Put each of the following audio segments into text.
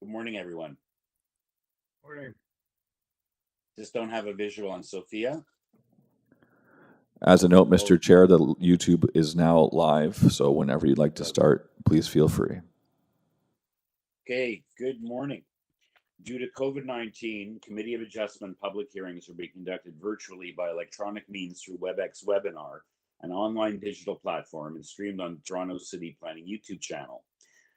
Good morning, everyone. Morning. Just don't have a visual on Sophia. As a note, Mr. Chair, the YouTube is now live, so whenever you'd like to start, please feel free. Okay, good morning. Due to COVID-19, Committee of Adjustment public hearings are being conducted virtually by electronic means through WebEx Webinar, an online digital platform, and streamed on Toronto City Planning YouTube channel.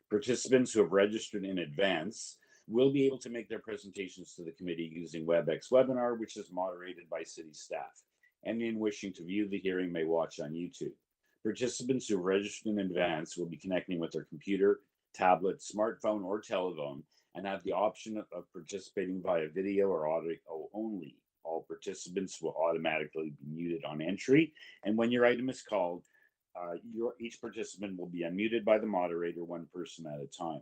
Participants who have registered in advance will be able to make their presentations to the committee using WebEx Webinar, which is moderated by city staff. Anyone wishing to view the hearing may watch on YouTube. Participants who have registered in advance will be connecting with their computer, tablet, smartphone, or telephone and have the option of participating via video or audio only. All participants will automatically be muted on entry, and when your item is called, each participant will be unmuted by the moderator, one person at a time.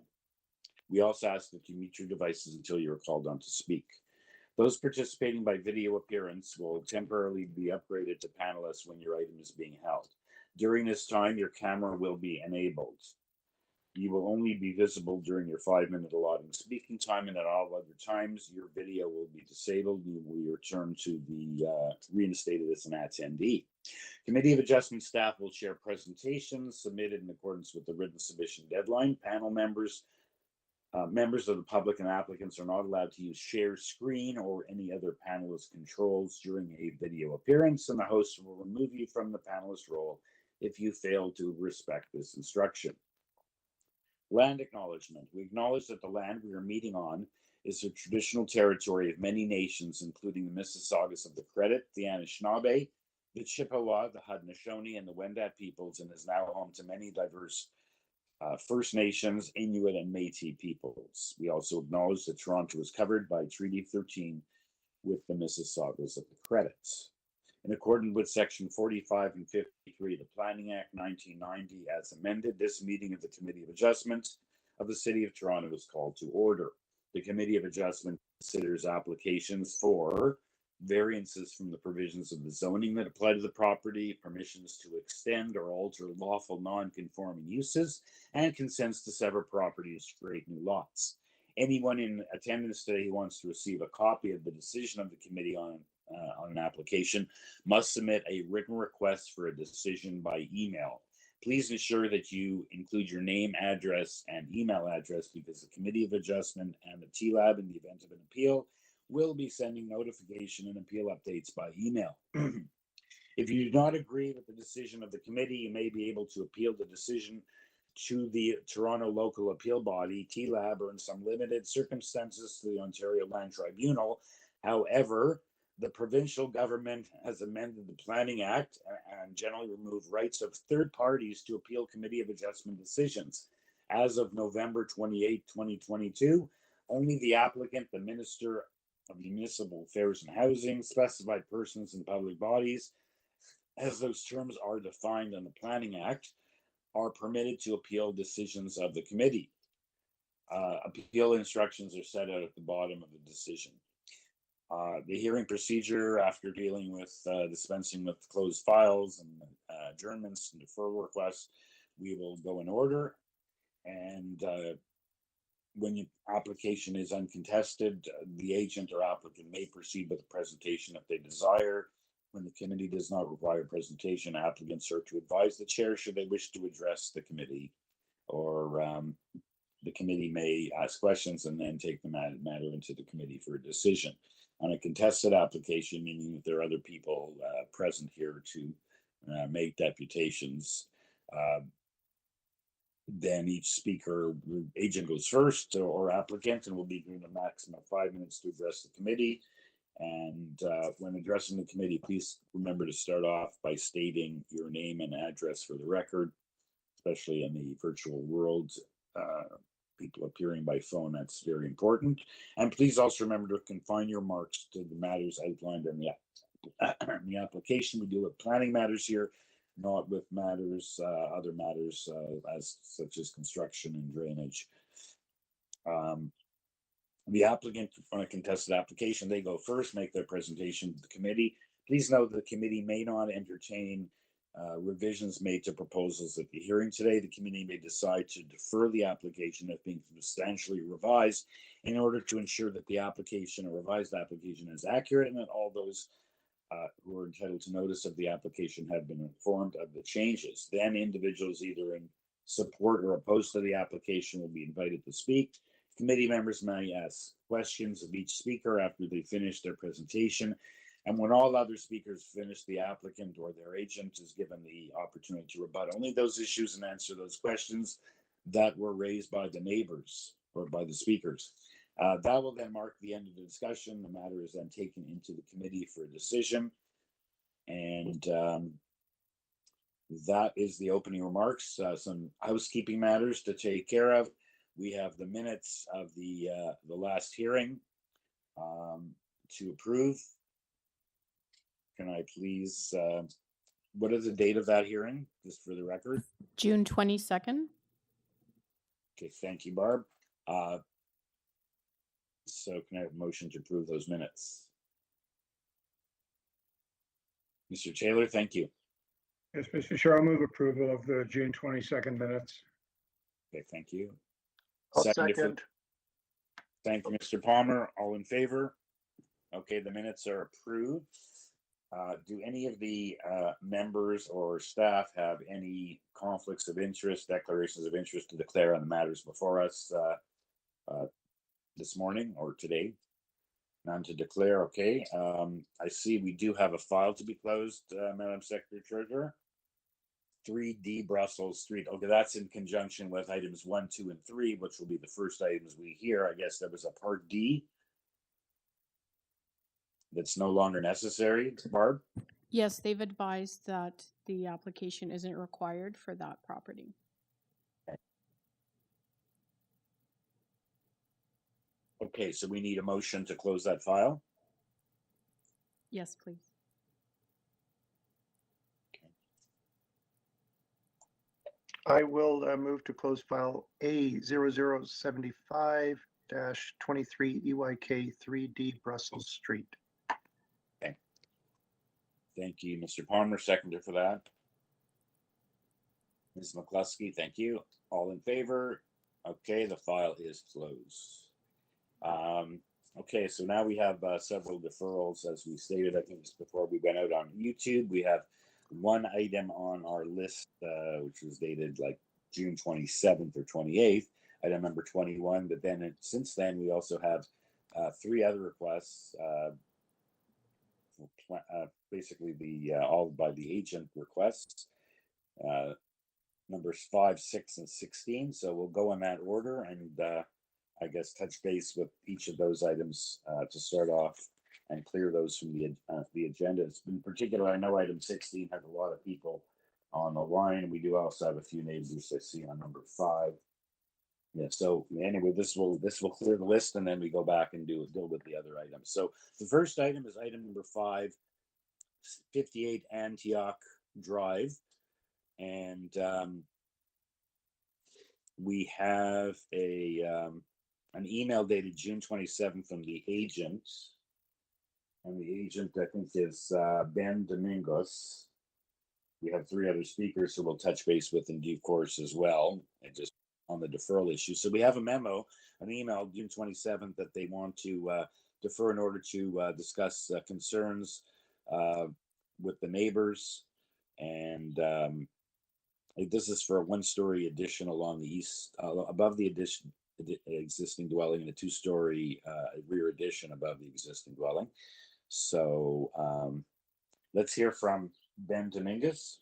We also ask that you mute your devices until you are called on to speak. Those participating by video appearance will temporarily be upgraded to panelists when your item is being held. During this time, your camera will be enabled. You will only be visible during your 5-minute allotted speaking time, and at all other times, your video will be disabled. You will return to the reinstated as an attendee. Committee of Adjustment staff will share presentations submitted in accordance with the written submission deadline. Panel members, members of the public and applicants are not allowed to use share screen or any other panelist controls during a video appearance, and the host will remove you from the panelist role if you fail to respect this instruction. Land acknowledgement. We acknowledge that the land we are meeting on is the traditional territory of many nations, including the Mississaugas of the Credit, the Anishinaabe, the Chippewa, the Haudenosaunee, and the Wendat peoples, and is now home to many diverse First Nations, Inuit, and Métis peoples. We also acknowledge that Toronto is covered by Treaty 13 with the Mississaugas of the Credit. In accordance with Section 45 and 53 of the Planning Act 1990 as amended, this meeting of the Committee of Adjustment of the City of Toronto is called to order. The Committee of Adjustment considers applications for variances from the provisions of the zoning that apply to the property, permissions to extend or alter lawful non-conforming uses, and consents to sever properties to create new lots. Anyone in attendance today who wants to receive a copy of the decision of the committee on an application must submit a written request for a decision by email. Please ensure that you include your name, address, and email address, because the Committee of Adjustment and the TLAB, in the event of an appeal, will be sending notification and appeal updates by email. If you do not agree with the decision of the committee, you may be able to appeal the decision to the Toronto Local Appeal Body, TLAB, or in some limited circumstances to the Ontario Land Tribunal. However, the provincial government has amended the Planning Act and generally removed rights of third parties to appeal Committee of Adjustment decisions. As of November 28, 2022, only the applicant, the Minister of Municipal Affairs and Housing, specified persons and public bodies, as those terms are defined in the Planning Act, are permitted to appeal decisions of the committee. Appeal instructions are set out at the bottom of the decision. The hearing procedure, after dealing with dispensing with closed files and adjournments and deferral requests, we will go in order. And when your application is uncontested, the agent or applicant may proceed with the presentation if they desire. When the committee does not require presentation, applicants are to advise the chair should they wish to address the committee, or the committee may ask questions and then take the matter into the committee for a decision. On a contested application, meaning that there are other people present here to make deputations, then each speaker, agent goes first, or applicant, and will be given a maximum of 5 minutes to address the committee. And when addressing the committee, please remember to start off by stating your name and address for the record, especially in the virtual world. People appearing by phone, that's very important. And please also remember to confine your remarks to the matters outlined in the application. We deal with planning matters here, not with matters, other matters as such as construction and drainage. The applicant on a contested application, they go first, make their presentation to the committee. Please note the committee may not entertain revisions made to proposals at the hearing today, the committee may decide to defer the application if being substantially revised in order to ensure that the application, or revised application, is accurate and that all those who are entitled to notice of the application have been informed of the changes. Then individuals either in support or opposed to the application will be invited to speak. Committee members may ask questions of each speaker after they finish their presentation. And when all other speakers finish, the applicant or their agent is given the opportunity to rebut only those issues and answer those questions that were raised by the neighbors or by the speakers. That will then mark the end of the discussion. The matter is then taken into the committee for a decision. And that is the opening remarks. Some housekeeping matters to take care of. We have the minutes of the last hearing to approve. Can I please, what is the date of that hearing, just for the record? June 22nd. Okay, thank you, Barb. So can I have a motion to approve those minutes? Mr. Taylor, thank you. Yes, Mr. Chair, I'll move approval of the June 22nd minutes. Okay, thank you. I'll Seconded for- second. Thank you, Mr. Palmer. All in favor? Okay, the minutes are approved. Do any of the members or staff have any conflicts of interest, declarations of interest to declare on the matters before us this morning or today? None to declare. Okay. I see we do have a file to be closed, Madam Secretary Treasurer. 3D Brussels Street. Okay, that's in conjunction with items 1, 2, and 3, which will be the first items we hear. I guess there was a part D that's no longer necessary. Barb? Yes, they've advised that the application isn't required for that property. Okay, so we need a motion to close that file. Yes, please. I will move to close file A0075-23 EYK 3D Brussels Street. Thank you, Mr. Palmer, seconder for that. Ms. McCluskey, thank you. All in favor? Okay, the file is closed. Okay, so now we have several deferrals, as we stated, I think just before we went out on YouTube. We have one item on our list, which was dated like June 27th or 28th, item number 21. But then since then, we also have 3 other requests, basically all by the agent requests, numbers 5, 6, and 16. So we'll go in that order and I guess touch base with each of those items to start off and clear those from the agenda. In particular, I know item 16 has a lot of people on the line. We do also have a few neighbors I see on number 5. Yeah, so anyway, this will clear the list, and then we go back and deal with the other items. So the first item is item number 5, 58 Antioch Drive, and we have an email dated June 27th from the agent, and the agent I think is Ben Domingos. We have 3 other speakers who we'll touch base with in due course as well, and just on the deferral issue. So we have a memo, an email, June 27th, that they want to defer in order to discuss concerns with the neighbors. And this is for a 1-story addition along the east, above the existing dwelling, and a 2-story rear addition above the existing dwelling. So let's hear from Ben Domingos.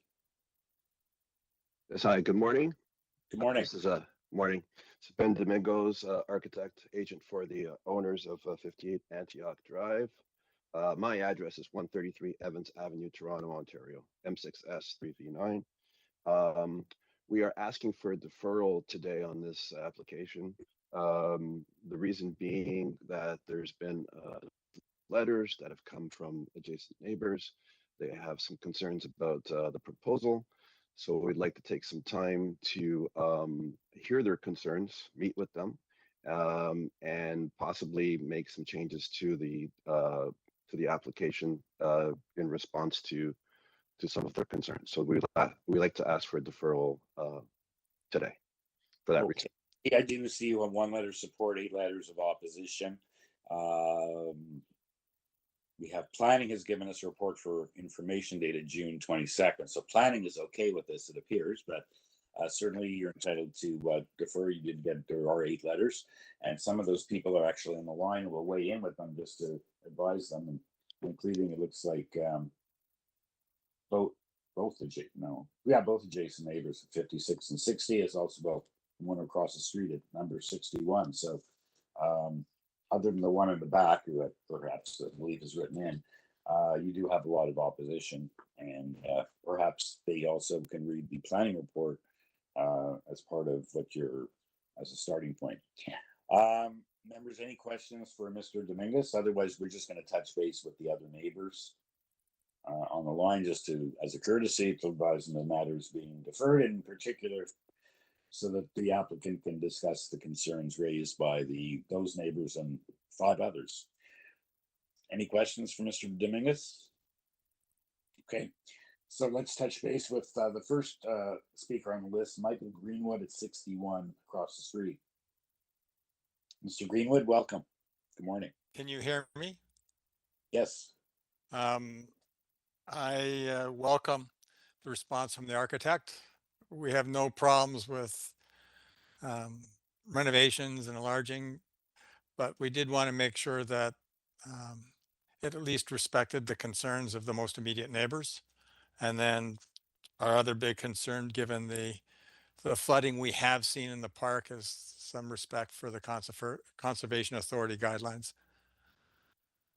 Yes, hi, good morning. Good morning. This is morning. It's Ben Domingos, architect agent for the owners of 58 Antioch Drive. My address is 133 Evans Avenue, Toronto, Ontario, M6S3V9. We are asking for a deferral today on this application. The reason being that there's been letters that have come from adjacent neighbors. They have some concerns about the proposal. So we'd like to take some time to hear their concerns, meet with them, and possibly make some changes to the application in response to to some of their concerns. So we like to ask for a deferral today for that reason. Okay. I do see you on 1 letter support, 8 letters of opposition. We have planning has given us a report for information dated June 22nd. So planning is okay with this, it appears, but certainly you're entitled to defer. You did get, there are 8 letters, and some of those people are actually on the line. We'll weigh in with them just to advise them, and including, it looks like both adjacent neighbors at 56 and 60. Is also about one across the street at number 61. So other than the one in the back, who I perhaps I believe is written in, you do have a lot of opposition, and perhaps they also can read the planning report as part of what you're, as a starting point. Members, any questions for Mr. Dominguez? Otherwise, we're just going to touch base with the other neighbors on the line, just to, as a courtesy, to advise them the matters being deferred, in particular, so that the applicant can discuss the concerns raised by those neighbors and 5 others. Any questions for Mr. Dominguez? Okay, so let's touch base with the first speaker on the list, Michael Greenwood at 61 across the street. Mr. Greenwood, welcome. Good morning. Can you hear me? Yes. I welcome the response from the architect. We have no problems with renovations and enlarging, but we did want to make sure that it at least respected the concerns of the most immediate neighbors. And then our other big concern, given the flooding we have seen in the park, is some respect for the Conservation Authority guidelines.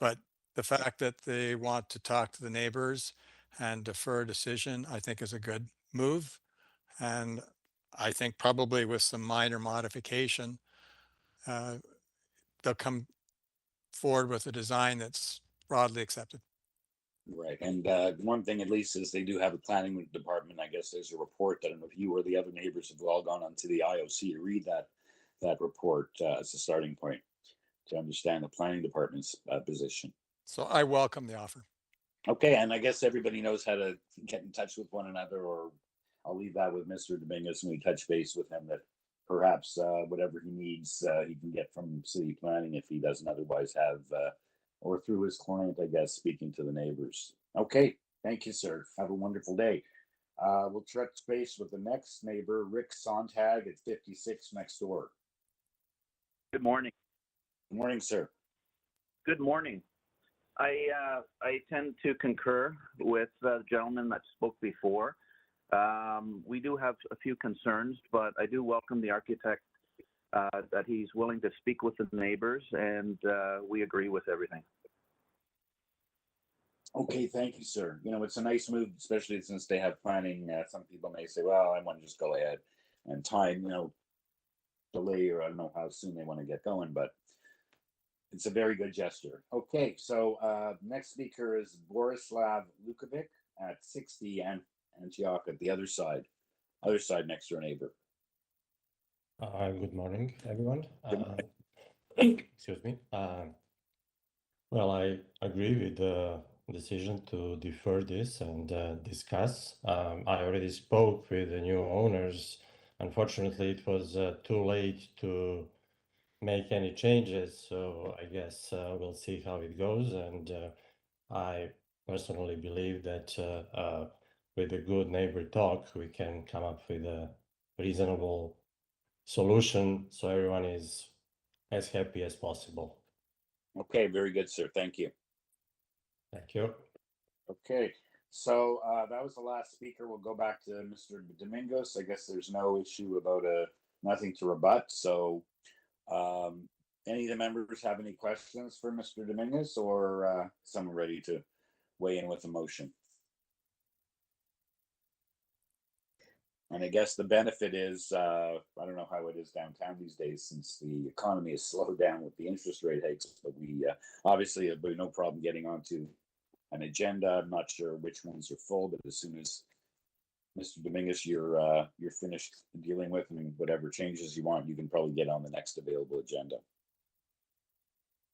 But the fact that they want to talk to the neighbors and defer a decision, I think, is a good move. And I think probably with some minor modification, they'll come forward with a design that's broadly accepted. Right, and one thing at least is they do have a planning department. I guess there's a report that I don't know if you or the other neighbors have all gone onto the IOC to read that report as a starting point to understand the planning department's position. So I welcome the offer. Okay, and I guess everybody knows how to get in touch with one another, or I'll leave that with Mr. Dominguez when we touch base with him, that perhaps whatever he needs, he can get from city planning if he doesn't otherwise have, or through his client, I guess, speaking to the neighbors. Okay, thank you, sir. Have a wonderful day. We'll touch base with the next neighbor, Rick Sontag at 56 next door. Good morning. Good morning, sir. Good morning. I tend to concur with the gentleman that spoke before. We do have a few concerns, but I do welcome the architect that he's willing to speak with the neighbors, and we agree with everything. Okay, thank you, sir. You know, it's a nice move, especially since they have planning. Some people may say, well, I want to just go ahead, and time, you know, delay, or I don't know how soon they want to get going, but it's a very good gesture. Okay, so next speaker is Borislav Lukovic at 60 and Antioch at the other side next door neighbor. Good morning, everyone. Good morning. Excuse me. Well, I agree with the decision to defer this and discuss. I already spoke with the new owners. Unfortunately, it was too late to make any changes, so I guess we'll see how it goes. And I personally believe that with a good neighbor talk, we can come up with a reasonable solution so everyone is as happy as possible. Okay, very good, sir. Thank you. Thank you. Okay, so that was the last speaker. We'll go back to Mr. Domingos. I guess there's no issue about nothing to rebut. So any of the members have any questions for Mr. Dominguez, or someone ready to weigh in with a motion? And I guess the benefit is, I don't know how it is downtown these days since the economy has slowed down with the interest rate hikes, but we obviously there'll be no problem getting onto an agenda. I'm not sure which ones are full, but as soon as Mr. Dominguez, you're finished dealing with, and whatever changes you want, you can probably get on the next available agenda.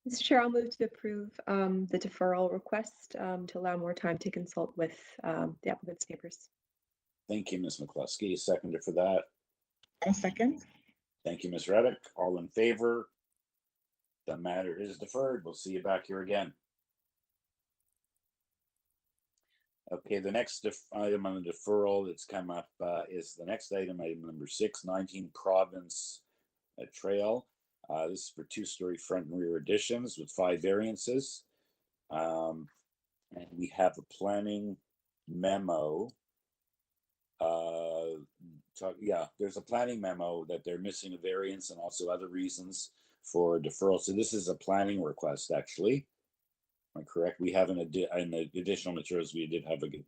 Mr. Chair, I'll move to approve the deferral request to allow more time to consult with the applicant's neighbors. Thank you, Ms. McCluskey. Seconder for that. I'll second. Thank you, Ms. Reddick. All in favor? The matter is deferred. We'll see you back here again. Okay, the next item on the deferral that's come up is the next item number 6, 19 Province Trail. This is for 2-story front and rear additions with 5 variances. And we have a planning memo. There's a planning memo that they're missing a variance and also other reasons for deferral. So this is a planning request, actually. Am I correct? We have in the additional materials, we did have a good,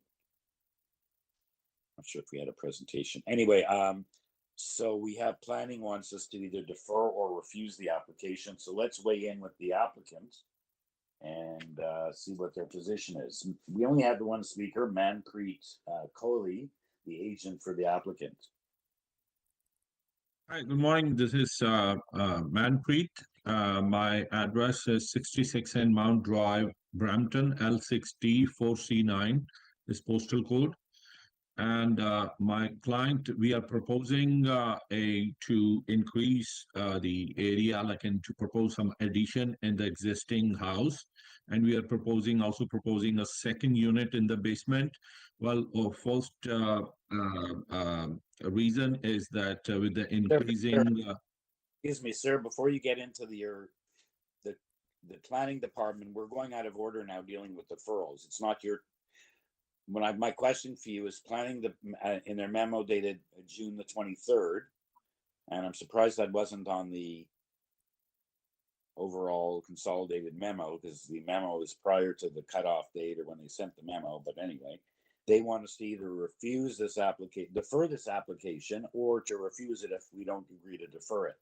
not sure if we had a presentation. Anyway, so we have planning wants us to either defer or refuse the application. So let's weigh in with the applicant and see what their position is. We only have the one speaker, Manpreet Kohli, the agent for the applicant. Hi, good morning. This is Manpreet. My address is 66N Mount Drive, Brampton, L6D4C9, this postal code. And my client, we are proposing to increase the area, like to propose some addition in the existing house. And we are also proposing a second unit in the basement. Well, our first reason is that with the increasing... Excuse me, sir, before you get into the planning department, we're going out of order now dealing with deferrals. It's not your... my question for you is planning in their memo dated June the 23rd, and I'm surprised that wasn't on the overall consolidated memo, because the memo is prior to the cutoff date or when they sent the memo. But anyway, they want us to either refuse this application, defer this application, or to refuse it if we don't agree to defer it.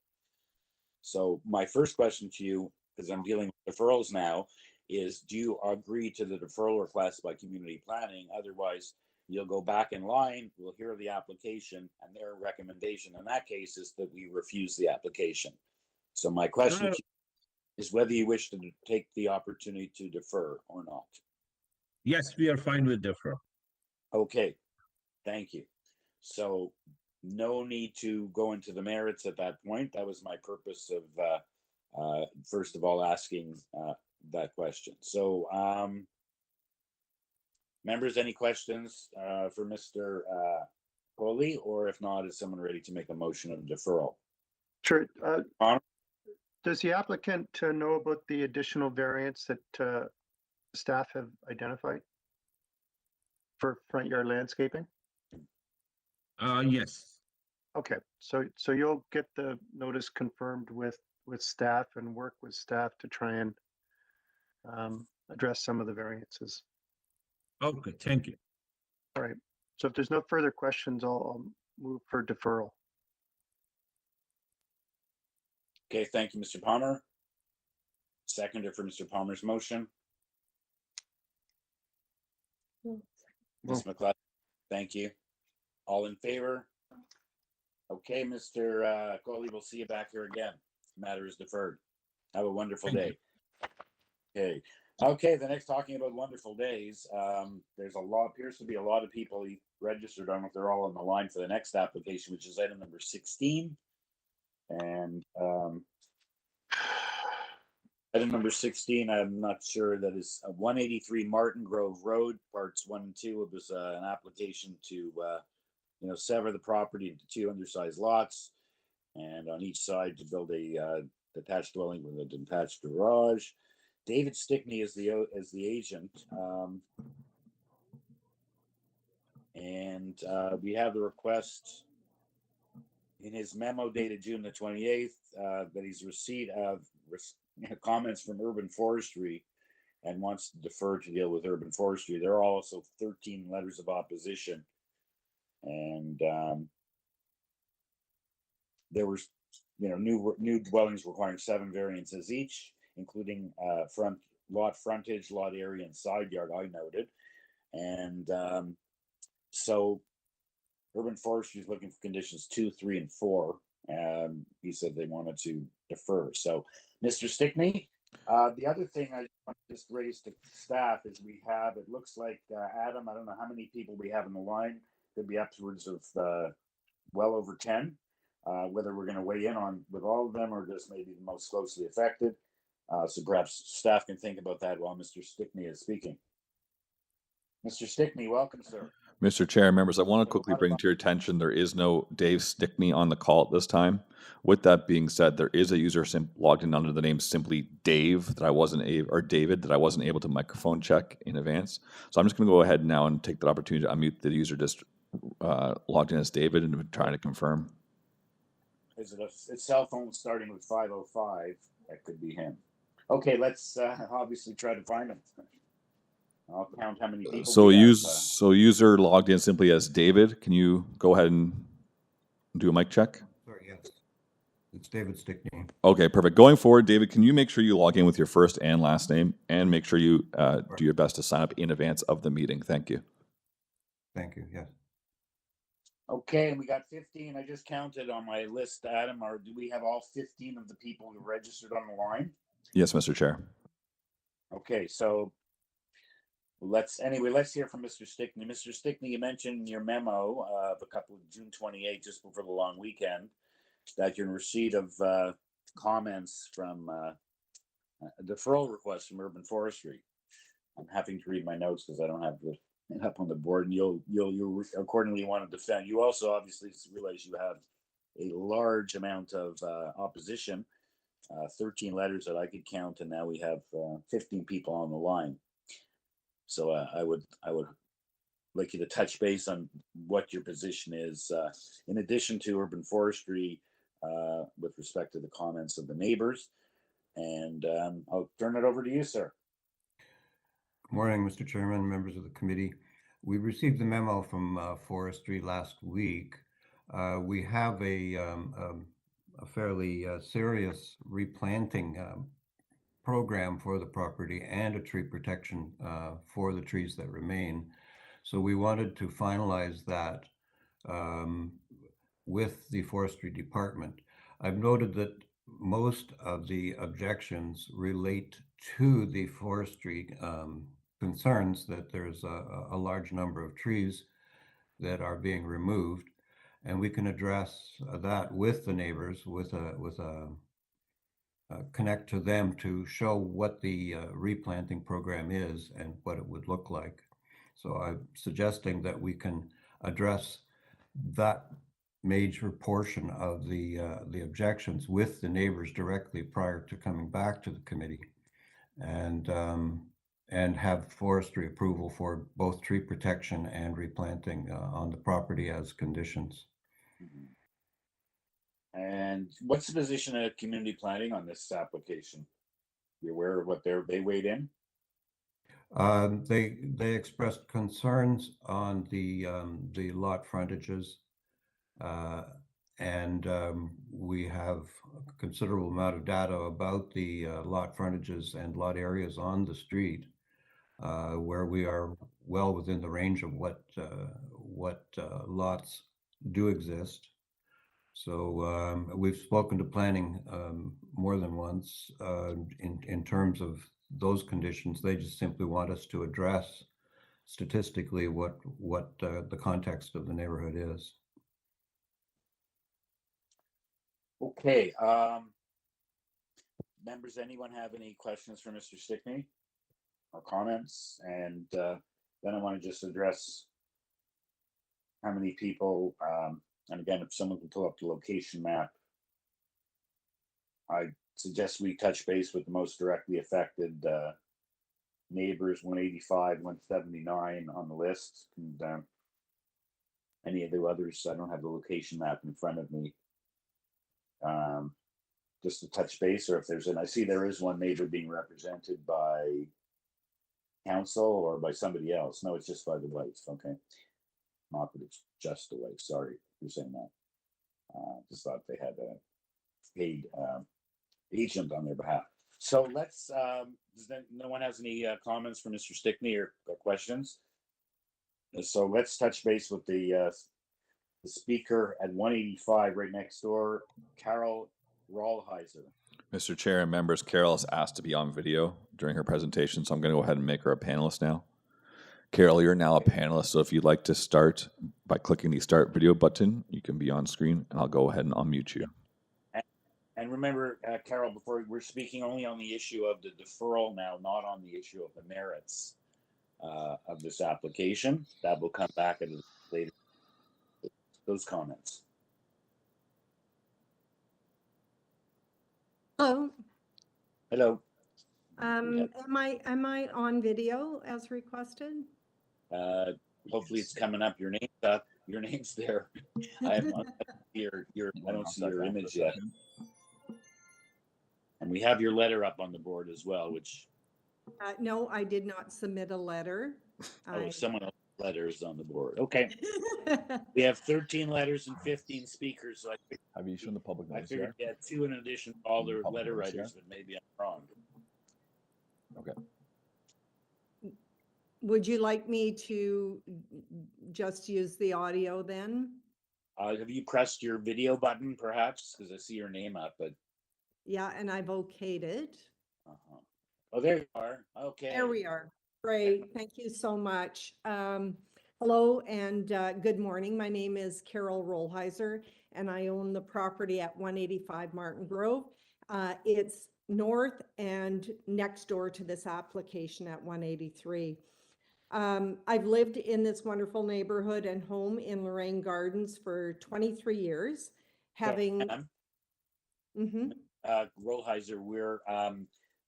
So my first question to you, because I'm dealing with deferrals now, is do you agree to the deferral request by community planning? Otherwise, you'll go back in line, we'll hear the application, and their recommendation in that case is that we refuse the application. So my question to you is whether you wish to take the opportunity to defer or not. Yes, we are fine with defer. Okay, thank you. So no need to go into the merits at that point. That was my purpose of first of all asking that question. So members, any questions for Mr. Kohli, or if not, is someone ready to make a motion of deferral? Sure. Does the applicant know about the additional variance that staff have identified for front yard landscaping? Yes. Okay, so you'll get the notice confirmed with staff and work with staff to try and address some of the variances. Okay, thank you. All right. So if there's no further questions, I'll move for deferral. Okay, thank you, Mr. Palmer. Seconder for Mr. Palmer's motion. Ms. McLeod, thank you. All in favor? Okay, Mr. Kohli, we'll see you back here again. Matter is deferred. Have a wonderful day. Okay, the next, talking about wonderful days, there's appears to be a lot of people registered. I don't know if they're all on the line for the next application, which is item number 16. And item number 16, I'm not sure, that is 183 Martin Grove Road, parts 1 and 2. It was an application to sever the property into 2 undersized lots, and on each side to build a detached dwelling with a detached garage. David Stickney is the agent, and we have the request in his memo dated June the 28th that he's receipt of comments from Urban Forestry and wants to defer to deal with Urban Forestry. There are also 13 letters of opposition, and there was new dwellings requiring 7 variances each, including front lot frontage, lot area, and side yard, I noted. And so Urban Forestry is looking for conditions 2, 3, and 4. He said they wanted to defer. So, Mr. Stickney, The other thing I want to just raise to staff is we have, it looks like, Adam, I don't know how many people we have in the line, could be upwards of well over 10. Whether we're going to weigh in on with all of them or just maybe the most closely affected. So perhaps staff can think about that while Mr. Stickney is speaking. Mr. Stickney, welcome, sir. Mr. Chair, members, I want to quickly bring to your attention, there is no Dave Stickney on the call at this time. With that being said, there is a user logged in under the name simply Dave that I wasn't or David that I wasn't able to microphone check in advance. So I'm just going to go ahead now and take that opportunity to unmute the user just logged in as David and trying to confirm. Is it a cell phone starting with 505? That could be him. Okay, let's obviously try to find him. I'll count how many people. So user logged in simply as David. Can you go ahead and do a mic check? Sorry, yes. It's David Stickney. Okay, perfect. Going forward, David, can you make sure you log in with your first and last name and make sure you do your best to sign up in advance of the meeting? Thank you. Thank you, yes. Okay, and we got 15. I just counted on my list, Adam. Or do we have all 15 of the people who registered on the line? Yes, Mr. Chair. Okay, so let's hear from Mr. Stickney. Mr. Stickney, you mentioned in your memo of a couple of June 28, just before the long weekend, that you're in receipt of comments from a deferral request from Urban Forestry. I'm having to read my notes because I don't have it up on the board, and you'll accordingly want to defend. You also obviously realize you have a large amount of opposition, 13 letters that I could count, and now we have 15 people on the line. So I would like you to touch base on what your position is, in addition to Urban Forestry, with respect to the comments of the neighbors. And I'll turn it over to you, sir. Good morning, Mr. Chairman, members of the committee. We received the memo from Forestry last week. We have a fairly serious replanting program for the property and a tree protection for the trees that remain. So we wanted to finalize that with the Forestry Department. I've noted that most of the objections relate to the forestry concerns that there's a large number of trees that are being removed, and we can address that with the neighbors with a connect to them to show what the replanting program is and what it would look like. So I'm suggesting that we can address that major portion of the objections with the neighbors directly prior to coming back to the committee, and have forestry approval for both tree protection and replanting on the property as conditions. Mm-hmm. And what's the position of community planning on this application? You aware of what they weighed in? They expressed concerns on the lot frontages, and we have a considerable amount of data about the lot frontages and lot areas on the street, where we are well within the range of what lots do exist. So we've spoken to planning more than once in terms of those conditions. They just simply want us to address statistically what the context of the neighborhood is. Okay. Members, anyone have any questions for Mr. Stickney or comments? And then I want to just address how many people, and again, if someone can pull up the location map, I suggest we touch base with the most directly affected neighbors, 185, 179 on the list. And any of the others, I don't have the location map in front of me. Just to touch base, or if there's I see there is one neighbor being represented by council or by somebody else. No, it's just by the wife. Okay. Not that it's just the wife. Sorry for saying that. Just thought they had a paid agent on their behalf. So let's, no one has any comments for Mr. Stickney or questions? So let's touch base with the speaker at 185 right next door, Carol Rollheiser. Mr. Chair and members, Carol has asked to be on video during her presentation, so I'm going to go ahead and make her a panelist now. Carol, you're now a panelist, so if you'd like to start by clicking the start video button, you can be on screen, and I'll go ahead and unmute you. And remember, Carol, before we're speaking only on the issue of the deferral now, not on the issue of the merits of this application. That will come back at a later. Those comments. Hello. Hello. Am I on video as requested? Hopefully it's coming up. Your name's up. Your name's there. I don't see your image yet. And we have your letter up on the board as well, which. No, I did not submit a letter. Oh, someone else's letter is on the board. Okay. We have 13 letters and 15 speakers. So have you shown the public notice? I figured you had 2 in addition to all the letter writers, but maybe I'm wrong. Okay. Would you like me to just use the audio then? Have you pressed your video button perhaps? Because I see your name up, but. Yeah, and I've okayed it. Oh, there you are. Okay. There we are. Great. Thank you so much. Hello and good morning. My name is Carol Rollheiser, and I own the property at 185 Martin Grove. It's north and next door to this application at 183. I've lived in this wonderful neighborhood and home in Lorraine Gardens for 23 years, having. Rollheiser, we're,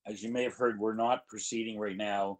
as you may have heard, we're not proceeding right now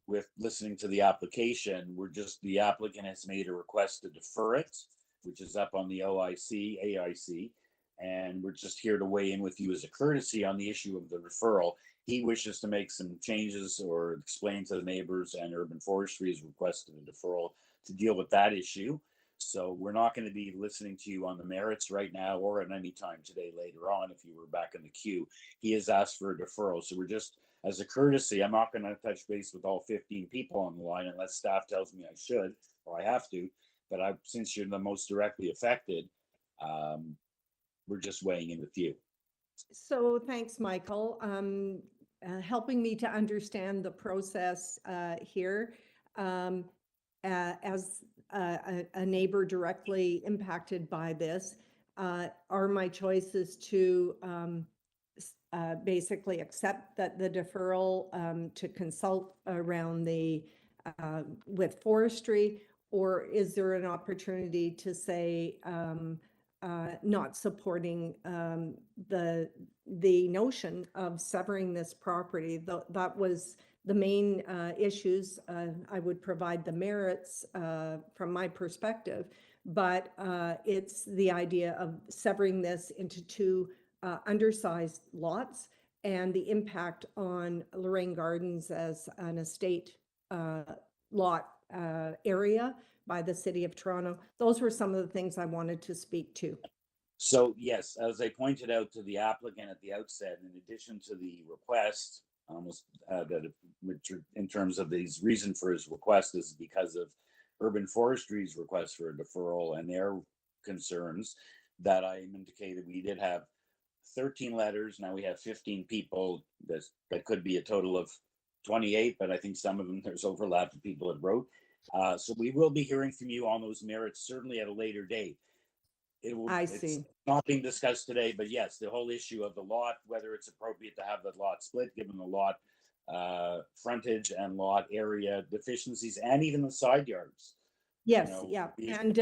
with listening to the application. The applicant has made a request to defer it, which is up on the AIC, and we're just here to weigh in with you as a courtesy on the issue of the referral. He wishes to make some changes or explain to the neighbors, and Urban Forestry has requested a deferral to deal with that issue. So we're not going to be listening to you on the merits right now or at any time today later on if you were back in the queue. He has asked for a deferral. So we're just, as a courtesy, I'm not going to touch base with all 15 people on the line unless staff tells me I should or I have to. But since you're the most directly affected, we're just weighing in with you. So thanks, Michael, helping me to understand the process here. As a neighbor directly impacted by this, are my choices to basically accept that the deferral, to consult around with forestry, or is there an opportunity to say not supporting the notion of severing this property? That was the main issues. I would provide the merits from my perspective, but it's the idea of severing this into 2 undersized lots and the impact on Lorraine Gardens as an estate lot area by the City of Toronto. Those were some of the things I wanted to speak to. So yes, as I pointed out to the applicant at the outset, in addition to the request, in terms of his reason for his request is because of Urban Forestry's request for a deferral and their concerns that I indicated. We did have 13 letters. Now we have 15 people. That could be a total of 28, but I think some of them there's overlap of people that wrote. So we will be hearing from you on those merits certainly at a later date. It's not being discussed today, but yes, the whole issue of the lot, whether it's appropriate to have the lot split, given the lot frontage and lot area deficiencies, and even the side yards. Yes, and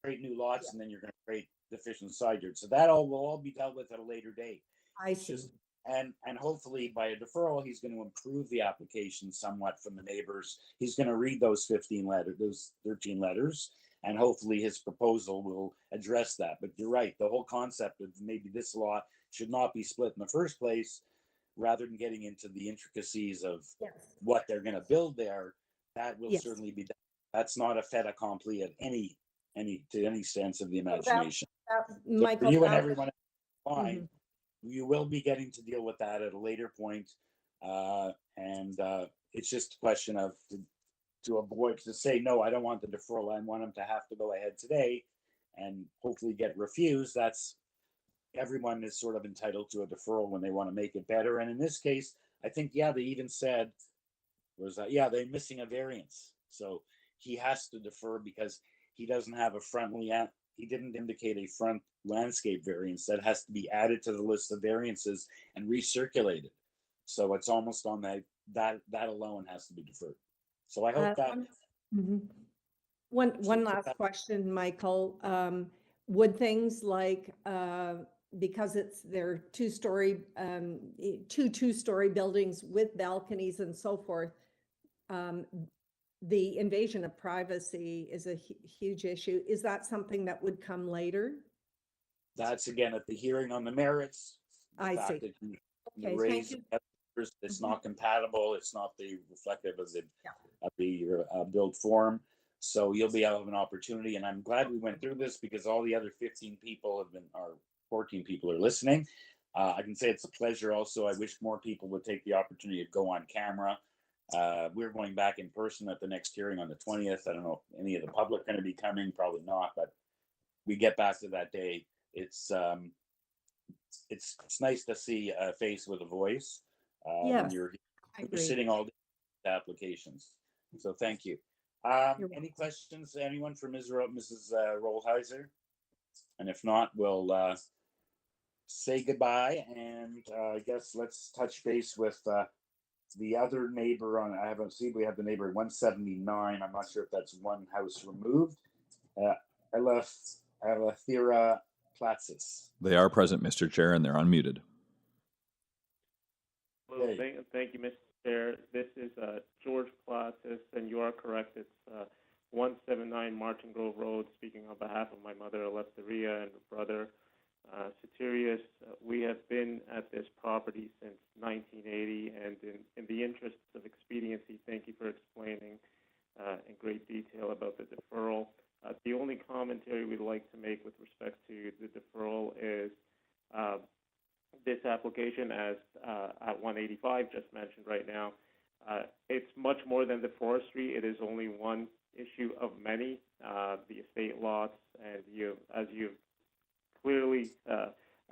create new lots, and then you're going to create deficient side yards. So that will all be dealt with at a later date. I see. And hopefully by a deferral, he's going to improve the application somewhat from the neighbors. He's going to read those 13 letters. And hopefully his proposal will address that. But you're right, the whole concept of maybe this lot should not be split in the first place, rather than getting into the intricacies of what they're going to build there, that will certainly be done. That's not a fait accompli of any sense of the imagination. Michael, for you and everyone fine, you will be getting to deal with that at a later point. And it's just a question of to avoid to say, no, I don't want the deferral. I want them to have to go ahead today and hopefully get refused. That's everyone is sort of entitled to a deferral when they want to make it better. And in this case, I think, yeah, they even said, was that, yeah, they're missing a variance. So he has to defer because he doesn't have a he didn't indicate a front landscape variance that has to be added to the list of variances and recirculated. So it's almost on that alone has to be deferred. So I hope that. One last question, Michael. Would things like, because they're two-story buildings with balconies and so forth, the invasion of privacy is a huge issue. Is that something that would come later? That's again at the hearing on the merits. I see. Okay, thank you. It's not compatible. It's not the reflective of the build form. So you'll be out of an opportunity, and I'm glad we went through this because all the other 15 people or 14 people are listening. I can say it's a pleasure. Also, I wish more people would take the opportunity to go on camera. We're going back in person at the next hearing on the 20th. I don't know if any of the public are going to be coming, probably not, but we get back to that day. It's nice to see a face with a voice when you're sitting all day with applications. So thank you. Any questions, anyone for Mrs. Rollheiser? And if not, we'll say goodbye. And I guess let's touch base with the other neighbor on, I haven't seen, we have the neighbor 179. I'm not sure if that's one house removed. Elefthera Platsis. They are present, Mr. Chair, and they're unmuted. Well, thank you, Mr. Chair. This is George Platsis, and you are correct. It's 179 Martin Grove Road, speaking on behalf of my mother, Eleftheria, and her brother, Satirius. We have been at this property since 1980, and in the interest of expediency, thank you for explaining in great detail about the deferral. The only commentary we'd like to make with respect to the deferral is this application, as at 185 just mentioned right now, it's much more than the forestry. It is only one issue of many, the estate lots, and as you've clearly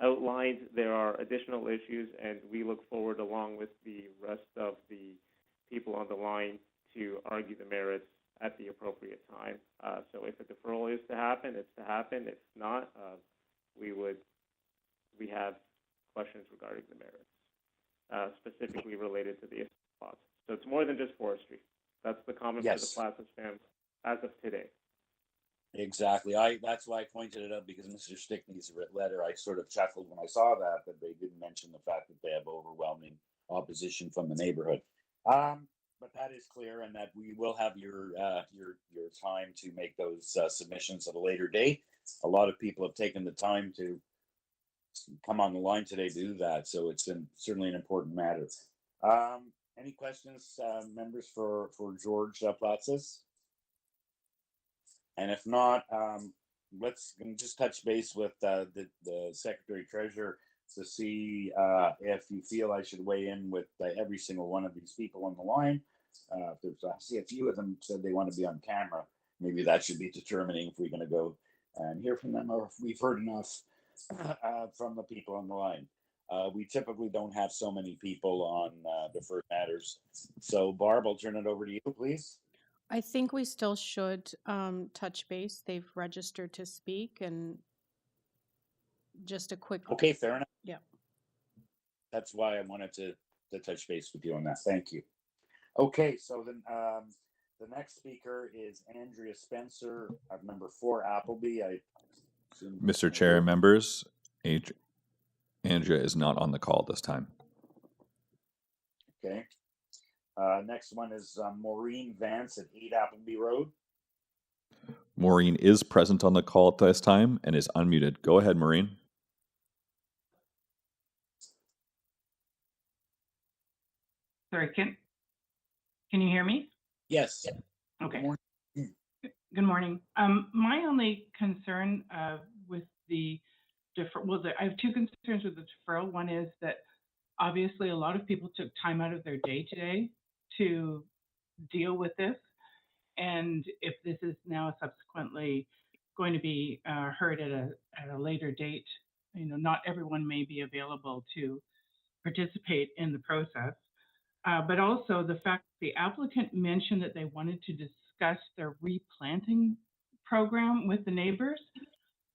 outlined, there are additional issues, and we look forward, along with the rest of the people on the line, to argue the merits at the appropriate time. So if a deferral is to happen, it's to happen. If not, we have questions regarding the merits, specifically related to the plots. So it's more than just forestry. That's the comment for the Platsis family as of today. Exactly. That's why I pointed it out, because Mr. Stickney's letter, I sort of chuckled when I saw that they didn't mention the fact that they have overwhelming opposition from the neighborhood. But that is clear, and that we will have your time to make those submissions at a later date. A lot of people have taken the time to come on the line today to do that, so it's certainly an important matter. Any questions, members, for George Platsis? And if not, let's just touch base with the Secretary Treasurer to see if you feel I should weigh in with every single one of these people on the line. I see a few of them said they want to be on camera. Maybe that should be determining if we're going to go and hear from them, or if we've heard enough from the people on the line. We typically don't have so many people on deferred matters. So Barb, I'll turn it over to you, please. I think we still should touch base. They've registered to speak, and just a quick. Okay, fair enough. Yeah. That's why I wanted to touch base with you on that. Thank you. Okay, so then the next speaker is Andrea Spencer of number 4 Appleby. Mr. Chair and members, Andrea is not on the call this time. Okay. Next one is Maureen Vance at 8 Appleby Road. Maureen is present on the call at this time and is unmuted. Go ahead, Maureen. Sorry, can you hear me? Yes. Okay. Good morning. My only concern with the deferral, I have two concerns with the deferral. One is that obviously a lot of people took time out of their day today to deal with this. And if this is now subsequently going to be heard at a later date, not everyone may be available to participate in the process. But also the fact the applicant mentioned that they wanted to discuss their replanting program with the neighbors.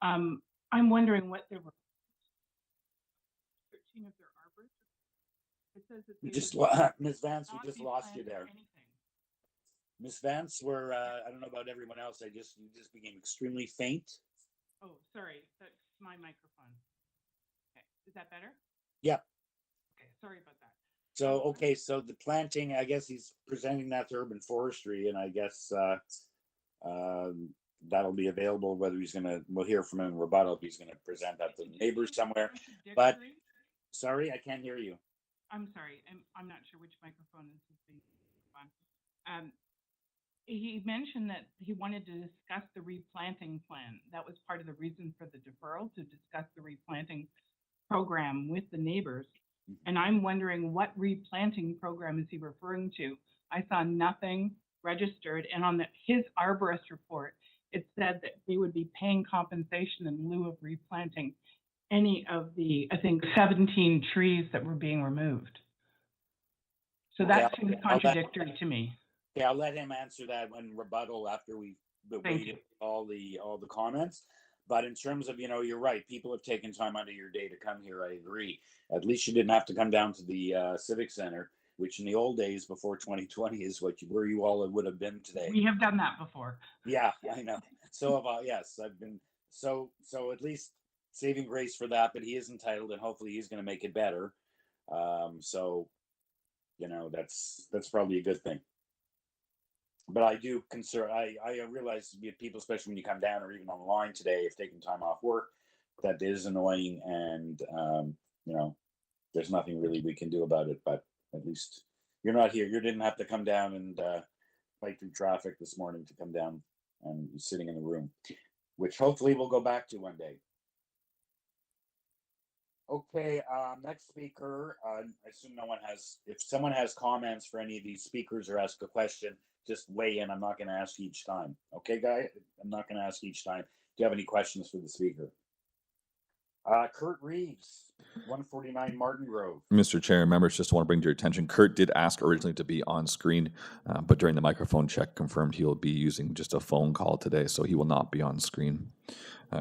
I'm wondering what they were 13 of their arborists. It says that You they just, would Ms. Vance, we not just be lost you planting there. anything. Miss Vance, we're, I don't know about everyone else, you just became extremely faint. Oh, sorry, that's my microphone. Okay, is that better? Yeah. Okay, sorry about that. So, okay, so the planting, I guess he's presenting that to urban forestry, and I guess that'll be available, whether he's gonna, we'll hear from him in rebuttal, if he's gonna present that to the neighbors somewhere. But, sorry, I can't hear you. I'm sorry, I'm not sure which microphone this is being on. He mentioned that he wanted to discuss the replanting plan. That was part of the reason for the deferral, to discuss the replanting program with the neighbors. And I'm wondering, what replanting program is he referring to? I saw nothing registered, and on his arborist report, it said that they would be paying compensation in lieu of replanting any of the, I think, 17 trees that were being removed. So that seems contradictory to me. Okay, I'll let him answer that in rebuttal after we've waited all the comments. But in terms of, you're right, people have taken time out of your day to come here, I agree. At least you didn't have to come down to the Civic Center, which in the old days before 2020 is where you all would have been today. We have done that before. Yeah, I know. So have I, yes, I've been, so at least saving grace for that, but he is entitled, and hopefully he's gonna make it better. So, that's probably a good thing. But I do I realize people, especially when you come down or even online today, if taking time off work, that is annoying, and there's nothing really we can do about it. But at least you're not here. You didn't have to come down and fight through traffic this morning to come down and be sitting in the room, which hopefully we'll go back to one day. Okay, next speaker. I assume no one has. If someone has comments for any of these speakers or ask a question, just weigh in. I'm not going to ask each time. Okay, guy? I'm not going to ask each time. Do you have any questions for the speaker? Kurt Reeves, 149 Martin Grove. Mr. Chair, members, just want to bring to your attention, Kurt did ask originally to be on screen, but during the microphone check confirmed he will be using just a phone call today, so he will not be on screen.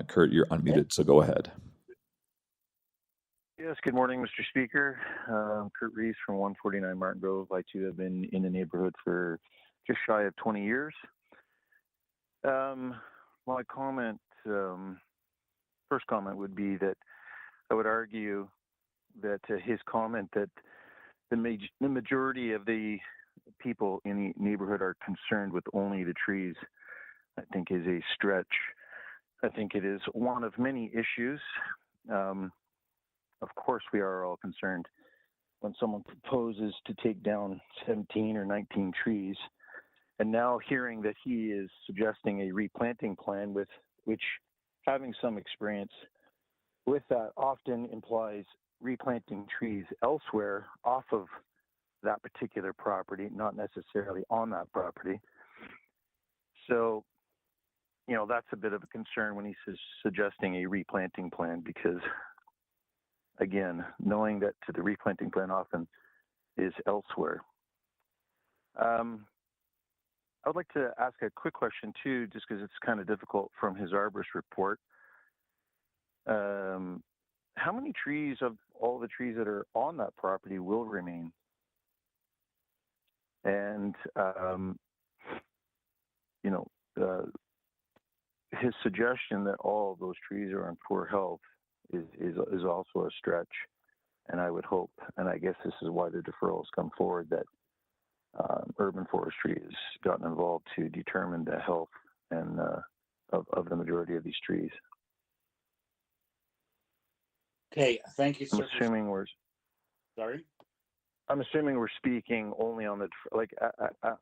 Kurt, you're unmuted, so go ahead. Yes, good morning, Mr. Speaker. Kurt Reeves from 149 Martin Grove. I too have been in the neighborhood for just shy of 20 years. My comment, first comment would be that I would argue that his comment that the majority of the people in the neighborhood are concerned with only the trees, I think is a stretch. I think it is one of many issues. Of course, we are all concerned when someone proposes to take down 17 or 19 trees. And now hearing that he is suggesting a replanting plan, with which having some experience with that often implies replanting trees elsewhere off of that particular property, not necessarily on that property. So, that's a bit of a concern when he's suggesting a replanting plan, because again, knowing that the replanting plan often is elsewhere. I would like to ask a quick question too, just because it's kind of difficult from his arborist report. How many trees of all the trees that are on that property will remain? And, his suggestion that all of those trees are in poor health is also a stretch. And I would hope, and I guess this is why the deferrals come forward, that urban forestry has gotten involved to determine the health and of the majority of these trees. Okay, thank you, sir. I'm assuming we're speaking only on the,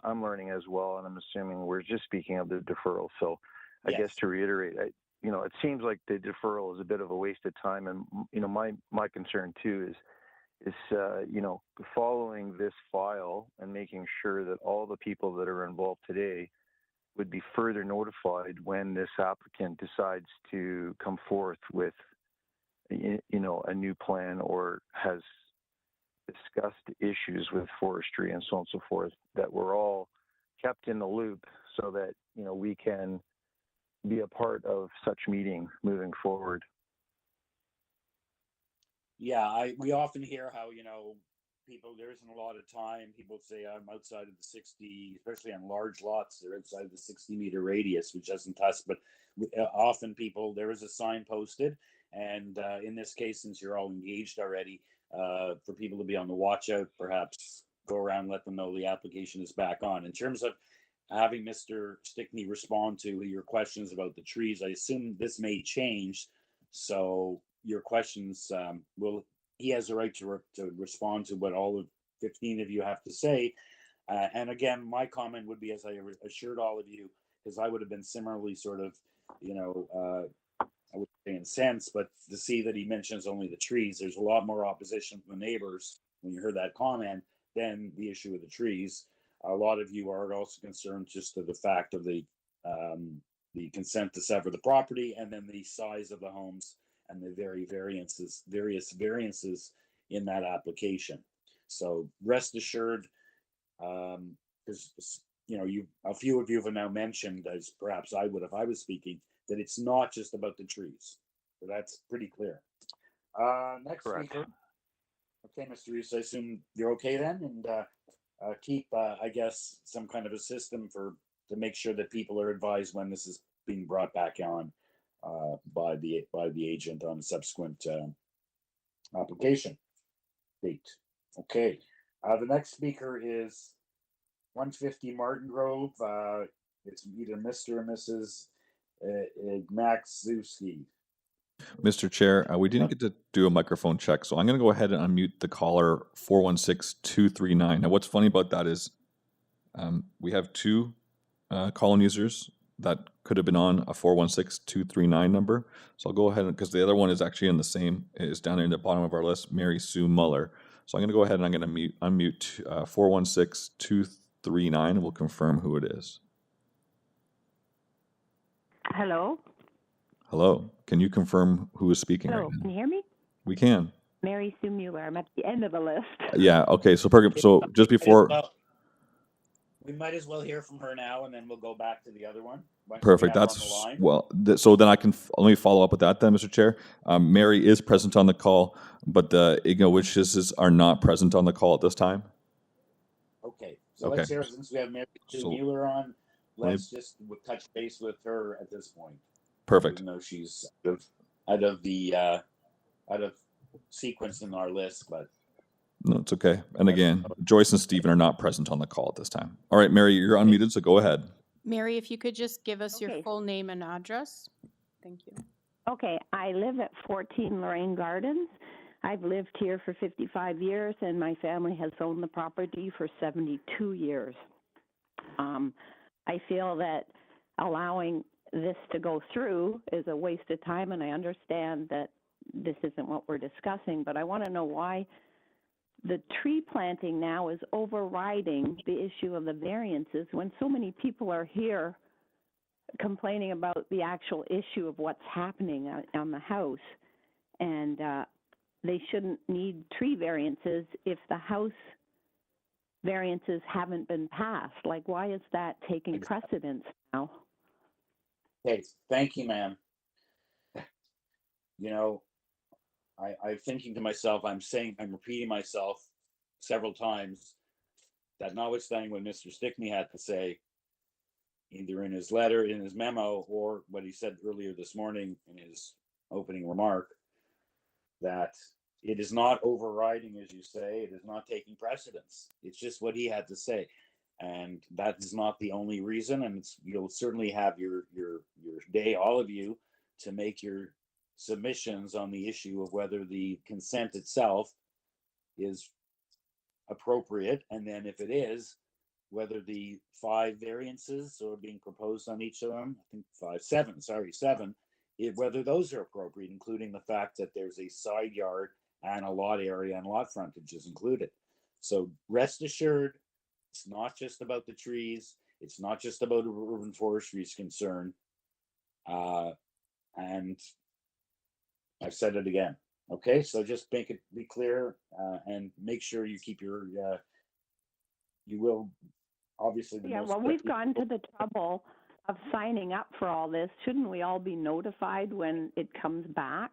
I'm learning as well, and I'm assuming we're just speaking of the deferral. So I guess to reiterate, it seems like the deferral is a bit of a waste of time. And, my concern too is following this file and making sure that all the people that are involved today would be further notified when this applicant decides to come forth with a new plan or has discussed issues with forestry and so on and so forth, that we're all kept in the loop so that, we can be a part of such meeting moving forward. Yeah, we often hear how, people, there isn't a lot of time. People say I'm outside of the 60, especially on large lots, they're outside the 60-meter radius, which doesn't touch, but often there is a sign posted. And in this case, since you're all engaged already, for people to be on the watch out, perhaps go around, let them know the application is back on. In terms of having Mr. Stickney respond to your questions about the trees, I assume this may change. So your questions, he has the right to respond to what all of 15 of you have to say. And again, my comment would be, as I assured all of you, because I would have been similarly sort of, I would say incensed, but to see that he mentions only the trees, there's a lot more opposition from the neighbors when you heard that comment than the issue of the trees. A lot of you are also concerned just to the fact of the consent to sever the property, and then the size of the homes and the various variances in that application. So rest assured, because a few of you have now mentioned, as perhaps I would if I was speaking, that it's not just about the trees. So that's pretty clear. Next speaker. Okay, Mr. Reese, I assume you're okay then, and keep, I guess, some kind of a system to make sure that people are advised when this is being brought back on by the agent on a subsequent application date. Okay, the next speaker is 150 Martin Grove. It's either Mr. or Mrs. Maxiewski. Mr. Chair, we didn't get to do a microphone check, so I'm going to go ahead and unmute the caller 416-239. Now, what's funny about that is we have two call-in users that could have been on a 416-239 number. So I'll go ahead, because the other one is actually in the same, is down in the bottom of our list, Mary Sue Muller. So I'm going to go ahead and I'm going to unmute 416-239, and we'll confirm who it is. Hello? Hello. Can you confirm who is speaking right now? Can you hear me? We can. Mary Sue Mueller. I'm at the end of the list. Yeah. Okay. So just before. We might as well hear from her now, and then we'll go back to the other one. Perfect. That's well. So then I can let me follow up with that then, Mr. Chair. Mary is present on the call, but the IGNO witnesses are not present on the call at this time. Okay. So let's hear, since we have Mary Sue Mueller on, let's just touch base with her at this point. Perfect. Even though she's out of sequence in our list, but no, it's okay. And again, Joyce and Stephen are not present on the call at this time. All right, Mary, you're unmuted, so go ahead. Mary, if you could just give us your full name and address. Thank you. Okay, I live at 14 Lorraine Gardens. I've lived here for 55 years, and my family has owned the property for 72 years. I feel that allowing this to go through is a waste of time, and I understand that this isn't what we're discussing, but I want to know why the tree planting now is overriding the issue of the variances when so many people are here complaining about the actual issue of what's happening on the house. And they shouldn't need tree variances if the house variances haven't been passed. Like, why is that taking precedence now? Okay, thank you, ma'am. I'm thinking to myself, I'm repeating myself several times, that notwithstanding what Mr. Stickney had to say, either in his letter, in his memo, or what he said earlier this morning in his opening remark, that it is not overriding, as you say, it is not taking precedence. It's just what he had to say. And that is not the only reason, and you'll certainly have your day, all of you, to make your submissions on the issue of whether the consent itself is appropriate, and then if it is, whether the 5 variances are being proposed on each of them, I think 7, whether those are appropriate, including the fact that there's a side yard and a lot area and lot frontage is included. So rest assured, it's not just about the trees, it's not just about urban forestry's concern, and I've said it again. Okay, so just make it be clear and make sure you keep your, you will obviously. Yeah, well, we've gone to the trouble of signing up for all this. Shouldn't we all be notified when it comes back?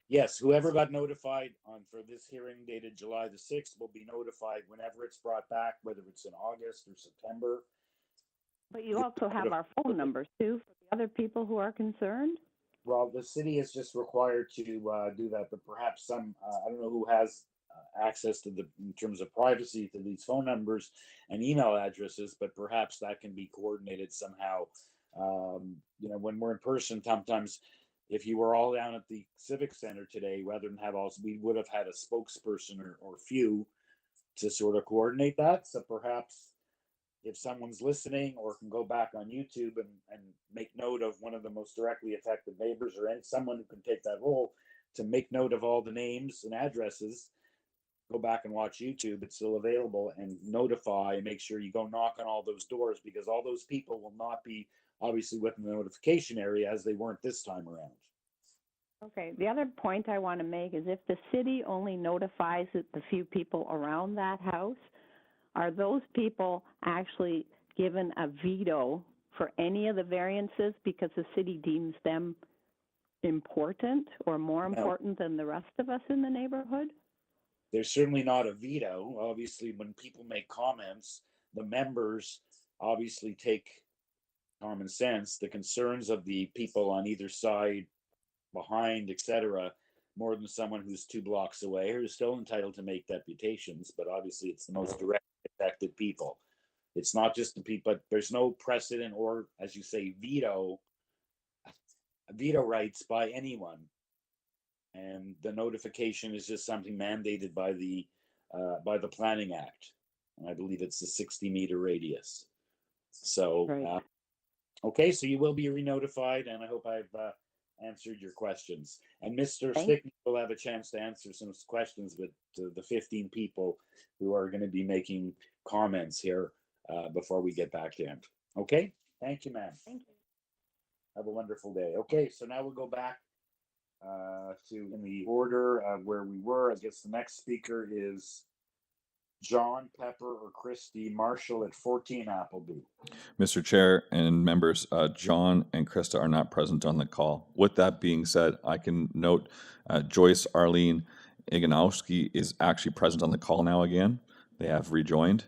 Yes, whoever got notified for this hearing dated July the 6th will be notified whenever it's brought back, whether it's in August or September. But you also have our phone numbers too for the other people who are concerned. Well, the city is just required to do that, but perhaps some, I don't know who has access to in terms of privacy to these phone numbers and email addresses, but perhaps that can be coordinated somehow. When we're in person, sometimes if you were all down at the Civic Center today, rather than have all, we would have had a spokesperson or few to sort of coordinate that. So perhaps if someone's listening or can go back on YouTube and make note of one of the most directly affected neighbors or someone who can take that role to make note of all the names and addresses, go back and watch YouTube. It's still available, and notify and make sure you go knock on all those doors, because all those people will not be obviously within the notification area as they weren't this time around. Okay, the other point I want to make is if the city only notifies the few people around that house, are those people actually given a veto for any of the variances because the city deems them important or more important than the rest of us in the neighborhood? There's certainly not a veto. Obviously, when people make comments, the members obviously take common sense, the concerns of the people on either side, behind, etc., more than someone who's 2 blocks away, who's still entitled to make deputations, but obviously it's the most directly affected people. It's not just the people, but there's no precedent or, as you say, veto rights by anyone. And the notification is just something mandated by the Planning Act. And I believe it's the 60-meter radius. So, okay, so you will be re-notified, and I hope I've answered your questions. And Mr. Stickney will have a chance to answer some questions with the 15 people who are going to be making comments here before we get back to him. Okay? Thank you, ma'am. Thank you. Have a wonderful day. Okay, so now we'll go back to in the order of where we were. I guess the next speaker is John, Pepper, or Christy Marshall at 14 Appleby. Mr. Chair and members, John and Krista are not present on the call. With that being said, I can note Joyce Arlene Iganowski is actually present on the call now again. They have rejoined.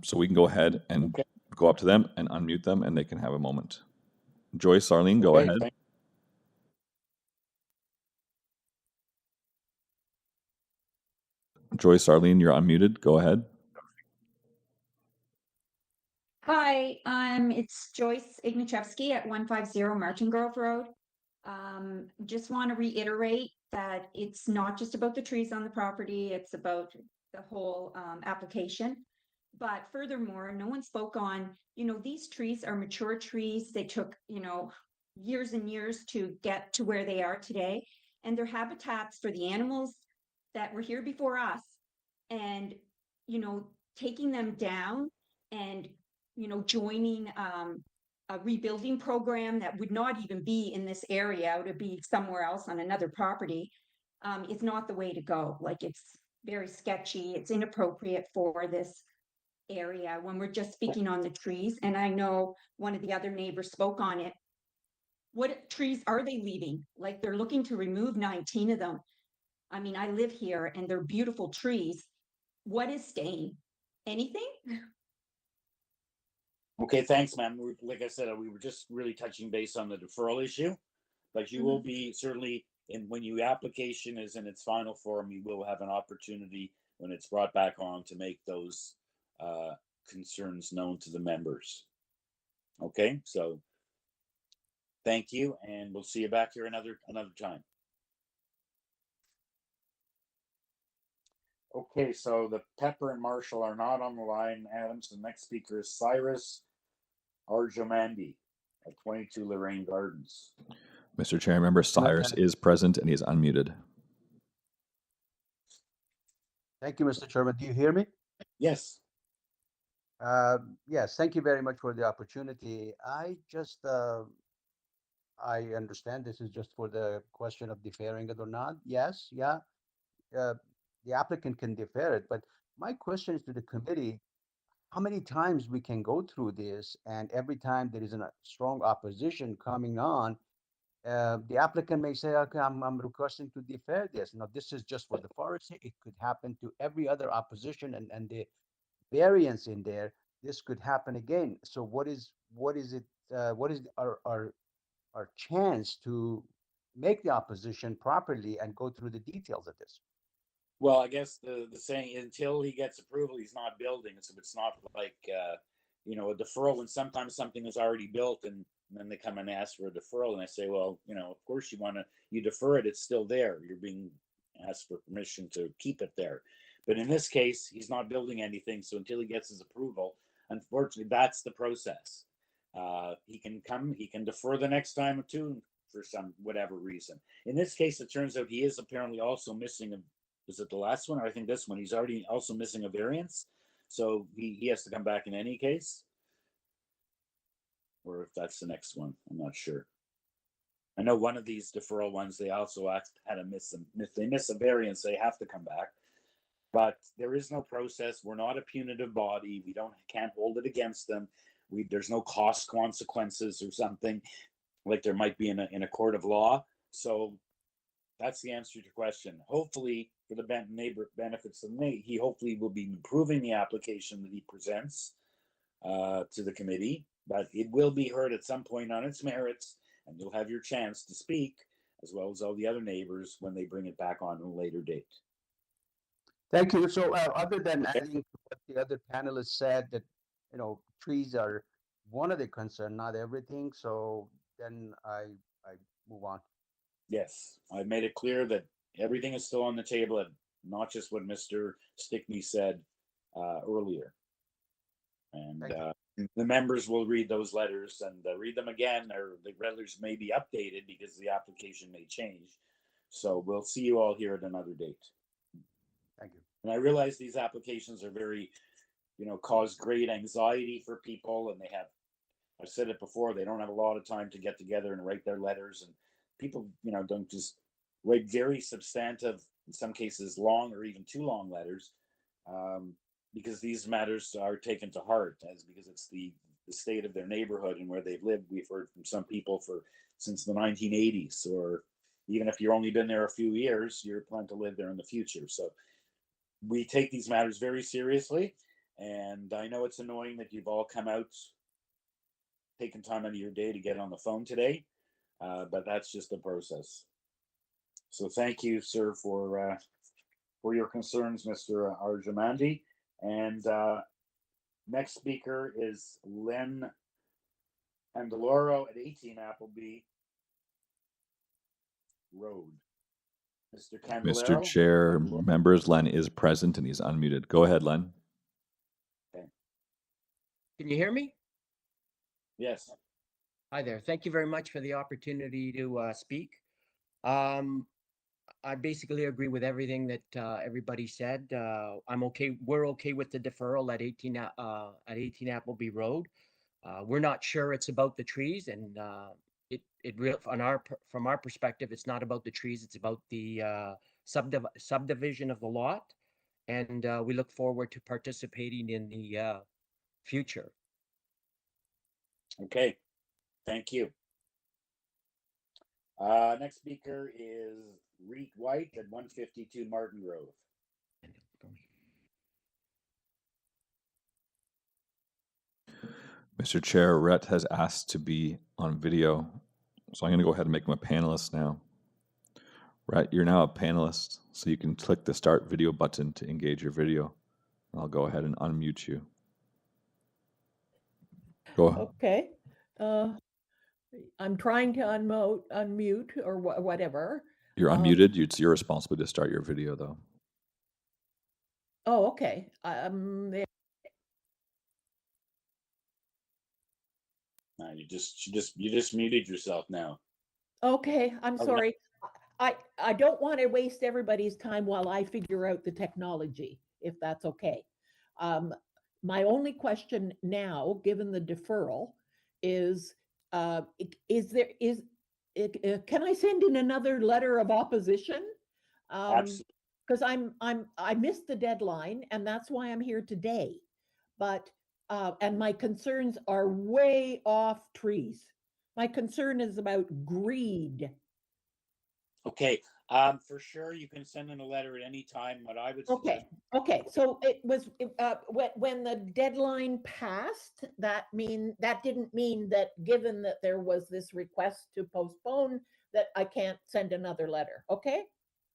So we can go ahead and go up to them and unmute them, and they can have a moment. Joyce Arlene, go ahead. Joyce Arlene, you're unmuted. Go ahead. Hi, it's Joyce Ignachevsky at 150 Martin Grove Road. Just want to reiterate that it's not just about the trees on the property, it's about the whole application. But furthermore, no one spoke on, these trees are mature trees. They took, years and years to get to where they are today. And they're habitats for the animals that were here before us. And, taking them down and joining a rebuilding program that would not even be in this area, it would be somewhere else on another property, is not the way to go. Like, it's very sketchy. It's inappropriate for this area when we're just speaking on the trees. And I know one of the other neighbors spoke on it. What trees are they leaving? Like, they're looking to remove 19 of them. I mean, I live here and they're beautiful trees. What is staying? Anything? Okay, thanks, ma'am. Like I said, we were just really touching base on the deferral issue, but you will be certainly, when your application is in its final form, you will have an opportunity when it's brought back on to make those concerns known to the members. Okay, so thank you, and we'll see you back here another time. Okay, so the Pepper and Marshall are not on the line, Adams. The next speaker is Cyrus Arjomandi at 22 Lorraine Gardens. Mr. Chair, member Cyrus is present and he is unmuted. Thank you, Mr. Chairman. Do you hear me? Yes. Yes, thank you very much for the opportunity. I just I understand this is just for the question of deferring it or not. Yes, yeah, the applicant can defer it, but my question is to the committee, how many times we can go through this, and every time there is a strong opposition coming on, the applicant may say, okay, I'm requesting to defer this. Now, this is just for the forestry. It could happen to every other opposition and the variance in there. This could happen again. So what is it? What is our chance to make the opposition properly and go through the details of this? Well, I guess the saying, until he gets approval, he's not building. So it's not like, a deferral when sometimes something is already built and then they come and ask for a deferral. And I say, well, of course you defer it. It's still there. You're being asked for permission to keep it there. But in this case, he's not building anything. So until he gets his approval, unfortunately, that's the process. He can defer the next time or two for some whatever reason. In this case, it turns out he is apparently also missing is it the last one? Or I think this one, he's already also missing a variance. So he has to come back in any case. Or if that's the next one, I'm not sure. I know one of these deferral ones, they also had to miss them. If they miss a variance, they have to come back. But there is no process. We're not a punitive body. We can't hold it against them. There's no cost consequences or something like there might be in a court of law. So that's the answer to your question. Hopefully, for the neighbor benefits of me, he hopefully will be improving the application that he presents to the committee, but it will be heard at some point on its merits, and you'll have your chance to speak, as well as all the other neighbors when they bring it back on a later date. Thank you. So other than adding to what the other panelists said, that trees are one of the concerns, not everything. So then I move on. Yes, I've made it clear that everything is still on the table, and not just what Mr. Stickney said earlier. And the members will read those letters and read them again, or the letters may be updated because the application may change. So we'll see you all here at another date. Thank you. And I realize these applications are very, cause great anxiety for people, and I've said it before, they don't have a lot of time to get together and write their letters, and people, don't just write very substantive, in some cases long or even too long letters, because these matters are taken to heart, because it's the state of their neighborhood and where they've lived. We've heard from some people since the 1980s, or even if you've only been there a few years, you're planning to live there in the future. So we take these matters very seriously, and I know it's annoying that you've all come out, taken time out of your day to get on the phone today. But that's just the process. So thank you, sir, for your concerns, Mr. Arjamandi. And next speaker is Len Andeloro at 18 Appleby Road. Mr. Candelero. Mr. Chair, members, Len is present and he's unmuted. Go ahead, Len. Okay. Can you hear me? Yes. Hi there. Thank you very much for the opportunity to speak. I basically agree with everything that everybody said. I'm okay. We're okay with the deferral at 18 Appleby Road. We're not sure it's about the trees, and from our perspective, it's not about the trees. It's about the subdivision of the lot, and we look forward to participating in the future. Okay. Thank you. Next speaker is Reet White at 152 Martin Grove. Mr. Chair, Rhett has asked to be on video, so I'm going to go ahead and make him a panelist now. Rhett, you're now a panelist, so you can click the Start Video button to engage your video. I'll go ahead and unmute you. Go ahead. Okay. I'm trying to unmute or whatever. You're unmuted. It's your responsibility to start your video, though. Oh, okay. You just muted yourself now. Okay, I'm sorry. I don't want to waste everybody's time while I figure out the technology, if that's okay. My only question now, given the deferral, is can I send in another letter of opposition? Absolutely. Because I missed the deadline, and that's why I'm here today. But and my concerns are way off trees. My concern is about greed. Okay. For sure, you can send in a letter at any time. What I would suggest. Okay. So it was when the deadline passed. That didn't mean that, given that there was this request to postpone, that I can't send another letter. Okay.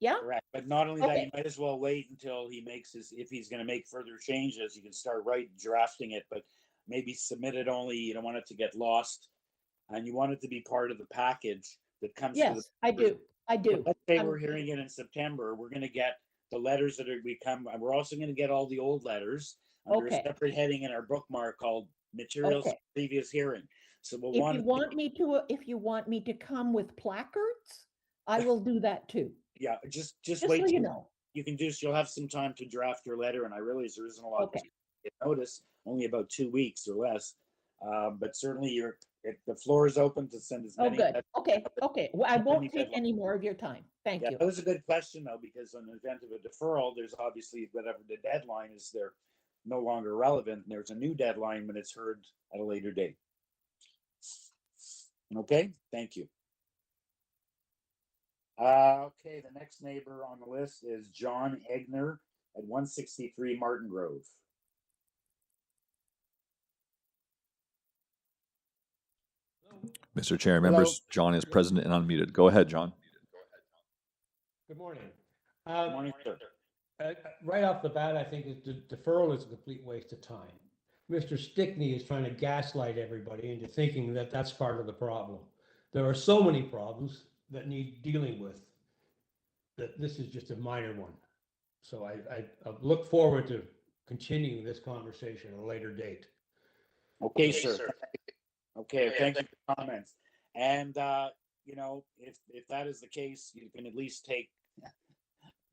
Yeah. Correct. But not only that, you might as well wait until he makes if he's going to make further changes, you can start drafting it, but maybe submit it only. You don't want it to get lost, and you want it to be part of the package that comes. Yes, I do. Let's say we're hearing it in September. We're going to get the letters that are become. We're also going to get all the old letters under a separate heading in our bookmark called "Materials from Previous Hearing." So we'll if you want me to come with placards, I will do that too. Yeah, just wait. So you know. You can you'll have some time to draft your letter, and I realize there isn't a lot to notice, only about 2 weeks or less. But certainly if the floor is open to send as many. Oh, good. Okay. Well, I won't take any more of your time. Thank you. That was a good question, though, because in the event of a deferral, there's obviously whatever the deadline is, they're no longer relevant, and there's a new deadline when it's heard at a later date. Okay, thank you. Okay, the next neighbor on the list is John Egner at 163 Martin Grove. Mr. Chair, members, John is present and unmuted. Go ahead, John. Good morning. Good morning, sir. Right off the bat, I think the deferral is a complete waste of time. Mr. Stickney is trying to gaslight everybody into thinking that that's part of the problem. There are so many problems that need dealing with that this is just a minor one. So I look forward to continuing this conversation at a later date. Okay, sir. Okay, thank you for the comments. And, if that is the case, you can at least take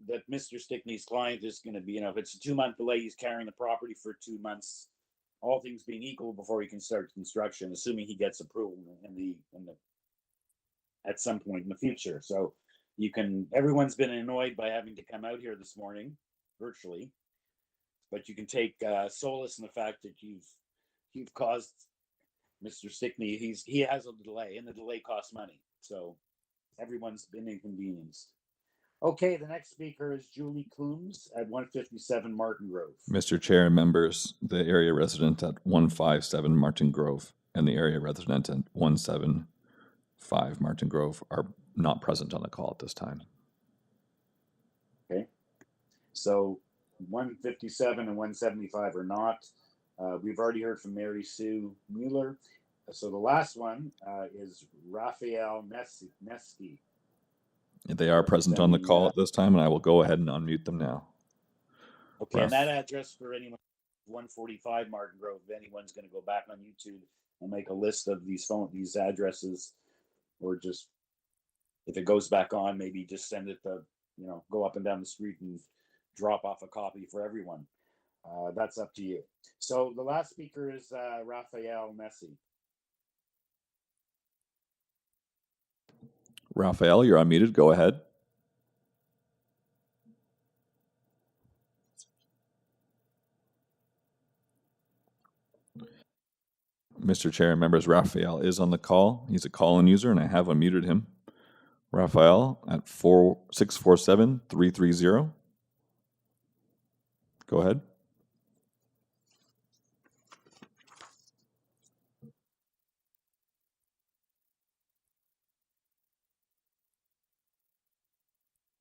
that Mr. Stickney's client is going to be, if it's a 2-month delay, he's carrying the property for 2 months, all things being equal, before he can start construction, assuming he gets approval at some point in the future. So everyone's been annoyed by having to come out here this morning virtually, but you can take solace in the fact that you've caused Mr. Stickney, he has a delay, and the delay costs money. So everyone's been inconvenienced. Okay, the next speaker is Julie Coombs at 157 Martin Grove. Mr. Chair and members, the area resident at 157 Martin Grove and the area resident at 175 Martin Grove are not present on the call at this time. Okay, so 157 and 175 are not. We've already heard from Mary Sue Mueller. So the last one is Raphael Neski. They are present on the call at this time, and I will go ahead and unmute them now. Okay, and that address for anyone, 145 Martin Grove, if anyone's going to go back on YouTube and make a list of these addresses, or just, if it goes back on, maybe just send it to, go up and down the street and drop off a copy for everyone. That's up to you. So the last speaker is Raphael Messi. Raphael, you're unmuted. Go ahead. Mr. Chair and members, Raphael is on the call. He's a call-in user, and I have unmuted him. Raphael at 647-330. Go ahead.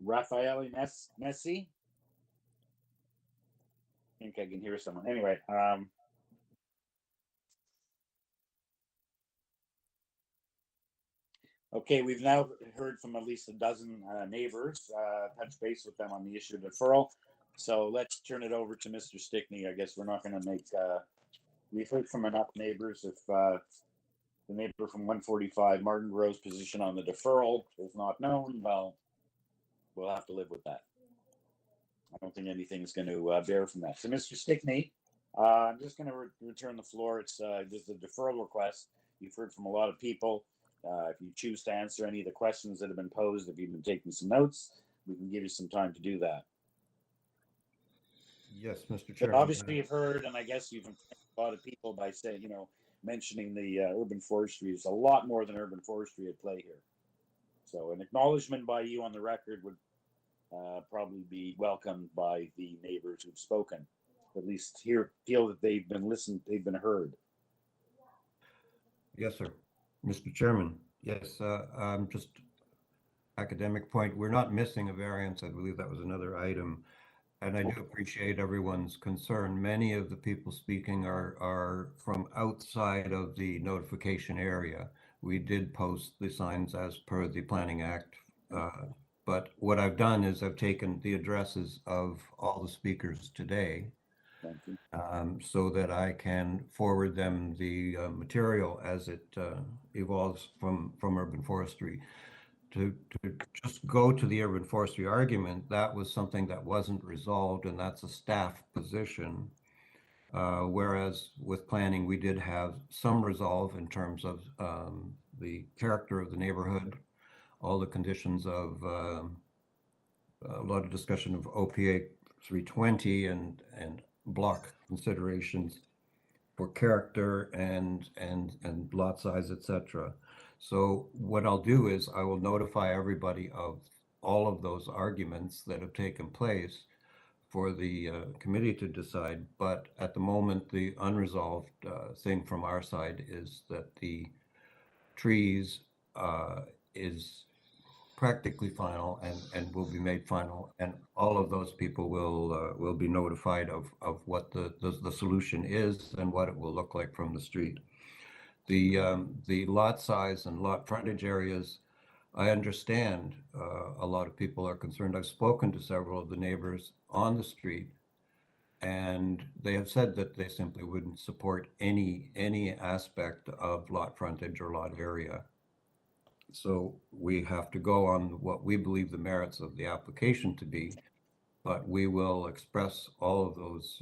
Raphael Messi. I think I can hear someone. Anyway, okay, we've now heard from at least a dozen neighbors, touch base with them on the issue of deferral. So let's turn it over to Mr. Stickney. I guess we're not going to make, we've heard from enough neighbors. If the neighbor from 145 Martin Grove's position on the deferral is not known, well, we'll have to live with that. I don't think anything is going to bear from that. So, Mr. Stickney, I'm just going to return the floor. It's just a deferral request. You've heard from a lot of people. If you choose to answer any of the questions that have been posed, if you've been taking some notes, we can give you some time to do that. Yes, Mr. But Chairman. obviously you've heard, and I guess you've impressed a lot of people by saying, mentioning the urban forestry. There's a lot more than urban forestry at play here. So an acknowledgement by you on the record would probably be welcomed by the neighbors who've spoken. At least feel that they've been listened, they've been heard. Yes, sir. Mr. Chairman, yes, just academic point, we're not missing a variance. I believe that was another item. And I do appreciate everyone's concern. Many of the people speaking are from outside of the notification area. We did post the signs as per the Planning Act. But what I've done is I've taken the addresses of all the speakers today, so that I can forward them the material as it evolves from urban forestry. To just go to the urban forestry argument, that was something that wasn't resolved, and that's a staff position. Whereas with planning, we did have some resolve in terms of the character of the neighborhood, all the conditions of a lot of discussion of OPA 320 and block considerations for character and lot size, etc. So what I'll do is I will notify everybody of all of those arguments that have taken place for the committee to decide. But at the moment, the unresolved thing from our side is that the trees is practically final and will be made final, and all of those people will be notified of what the solution is and what it will look like from the street. The lot size and lot frontage areas, I understand a lot of people are concerned. I've spoken to several of the neighbors on the street, and they have said that they simply wouldn't support any aspect of lot frontage or lot area. So we have to go on what we believe the merits of the application to be, but we will express all of those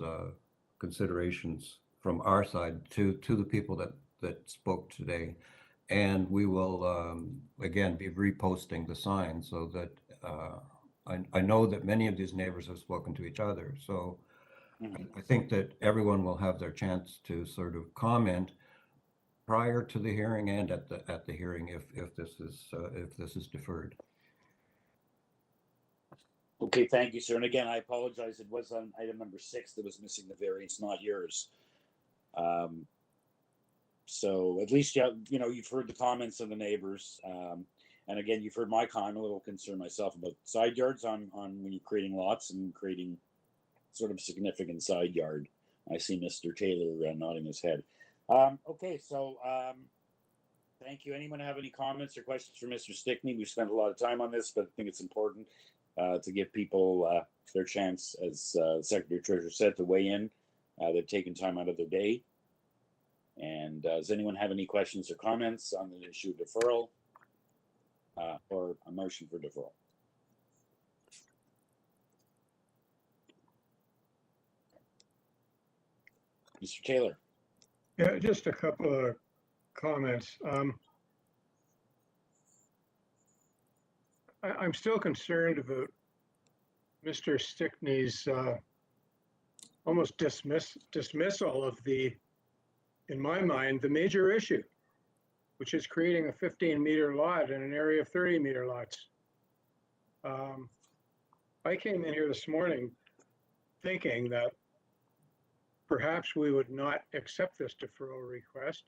considerations from our side to the people that spoke today. And we will, again, be reposting the sign so that I know that many of these neighbors have spoken to each other. So I think that everyone will have their chance to sort of comment prior to the hearing and at the hearing if this is deferred. Okay, thank you, sir. And again, I apologize. It was on item number 6 that was missing the variance, not yours. So at least you've heard the comments of the neighbors, and again, you've heard my comment. I'm a little concerned myself about side yards on when you're creating lots and creating sort of significant side yard. I see Mr. Taylor nodding his head. Okay, so thank you. Anyone have any comments or questions for Mr. Stickney? We've spent a lot of time on this, but I think it's important to give people their chance, as Secretary Treasurer said, to weigh in. They've taken time out of their day. And does anyone have any questions or comments on the issue of deferral or a motion for deferral? Mr. Taylor. Yeah, just a couple of comments. I'm still concerned about Mr. Stickney's almost dismissal of in my mind, the major issue, which is creating a 15-meter lot in an area of 30-meter lots. I came in here this morning thinking that perhaps we would not accept this deferral request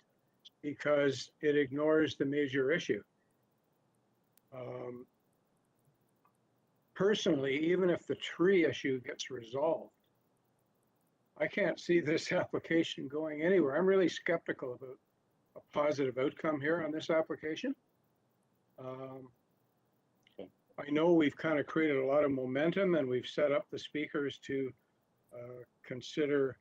because it ignores the major issue. Personally, even if the tree issue gets resolved, I can't see this application going anywhere. I'm really skeptical about a positive outcome here on this application. I know we've kind of created a lot of momentum and we've set up the speakers to consider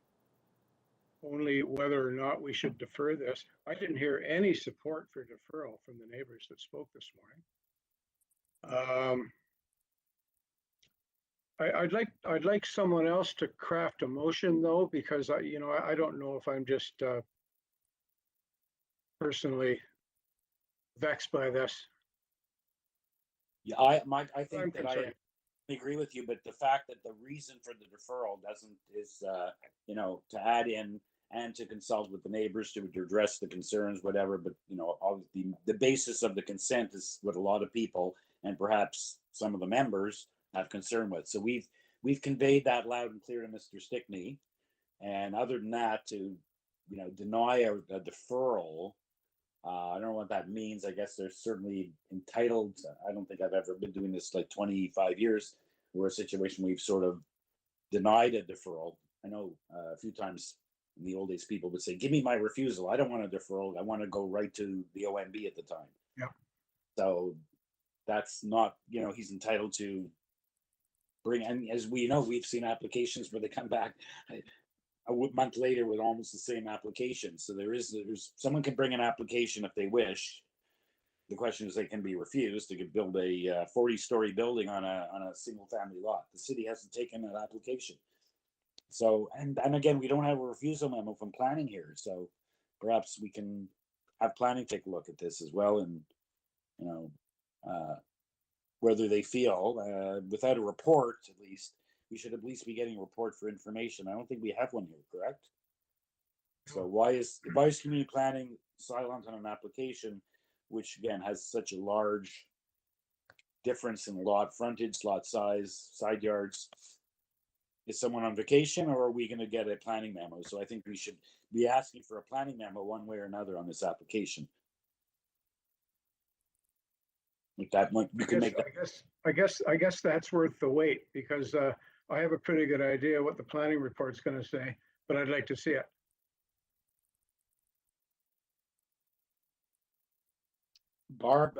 only whether or not we should defer this. I didn't hear any support for deferral from the neighbors that spoke this morning. I'd like someone else to craft a motion though, because I don't know if I'm just personally vexed by this. Yeah, I I'm think that I concerned. agree with you, but the fact that the reason for the deferral is you know, to add in and to consult with the neighbors to address the concerns, whatever. But you know, all the basis of the consent is what a lot of people and perhaps some of the members have concern with. So we've conveyed that loud and clear to Mr. Stickney. And other than that, to you know, deny a deferral, I don't know what that means. I guess they're certainly entitled. I don't think I've ever been doing this like 25 years. We're a situation we've sort of denied a deferral. I know a few times in the old days, people would say, "Give me my refusal. I don't want a deferral. I want to go right to the OMB at the time." Yeah. So that's not, you know, he's entitled to bring. And as we know, we've seen applications where they come back a month later with almost the same application. So there's someone can bring an application if they wish. The question is, they can be refused. They could build a 40-story building on a single family lot. The city hasn't taken that application. So, and again, we don't have a refusal memo from planning here. So perhaps we can have planning take a look at this as well. And, you know, whether they feel, without a report, at least, we should at least be getting a report for information. I don't think we have one here, correct? So why is community planning silent on an application, which again has such a large difference in lot frontage, lot size, side yards? Is someone on vacation, or are we going to get a planning memo? So I think we should be asking for a planning memo one way or another on this application. Like that, we can make that. I guess that's worth the wait, because I have a pretty good idea what the planning report's going to say, but I'd like to see it. Barb,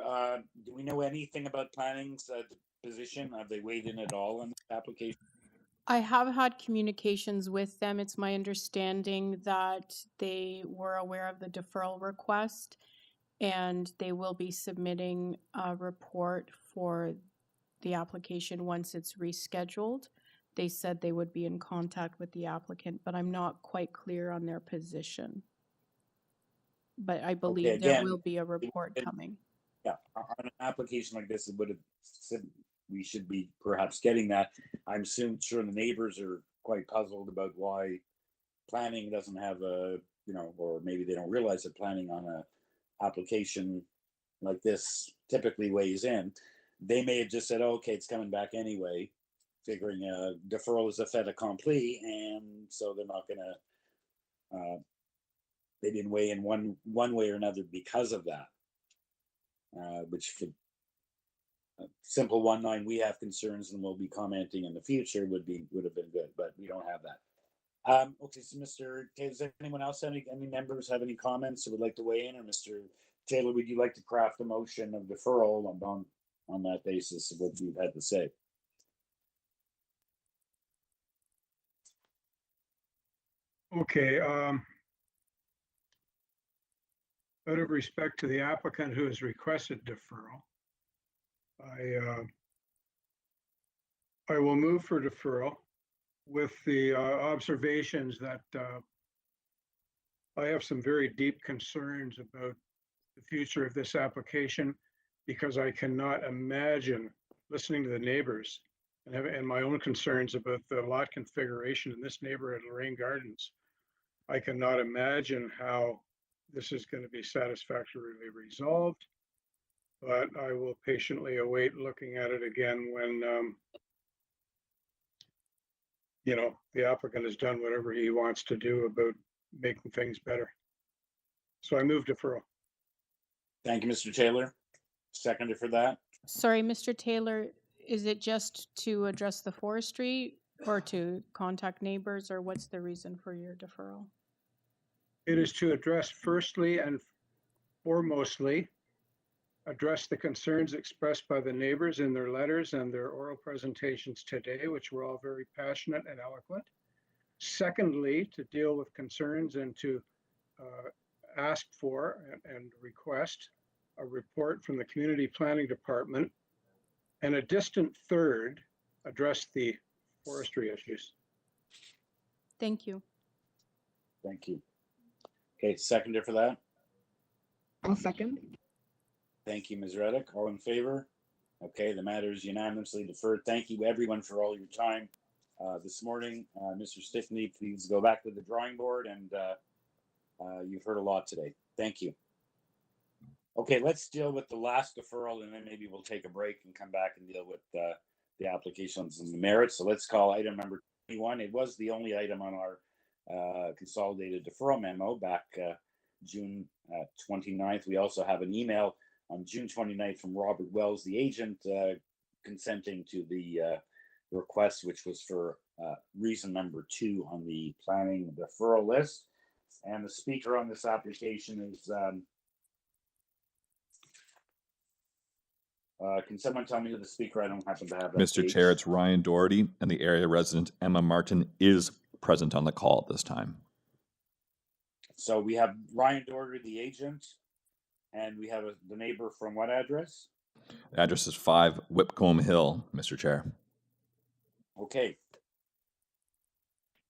do we know anything about planning's position? Have they weighed in at all on the application? I have had communications with them. It's my understanding that they were aware of the deferral request, and they will be submitting a report for the application once it's rescheduled. They said they would be in contact with the applicant, but I'm not quite clear on their position. But I believe Okay, there again, will be a report coming. Yeah, on an application like this, it would have said we should be perhaps getting that. I'm sure the neighbors are quite puzzled about why planning doesn't have a, you know, or maybe they don't realize that planning on a application like this typically weighs in. They may have just said, oh, okay, it's coming back anyway, figuring deferral is a fait accompli, and so they're not gonna. They didn't weigh in one way or another because of that, which could. Simple 1-9, we have concerns and we'll be commenting in the future would have been good, but we don't have that. Okay, so Mr. Taylor, does anyone else, any members have any comments or would like to weigh in? Or Mr. Taylor, would you like to craft a motion of deferral on that basis of what you've had to say? Okay. Out of respect to the applicant who has requested deferral, I will move for deferral with the observations that I have some very deep concerns about the future of this application, because I cannot imagine, listening to the neighbors and my own concerns about the lot configuration in this neighborhood, Lorraine Gardens, I cannot imagine how this is going to be satisfactorily resolved. But I will patiently await looking at it again when, you know, the applicant has done whatever he wants to do about making things better. So I move deferral. Thank you, Mr. Taylor. Seconder for that. Sorry, Mr. Taylor, is it just to address the forestry or to contact neighbors, or what's the reason for your deferral? It is to address firstly and foremostly address the concerns expressed by the neighbors in their letters and their oral presentations today, which were all very passionate and eloquent. Secondly, to deal with concerns and to ask for and request a report from the Community Planning Department. And a distant third, address the forestry issues. Thank you. Thank you. Okay, seconder for that. I'll second. Thank you, Ms. Reddick. All in favor? Okay, the matter is unanimously deferred. Thank you, everyone, for all your time this morning. Mr. Stickney, please go back to the drawing board, and you've heard a lot today. Thank you. Okay, let's deal with the last deferral, and then maybe we'll take a break and come back and deal with the applications and the merits. So let's call item number 21. It was the only item on our consolidated deferral memo back June 29th. We also have an email on June 29th from Robert Wells, the agent, consenting to the request, which was for reason number 2 on the planning deferral list. And the speaker on this application is, can someone tell me who the speaker? I don't happen to have that. Mr. page. Chair, it's Ryan Doherty, and the area resident Emma Martin is present on the call at this time. So we have Ryan Doherty, the agent, and we have the neighbor from what address? The address is 5 Whipcombe Hill, Mr. Chair. Okay.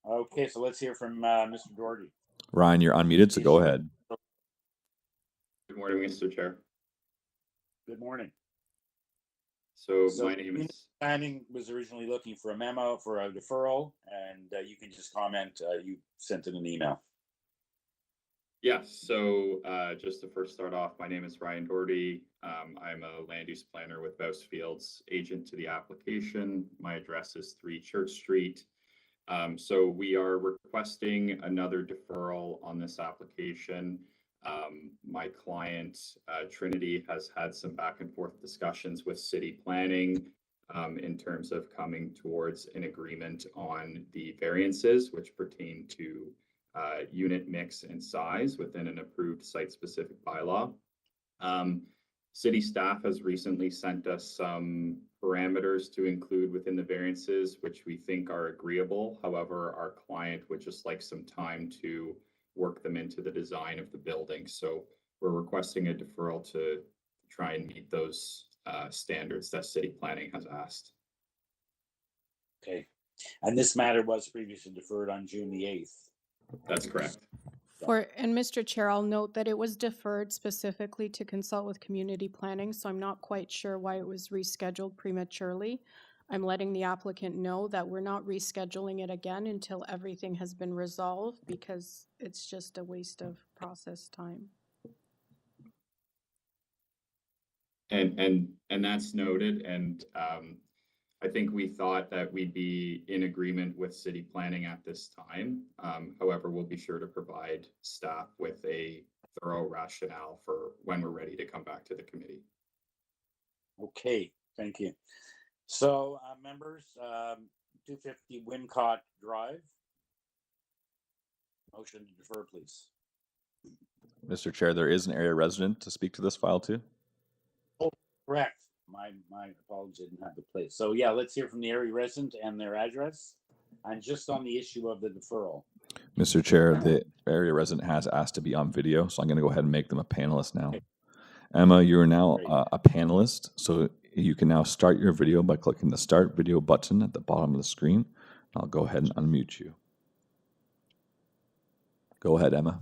Okay, so let's hear from Mr. Doherty. Ryan, you're unmuted, so go ahead. Good morning, Mr. Chair. Good morning. So my name is... Planning was originally looking for a memo for a deferral, and you can just comment. You sent in an email. Yes, so just to first start off, my name is Ryan Doherty. I'm a land use planner with Bousfield's agent to the application. My address is 3 Church Street. So we are requesting another deferral on this application. My client, Trinity, has had some back and forth discussions with city planning in terms of coming towards an agreement on the variances, which pertain to unit mix and size within an approved site-specific bylaw. City staff has recently sent us some parameters to include within the variances, which we think are agreeable. However, our client would just like some time to work them into the design of the building. So we're requesting a deferral to try and meet those standards that city planning has asked. Okay. And this matter was previously deferred on June the 8th. That's correct. And Mr. Chair, I'll note that it was deferred specifically to consult with community planning, so I'm not quite sure why it was rescheduled prematurely. I'm letting the applicant know that we're not rescheduling it again until everything has been resolved, because it's just a waste of process time. And that's noted, and I think we thought that we'd be in agreement with city planning at this time. However, we'll be sure to provide staff with a thorough rationale for when we're ready to come back to the committee. Okay, thank you. So, members, 250 WINCOTT Drive. Motion to defer, please. Mr. Chair, there is an area resident to speak to this file too. Oh, correct. My apologies, didn't have the place. So yeah, let's hear from the area resident and their address. And just on the issue of the deferral. Mr. Chair, the area resident has asked to be on video, so I'm going to go ahead and make them a panelist now. Okay. Emma, you are now a panelist, so you can now start your video by clicking the Start Video button at the bottom of the screen. I'll go ahead and unmute you. Go ahead, Emma.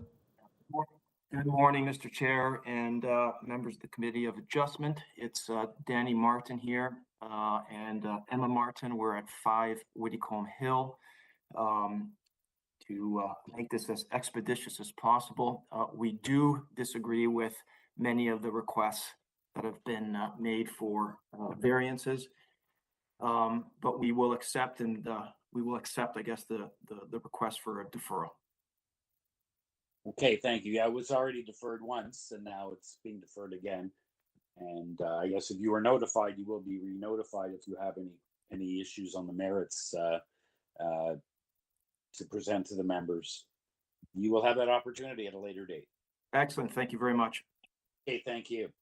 Good morning, Mr. Chair and members of the Committee of Adjustment. It's Danny Martin here and Emma Martin. We're at 5 Whitcomb Hill. To make this as expeditious as possible, we do disagree with many of the requests that have been made for variances, but we will accept I guess, the request for a deferral. Okay, thank you. Yeah, it was already deferred once, and now it's being deferred again. And I guess if you were notified, you will be re-notified if you have any issues on the merits to present to the members. You will have that opportunity at a later date. Excellent. Thank you very much. Okay, thank you.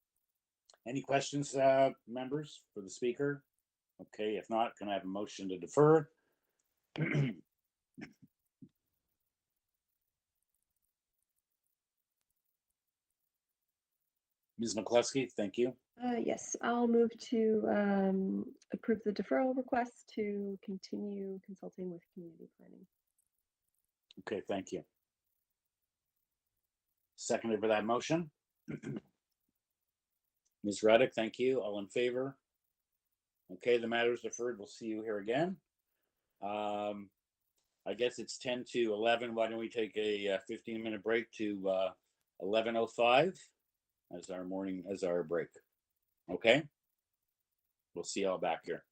Any questions, members, for the speaker? Okay, if not, can I have a motion to defer? Ms. McCluskey, thank you. Yes, I'll move to approve the deferral request to continue consulting with community planning. Okay, thank you. Seconded for that motion. Ms. Reddick, thank you. All in favor? Okay, the matter is deferred. We'll see you here again. I guess it's 10 to 11. Why don't we take a 15-minute break to 11:05 as our break? Okay? We'll see y'all back here.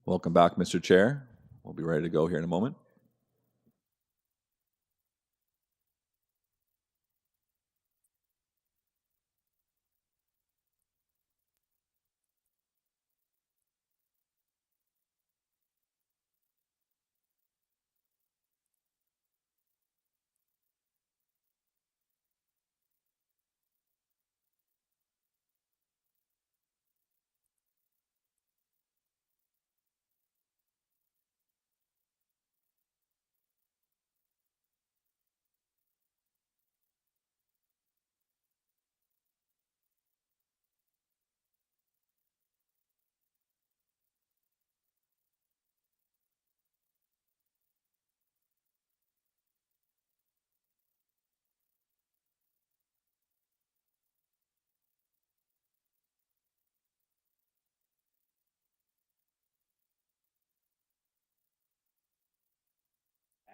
Welcome back, Mr. Chair. We'll be ready to go here in a moment.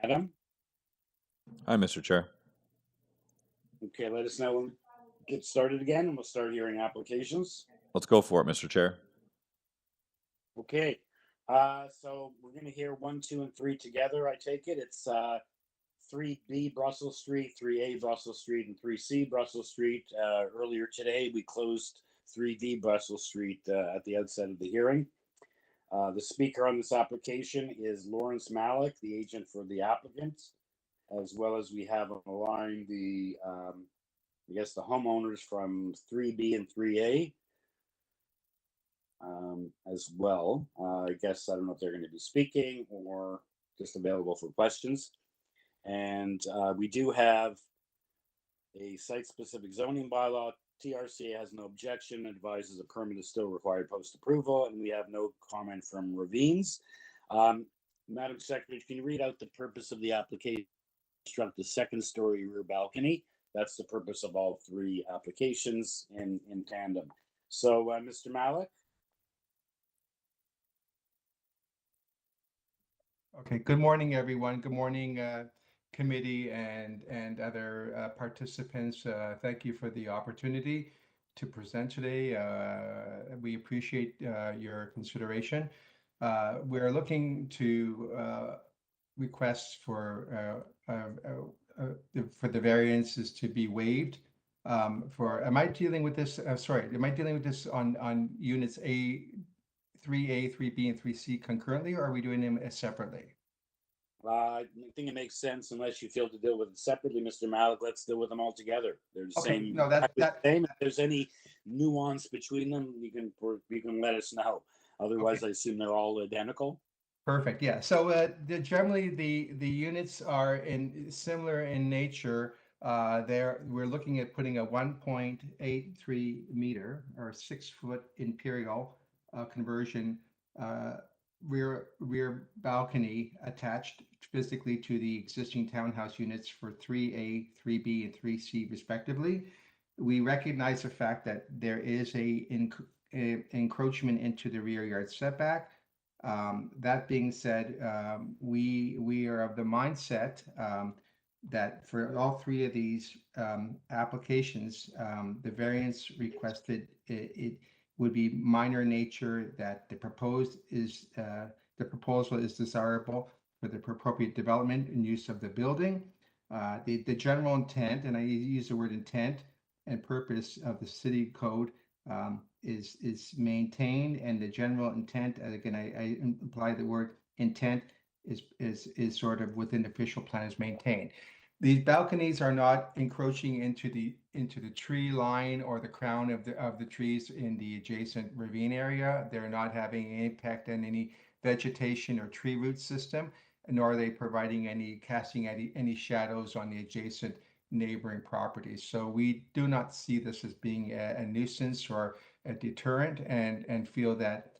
Adam? Hi, Mr. Chair. Okay, let us know when we get started again, and we'll start hearing applications. Let's go for it, Mr. Chair. Okay, so we're going to hear 1, 2, and 3 together. I take it it's 3B Brussels Street, 3A Brussels Street, and 3C Brussels Street. Earlier today, we closed 3D Brussels Street at the outset of the hearing. The speaker on this application is Lawrence Malik, the agent for the applicant, as well as we have on the line the, I guess, the homeowners from 3B and 3A as well. I guess I don't know if they're going to be speaking or just available for questions. And we do have a site-specific zoning bylaw. TRCA has no objection, advises a permit is still required post-approval, and we have no comment from Ravines. Madam Secretary, can you read out the purpose of the application? Construct the second-story rear balcony. That's the purpose of all 3 applications in tandem. So, Mr. Malik? Okay, good morning, everyone. Good morning, committee and other participants. Thank you for the opportunity to present today. We appreciate your consideration. We're looking to request for the variances to be waived. Am I dealing with this? Am I dealing with this on units 3A, 3B, and 3C concurrently, or are we doing them separately? I think it makes sense unless you feel to deal with it separately, Mr. Malik. Let's deal with them all together. They're the Okay, same. no, that Same. If there's any nuance between them, you can let us know. Otherwise, Okay. I assume they're all identical. Perfect. Yeah. So generally the units are similar in nature. We're looking at putting a 1.83 meter or 6-foot imperial conversion rear balcony attached physically to the existing townhouse units for 3A, 3B, and 3C respectively. We recognize the fact that there is a encroachment into the rear yard setback. That being said, we are of the mindset that for all 3 of these applications, the variance requested it would be minor in nature, that the proposal is desirable for the appropriate development and use of the building. The general intent, and I use the word intent and purpose of the city code, is maintained, and the general intent, again, I imply the word intent is sort of within the official plan is maintained. These balconies are not encroaching into the tree line or the crown of the trees in the adjacent ravine area. They're not having any impact on any vegetation or tree root system, nor are they providing casting any shadows on the adjacent neighboring properties. So we do not see this as being a nuisance or a deterrent, and feel that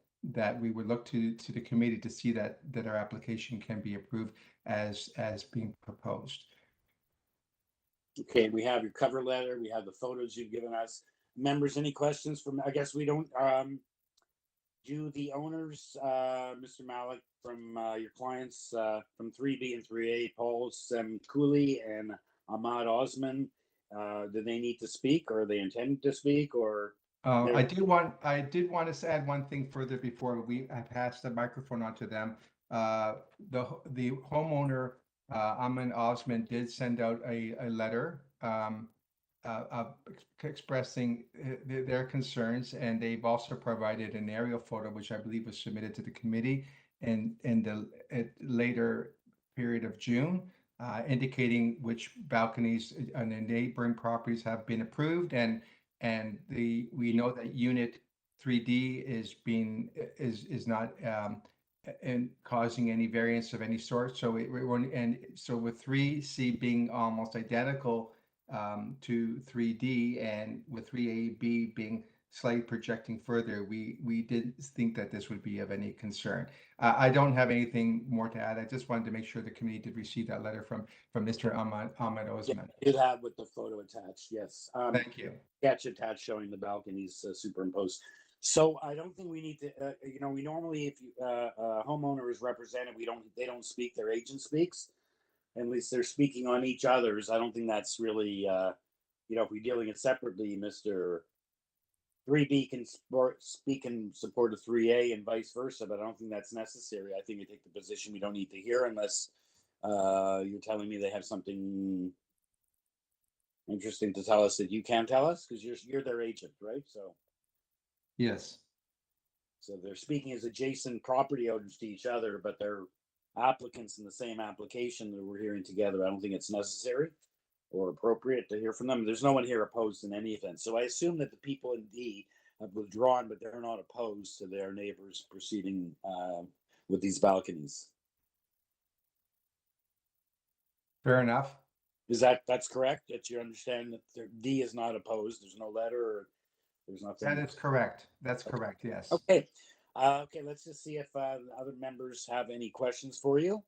we would look to the committee to see that our application can be approved as being proposed. Okay, we have your cover letter. We have the photos you've given us. Members, any questions from? I guess we don't. Do the owners, Mr. Malik, from your clients from 3B and 3A, Paul Cooley and Ahmad Osman, do they need to speak, or are they intending to speak, or? I did want to add one thing further before I pass the microphone on to them. The homeowner, Amin Osman, did send out a letter expressing their concerns, and they've also provided an aerial photo, which I believe was submitted to the committee in the later period of June, indicating which balconies on the neighboring properties have been approved, and we know that unit 3D is not and causing any variance of any sort. So so with 3C being almost identical to 3D, and with 3AB being slightly projecting further, we didn't think that this would be of any concern. I don't have anything more to add. I just wanted to make sure the committee did receive that letter from Mr. Ahmed Osman. It had with the photo attached, yes. Thank you. Sketch attached showing the balconies superimposed. So I don't think we need to, we normally, if a homeowner is represented, they don't speak, their agent speaks. At least they're speaking on each other's. I don't think that's really, if we're dealing it separately, Mr. 3B can speak in support of 3A and vice versa, but I don't think that's necessary. I think you take the position we don't need to hear unless you're telling me they have something interesting to tell us that you can't tell us, because you're their agent, right? So yes. So they're speaking as adjacent property owners to each other, but they're applicants in the same application that we're hearing together. I don't think it's necessary or appropriate to hear from them. There's no one here opposed in any event. So I assume that the people in D have withdrawn, but they're not opposed to their neighbors proceeding with these balconies. Fair enough. That's correct? That you understand that D is not opposed? There's no letter, or there's nothing? That is correct. That's correct, yes. Okay. Okay, let's just see if other members have any questions for you.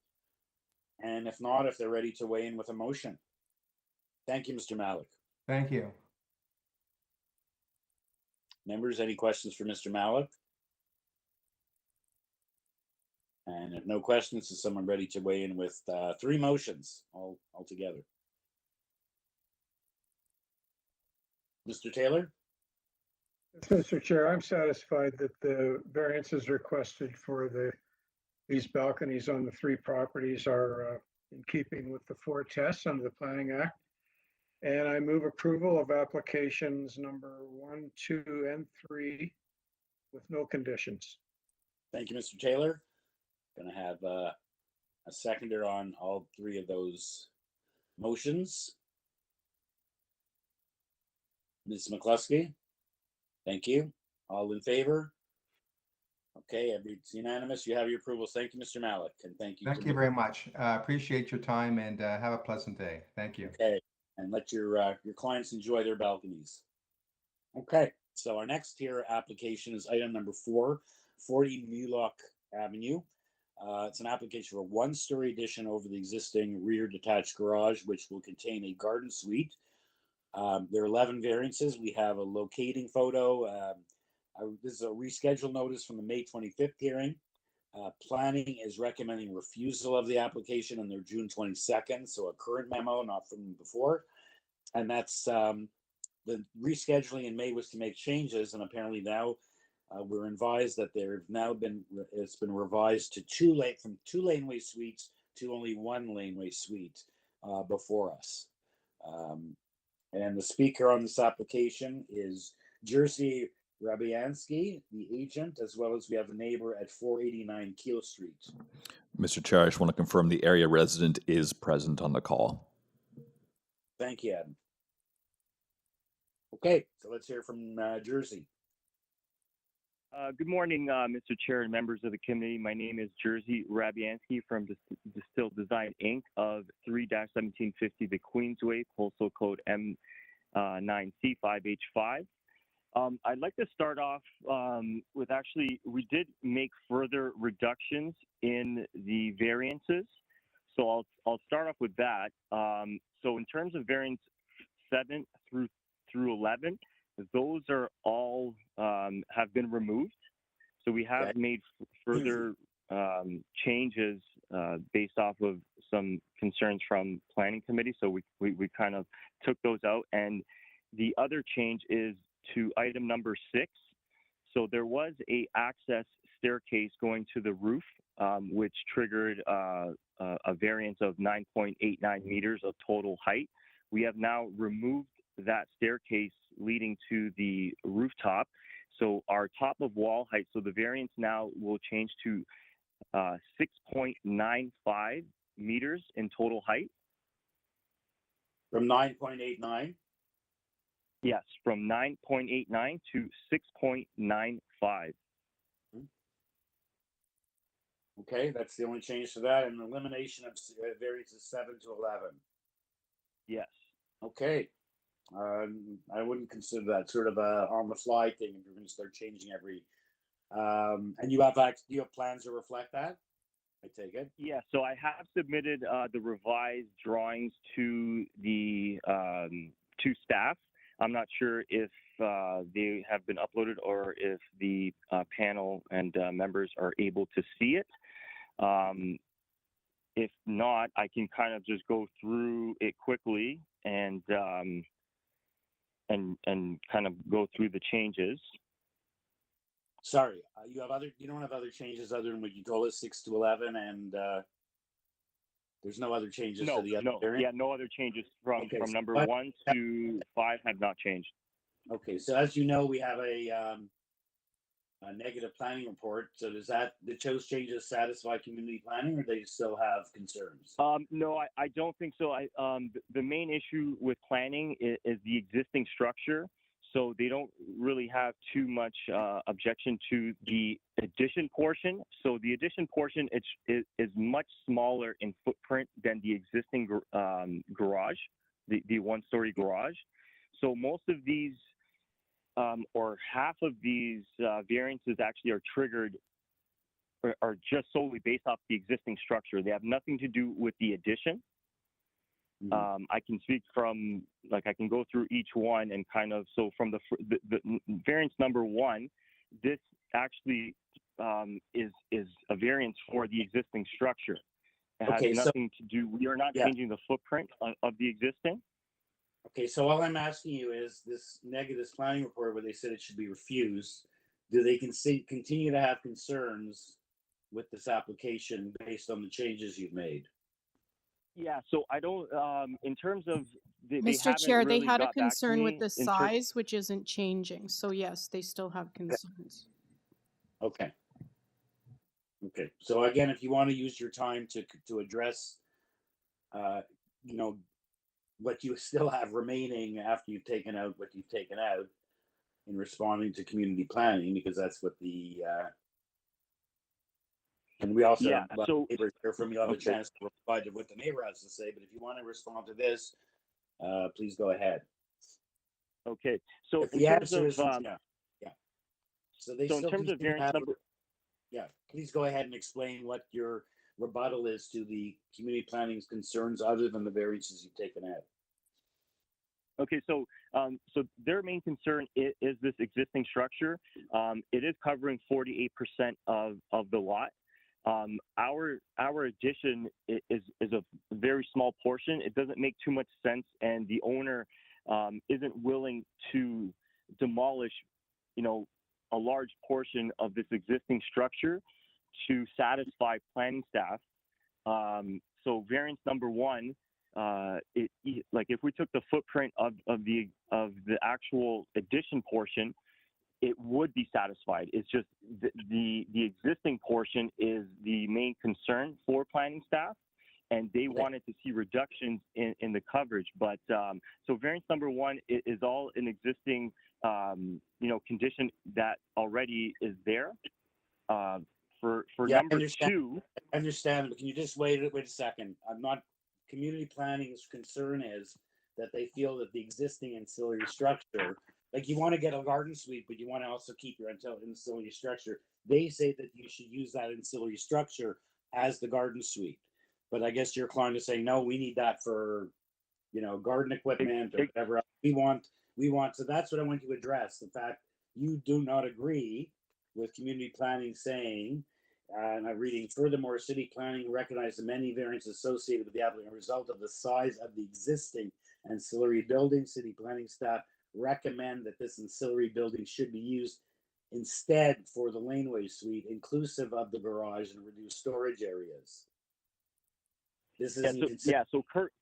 And if not, if they're ready to weigh in with a motion. Thank you, Mr. Malik. Thank you. Members, any questions for Mr. Malik? And if no questions, is someone ready to weigh in with 3 motions all together? Mr. Taylor? Mr. Chair, I'm satisfied that the variances requested for these balconies on the 3 properties are in keeping with the 4 tests under the Planning Act. And I move approval of applications number 1, 2, and 3 with no conditions. Thank you, Mr. Taylor. Going to have a seconder on all 3 of those motions. Ms. McCluskey? Thank you. All in favor? Okay, it's unanimous. You have your approvals. Thank you, Mr. Malik, and thank you. Thank you very much. Appreciate your time, and have a pleasant day. Thank you. Okay, and let your clients enjoy their balconies. Okay, so our next tier application is item number 4, 40 MULOCK Avenue. It's an application for a 1-story addition over the existing rear detached garage, which will contain a garden suite. There are 11 variances. We have a locating photo. This is a reschedule notice from the May 25th hearing. Planning is recommending refusal of the application on their June 22nd, so a current memo, not from before. And that's the rescheduling in May was to make changes, and apparently now we're advised that it's been revised to from 2 laneway suites to only 1 laneway suite before us. And the speaker on this application is Jerzy Rabiansky, the agent, as well as we have a neighbor at 489 Keel Street. Mr. Chair, I just want to confirm the area resident is present on the call. Thank you, Adam. Okay, so let's hear from Jerzy. Good morning, Mr. Chair and members of the committee. My name is Jerzy Rabiansky from Distill Design, Inc. of 3-1750 the Queensway, postal code M9C5H5. I'd like to start off with we did make further reductions in the variances. So I'll start off with that. So in terms of variance 7 through 11, those are all have been removed. So we have made further changes based off of some concerns from planning committee. So we kind of took those out, and the other change is to item number 6. So there was a access staircase going to the roof, which triggered a variance of 9.89 meters of total height. We have now removed that staircase leading to the rooftop. So our top of wall height, so the variance now will change to 6.95 meters in total height. From 9.89? Yes, from 9.89 to 6.95. Okay, that's the only change to that, and elimination of variances 7 to 11. Yes. Okay. I wouldn't consider that sort of a on-the-fly thing if you're going to start changing every. And you have plans to reflect that? I take it. Yeah. So I have submitted the revised drawings to the to staff. I'm not sure if they have been uploaded or if the panel and members are able to see it. If not, I can kind of just go through it quickly and kind of go through the changes. Sorry, you don't have other changes other than what you told us, 6 to 11, and there's no other changes to the other variant? Yeah, no other changes from number 1 to 5 have not changed. Okay, so as you know, we have a negative planning report. So does those changes satisfy community planning, or they still have concerns? No, I don't think so. The main issue with planning is the existing structure. So they don't really have too much objection to the addition portion. So the addition portion is much smaller in footprint than the existing garage, the one-story garage. So most of these, or half of these variances actually are triggered or are just solely based off the existing structure. They have nothing to do with the addition. I can speak from, I can go through each one and kind of, so from the variance number 1, this actually is a variance for the existing structure. It has nothing to do, we are not changing the footprint of the existing. Okay, so all I'm asking you is this negative planning report where they said it should be refused, do they continue to have concerns with this application based on the changes you've made? Yeah, so I don't, in terms of, Mr. Chair, they had a concern with the size, which isn't changing. So yes, they still have concerns. Okay. Okay, so again, if you want to use your time to address, what you still have remaining after you've taken out what you've taken out in responding to community planning, because that's what the and we also have neighbors hear from you, have a chance to reply to what the neighbor has to say. But if you want to respond to this, please go ahead. Okay, so if the answer is yeah. So they in terms of variance number, please go ahead and explain what your rebuttal is to the community planning's concerns other than the variances you've taken out. Okay, so so their main concern is this existing structure. It is covering 48% of the lot. Our addition is a very small portion. It doesn't make too much sense, and the owner isn't willing to demolish, a large portion of this existing structure to satisfy planning staff. So variance number 1, if we took the footprint of the actual addition portion, it would be satisfied. It's just the existing portion is the main concern for planning staff, and they wanted to see reductions in the coverage. But so variance number 1 is all an existing, condition that already is there. For number 2, I understand, but can you just wait a second? Community planning's concern is that they feel that the existing ancillary structure, like you want to get a garden suite, but you want to also keep your ancillary structure. They say that you should use that ancillary structure as the garden suite. But I guess your client is saying, no, we need that for, garden equipment or whatever else we want. So that's what I want you to address. The fact you do not agree with community planning saying, and I'm reading, furthermore, city planning recognized the many variances associated with the applicant, a result of the size of the existing ancillary building. City planning staff recommend that this ancillary building should be used instead for the laneway suite, inclusive of the garage and reduced storage areas. This Yeah, isn't. so Kurt.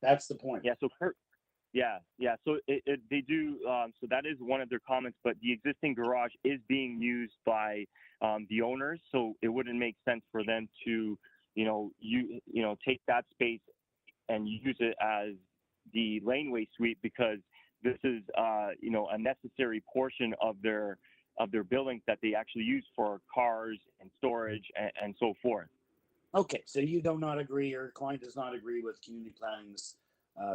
That's the point. Yeah, so Kurt. Yeah. So they do. So that is one of their comments, but the existing garage is being used by the owners, so it wouldn't make sense for them to, take that space and use it as the laneway suite, because this is, a necessary portion of their buildings that they actually use for cars and storage and so forth. Okay, so you do not agree, or client does not agree with community planning's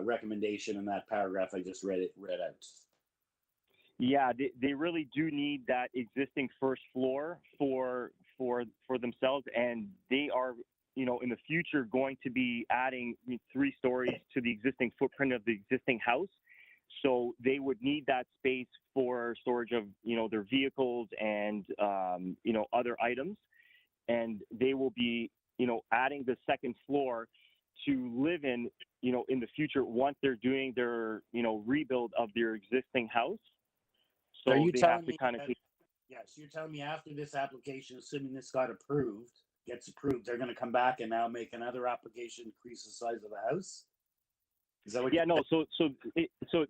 recommendation in that paragraph I just read out. Yeah, they really do need that existing first floor for themselves, and they are, in the future going to be adding 3 stories to the existing footprint of the existing house. So they would need that space for storage of, their vehicles and, other items. And they will be, adding the second floor to live in, in the future once they're doing their, rebuild of their existing house. So you they telling have to me kind of. Yes, you're telling me after this application, assuming this gets approved, they're going to come back and now make another application, increase the size of the house? Is that what? Yeah, no. So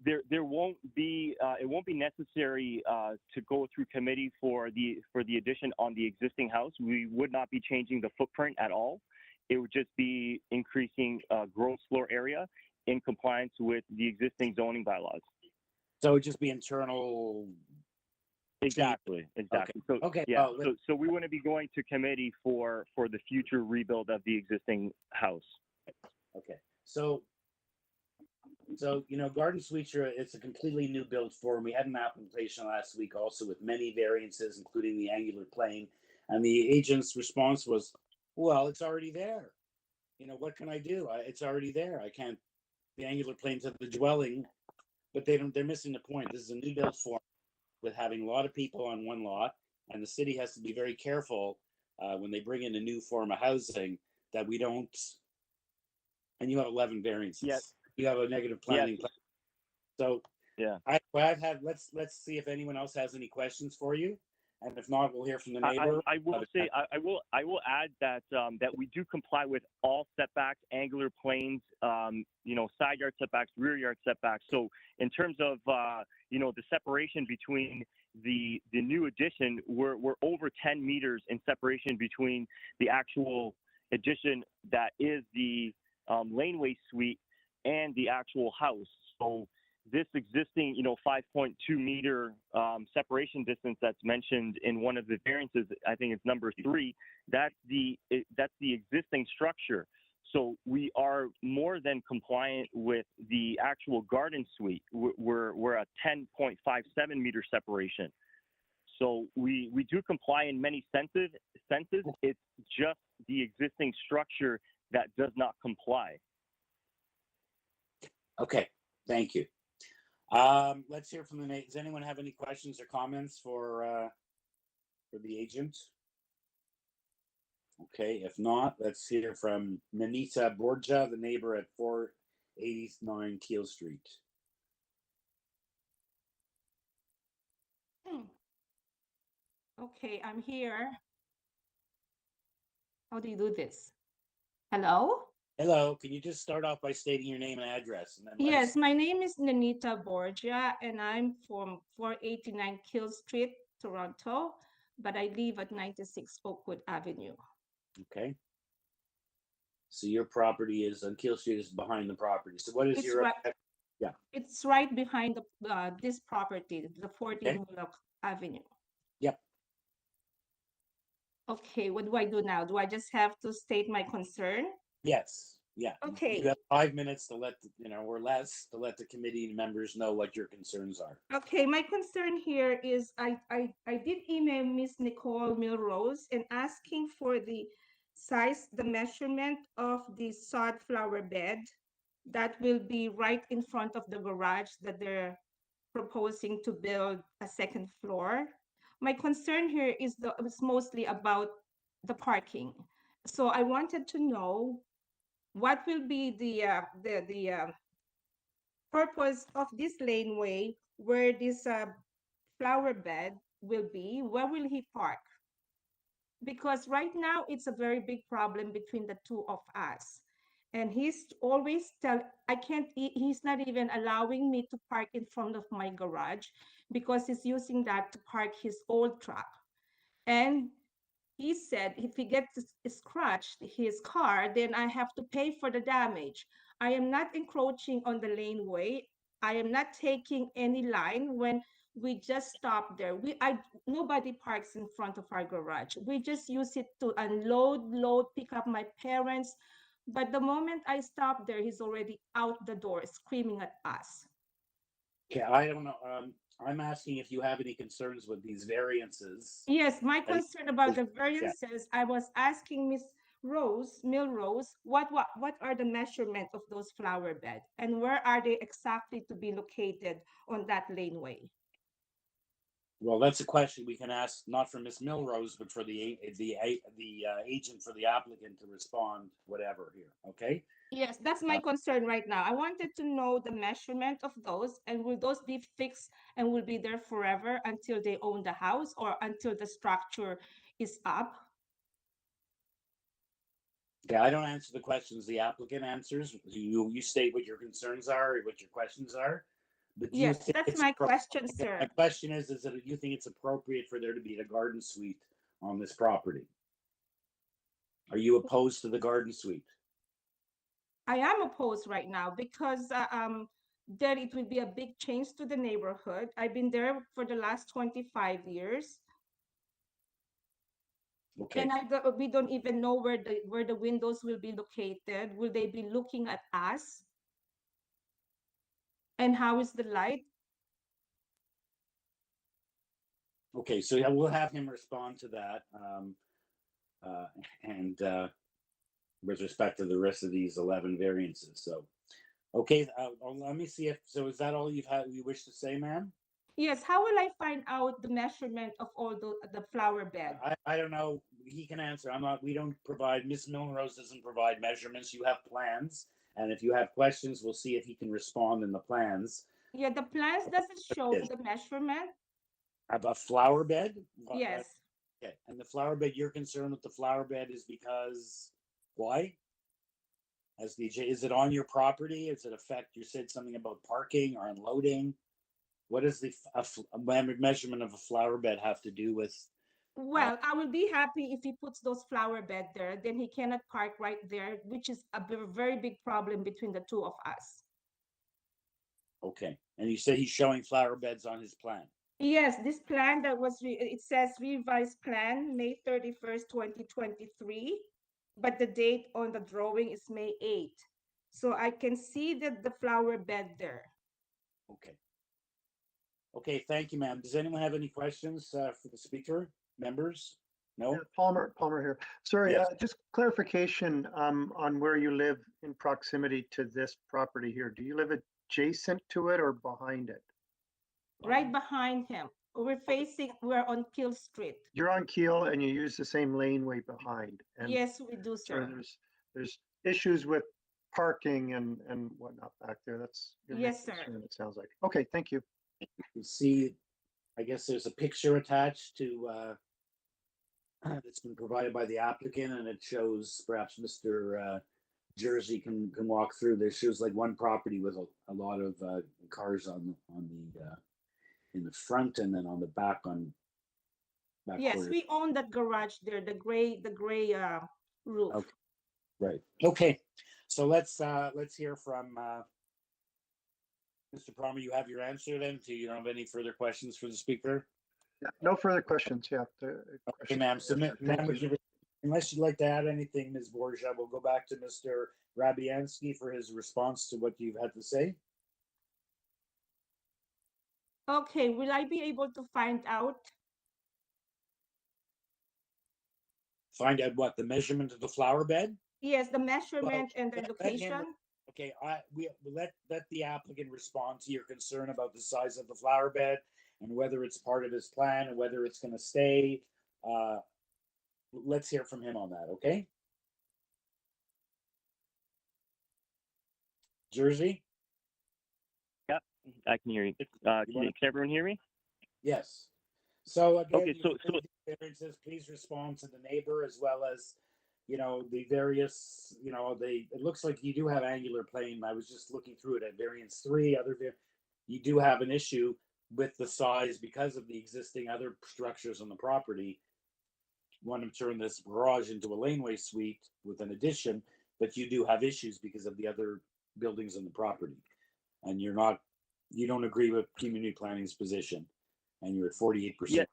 there won't be it won't be necessary to go through committee for the addition on the existing house. We would not be changing the footprint at all. It would just be increasing gross floor area in compliance with the existing zoning bylaws. So it would just be internal. Exactly. Okay. So okay. yeah. So we wouldn't be going to committee for the future rebuild of the existing house. Okay. So Garden Suites it's a completely new build form. We had an application last week also with many variances, including the angular plane, and the agent's response was, "Well, it's already there. What can I do? It's already there. I can't the angular plane to the dwelling." But they're missing the point. This is a new build form with having a lot of people on one lot, and the city has to be very careful when they bring in a new form of housing that we don't. And you have 11 variances. Yes. You have a negative planning. Yes. So yeah, I've had. Let's see if anyone else has any questions for you, and if not, we'll hear from the neighbor. I will add that that we do comply with all setbacks, angular planes, side yard setbacks, rear yard setbacks. So in terms of the separation between the new addition, we're over 10 meters in separation between the actual addition that is the laneway suite and the actual house. So this existing, 5.2 meter separation distance that's mentioned in one of the variances, I think it's number 3, that's the existing structure. So we are more than compliant with the actual garden suite. We're a 10.57 meter separation. So we do comply in many senses. It's just the existing structure that does not comply. Okay, thank you. Let's hear from the neighbor. Does anyone have any questions or comments for the agent? Okay, if not, let's hear from Nanita Borja, the neighbor at 489 Keel Street. Okay, I'm here. How do you do this? Hello? Hello, can you just start off by stating your name and address? And then Yes, my name is Nanita Borgia, and I'm from 489 Keel Street, Toronto, but I live at 96 Oakwood Avenue. Okay. So your property is on Keel Street, is behind the property. So what is It's your right, yeah? It's right behind this property, the 14 MULOCK Avenue. Yep. Okay, what do I do now? Do I just have to state my concern? Yes. Yeah. Okay. You have 5 minutes to let or less to let the committee members know what your concerns are. Okay, my concern here is I did email Miss Nicole Milrose and asking for the size, the measurement of the sod flower bed that will be right in front of the garage that they're proposing to build a second floor. My concern here is it's mostly about the parking. So I wanted to know what will be the purpose of this laneway where this flower bed will be, where will he park? Because right now it's a very big problem between the two of us. And he's always he's not even allowing me to park in front of my garage because he's using that to park his old truck. And he said if he gets scratched his car, then I have to pay for the damage. I am not encroaching on the laneway. I am not taking any line when we just stop there. Nobody parks in front of our garage. We just use it to unload, pick up my parents. But the moment I stop there, he's already out the door screaming at us. Okay, I don't know. I'm asking if you have any concerns with these variances. Yes, my concern about the variances, I was asking Miss Milrose, what are the measurement of those flower bed and where are they exactly to be located on that laneway? Well, that's a question we can ask not for Miss Milrose, but for the agent for the applicant to respond. Whatever here, okay? Yes, that's my concern right now. I wanted to know the measurement of those, and will those be fixed and will be there forever until they own the house or until the structure is up? Okay, I don't answer the questions. The applicant answers. You state what your concerns are, what your questions are. But yes, that's my question, sir. My question is that you think it's appropriate for there to be a garden suite on this property? Are you opposed to the garden suite? I am opposed right now because then it will be a big change to the neighborhood. I've been there for the last 25 years. Okay. And we don't even know where the windows will be located. Will they be looking at us? And how is the light? Okay, so yeah, we'll have him respond to that. With respect to the rest of these 11 variances. So, okay, let me see so is that all you wish to say, ma'am? Yes, how will I find out the measurement of all the flower bed? I don't know. He can answer. We don't provide, Miss Milrose doesn't provide measurements. You have plans. And if you have questions, we'll see if he can respond in the plans. Yeah, the plans doesn't show the measurement. A flower bed? Yes. Okay, and the flower bed, you're concerned with the flower bed is because, why? As DJ, is it on your property? Does it affect, you said something about parking or unloading? What does the measurement of a flower bed have to do with? Well, I will be happy if he puts those flower bed there, then he cannot park right there, which is a very big problem between the two of us. Okay, and you said he's showing flower beds on his plan? Yes, this plan that was, it says revised plan, May 31st, 2023. But the date on the drawing is May 8th. So I can see that the flower bed there. Okay. Okay, thank you, ma'am. Does anyone have any questions for the speaker, members? No? Yeah, Palmer here. Sorry, Yes. Just clarification on where you live in proximity to this property here. Do you live adjacent to it or behind it? Right behind him. We're on Kill Street. You're on Keel and you use the same laneway behind. And yes, we do, sir. There's issues with parking and whatnot back there. That's your main yes, sir. concern, it sounds like. Okay, thank you. You see, I guess there's a picture attached to that's been provided by the applicant, and it shows perhaps Mr. Jersey can walk through. There shows like one property with a lot of cars on the in the front, and then on the back yes, corner. we own that garage there, the gray roof. Okay. Right. Okay. So let's hear from Mr. Palmer. You have your answer then. Do you have any further questions for the speaker? Yeah, no further questions. Yeah. Okay, ma'am. So, unless you'd like to add anything, Ms. Borgia, we'll go back to Mr. Rabiansky for his response to what you've had to say. Okay, will I be able to find out? Find out what? The measurement of the flower bed? Yes, the measurement and the location. Okay, we let the applicant respond to your concern about the size of the flower bed and whether it's part of his plan and whether it's going to stay. Let's hear from him on that, okay? Jersey? I can hear you. Can everyone hear me? Yes. So again, Okay, you approve the variances, please respond to the neighbor as well as, the various, it looks like you do have angular plane. I was just looking through it at variance 3, you do have an issue with the size because of the existing other structures on the property. You want to turn this garage into a laneway suite with an addition, but you do have issues because of the other buildings on the property. And you don't agree with community planning's position, and you're at 48%. Yeah.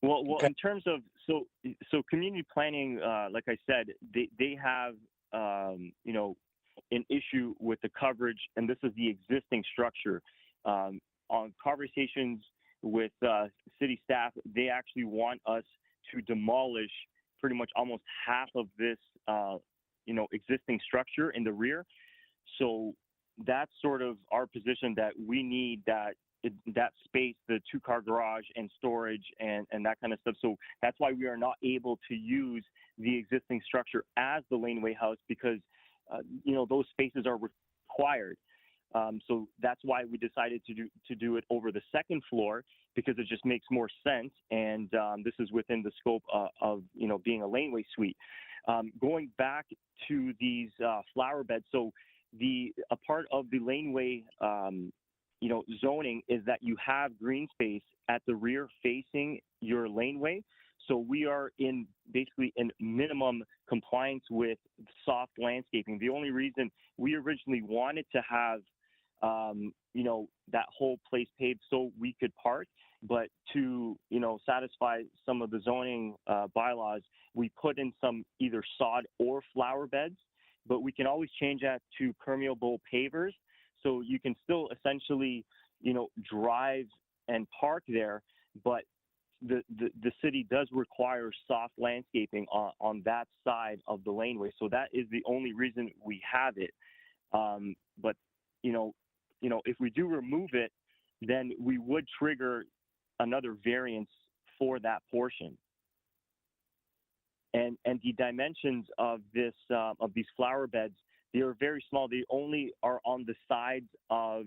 Well, Okay. in terms of so community planning, like I said, they have an issue with the coverage, and this is the existing structure. On conversations with city staff, they actually want us to demolish pretty much almost half of this existing structure in the rear. So that's sort of our position, that we need that space, the 2-car garage and storage and that kind of stuff. So that's why we are not able to use the existing structure as the laneway house, because those spaces are required. So that's why we decided to do it over the second floor, because it just makes more sense, and this is within the scope of being a laneway suite. Going back to these flower beds, so a part of the laneway zoning is that you have green space at the rear facing your laneway. So we are basically in minimum compliance with soft landscaping. The only reason we originally wanted to have that whole place paved so we could park, but to satisfy some of the zoning bylaws, we put in some either sod or flower beds, but we can always change that to permeable pavers, so you can still essentially drive and park there, but the city does require soft landscaping on that side of the laneway. So that is the only reason we have it. But if we do remove it, then we would trigger another variance for that portion. And the dimensions of this of these flower beds, they are very small. They only are on the sides of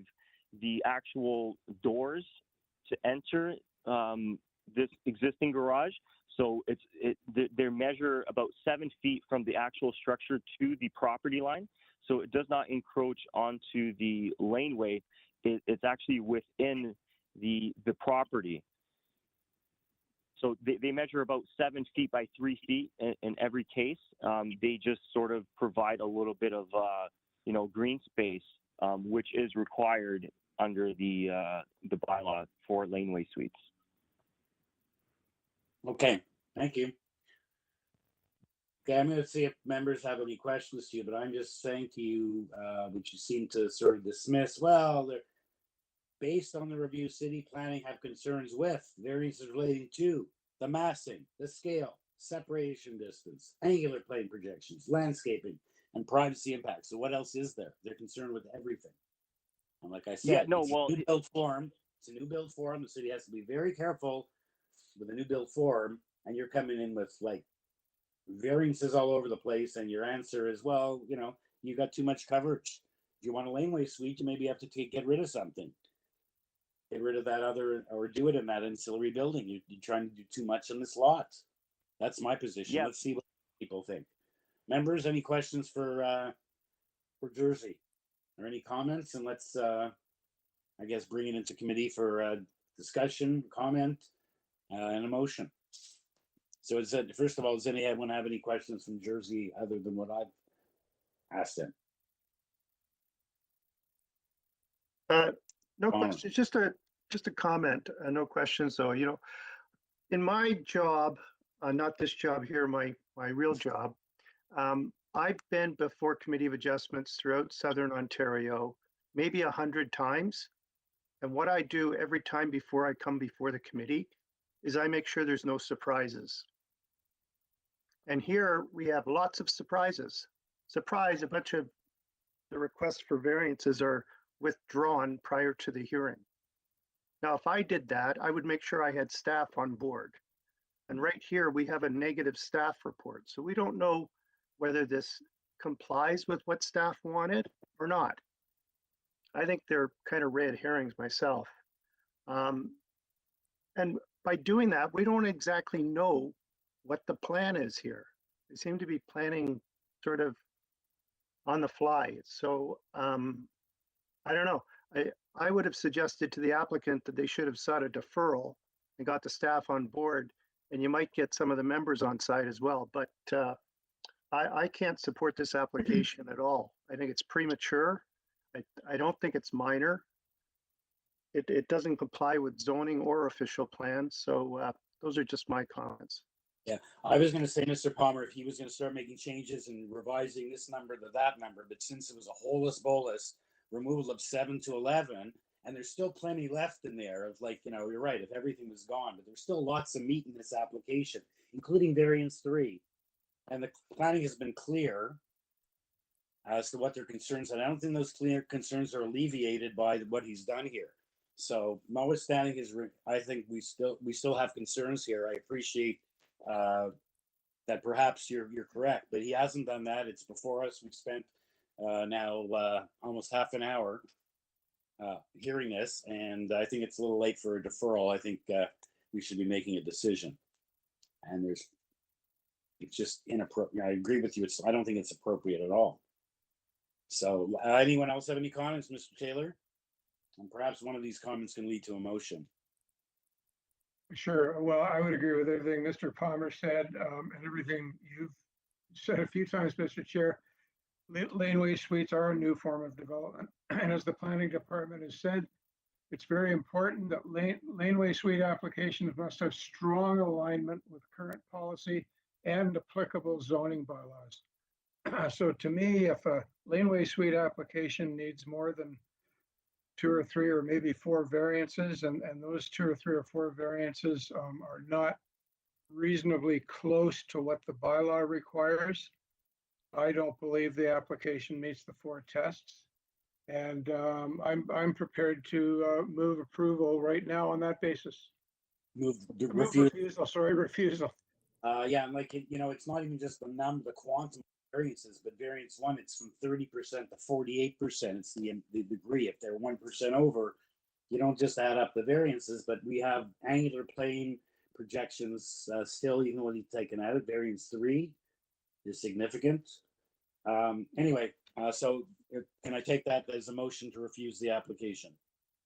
the actual doors to enter this existing garage. So they measure about 7 feet from the actual structure to the property line. So it does not encroach onto the laneway. It's actually within the property. So they measure about 7 feet by 3 feet in every case. They just sort of provide a little bit of green space, which is required under the bylaw for laneway suites. Okay, thank you. Okay, I'm going to see if members have any questions to you, but I'm just saying to you, which you seem to sort of dismiss, well, they're based on the review, city planning have concerns with variances relating to the massing, the scale, separation distance, angular plane projections, landscaping, and privacy impacts. So what else is there? They're concerned with everything. And like I said, it's a new build form. It's a new build form. The city has to be very careful with a new build form, and you're coming in with like variances all over the place, and your answer is, well, you got too much coverage. If you want a laneway suite, you maybe have to get rid of something. Get rid of that other, or do it in that ancillary building. You're trying to do too much in this lot. That's my position. Yeah. Let's see what people think. Members, any questions for Jersey, or any comments? And let's, I guess, bring it into committee for comment, and a motion. So first of all, does anyone have any questions from Jersey other than what I've asked them? No questions, just a comment, no questions though. In my job, not this job here, my real job, I've been before Committee of Adjustments throughout Southern Ontario, maybe 100 times. And what I do every time before I come before the committee is I make sure there's no surprises. And here we have lots of surprises. Surprise, a bunch of the requests for variances are withdrawn prior to the hearing. Now, if I did that, I would make sure I had staff on board. And right here, we have a negative staff report. So we don't know whether this complies with what staff wanted or not. I think they're kind of red herrings myself. And by doing that, we don't exactly know what the plan is here. They seem to be planning sort of on the fly. So I don't know. I would have suggested to the applicant that they should have sought a deferral and got the staff on board, and you might get some of the members on side as well. But I can't support this application at all. I think it's premature. I don't think it's minor. It doesn't comply with zoning or official plans. So those are just my comments. Yeah, I was going to say, Mr. Palmer, if he was going to start making changes and revising this number to that number, but since it was a holus bolus removal of 7 to 11, and there's still plenty left in there of, like, you know, you're right, if everything was gone, but there's still lots of meat in this application, including variance 3. And the planning has been clear as to what their concerns are. I don't think those clear concerns are alleviated by what he's done here. So notwithstanding his, I think we still have concerns here. I appreciate that perhaps you're correct, but he hasn't done that. It's before us. We've spent now almost half an hour hearing this, and I think it's a little late for a deferral. I think we should be making a decision, and it's just inappropriate. I agree with you. I don't think it's appropriate at all. So anyone else have any comments, Mr. Taylor? And perhaps one of these comments can lead to a motion. Sure. Well, I would agree with everything Mr. Palmer said and everything you've said a few times, Mr. Chair. Laneway suites are a new form of development. And as the planning department has said, it's very important that laneway suite applications must have strong alignment with current policy and applicable zoning bylaws. So to me, if a laneway suite application needs more than 2 or 3 or maybe 4 variances, and those 2 or 3 or 4 variances are not reasonably close to what the bylaw requires, I don't believe the application meets the 4 tests. And I'm prepared to move approval right now on that basis. Refusal. Yeah, and like, you know, it's not even just the quantum variances, but variance 1, it's from 30% to 48%. It's the degree. If they're 1% over, you don't just add up the variances, but we have angular plane projections still, even when you take an out. Variance 3 is significant. Anyway, so can I take that as a motion to refuse the application?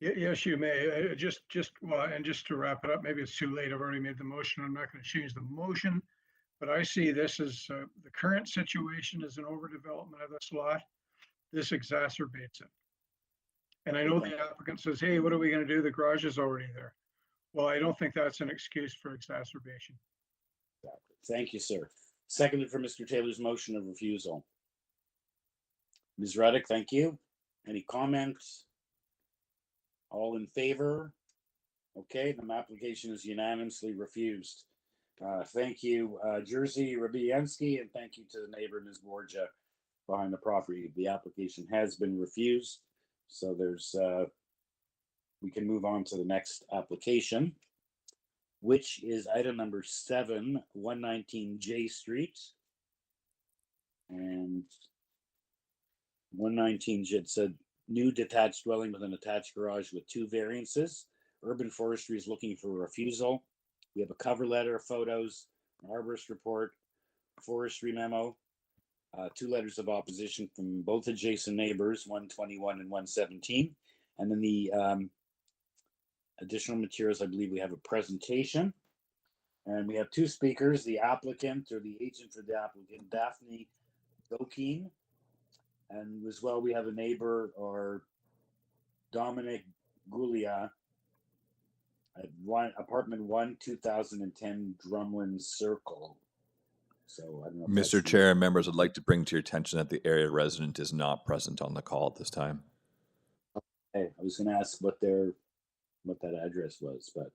Yes, you may. Just to wrap it up, maybe it's too late. I've already made the motion. I'm not going to change the motion. But I see this as the current situation is an overdevelopment of this lot. This exacerbates it. And I know the applicant says, hey, what are we going to do? The garage is already there. Well, I don't think that's an excuse for exacerbation. Thank you, sir. Seconded for Mr. Taylor's motion of refusal. Ms. Reddick, thank you. Any comments? All in favor? Okay, the application is unanimously refused. Thank you, Jerzy Rabiansky, and thank you to the neighbor, Ms. Borja, behind the property. The application has been refused, so we can move on to the next application, which is item number 7, 119 J Street. And 119 J, it said new detached dwelling with an attached garage with 2 variances. Urban Forestry is looking for a refusal. We have a cover letter, photos, an arborist report, forestry memo, 2 letters of opposition from both adjacent neighbors, 121 and 117. And then the additional materials, I believe we have a presentation. And we have 2 speakers, the applicant or the agent for the applicant, Daphne Gokeen. And as well, we have a neighbor, or Dominic Gulia, at apartment 1, 2010 Drumlin Circle. So I don't know. Mr. Chair and members, I'd like to bring to your attention that the area resident is not present on the call at this time. Okay, I was going to ask what that address was, but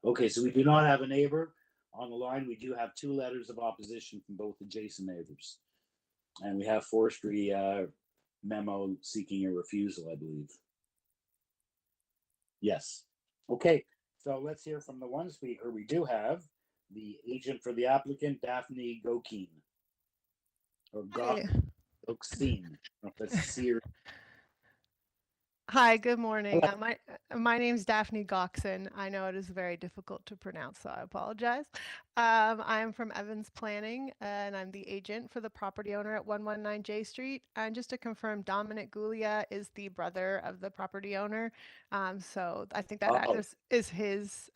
okay. So we do not have a neighbor on the line. We do have 2 letters of opposition from both adjacent neighbors, and we have forestry memo seeking a refusal, I believe. Yes. Okay, so let's hear from the one speaker. We do have the agent for the applicant, Daphne Gokeen. Or Gokeen. That's Hi, good morning. My name's Daphne Goxon. I know it is very difficult to pronounce, so I apologize. I am from Evans Planning, and I'm the agent for the property owner at 119 J Street. And just to confirm, Dominic Gulia is the brother of the property owner. So I think that address is his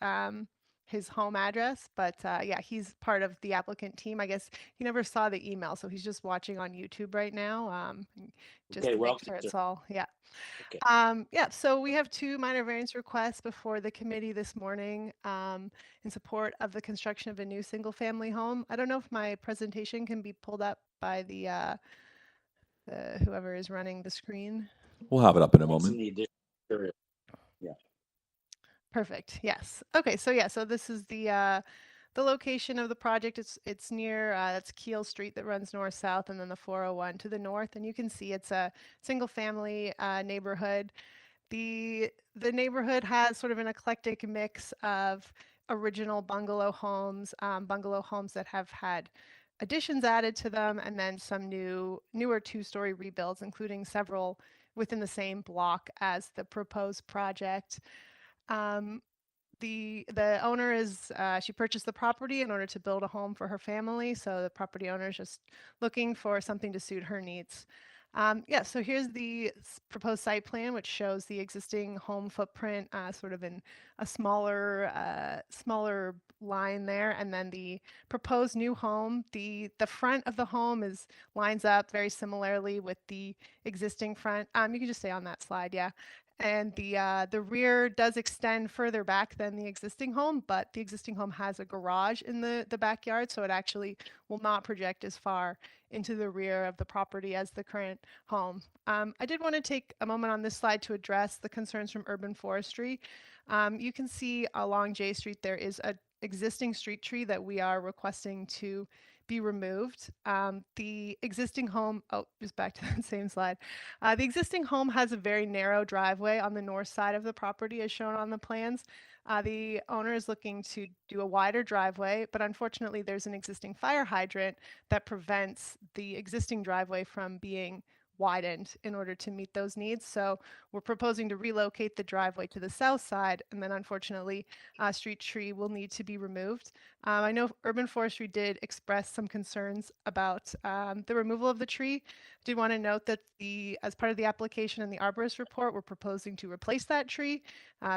home address, but yeah, he's part of the applicant team. I guess he never saw the email, so he's just watching on YouTube right now. Just Okay, to make welcome, sure it's sir. all, yeah. Okay. Yeah, so we have two minor variance requests before the committee this morning in support of the construction of a new single-family home. I don't know if my presentation can be pulled up by the whoever is running the screen. We'll have it up in a That's in moment. the addition area. Yeah. Perfect. Yes. Okay. So yeah. So this is the location of the project. It's near that's Keel Street that runs north south, and then the 401 to the north. And you can see it's a single family neighborhood. The neighborhood has sort of an eclectic mix of original bungalow homes that have had additions added to them, and then some newer two-story rebuilds, including several within the same block as the proposed project. The owner is she purchased the property in order to build a home for her family, so the property owner is just looking for something to suit her needs. Yeah, so here's the proposed site plan, which shows the existing home footprint sort of in a smaller line there, and then the proposed new home. The front of the home lines up very similarly with the existing front. You can just stay on that slide, yeah. And the rear does extend further back than the existing home, but the existing home has a garage in the backyard, so it actually will not project as far into the rear of the property as the current home. I did want to take a moment on this slide to address the concerns from urban forestry. You can see along J Street there is an existing street tree that we are requesting to be removed. The existing home, oh, just back to that same slide. The existing home has a very narrow driveway on the north side of the property as shown on the plans. The owner is looking to do a wider driveway, but unfortunately there's an existing fire hydrant that prevents the existing driveway from being widened in order to meet those needs. So we're proposing to relocate the driveway to the south side, and then unfortunately street tree will need to be removed. I know urban forestry did express some concerns about the removal of the tree. I did want to note that as part of the application in the arborist report, we're proposing to replace that tree.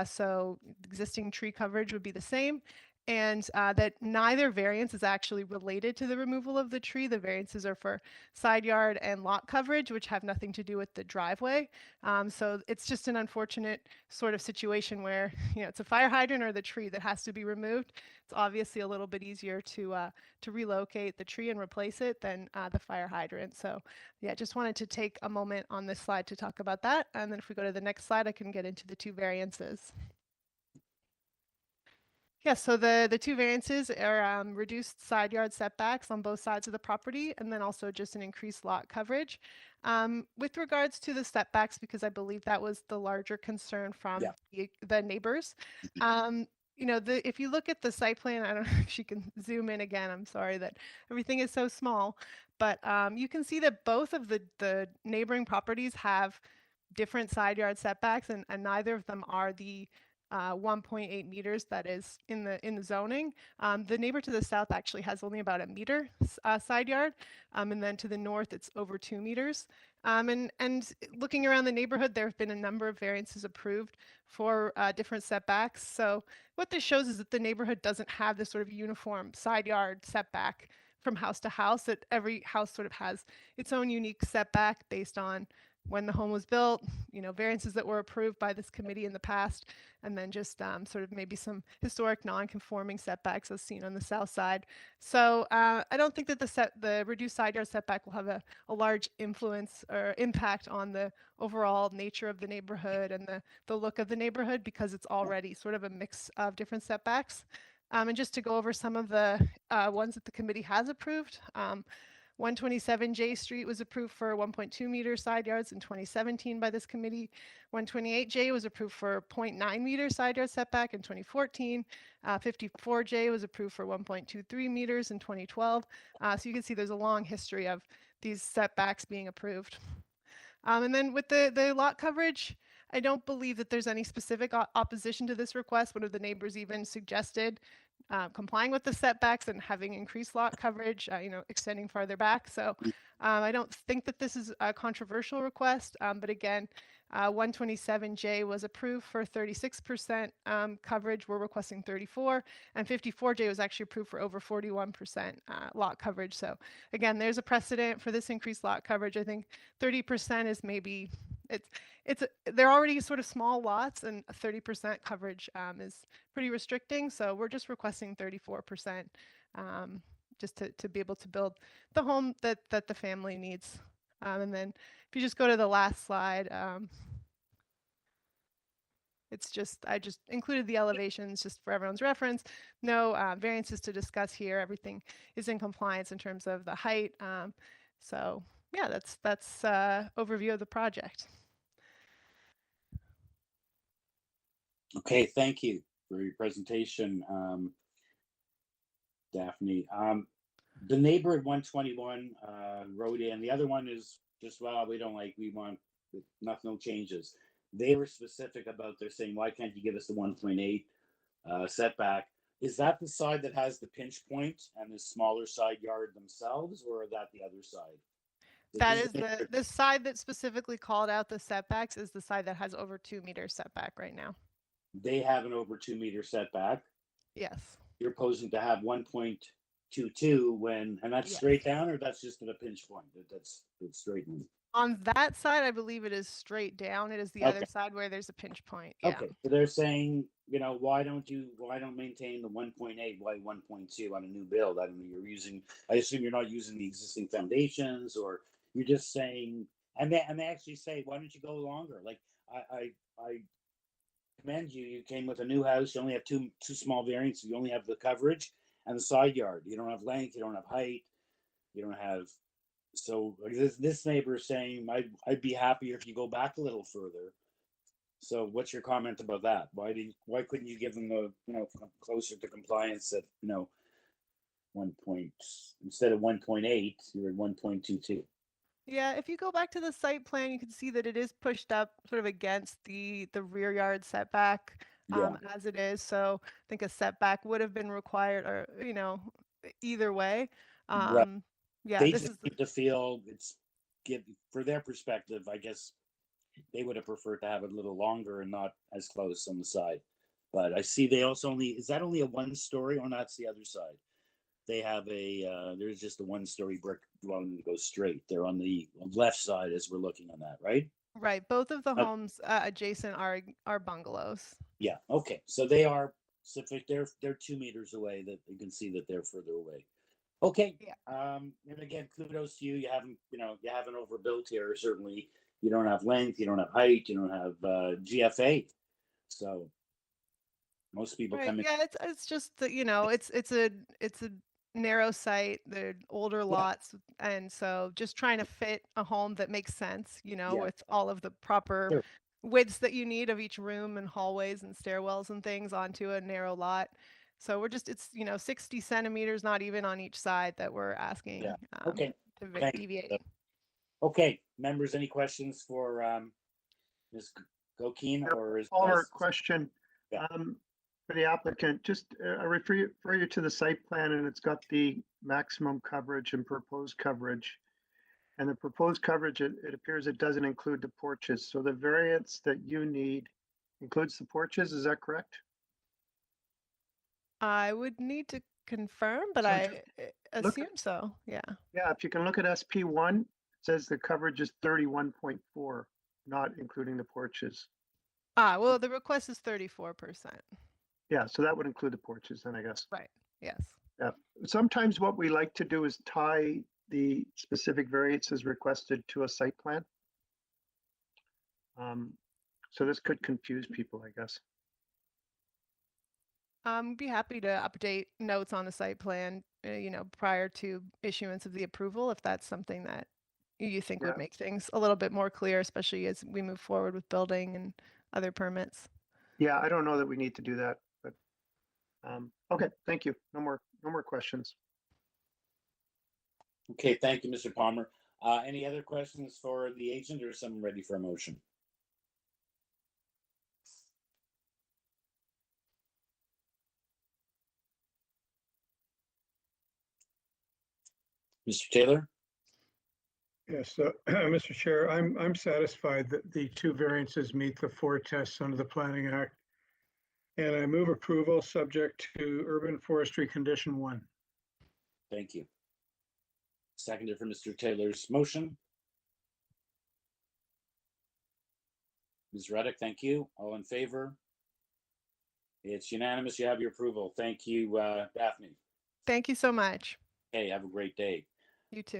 So existing tree coverage would be the same, and that neither variance is actually related to the removal of the tree. The variances are for side yard and lot coverage, which have nothing to do with the driveway. So it's just an unfortunate sort of situation where, it's a fire hydrant or the tree that has to be removed. It's obviously a little bit easier to relocate the tree and replace it than the fire hydrant. So yeah, just wanted to take a moment on this slide to talk about that. And then if we go to the next slide, I can get into the two variances. Yeah, so the two variances are reduced side yard setbacks on both sides of the property, and then also just an increased lot coverage. With regards to the setbacks, because I believe that was the larger concern from the neighbors. If you look at the site plan, I don't know if she can zoom in again. I'm sorry that everything is so small, but you can see that both of the neighboring properties have different side yard setbacks, and neither of them are the 1.8 meters that is in the zoning. The neighbor to the south actually has only about a meter side yard, and then to the north it's over 2 meters. And looking around the neighborhood, there have been a number of variances approved for different setbacks. So what this shows is that the neighborhood doesn't have this sort of uniform side yard setback from house to house, that every house sort of has its own unique setback based on when the home was built, variances that were approved by this committee in the past, and then just sort of maybe some historic non-conforming setbacks as seen on the south side. So I don't think that the reduced side yard setback will have a large influence or impact on the overall nature of the neighborhood and the look of the neighborhood, because it's already sort of a mix of different setbacks. And just to go over some of the ones that the committee has approved. 127 J Street was approved for 1.2 meter side yards in 2017 by this committee. 128 J was approved for 0.9 meter side yard setback in 2014. 54 J was approved for 1.23 meters in 2012. So you can see there's a long history of these setbacks being approved. And then with the lot coverage, I don't believe that there's any specific opposition to this request. One of the neighbors even suggested complying with the setbacks and having increased lot coverage, extending farther back. So I don't think that this is a controversial request, but again, 127J was approved for 36% coverage. We're requesting 34, and 54J was actually approved for over 41% lot coverage. So again, there's a precedent for this increased lot coverage. I think 30% is maybe they're already sort of small lots, and 30% coverage is pretty restricting. So we're just requesting 34%, just to be able to build the home that the family needs. And then if you just go to the last slide, I just included the elevations just for everyone's reference. No variances to discuss here. Everything is in compliance in terms of the height. So yeah, that's overview of the project. Okay, thank you for your presentation, Daphne. The neighbor at 121 wrote in. The other one is just, well, we want no changes. They were specific about, they're saying, why can't you give us the 1.8 setback? Is that the side that has the pinch point and the smaller side yard themselves, or is that the other side? That is the side that specifically called out the setbacks is the side that has over 2 meters setback right now. They have an over 2 meter setback. Yes. You're proposing to have 1.22 and that's straight down, or that's just at a pinch point? That's straightened. On that side, I believe it is straight down. It is the other side where there's a pinch point. Yeah. Okay, so they're saying, why don't maintain the 1.8? Why 1.2 on a new build? I don't know. I assume you're not using the existing foundations, or you're just saying, and they actually say, why don't you go longer? Like I commend you. You came with a new house. You only have two small variants. You only have the coverage and the side yard. You don't have length. You don't have height. You don't have. So this neighbor is saying, I'd be happier if you go back a little further. So what's your comment about that? Why couldn't you give them closer to compliance at 1 point instead of 1.8? You're at 1.22. Yeah, if you go back to the site plan, you can see that it is pushed up sort of against the rear yard setback as it is. So I think a setback would have been required, or either way. Right. Yeah, they this just is need to feel for their perspective. I guess they would have preferred to have it a little longer and not as close on the side. But I see they also is that only a 1-story, or that's the other side? They have there's just a 1-story brick dwelling that goes straight. They're on the left side as we're looking on that, right? right. Both of the homes adjacent are bungalows. Yeah. Okay. So they are specific. They're 2 meters away. That you can see that they're further away. Okay. Yeah. And again, kudos to you. You haven't overbuilt here. Certainly, you don't have length. You don't have height. You don't have GFA. So most people come in. Yeah, it's just that it's a narrow site. They're older lots, and so just trying to fit a home that makes sense. With all of the proper widths that you need of each room and hallways and stairwells and things onto a narrow lot. So it's 60 centimeters, not even on each side, that we're asking Okay. to deviate. Okay, members, any questions for Ms. Gokeen or is Palmer, question for the applicant? Just I refer you to the site plan, and it's got the maximum coverage and proposed coverage. And the proposed coverage, it appears it doesn't include the porches. So the variance that you need includes the porches. Is that correct? I would need to confirm, but I assume so. Yeah. Yeah, if you can look at SP1, it says the coverage is 31.4, not including the porches. Well, the request is 34%. Yeah, so that would include the porches then, I guess. Right. Yes. Yeah. Sometimes what we like to do is tie the specific variances requested to a site plan. So this could confuse people, I guess. Be happy to update notes on the site plan, prior to issuance of the approval, if that's something that you think would make things a little bit more clear, especially as we move forward with building and other permits. Yeah, I don't know that we need to do that, but okay, thank you. No more questions. Okay, thank you, Mr. Palmer. Any other questions for the agent, or someone ready for a motion? Mr. Taylor? Yes, Mr. Chair, I'm satisfied that the two variances meet the four tests under the Planning Act. And I move approval subject to urban forestry condition 1. Thank you. Seconded for Mr. Taylor's motion. Ms. Reddick, thank you. All in favor? It's unanimous. You have your approval. Thank you, Daphne. Thank you so much. Hey, have a great day. You too.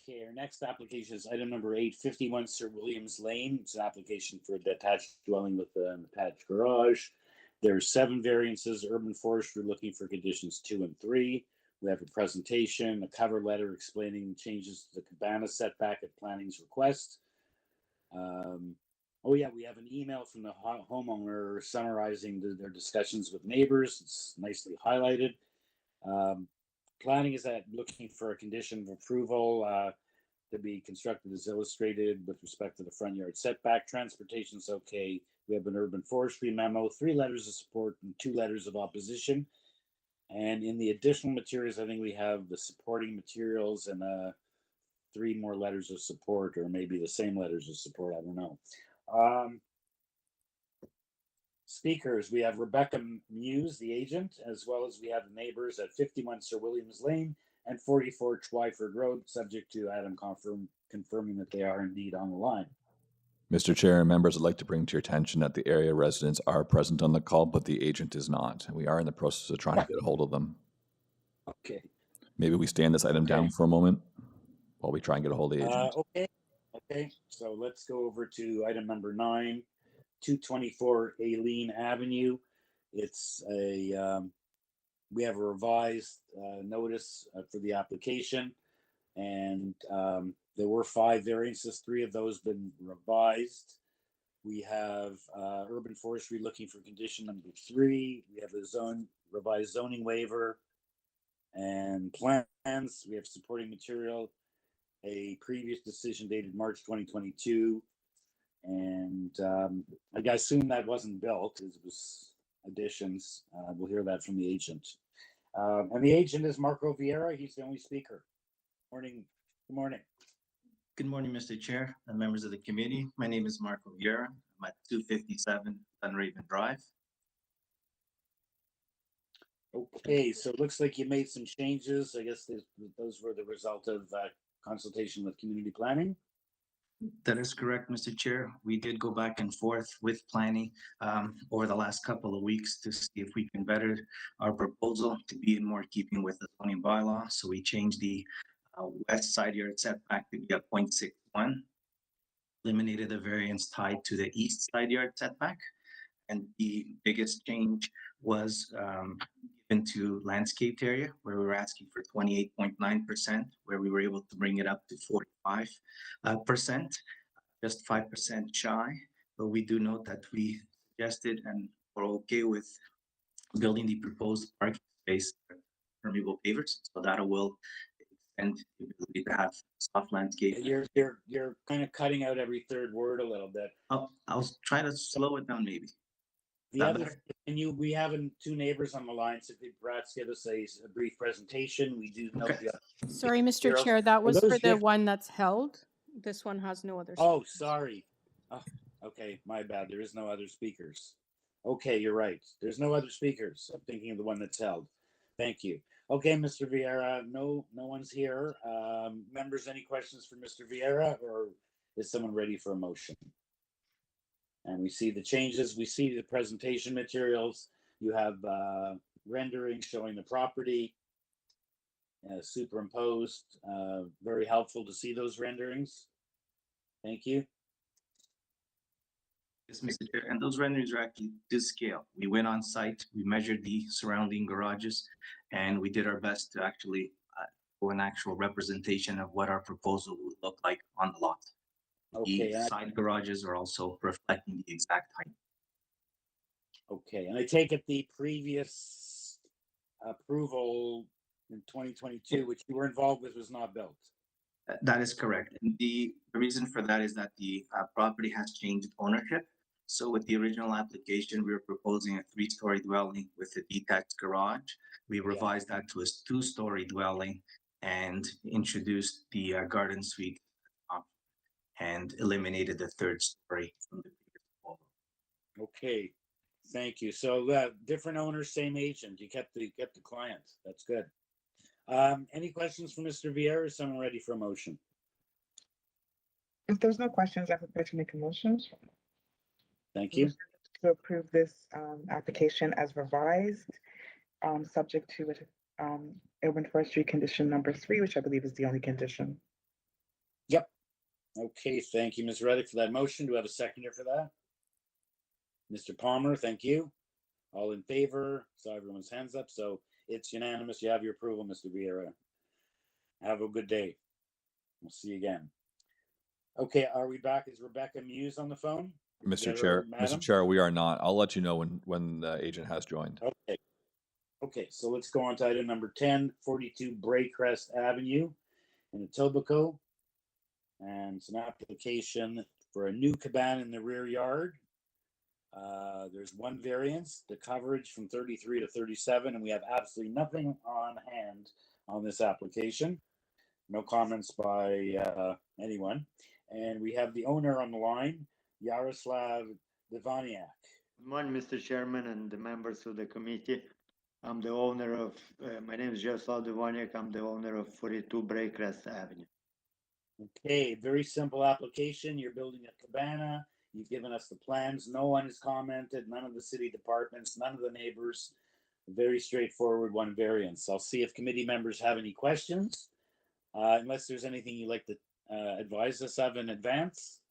Okay, our next application is item number 8, 51 Sir Williams Lane. It's an application for a detached dwelling with an attached garage. There's 7 variances. Urban forestry looking for conditions 2 and 3. We have a presentation, a cover letter explaining changes to the cabana setback at planning's request. Oh yeah, we have an email from the homeowner summarizing their discussions with neighbors. It's nicely highlighted. Planning is looking for a condition of approval to be constructed as illustrated with respect to the front yard setback. Transportation's okay. We have an urban forestry memo, 3 letters of support and 2 letters of opposition. And in the additional materials, I think we have the supporting materials and 3 more letters of support, or maybe the same letters of support. I don't know. Speakers, we have Rebecca Muse, the agent, as well as we have the neighbors at 51 Sir Williams Lane and 44 Twyford Road, subject to Adam confirming that they are indeed on the line. Mr. Chair and members, I'd like to bring to your attention that the area residents are present on the call, but the agent is not. And we are in the process of trying to get a hold of them. Okay. Maybe we stand this item down for a moment while we try and get a hold of the agent. Okay. So let's go over to item number 9, 224 AILEEN Avenue. It's a we have a revised notice for the application, and there were 5 variances. 3 of those been revised. We have urban forestry looking for condition number 3. We have the revised zoning waiver and plans. We have supporting material, a previous decision dated March 2022. And I assume that wasn't built, it was additions. We'll hear that from the agent. And the agent is Marco Vieira. He's the only speaker. Morning. Good morning. Good morning, Mr. Chair and members of the committee. My name is Marco Vieira. I'm at 257 Dunraven Drive. Okay, so it looks like you made some changes. I guess those were the result of consultation with community planning. That is correct, Mr. Chair. We did go back and forth with planning over the last couple of weeks to see if we can better our proposal to be in more keeping with the zoning bylaw. So we changed the west side yard setback to be at 0.61, eliminated the variance tied to the east side yard setback. And the biggest change was given to landscaped area, where we were asking for 28.9%, where we were able to bring it up to 45%, just 5% shy. But we do note that we suggested and were okay with building the proposed parking space permeable pavers, so that will extend the ability to have soft landscape. You're kind of cutting out every third word a little bit. Oh, I was trying to slow it down, maybe. The other, we have 2 neighbors on the line, so could perhaps give us a brief presentation. We do know. Okay. Sorry, Mr. Chair, that was for the one that's held. This one has no other. Oh, sorry. Oh, okay, my bad. There is no other speakers. Okay, you're right. There's no other speakers. I'm thinking of the one that's held. Thank you. Okay, Mr. Vieira, no one's here. Members, any questions for Mr. Vieira, or is someone ready for a motion? And we see the changes. We see the presentation materials. You have rendering showing the property superimposed. Very helpful to see those renderings. Thank you. Yes, Mr. Chair, and those renderings are actually to scale. We went on site, we measured the surrounding garages, and we did our best to actually do an actual representation of what our proposal would look like on the lot. Okay. The side garages are also reflecting the exact height. Okay, and I take it the previous approval in 2022, which you were involved with, was not built. That is correct. And the reason for that is that the property has changed ownership. So with the original application, we were proposing a 3-story dwelling with a detached garage. We revised that to a 2-story dwelling and introduced the garden suite and eliminated the third story from the previous proposal. Okay, thank you. So different owners, same agent. You kept the client. That's good. Any questions for Mr. Vieira? Is someone ready for a motion? If there's no questions, I'm prepared to make a motion. Thank you. To approve this application as revised, subject to urban forestry condition number 3, which I believe is the only condition. Yep. Okay, thank you, Ms. Reddick, for that motion. Do we have a seconder for that? Mr. Palmer, thank you. All in favor? Saw everyone's hands up, so it's unanimous. You have your approval, Mr. Vieira. Have a good day. We'll see you again. Okay, are we back? Is Rebecca Muse on the phone? Mr. Chair, Mr. Chair, we are not. I'll let you know when the agent has joined. Okay. Okay, so let's go on to item number 10, 42 BRAECREST Avenue in Etobicoke. And it's an application for a new cabana in the rear yard. There's one variance, the coverage from 33 to 37, and we have absolutely nothing on hand on this application. No comments by anyone. And we have the owner on the line, Yaroslav Divaniak. Good morning, Mr. Chairman and the members of the committee. I'm the owner of, my name is Yaroslav Divaniak. I'm the owner of 42 BRAECREST Avenue. Okay, very simple application. You're building a cabana. You've given us the plans. No one has commented, none of the city departments, none of the neighbors. Very straightforward, one variance. I'll see if committee members have any questions. Unless there's anything you'd like to advise us of in advance.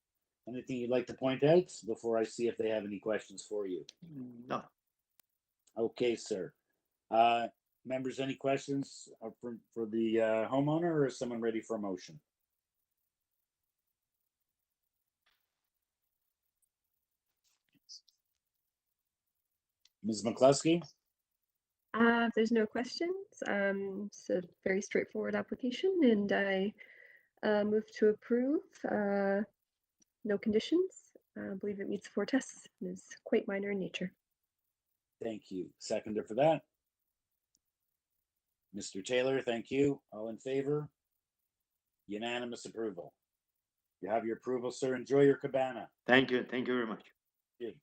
Anything you'd like to point out before I see if they have any questions for you? No. Okay, sir. Members, any questions for the homeowner, or is someone ready for a motion? Ms. McCluskey? If there's no questions, it's a very straightforward application, and I move to approve. No conditions. I believe it meets 4 tests and is quite minor in nature. Thank you. Seconder for that. Mr. Taylor, thank you. All in favor? Unanimous approval. You have your approval, sir. Enjoy your cabana. Thank you. Thank you very much. Good.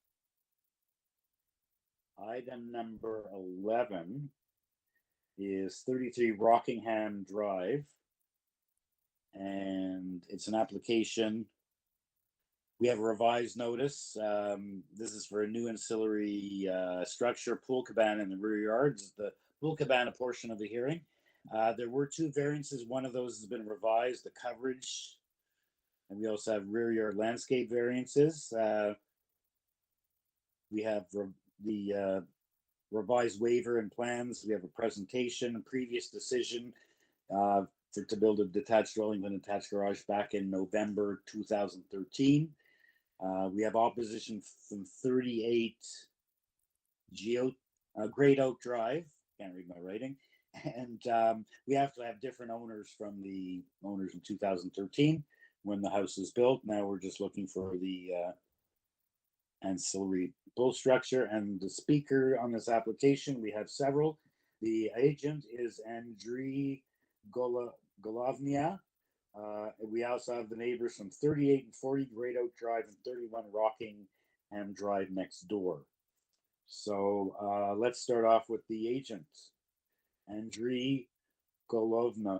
Item number 11 is 33 Rockingham Drive. And it's an application. We have a revised notice. This is for a new ancillary structure, pool cabana in the rear yards, the pool cabana portion of the hearing. There were 2 variances. One of those has been revised, the coverage. And we also have rear yard landscape variances. We have the revised waiver and plans. We have a presentation, a previous decision to build a detached dwelling with an attached garage back in November 2013. We have opposition from 38 Great Oak Drive. Can't read my writing. And we have to have different owners from the owners in 2013 when the house is built. Now we're just looking for the ancillary pool structure. And the speaker on this application, we have several. The agent is Andriy Golovnia. We also have the neighbors from 38 and 40 Great Oak Drive and 31 Rockingham Drive next door. So let's start off with the agent, Andriy Golovnia.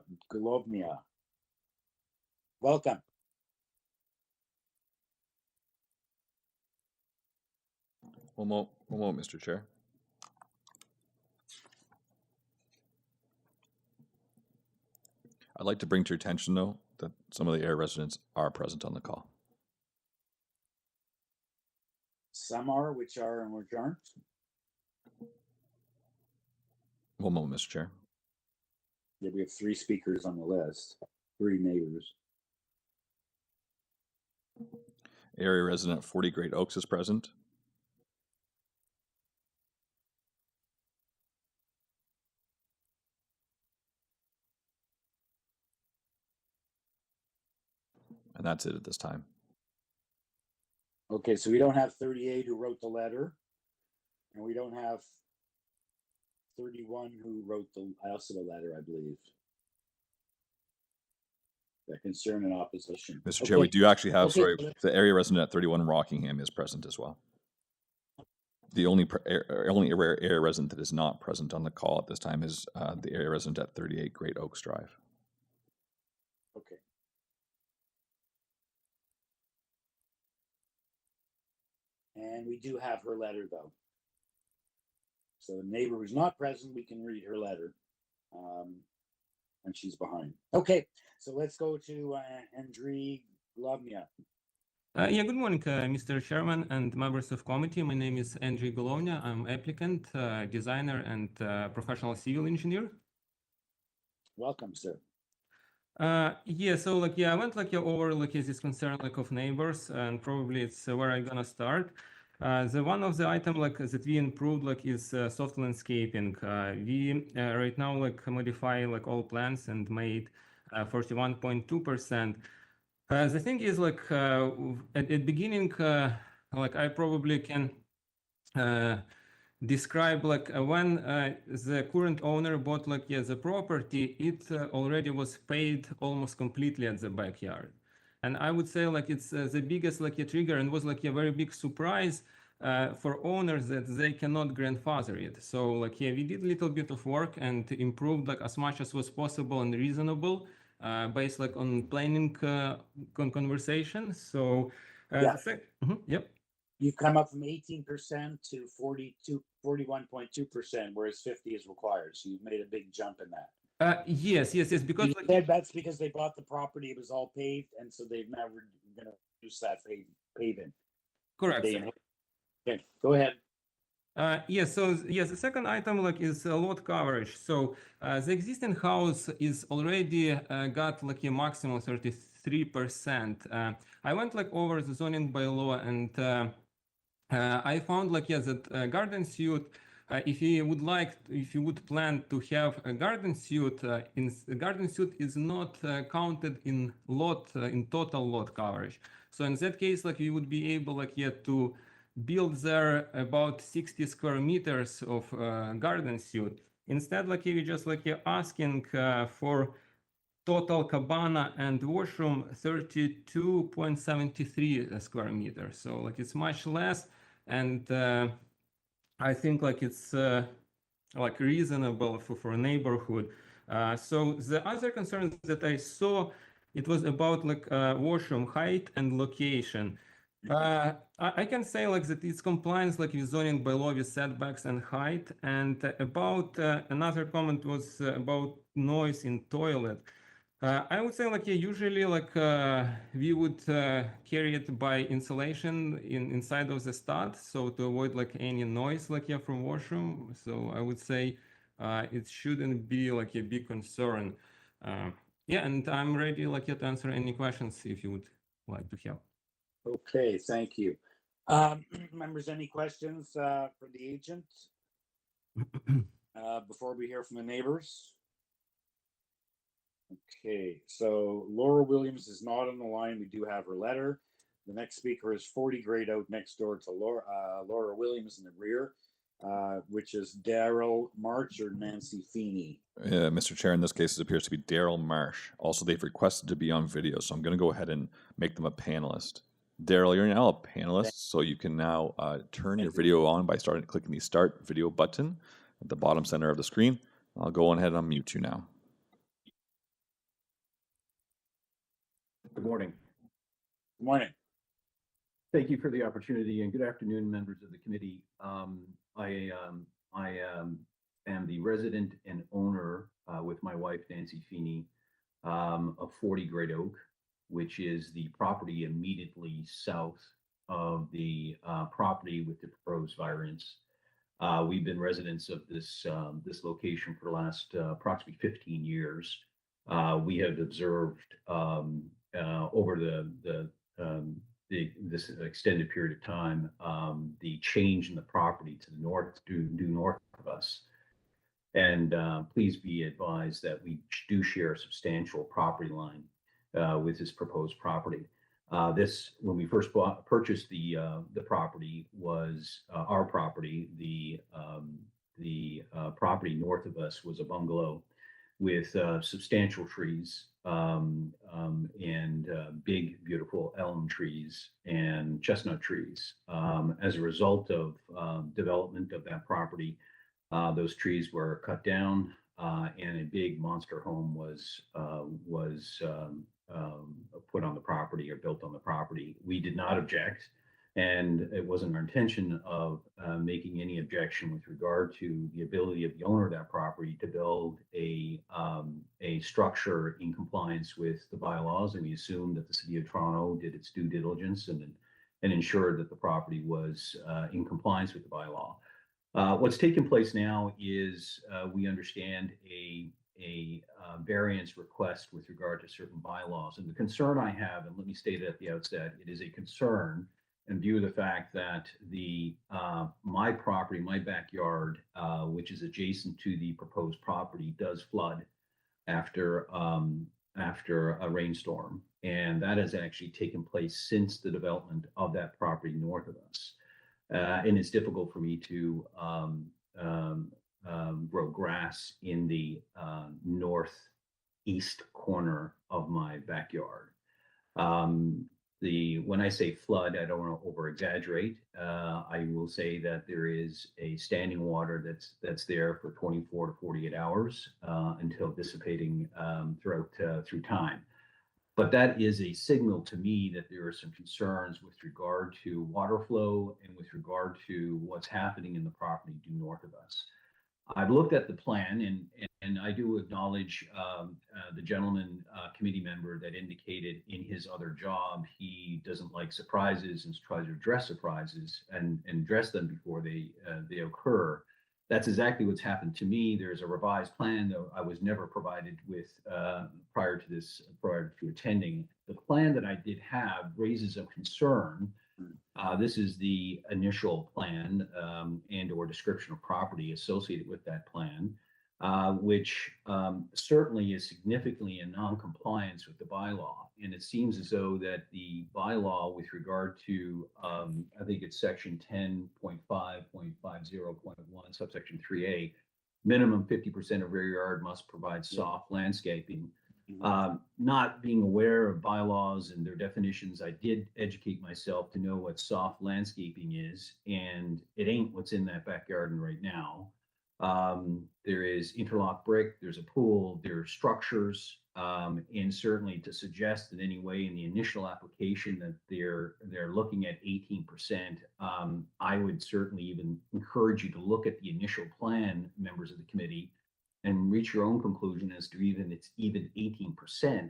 Welcome. One moment, Mr. Chair. I'd like to bring to your attention, though, that some of the area residents are present on the call. Some are, which are, and which aren't. One moment, Mr. Chair. Yeah, we have 3 speakers on the list, 3 neighbors. Area resident 40 Great Oaks is present. And that's it at this time. Okay, so we don't have 38 who wrote the letter, and we don't have 31 who wrote also the letter, I believe. The concern and opposition. Mr. Chair, we Okay. do actually have, Okay. sorry, the area resident at 31 Rockingham is present as well. The only area resident that is not present on the call at this time is the area resident at 38 Great Oaks Drive. Okay. And we do have her letter, though. So the neighbor who's not present, we can read her letter. And she's behind. Okay, so let's go to Andrei Golovnia. Yeah, good morning, Mr. Chairman and members of committee. My name is Andrei Golovnia. I'm applicant, designer, and professional civil engineer. Welcome, sir. Yeah, so I went over this concern of neighbors, and probably it's where I'm gonna start. The one of the item that we improved is soft landscaping. We right now modify all plans and made 41.2%. The thing is at the beginning, I probably can describe when the current owner bought the property, it already was paid almost completely at the backyard. And I would say it's the biggest trigger, and was a very big surprise for owners that they cannot grandfather it. So we did a little bit of work and improved as much as was possible and reasonable based on planning conversation. So Yeah. Yep. You've come up from 18% to 41.2%, whereas 50 is required. So you've made a big jump in that. Yes, because you said that's because they bought the property, it was all paved, and so they've never going to use that paving. Correct. Okay, go ahead. Yes, so yes, the second item is lot coverage. So the existing house is already got a maximum 33%. I went over the zoning bylaw, and I found that garden suite. If you would plan to have a garden suite, garden suite is not counted in total lot coverage. So in that case, you would be able to build there about 60 square meters of garden suite. Instead, you're just asking for total cabana and washroom 32.73 square meters. So it's much less, and I think it's reasonable for a neighborhood. So the other concerns that I saw, it was about washroom height and location. I can say that it's compliance with zoning bylaw with setbacks and height. And about another comment was about noise in toilet. I would say usually we would carry it by insulation inside of the stud, so to avoid any noise from washroom. So I would say it shouldn't be a big concern. Yeah, and I'm ready to answer any questions if you would like to have. Okay, thank you. Members, any questions for the agent before we hear from the neighbors? Okay, so Laura Williams is not on the line. We do have her letter. The next speaker is 40 Great Oak next door to Laura Williams in the rear, which is Daryl March or Nancy Feeney. Mr. Chair, in this case, it appears to be Daryl Marsh. Also, they've requested to be on video, so I'm going to go ahead and make them a panelist. Daryl, you're now a panelist, so you can now turn your video on by clicking the Start Video button at the bottom center of the screen. I'll go ahead and unmute you now. Good morning. Good morning. Thank you for the opportunity, and good afternoon, members of the committee. I am the resident and owner with my wife, Nancy Feeney, of 40 Great Oak, which is the property immediately south of the property with the proposed variance. We've been residents of this location for the last approximately 15 years. We have observed over this extended period of time the change in the property to the north, due north of us. And please be advised that we do share a substantial property line with this proposed property. When we first purchased the property, was our property. The property north of us was a bungalow with substantial trees and big, beautiful elm trees and chestnut trees. As a result of development of that property, those trees were cut down and a big monster home was put on the property or built on the property. We did not object, and it wasn't our intention of making any objection with regard to the ability of the owner of that property to build a structure in compliance with the bylaws. And we assumed that the City of Toronto did its due diligence and ensured that the property was in compliance with the bylaw. What's taken place now is we understand a variance request with regard to certain bylaws. And the concern I have, and let me state it at the outset, it is a concern in view of the fact that my property, my backyard, which is adjacent to the proposed property, does flood after a rainstorm. And that has actually taken place since the development of that property north of us. And it's difficult for me to grow grass in the northeast corner of my backyard. When I say flood, I don't want to over exaggerate. I will say that there is a standing water that's there for 24 to 48 hours until dissipating through time. But that is a signal to me that there are some concerns with regard to water flow and with regard to what's happening in the property due north of us. I've looked at the plan, and I do acknowledge the gentleman, committee member, that indicated in his other job he doesn't like surprises and tries to address surprises and address them before they occur. That's exactly what's happened to me. There's a revised plan that I was never provided with prior to attending. The plan that I did have raises a concern. This is the initial plan and or description of property associated with that plan, which certainly is significantly in non-compliance with the bylaw. And it seems as though that the bylaw with regard to, I think it's section 10.5.50.1, subsection 3A, minimum 50% of rear yard must provide soft landscaping. Not being aware of bylaws and their definitions, I did educate myself to know what soft landscaping is, and it ain't what's in that backyard right now. There is interlock brick, there's a pool, there are structures, and certainly to suggest in any way in the initial application that they're looking at 18%, I would certainly even encourage you to look at the initial plan, members of the committee, and reach your own conclusion as to it's even 18%.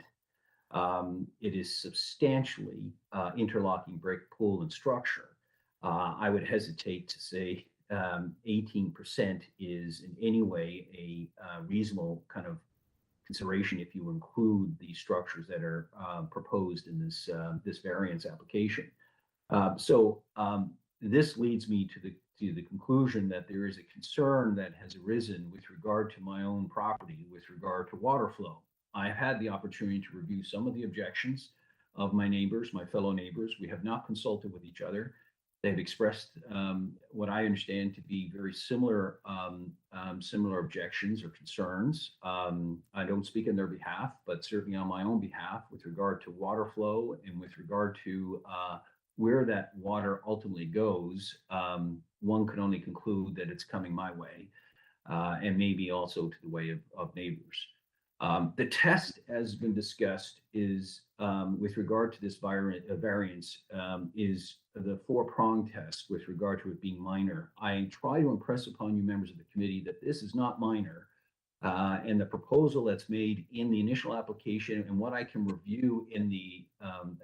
It is substantially interlocking brick, pool, and structure. I would hesitate to say 18% is in any way a reasonable kind of consideration if you include the structures that are proposed in this variance application. This leads me to the conclusion that there is a concern that has arisen with regard to my own property with regard to water flow. I had the opportunity to review some of the objections of my neighbors, my fellow neighbors. We have not consulted with each other. They've expressed what I understand to be very similar objections or concerns. I don't speak on their behalf, but certainly on my own behalf with regard to water flow and with regard to where that water ultimately goes, one can only conclude that it's coming my way and maybe also to the way of neighbors. The test, as has been discussed, is with regard to this variance is the four-prong test with regard to it being minor. I try to impress upon you, members of the committee, that this is not minor. And the proposal that's made in the initial application and what I can review in the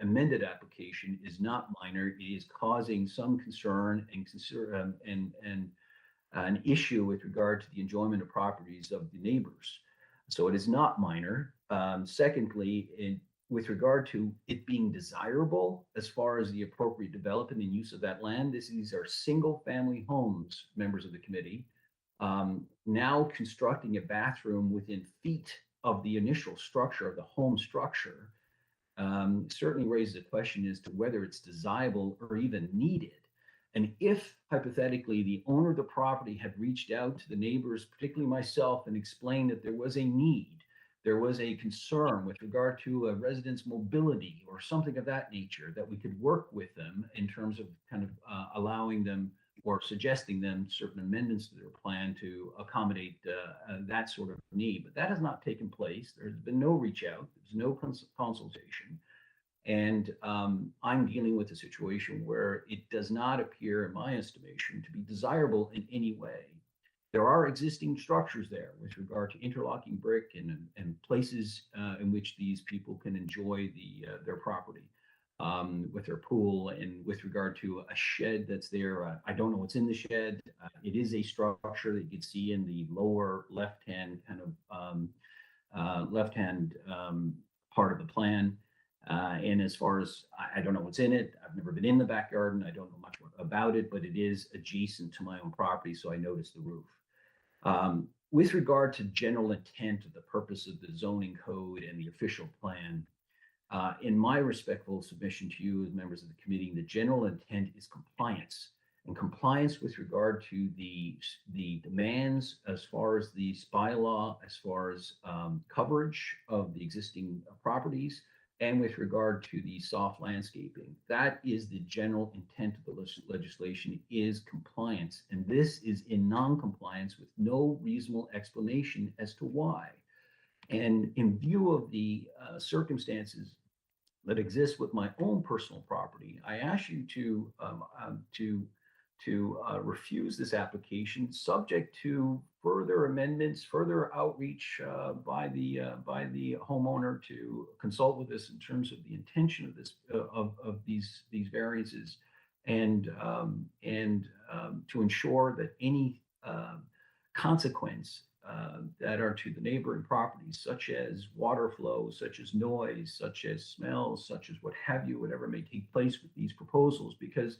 amended application is not minor. It is causing some concern and an issue with regard to the enjoyment of properties of the neighbors. So it is not minor. Secondly, with regard to it being desirable as far as the appropriate development and use of that land, these are single-family homes, members of the committee. Now constructing a bathroom within feet of the initial structure of the home structure certainly raises a question as to whether it's desirable or even needed. And if hypothetically the owner of the property had reached out to the neighbors, particularly myself, and explained that there was a need, there was a concern with regard to a resident's mobility or something of that nature, that we could work with them in terms of kind of allowing them or suggesting them certain amendments to their plan to accommodate that sort of need. But that has not taken place. There's been no reach out. There's no consultation. And I'm dealing with a situation where it does not appear, in my estimation, to be desirable in any way. There are existing structures there with regard to interlocking brick and places in which these people can enjoy their property, with their pool, and with regard to a shed that's there. I don't know what's in the shed. It is a structure that you can see in the lower left-hand kind of part of the plan. And as far as I don't know what's in it, I've never been in the back garden. I don't know much about it, but it is adjacent to my own property, so I noticed the roof. With regard to general intent of the purpose of the zoning code and the official plan, in my respectful submission to you as members of the committee, the general intent is compliance, and compliance with regard to the demands as far as the bylaw, as far as coverage of the existing properties, and with regard to the soft landscaping. That is the general intent of the legislation, is compliance. And this is in non-compliance with no reasonable explanation as to why. And in view of the circumstances that exist with my own personal property, I ask you to refuse this application, subject to further amendments, further outreach by the homeowner to consult with us in terms of the intention of this of these variances, and to ensure that any consequence that are to the neighboring properties, such as water flow, such as noise, such as smells, such as what have you, whatever may take place with these proposals, because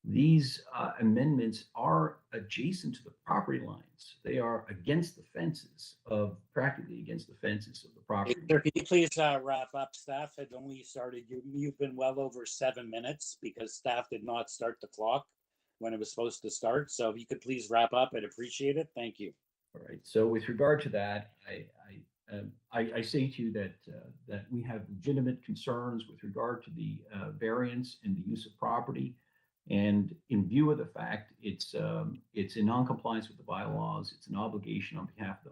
these amendments are adjacent to the property lines. They are against the fences of, practically against the fences of the property. Sir, can you please wrap up? Staff had only started, you've been well over 7 minutes because staff did not start the clock when it was supposed to start. So if you could please wrap up, I'd appreciate it. Thank you. All right. So with regard to that, I say to you that that we have legitimate concerns with regard to the variance and the use of property. And in view of the fact it's in non-compliance with the bylaws, it's an obligation on behalf of the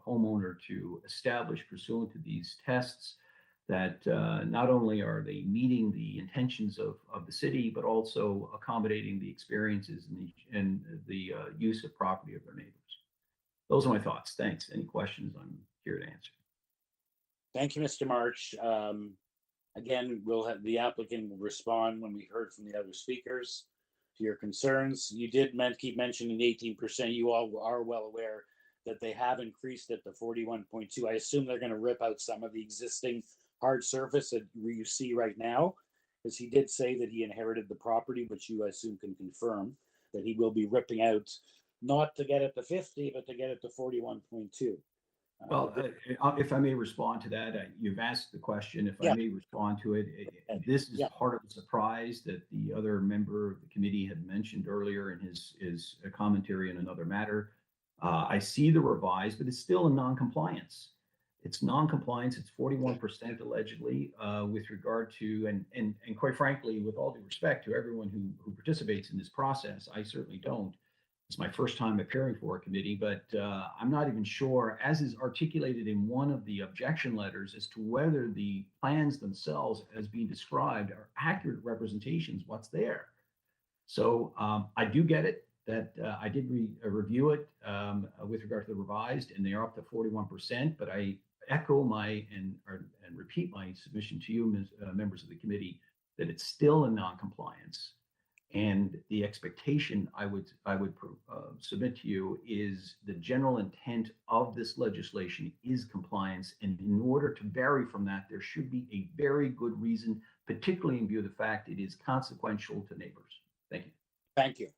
homeowner to establish, pursuant to these tests, that not only are they meeting the intentions of the city, but also accommodating the experiences and the use of property of their neighbors. Those are my thoughts. Thanks. Any questions, I'm here to answer. Thank you, Mr. March. Again, we'll have the applicant will respond when we heard from the other speakers to your concerns. You did keep mentioning 18%. You all are well aware that they have increased it to 41.2. I assume they're going to rip out some of the existing hard surface that you see right now, because he did say that he inherited the property, which you, I assume, can confirm that he will be ripping out, not to get it to 50, but to get it to 41.2. Well, if I may respond to that, you've asked the question. If I may respond to it, this is part of the surprise that the other member of the committee had mentioned earlier in his commentary in another matter. I see the revised, but it's still in non-compliance. It's non-compliance. It's 41% allegedly with regard to, and quite frankly, with all due respect to everyone who participates in this process, I certainly don't. It's my first time appearing for a committee, but I'm not even sure, as is articulated in one of the objection letters, as to whether the plans themselves as being described are accurate representations of what's there. So I do get it that I did review it with regard to the revised, and they are up to 41%, but I echo and repeat my submission to you, members of the committee, that it's still in non-compliance. And the expectation I would submit to you is the general intent of this legislation is compliance. And in order to vary from that, there should be a very good reason, particularly in view of the fact it is consequential to neighbors. Thank you. Thank you.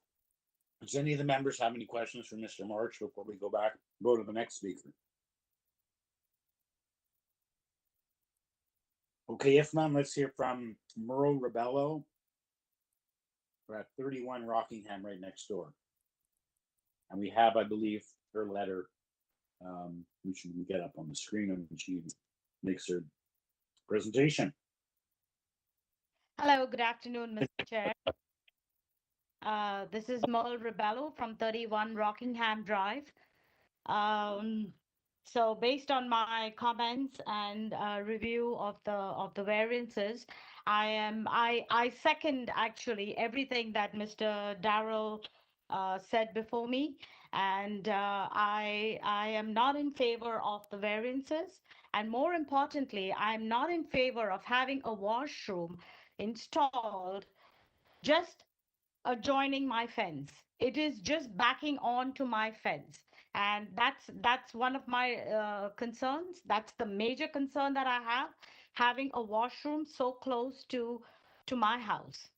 Does any of the members have any questions for Mr. March before we go to the next speaker? Okay, if none, let's hear from Merle Rebello. We're at 31 Rockingham, right next door. And we have, I believe, her letter, which we can get up on the screen when she makes her presentation. Hello, good afternoon, Mr. Chair. This is Merle Rebello from 31 Rockingham Drive. So based on my comments and review of the variances, I second actually everything that Mr. Darrell said before me, and I am not in favor of the variances, and more importantly, I'm not in favor of having a washroom installed just adjoining my fence. It is just backing on to my fence. And that's one of my concerns. That's the major concern that I have, having a washroom so close to my house.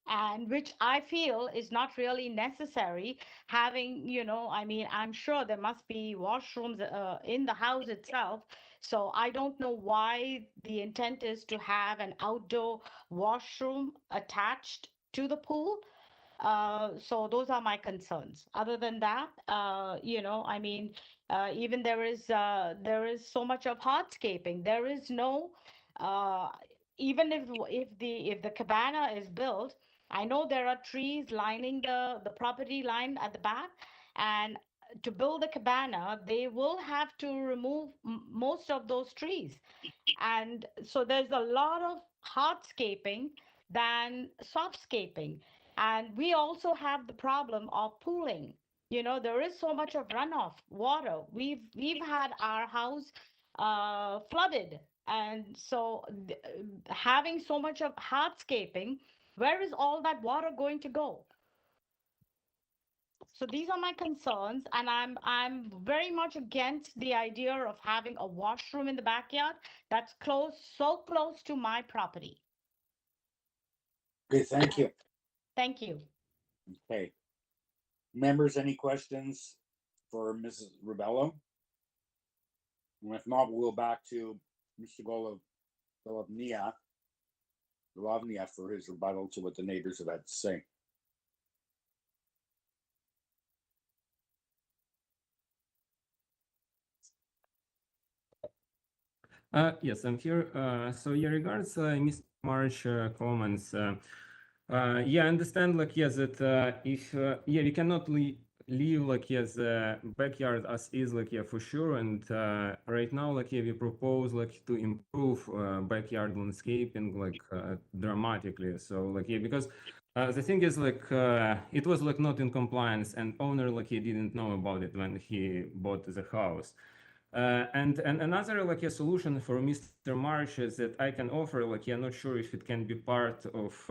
And which I feel is not really necessary, having, you know, I mean, I'm sure there must be washrooms in the house itself. So I don't know why the intent is to have an outdoor washroom attached to the pool. So those are my concerns. Other than that, you know, I mean, even there is so much of hardscaping. There is no, even if the cabana is built, I know there are trees lining the property line at the back, and to build the cabana, they will have to remove most of those trees. And so there's a lot of hardscaping than softscaping. And we also have the problem of pooling. You know, there is so much of runoff water. We've had our house flooded. And so having so much of hardscaping, where is all that water going to go? So these are my concerns, and I'm very much against the idea of having a washroom in the backyard that's so close to my property. Okay, thank you. Thank you. Okay. Members, any questions for Mrs. Rebello? And if not, we'll go back to Mr. Golovnia for his rebuttal to what the neighbors have had to say. Yes, I'm here. So yeah, regards Mr. March comments. Yeah, I understand, like, yes, that if yeah, we cannot leave like, yes, backyard as is, like, yeah, for sure. And right now, like, yeah, we propose like to improve backyard landscaping like dramatically. So like, yeah, because the thing is, like, it was like not in compliance, and owner, like, he didn't know about it when he bought the house. And another, like, a solution for Mr. March is that I can offer, like, yeah, not sure if it can be part of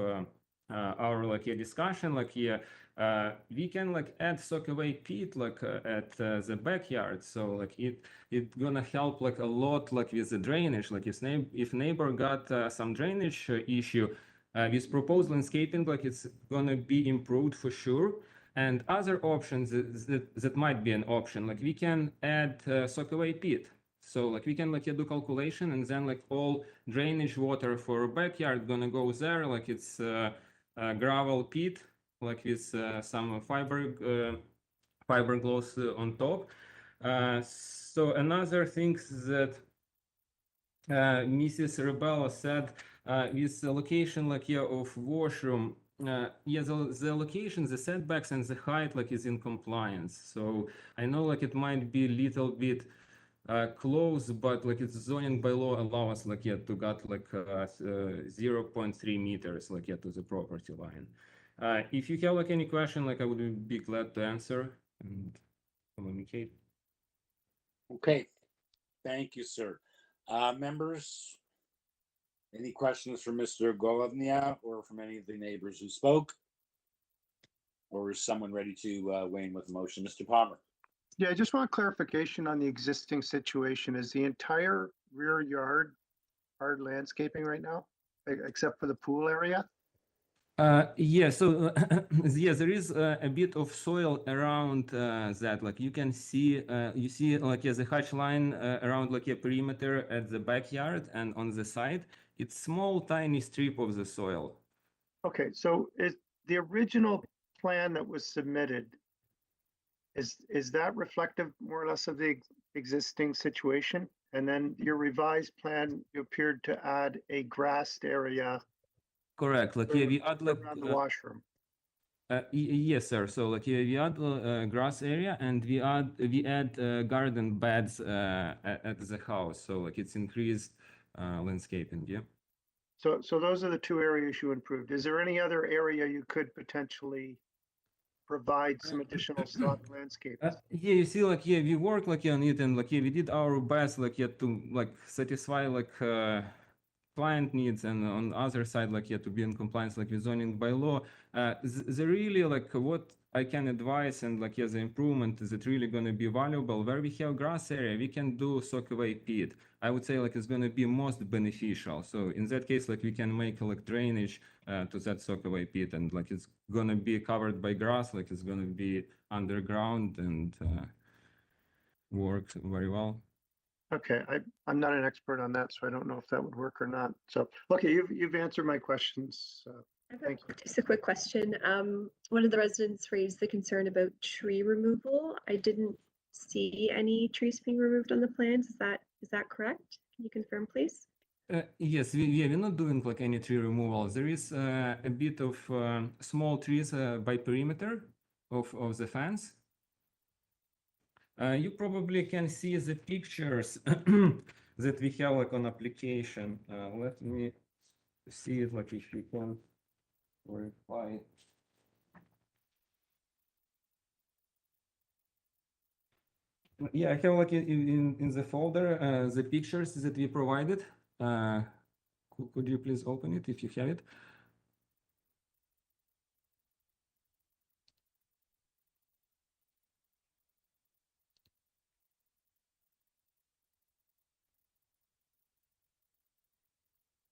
our, like, a discussion, like, yeah, we can, like, add sockaway pit, like, at the backyard. So like it gonna help, like, a lot, like, with the drainage. Like if neighbor got some drainage issue, with proposed landscaping, like, it's gonna be improved for sure. And other options that might be an option, like we can add sockaway pit. So like we can, like, do calculation, and then like all drainage water for backyard gonna go there. Like it's gravel pit, like with some fiberglass on top. So another thing that Mrs. Rebello said, with the location, like, yeah, of washroom. Yeah, the location, the setbacks, and the height, like, is in compliance. So I know, like, it might be a little bit close, but like it's zoning by law allows, like, yeah, to get like 0.3 meters, like, yeah, to the property line. If you have, like, any question, like, I would be glad to answer and communicate. Okay, thank you, sir. Members, any questions for Mr. Golovnia or from any of the neighbors who spoke? Or is someone ready to weigh in with a motion? Mr. Palmer. Yeah, I just want clarification on the existing situation. Is the entire rear yard hard landscaping right now, except for the pool area? Yeah, so yeah, there is a bit of soil around that. Like you can see, you see, like, yeah, the hatch line around, like, a perimeter at the backyard, and on the side, it's small, tiny strip of the soil. Okay, so is the original plan that was submitted, is that reflective more or less of the existing situation? And then your revised plan, you appeared to add a grassed area Correct. Like yeah, we add like around the washroom. yes, sir. So like yeah, we add grass area and we add garden beds at the house. So like it's increased landscaping. Yeah. So those are the two areas you improved. Is there any other area you could potentially provide some additional soft landscapes? Yeah, you see, like yeah, we work like on it, and like yeah, we did our best, like yeah, to like satisfy like client needs, and on the other side, like yeah, to be in compliance like with zoning by law. The really like what I can advise and like yeah, the improvement is it really gonna be valuable. Where we have grass area, we can do soakaway pit. I would say like it's gonna be most beneficial. So in that case, like we can make like drainage to that soakaway pit, and like it's gonna be covered by grass, like it's gonna be underground and works very well. Okay, I'm not an expert on that, so I don't know if that would work or not. So, okay, you've answered my questions. Thank you. Just a quick question. One of the residents raised the concern about tree removal. I didn't see any trees being removed on the plans. Is that correct? Can you confirm, please? Yes, we're not doing like any tree removal. There is a bit of small trees by perimeter of the fence. You probably can see the pictures that we have like on application. Let me see it like if you can verify. Yeah, I have like in the folder the pictures that we provided. Could you please open it if you have it?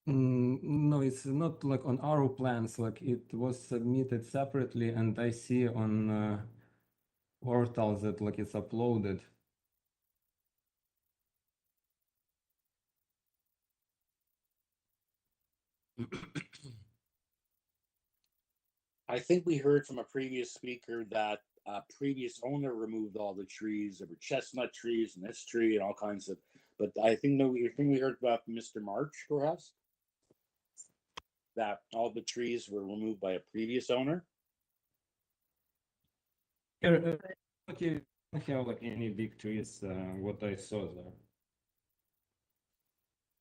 No, it's not like on our plans, like it was submitted separately, and I see on portals that like it's uploaded. I think we heard from a previous speaker that a previous owner removed all the trees. There were chestnut trees and this tree and all kinds of, but I think we heard about Mr. March, perhaps, that all the trees were removed by a previous owner. Okay, I don't have like any big trees, what I saw there.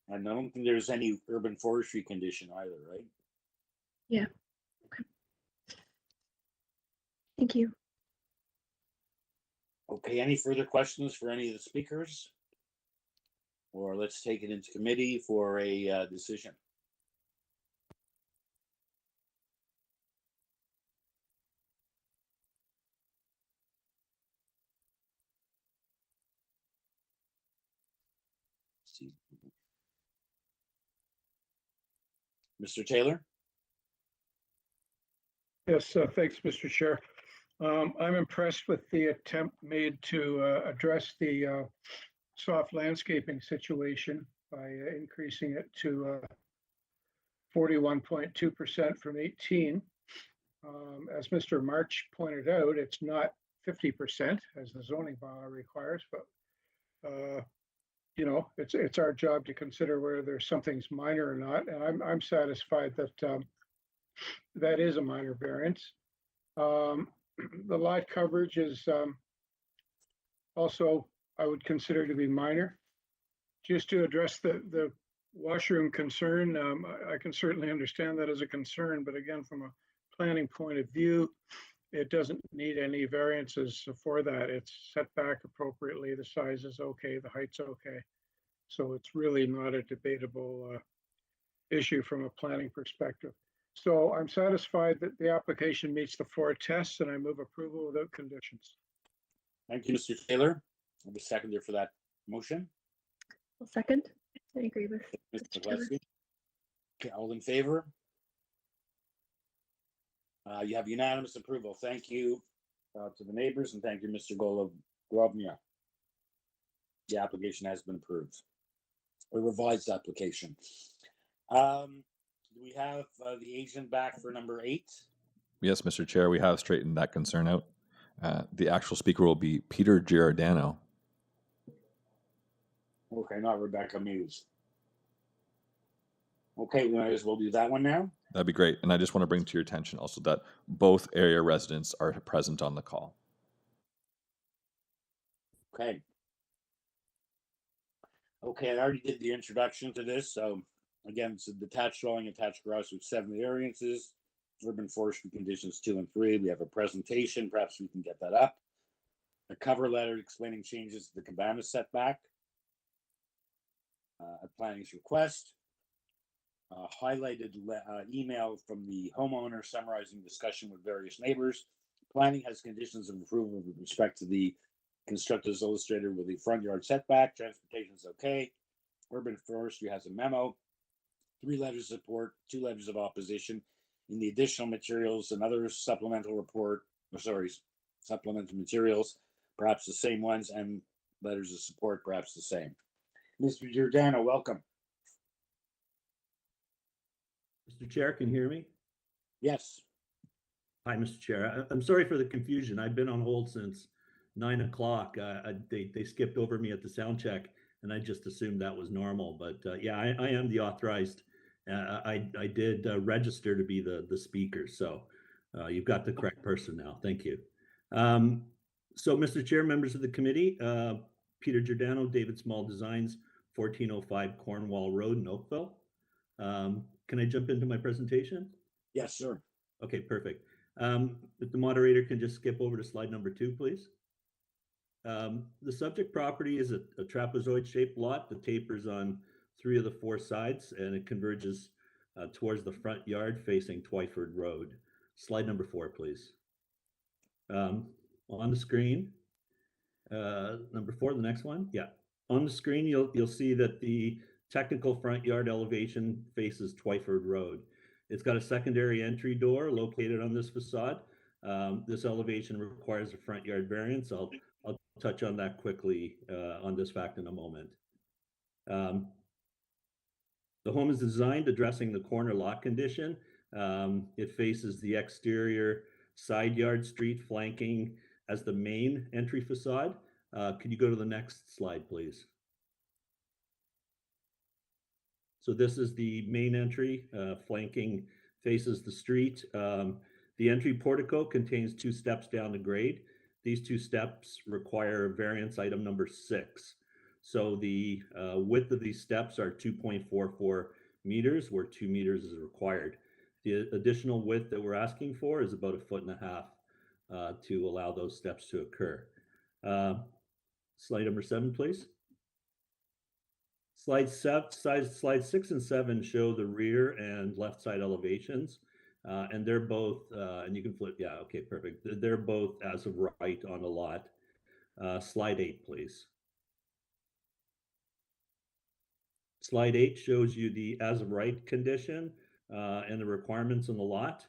And I don't think there's any urban forestry condition either, right? Yeah. Okay. Thank you. Okay, any further questions for any of the speakers? Or let's take it into committee for a decision. Mr. Taylor? Yes, thanks, Mr. Chair. I'm impressed with the attempt made to address the soft landscaping situation by increasing it to 41.2% from 18. As Mr. March pointed out, it's not 50% as the zoning bylaw requires, but you know, it's our job to consider whether something's minor or not, and I'm satisfied that that is a minor variance. The lot coverage is also, I would consider to be minor. Just to address the washroom concern, I can certainly understand that as a concern, but again, from a planning point of view, it doesn't need any variances for that. It's set back appropriately. The size is okay, the height's okay. So it's really not a debatable issue from a planning perspective. So I'm satisfied that the application meets the 4 tests, and I move approval without conditions. Thank you, Mr. Taylor. I'll be seconder for that motion. I'll second. I agree with Mr. Gillespie. Okay, all in favor? You have unanimous approval. Thank you to the neighbors, and thank you, Mr. Golovnia. The application has been approved. A revised application. do we have the agent back for number 8? Yes, Mr. Chair, we have straightened that concern out. The actual speaker will be Peter Giordano. Okay, not Rebecca Muse. Okay, we might as well do that one now. That'd be great. And I just want to bring to your attention also that both area residents are present on the call. Okay. Okay, I already did the introduction to this. So again, it's a detached dwelling, attached garage with 7 variances, urban forestry conditions 2 and 3. We have a presentation. Perhaps we can get that up. A cover letter explaining changes to the cabana setback. A planning's request. Highlighted email from the homeowner summarizing discussion with various neighbors. Planning has conditions of approval with respect to the constructed as illustrated with the front yard setback. Transportation is okay. Urban forestry has a memo. 3 letters of support, 2 letters of opposition. In the additional materials, another supplemental report, supplemental materials, perhaps the same ones, and letters of support, perhaps the same. Mr. Giordano, welcome. Mr. Chair, can you hear me? Yes. Hi, Mr. Chair. I'm sorry for the confusion. I've been on hold since 9 o'clock. They skipped over me at the sound check, and I just assumed that was normal. But yeah, I am the authorized. I did register to be the speaker, so you've got the correct person now. Thank you. So, Mr. Chair, members of the committee, Peter Giordano, David Small Designs, 1405 Cornwall Road in Oakville. Can I jump into my presentation? Yes, sir. Okay, perfect. If the moderator can just skip over to slide number 2, please. The subject property is a trapezoid-shaped lot that tapers on 3 of the 4 sides, and it converges towards the front yard facing Twyford Road. Slide number 4, please. On the screen, number 4, the next one. Yeah, on the screen, you'll see that the technical front yard elevation faces Twyford Road. It's got a secondary entry door located on this facade. This elevation requires a front yard variance. I'll touch on that quickly on this fact in a moment. The home is designed addressing the corner lot condition. It faces the exterior side yard street flanking as the main entry facade. Could you go to the next slide, please? So this is the main entry, flanking faces the street. The entry portico contains 2 steps down the grade. These 2 steps require variance item number 6. So the width of these steps are 2.44 meters, where 2 meters is required. The additional width that we're asking for is about 1.5 feet to allow those steps to occur. Slide number 7, please. Slide 6 and 7 show the rear and left side elevations, and they're both, and you can flip, yeah, okay, perfect. They're both as of right on the lot. Slide 8, please. Slide 8 shows you the as of right condition and the requirements on the lot.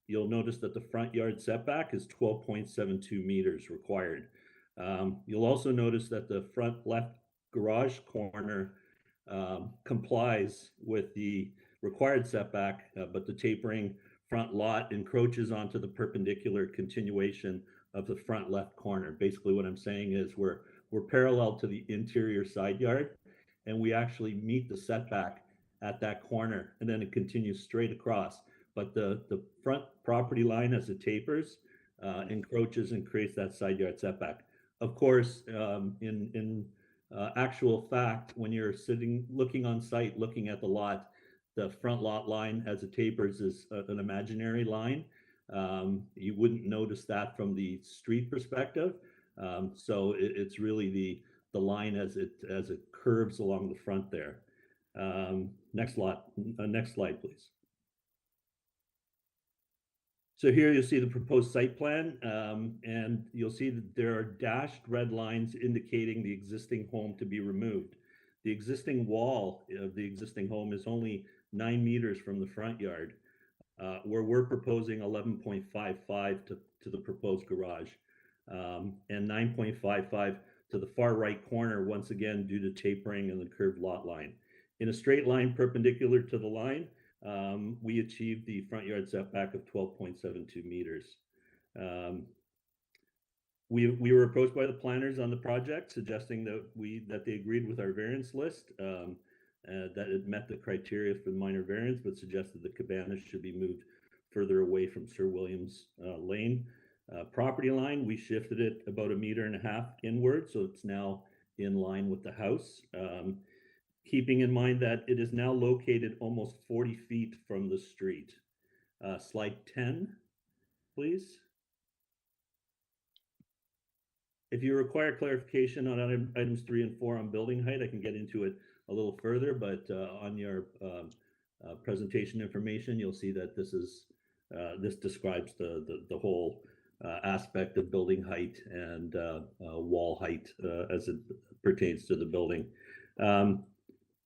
You'll notice that the front yard setback is 12.72 meters required. You'll also notice that the front left garage corner complies with the required setback, but the tapering front lot encroaches onto the perpendicular continuation of the front left corner. Basically what I'm saying is we're parallel to the interior side yard, and we actually meet the setback at that corner, and then it continues straight across. But the front property line as it tapers encroaches and creates that side yard setback. Of course, in actual fact, when you're looking on site, looking at the lot, the front lot line as it tapers is an imaginary line. You wouldn't notice that from the street perspective. So it's really the line as it curves along the front there. Next slide, please. So here you'll see the proposed site plan, and you'll see that there are dashed red lines indicating the existing home to be removed. The existing wall of the existing home is only 9 meters from the front yard, where we're proposing 11.55 to the proposed garage, and 9.55 to the far right corner, once again, due to tapering and the curved lot line. In a straight line perpendicular to the line, we achieved the front yard setback of 12.72 meters. We were approached by the planners on the project, suggesting that they agreed with our variance list, that it met the criteria for the minor variance, but suggested the cabana should be moved further away from Sir William's Lane property line. We shifted it about 1.5 meters inward, so it's now in line with the house. Keeping in mind that it is now located almost 40 feet from the street. Slide 10, please. If you require clarification on items 3 and 4 on building height, I can get into it a little further, but on your presentation information, you'll see that this describes the whole aspect of building height and wall height as it pertains to the building.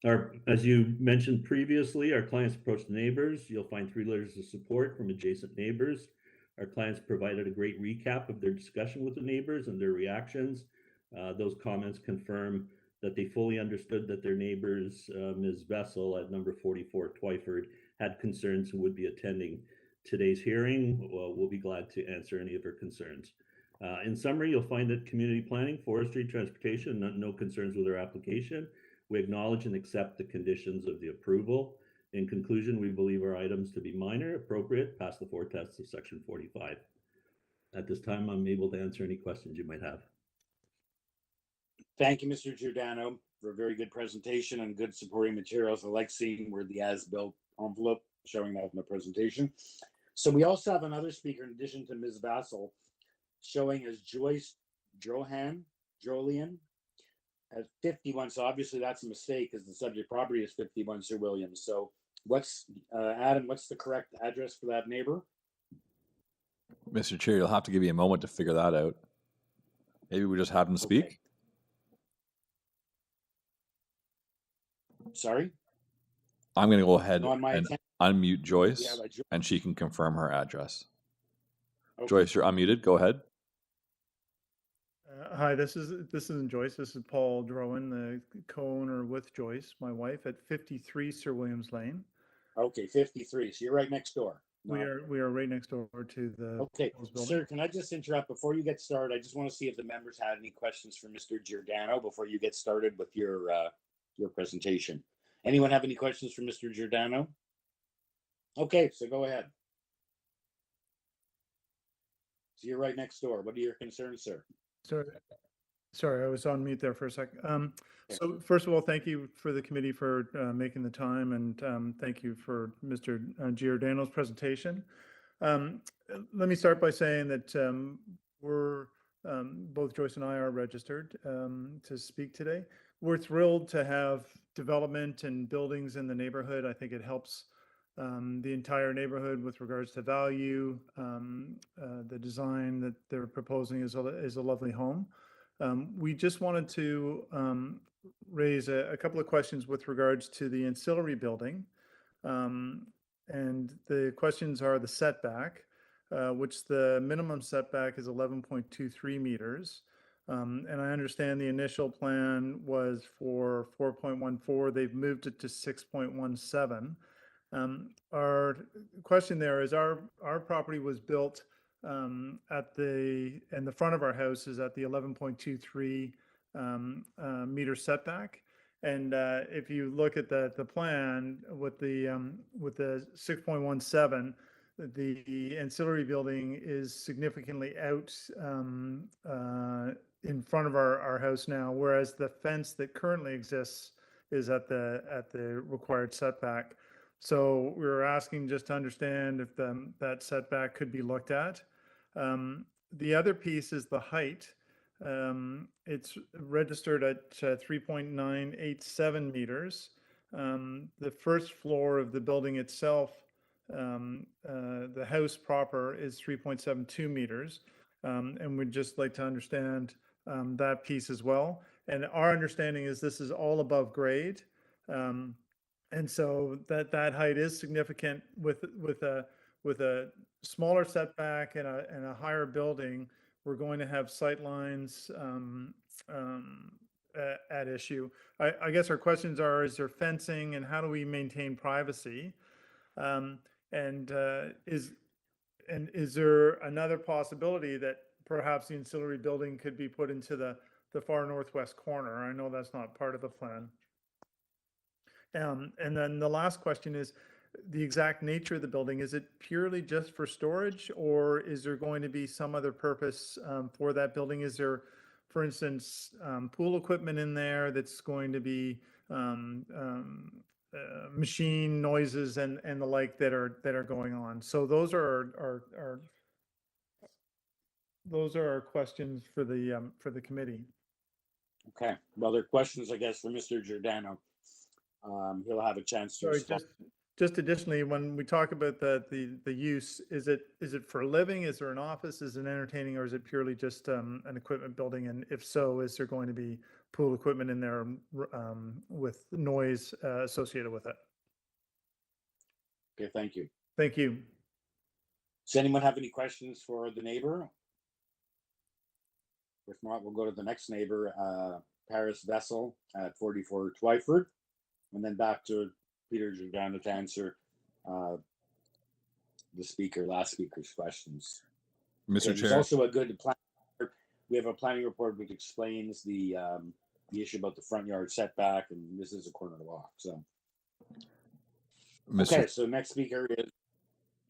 As you mentioned previously, our clients approached the neighbors. You'll find 3 letters of support from adjacent neighbors. Our clients provided a great recap of their discussion with the neighbors and their reactions. Those comments confirm that they fully understood that their neighbors, Ms. Vessel at number 44 Twyford, had concerns and would be attending today's hearing. We'll be glad to answer any of her concerns. In summary, you'll find that community planning, forestry, transportation, no concerns with our application. We acknowledge and accept the conditions of the approval. In conclusion, we believe our items to be minor, appropriate, pass the 4 tests of section 45. At this time, I'm able to answer any questions you might have. Thank you, Mr. Giordano, for a very good presentation and good supporting materials. I like seeing where the as-built envelope showing that in the presentation. So we also have another speaker in addition to Ms. Vassal, showing as Joyce Jolian at 51. So obviously that's a mistake because the subject property is 51 Sir Williams. So what's Adam, what's the correct address for that neighbor? Mr. Chair, you'll have to give me a moment to figure that out. Maybe we just have him speak. Okay. Sorry? I'm going to go ahead On my and account? unmute Joyce, Yeah, like, and she can confirm her address. okay. Joyce, you're unmuted. Go ahead. Hi, this isn't Joyce. This is Paul Drowan, the co-owner with Joyce, my wife, at 53 Sir Williams Lane. Okay, 53. So you're right next door. We are right next door to the Okay, building. sir, can I just interrupt before you get started? I just want to see if the members had any questions for Mr. Giordano before you get started with your presentation. Anyone have any questions for Mr. Giordano? Okay, so go ahead. So you're right next door. What are your concerns, sir? Sorry, I was on mute there for a sec. So first of all, thank you for the committee for making the time, and thank you for Mr. Giordano's presentation. Let me start by saying that we're both Joyce and I are registered to speak today. We're thrilled to have development and buildings in the neighborhood. I think it helps the entire neighborhood with regards to value. The design that they're proposing is a lovely home. We just wanted to raise a couple of questions with regards to the ancillary building. And the questions are the setback, which the minimum setback is 11.23 meters. And I understand the initial plan was for 4.14. They've moved it to 6.17. Our question there is our property was built and the front of our house is at the 11.23 meter setback. And if you look at the plan with the 6.17, the ancillary building is significantly out in front of our house now, whereas the fence that currently exists is at the required setback. So we were asking just to understand if that setback could be looked at. The other piece is the height. It's registered at 3.987 meters. The first floor of the building itself, the house proper, is 3.72 meters. And we'd just like to understand that piece as well. And our understanding is this is all above grade. And so that height is significant with a smaller setback and a higher building. We're going to have sight lines at issue. I guess our questions are, is there fencing and how do we maintain privacy? And is there another possibility that perhaps the ancillary building could be put into the far northwest corner? I know that's not part of the plan. And then the last question is the exact nature of the building. Is it purely just for storage, or is there going to be some other purpose for that building? Is there, for instance, pool equipment in there that's going to be machine noises and the like that are going on? So those are our questions for the committee. Okay, well, there are questions, I guess, for Mr. Giordano. He'll have a chance to Sorry, respond. just additionally, when we talk about the use, is it for living? Is there an office? Is it entertaining, or is it purely just an equipment building? And if so, is there going to be pool equipment in there with noise associated with it? Okay, thank you. Thank you. Does anyone have any questions for the neighbor? If not, we'll go to the next neighbor, Paris Vessel at 44 Twyford, and then back to Peter Giordano to answer the last speaker's questions. Mr. There's Chair. also a good plan. We have a planning report which explains the issue about the front yard setback, and this is a corner lot. So, okay, so next speaker is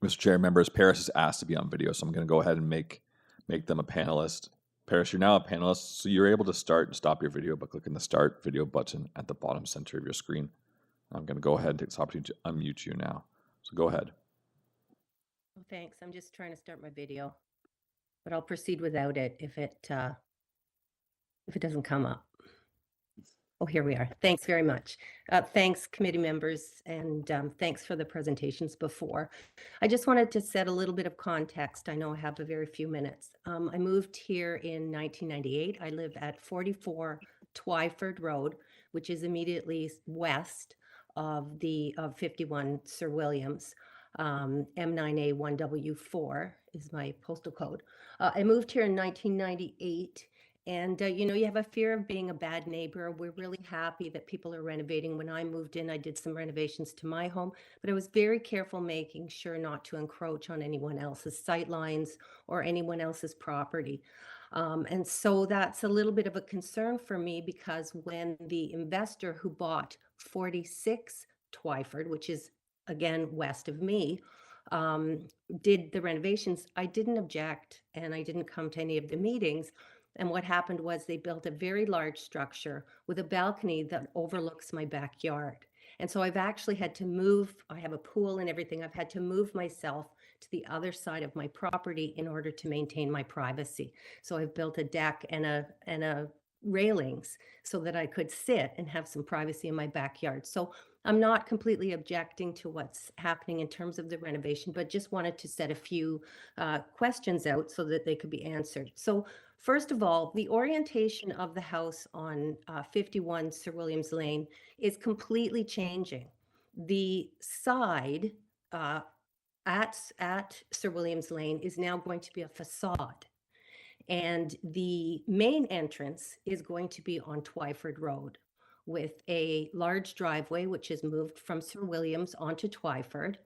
Mr. Chair, members, Paris is asked to be on video, so I'm going to go ahead and make them a panelist. Paris, you're now a panelist, so you're able to start and stop your video by clicking the Start Video button at the bottom center of your screen. I'm going to go ahead and take this opportunity to unmute you now. So go ahead. Oh, thanks. I'm just trying to start my video, but I'll proceed without it if it doesn't come up. Oh, here we are. Thanks very much. Thanks, committee members, and thanks for the presentations before. I just wanted to set a little bit of context. I know I have a very few minutes. I moved here in 1998. I live at 44 Twyford Road, which is immediately west of 51 Sir Williams. M9A1W4 is my postal code. I moved here in 1998. And, you have a fear of being a bad neighbor. We're really happy that people are renovating. When I moved in, I did some renovations to my home, but I was very careful making sure not to encroach on anyone else's sight lines or anyone else's property. And so that's a little bit of a concern for me, because when the investor who bought 46 Twyford, which is, again, west of me, did the renovations, I didn't object and I didn't come to any of the meetings. And what happened was they built a very large structure with a balcony that overlooks my backyard. And so I've actually had to move. I have a pool and everything. I've had to move myself to the other side of my property in order to maintain my privacy. So I've built a deck and a railings so that I could sit and have some privacy in my backyard. So I'm not completely objecting to what's happening in terms of the renovation, but just wanted to set a few questions out so that they could be answered. So first of all, the orientation of the house on 51 Sir Williams Lane is completely changing. The side at Sir Williams Lane is now going to be a facade. And the main entrance is going to be on Twyford Road with a large driveway, which is moved from Sir Williams onto Twyford.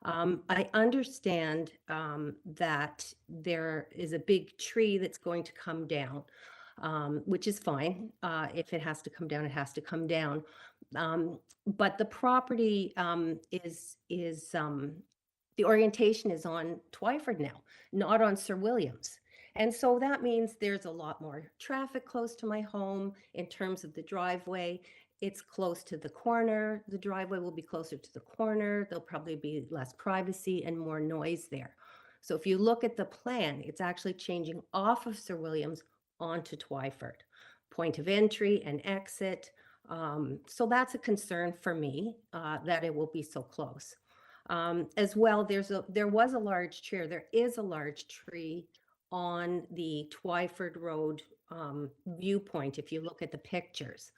I understand that there is a big tree that's going to come down, which is fine. If it has to come down, it has to come down. But the property the orientation is on Twyford now, not on Sir Williams. And so that means there's a lot more traffic close to my home in terms of the driveway. It's close to the corner. The driveway will be closer to the corner. There'll probably be less privacy and more noise there. So if you look at the plan, it's actually changing off of Sir Williams onto Twyford. Point of entry and exit. So that's a concern for me that it will be so close. As well, there was a large tree, there is a large tree on the Twyford Road viewpoint, if you look at the pictures.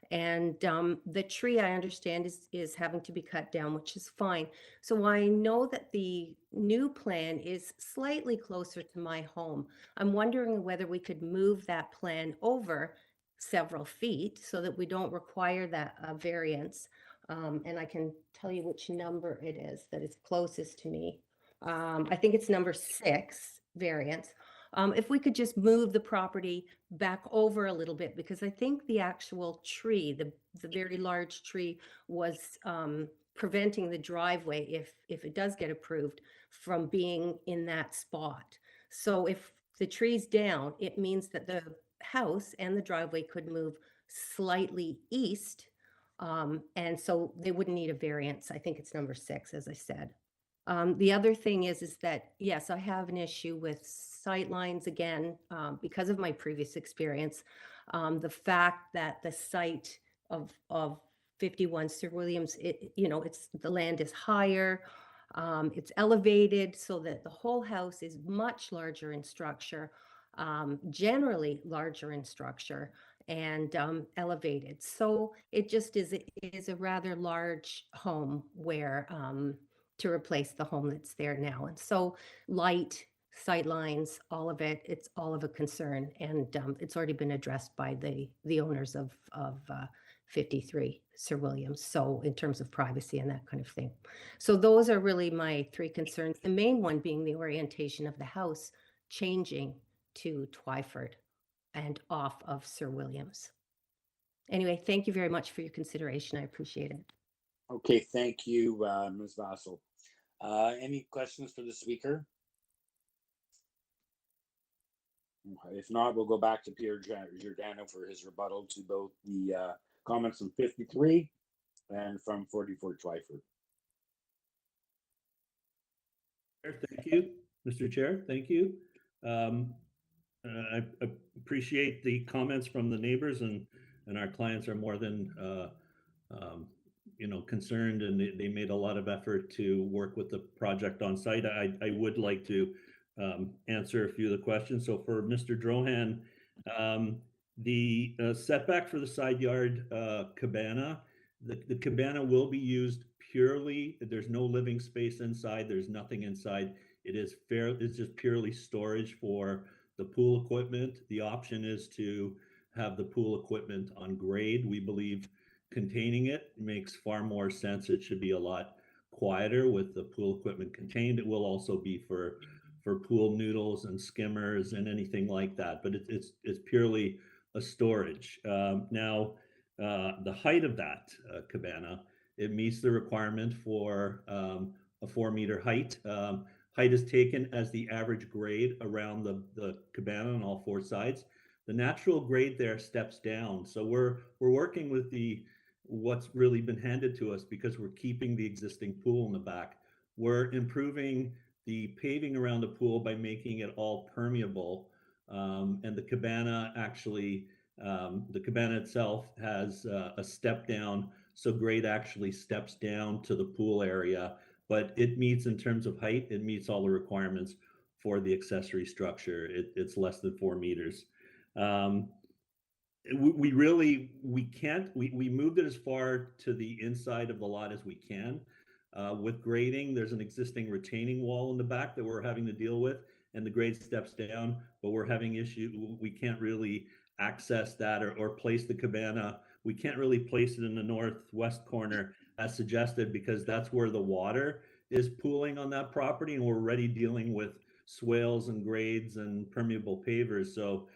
And the tree, I understand, is having to be cut down, which is fine. So I know that the new plan is slightly closer to my home. I'm wondering whether we could move that plan over several feet so that we don't require that variance. And I can tell you which number it is that is closest to me. I think it's number 6 variance. If we could just move the property back over a little bit, because I think the actual tree, the very large tree, was preventing the driveway, if it does get approved, from being in that spot. So if the tree's down, it means that the house and the driveway could move slightly east. And so they wouldn't need a variance. I think it's number 6, as I said. The other thing is that, yes, I have an issue with sight lines again, because of my previous experience. The fact that the site of 51 Sir Williams, the land is higher, it's elevated so that the whole house is much larger in structure, generally larger in structure, and elevated. So it just is a rather large home where to replace the home that's there now. And so light, sight lines, all of it, it's all of a concern. And it's already been addressed by the owners of 53 Sir Williams. So in terms of privacy and that kind of thing. So those are really my 3 concerns. The main one being the orientation of the house changing to Twyford and off of Sir Williams. Anyway, thank you very much for your consideration. I appreciate it. Okay, thank you, Ms. Vassal. Any questions for the speaker? If not, we'll go back to Pierre Giordano for his rebuttal to both the comments from 53 and from 44 Twyford. Thank you, Mr. Chair. Thank you. I appreciate the comments from the neighbors, and our clients are more than concerned, and they made a lot of effort to work with the project on site. I would like to answer a few of the questions. So for Mr. Drohan, the setback for the side yard cabana, the cabana will be used purely, there's no living space inside, there's nothing inside. It's just purely storage for the pool equipment. The option is to have the pool equipment on grade. We believe containing it makes far more sense. It should be a lot quieter with the pool equipment contained. It will also be for pool noodles and skimmers and anything like that, but it's purely a storage. Now, the height of that cabana, it meets the requirement for a 4-meter height. Height is taken as the average grade around the cabana on all 4 sides. The natural grade there steps down. So we're working with what's really been handed to us, because we're keeping the existing pool in the back. We're improving the paving around the pool by making it all permeable. And the cabana actually, the cabana itself has a step down. So grade actually steps down to the pool area, but it meets, in terms of height, it meets all the requirements for the accessory structure. It's less than 4 meters. We moved it as far to the inside of the lot as we can. With grading, there's an existing retaining wall in the back that we're having to deal with, and the grade steps down, but we're having issue. We can't really access that or place the cabana. We can't really place it in the northwest corner as suggested, because that's where the water is pooling on that property, and we're already dealing with swales and grades and permeable pavers. So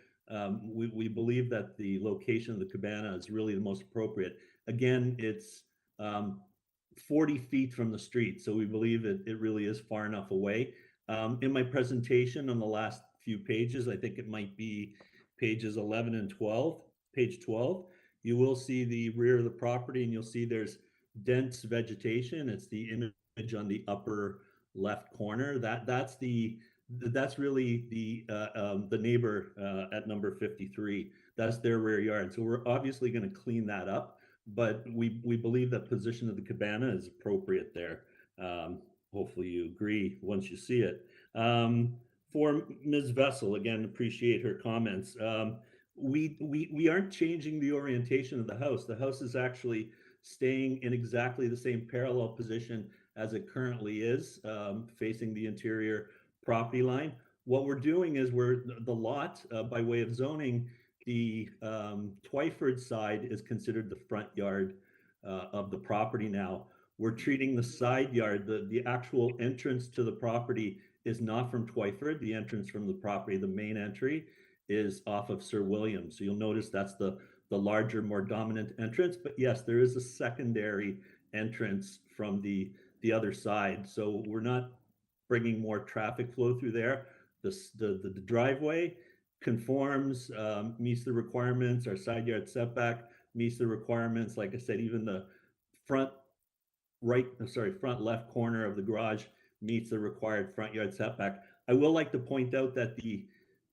we believe that the location of the cabana is really the most appropriate. Again, it's 40 feet from the street, so we believe it really is far enough away. In my presentation on the last few pages, I think it might be pages 11 and 12, page 12, you will see the rear of the property, and you'll see there's dense vegetation. It's the image on the upper left corner. That's really the neighbor at number 53. That's their rear yard. So we're obviously going to clean that up, but we believe that position of the cabana is appropriate there. Hopefully you agree once you see it. For Ms. Vessel, again, appreciate her comments. We aren't changing the orientation of the house. The house is actually staying in exactly the same parallel position as it currently is, facing the interior property line. What we're doing is the lot, by way of zoning, the Twyford side is considered the front yard of the property now. We're treating the side yard, the actual entrance to the property is not from Twyford. The entrance from the property, the main entry, is off of Sir William. So you'll notice that's the larger, more dominant entrance. But yes, there is a secondary entrance from the other side. So we're not bringing more traffic flow through there. The driveway conforms, meets the requirements. Our side yard setback meets the requirements. Like I said, even the front left corner of the garage meets the required front yard setback. I will like to point out that the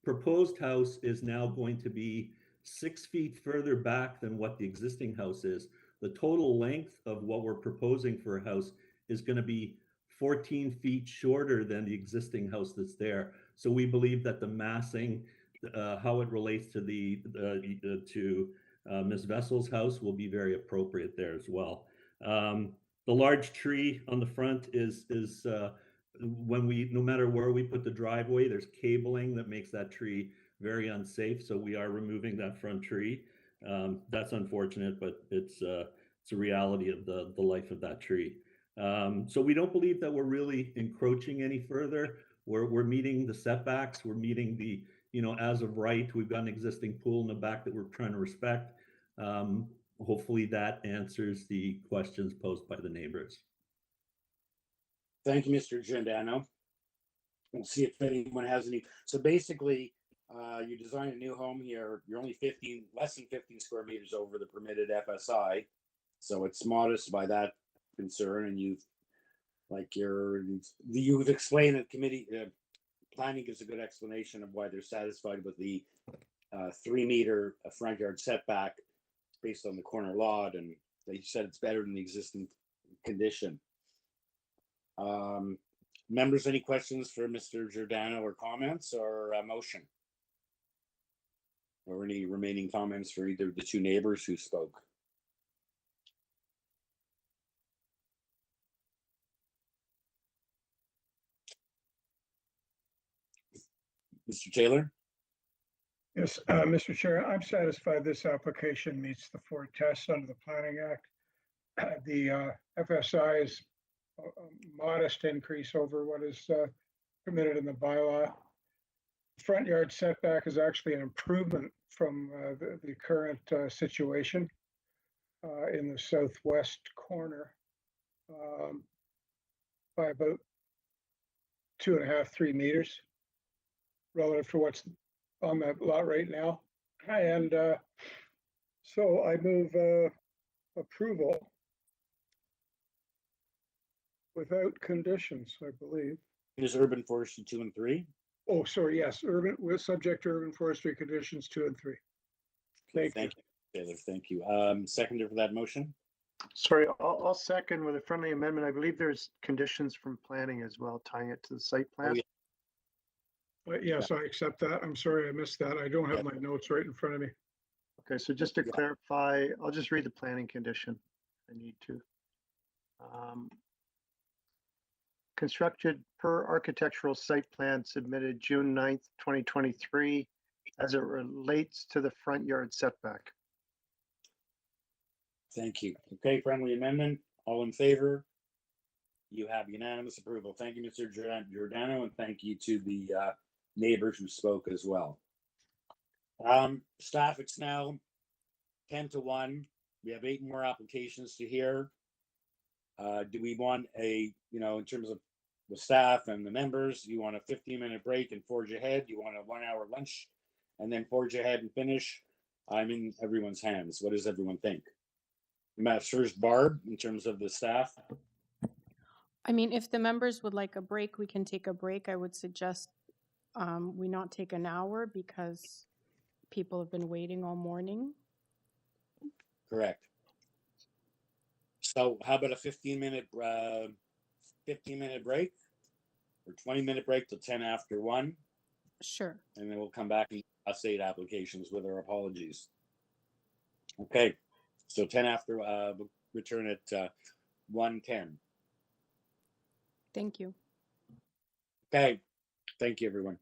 proposed house is now going to be 6 feet further back than what the existing house is. The total length of what we're proposing for a house is going to be 14 feet shorter than the existing house that's there. So we believe that the massing, how it relates to Ms. Vessel's house, will be very appropriate there as well. The large tree on the front is no matter where we put the driveway, there's cabling that makes that tree very unsafe. So we are removing that front tree. That's unfortunate, but it's a reality of the life of that tree. So we don't believe that we're really encroaching any further. We're meeting the setbacks. We're meeting the, as of right, we've got an existing pool in the back that we're trying to respect. Hopefully that answers the questions posed by the neighbors. Thank you, Mr. Giordano. We'll see if anyone has any. So basically, you designed a new home here. You're only less than 15 square meters over the permitted FSI. So it's modest by that concern. And you've explained that committee planning gives a good explanation of why they're satisfied with the 3 meter front yard setback based on the corner lot, and they said it's better than the existing condition. Members, any questions for Mr. Giordano or comments or a motion? Or any remaining comments for either of the two neighbors who spoke? Mr. Taylor? Yes, Mr. Chair, I'm satisfied this application meets the 4 tests under the Planning Act. The FSI is a modest increase over what is permitted in the bylaw. Front yard setback is actually an improvement from the current situation in the southwest corner by about 2.5, 3 meters relative to what's on that lot right now. And so I move approval without conditions, I believe. Is urban forestry 2 and 3? Oh, sorry, yes, urban, with subject to urban forestry conditions 2 and 3. Thank you, Taylor. Thank you. Seconder for that motion? Sorry, I'll second with a friendly amendment. I believe there's conditions from planning as well, tying it to the site plan. Oh, yeah. Yes, I accept that. I'm sorry I missed that. I don't have my notes right in front of me. Okay, so just to clarify, I'll just read the planning condition. I need to. Constructed per architectural site plan submitted June 9th, 2023, as it relates to the front yard setback. Thank you. Okay, friendly amendment. All in favor? You have unanimous approval. Thank you, Mr. Giordano, and thank you to the neighbors who spoke as well. Staff, it's now 10 to 1. We have 8 more applications to hear. Do we want in terms of the staff and the members, you want a 15-minute break and forge ahead? You want a 1-hour lunch and then forge ahead and finish? I'm in everyone's hands. What does everyone think? First, Barb, in terms of the staff. I mean, if the members would like a break, we can take a break. I would suggest we not take an hour because people have been waiting all morning. Correct. So how about a 15-minute break or 20-minute break till 10 after 1? Sure. And then we'll come back and discuss 8 applications with our apologies. Okay. So 10 after, we'll return at 1:10. Thank you. Okay. Thank you, everyone.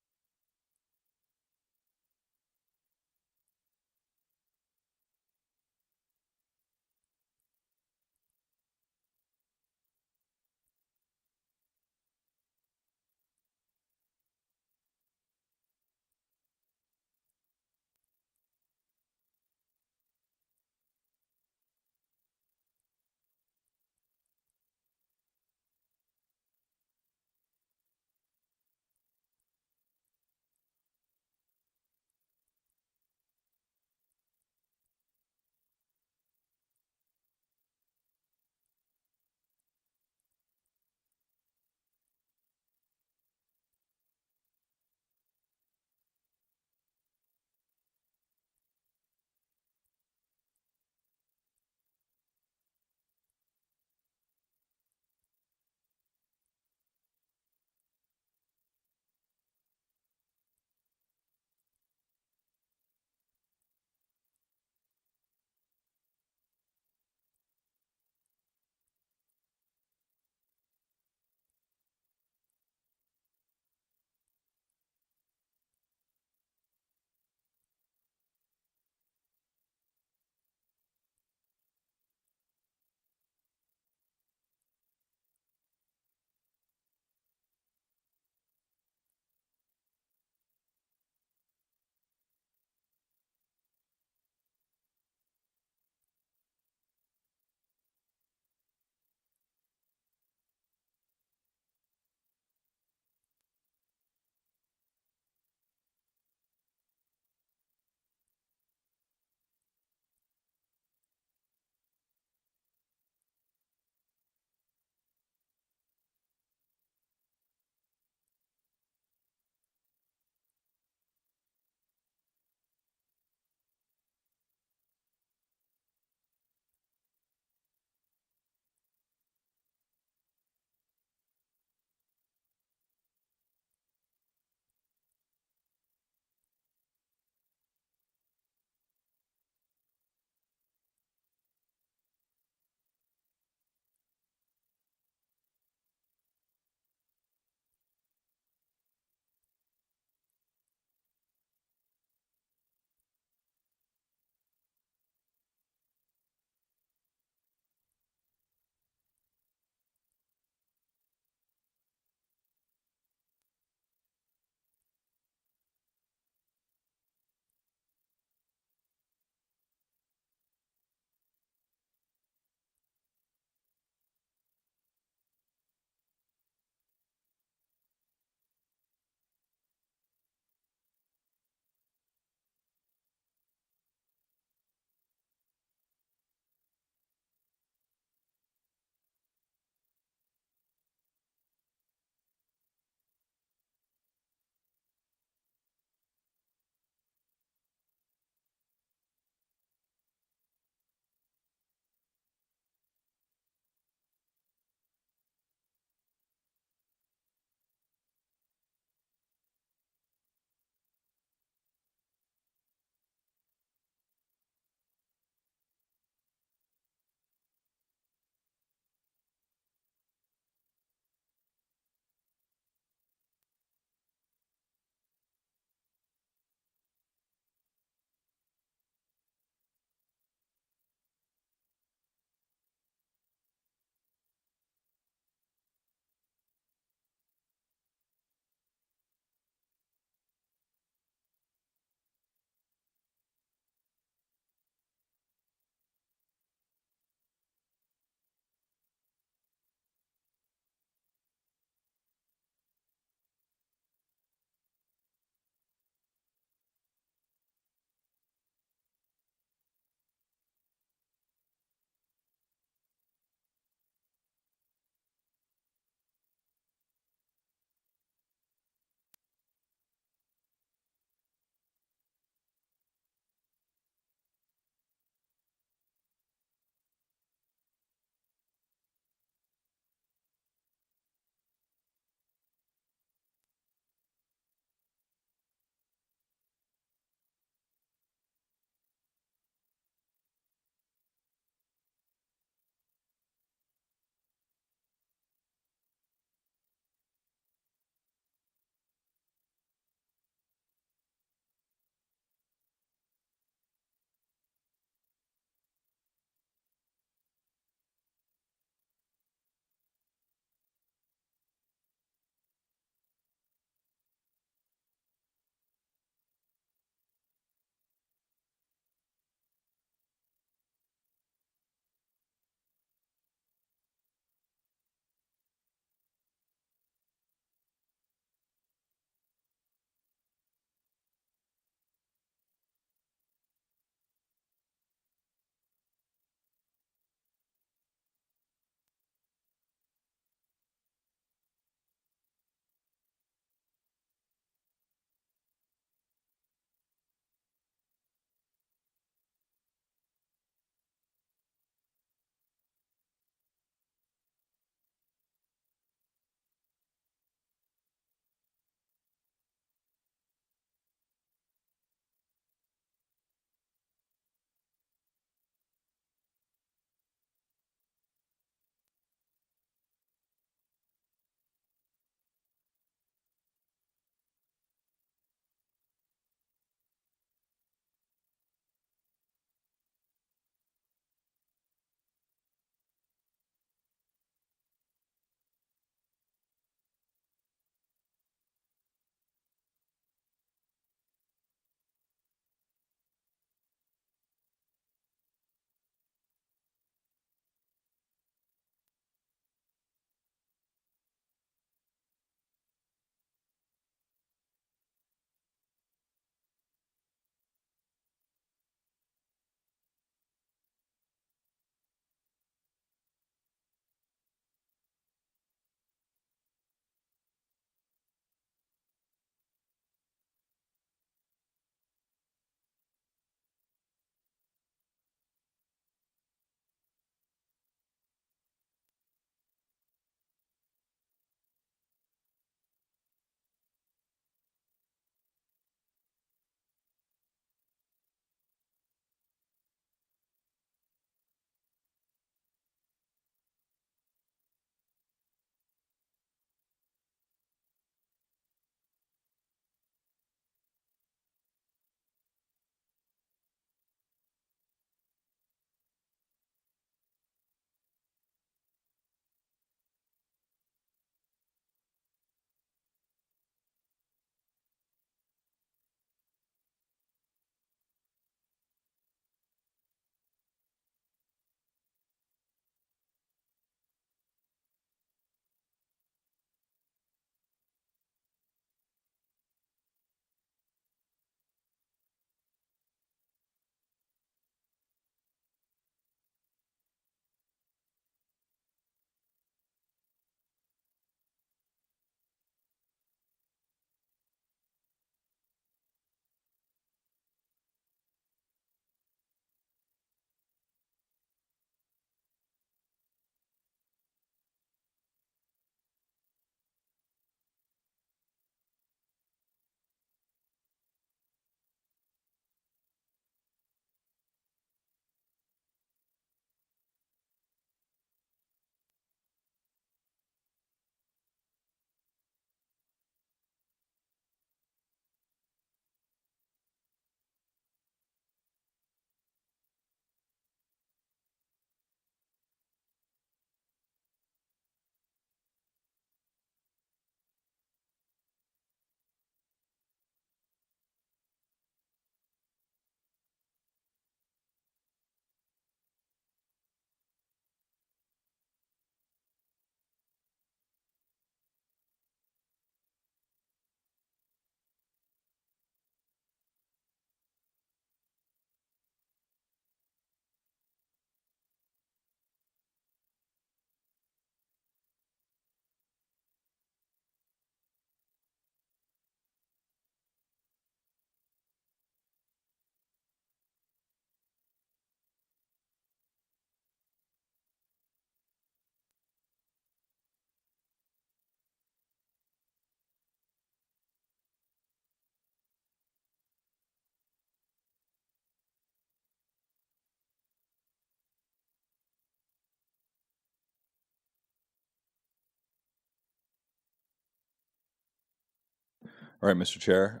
All right, Mr. Chair,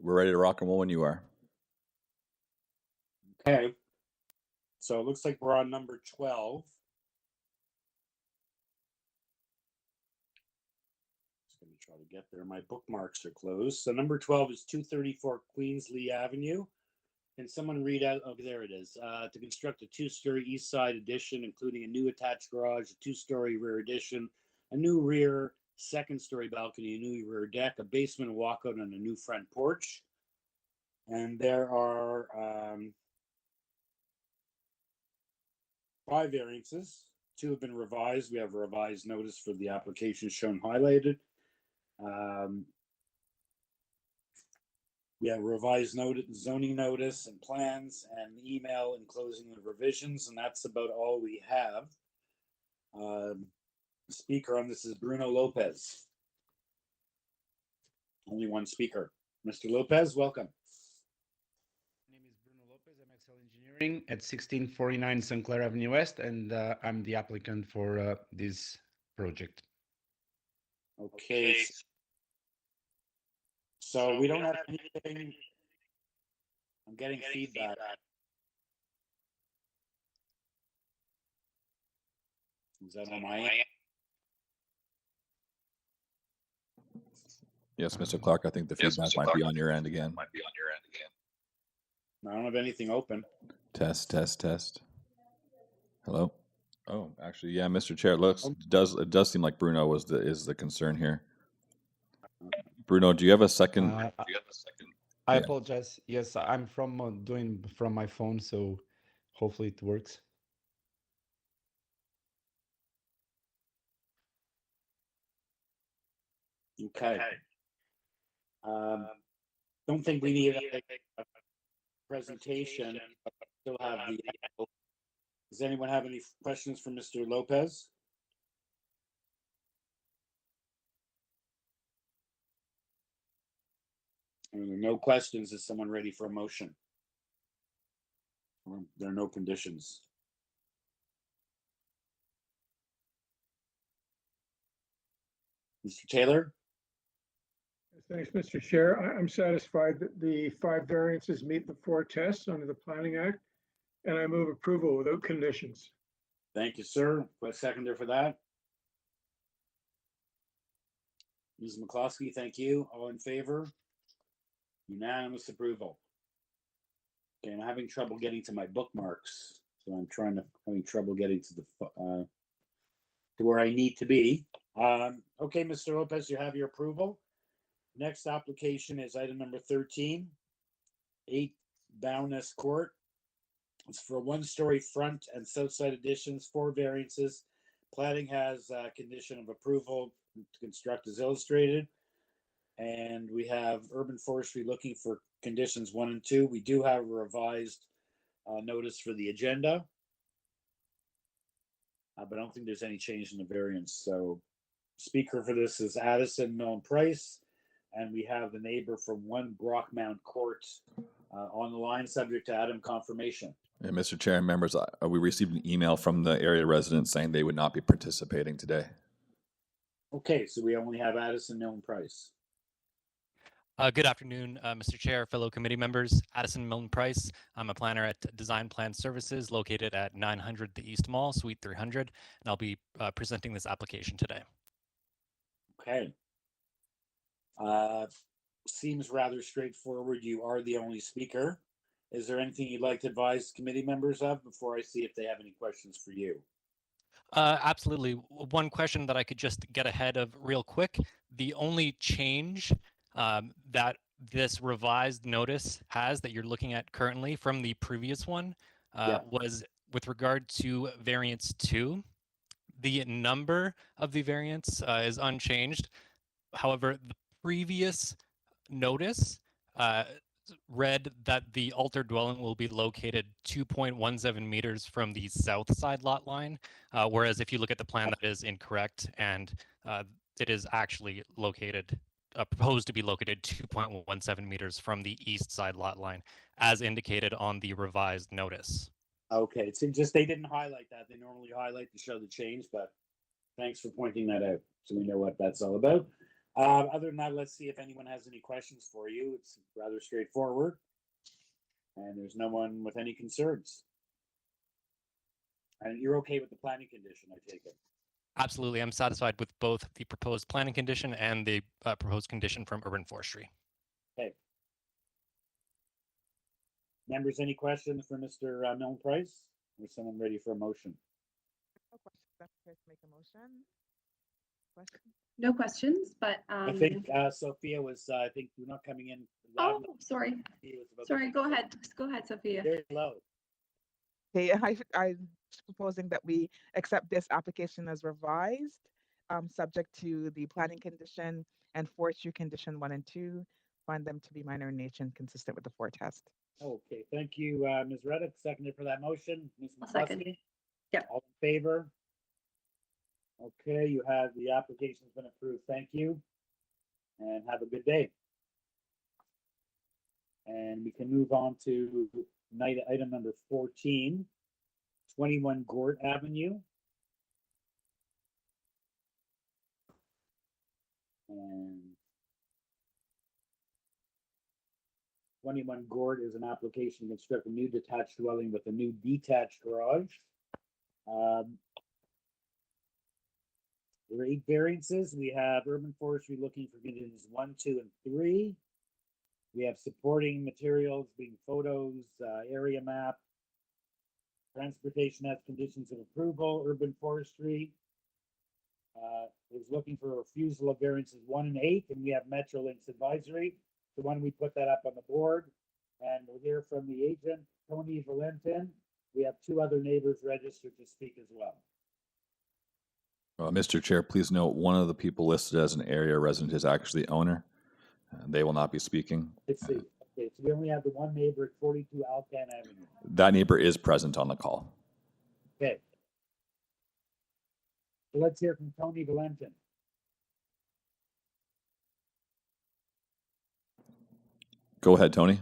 we're ready to rock and roll when you are. Okay. So it looks like we're on number 12. Just going to try to get there. My bookmarks are closed. So number 12 is 234 QUEENSLEA Avenue. Can someone read out? Oh, there it is. To construct a 2-story east side addition, including a new attached garage, a 2-story rear addition, a new rear 2nd-story balcony, a new rear deck, a basement walkout, and a new front porch. And there are 5 variances. 2 have been revised. We have a revised notice for the application shown highlighted. We have revised zoning notice and plans and email enclosing the revisions, and that's about all we have. Speaker on this is Bruno Lopez. Only one speaker. Mr. Lopez, welcome. My name is Bruno Lopez. I'm Excel Engineering at 1649 St. Clair Avenue West, and I'm the applicant for this project. Okay. So we don't have anything. I'm getting feedback. Is that on my end? Yes, Mr. Clark, I think the feedback might be on your end again. I don't have anything open. Test, test, test. Hello? Oh, actually, yeah, Mr. Chair, it does seem like Bruno is the concern here. Bruno, do you have a second? I apologize. Yes, I'm doing from my phone, so hopefully it works. Okay. Don't think we need a presentation. Still have the. Does anyone have any questions for Mr. Lopez? No questions. Is someone ready for a motion? There are no conditions. Mr. Taylor? Thanks, Mr. Chair. I'm satisfied that the 5 variances meet the 4 tests under the Planning Act, and I move approval without conditions. Thank you, sir. Put a seconder for that. Ms. McCloskey, thank you. All in favor? Unanimous approval. Okay, I'm having trouble getting to my bookmarks, so I'm having trouble getting to the to where I need to be. Okay, Mr. Lopez, you have your approval. Next application is item number 13, 8 BOWNESS Court. It's for 1-story front and south side additions, 4 variances. Planning has condition of approval to construct as illustrated. And we have Urban Forestry looking for conditions 1 and 2. We do have a revised notice for the agenda. But I don't think there's any change in the variance. So speaker for this is Addison Milne Price. And we have the neighbor from 1 Brockmount Court on the line, subject to Adam confirmation. Yeah, Mr. Chair and members, we received an email from the area residents saying they would not be participating today. Okay, so we only have Addison Milne Price. Good afternoon, Mr. Chair, fellow committee members. Addison Milne Price. I'm a planner at Design Plan Services located at 900 the East Mall, Suite 300, and I'll be presenting this application today. Okay. Seems rather straightforward. You are the only speaker. Is there anything you'd like to advise committee members of before I see if they have any questions for you? Absolutely. One question that I could just get ahead of real quick. The only change that this revised notice has that you're looking at currently from the previous one was with regard to variance 2. The number of the variance is unchanged. However, the previous notice read that the altered dwelling will be located 2.17 meters from the south side lot line, whereas if you look at the plan, that is incorrect, and it is actually located, proposed to be located 2.17 meters from the east side lot line, as indicated on the revised notice. Okay, it's just they didn't highlight that. They normally highlight to show the change, but thanks for pointing that out, so we know what that's all about. Other than that, let's see if anyone has any questions for you. It's rather straightforward. And there's no one with any concerns. And you're okay with the planning condition, I take it? Absolutely. I'm satisfied with both the proposed planning condition and the proposed condition from urban forestry. Okay. Members, any questions for Mr. Milne Price? Is someone ready for a motion? No questions. I'm prepared to make a motion. Question? No questions, but I think Sophia was, I think you're not coming in loud oh, enough. sorry. Sophia was about Sorry, to- go ahead. Go ahead, Sophia. Very low. Okay, I'm proposing that we accept this application as revised, subject to the planning condition and forestry condition 1 and 2. Find them to be minor in nature and consistent with the foretest. Okay, thank you, Ms. Reddick. Seconded for that motion. Ms. I'll second. McCluskey? Yep. All in favor? Okay, you have, the application's been approved. Thank you. And have a good day. And we can move on to item number 14, 21 GORT Avenue. And 21 GORT is an application to construct a new detached dwelling with a new detached garage. There are 8 variances. We have urban forestry looking for conditions 1, 2, and 3. We have supporting materials being photos, area map. Transportation has conditions of approval. Urban forestry is looking for a refusal of variances 1 and 8, and we have Metrolinx advisory. So why don't we put that up on the board? And we'll hear from the agent, Tony Valentin. We have 2 other neighbors registered to speak as well. Mr. Chair, please note one of the people listed as an area resident is actually the owner. They will not be speaking. Let's see. Okay, so we only have the one neighbor at 42 Alcan Avenue. That neighbor is present on the call. Okay. So let's hear from Tony Valentin. Go ahead, Tony.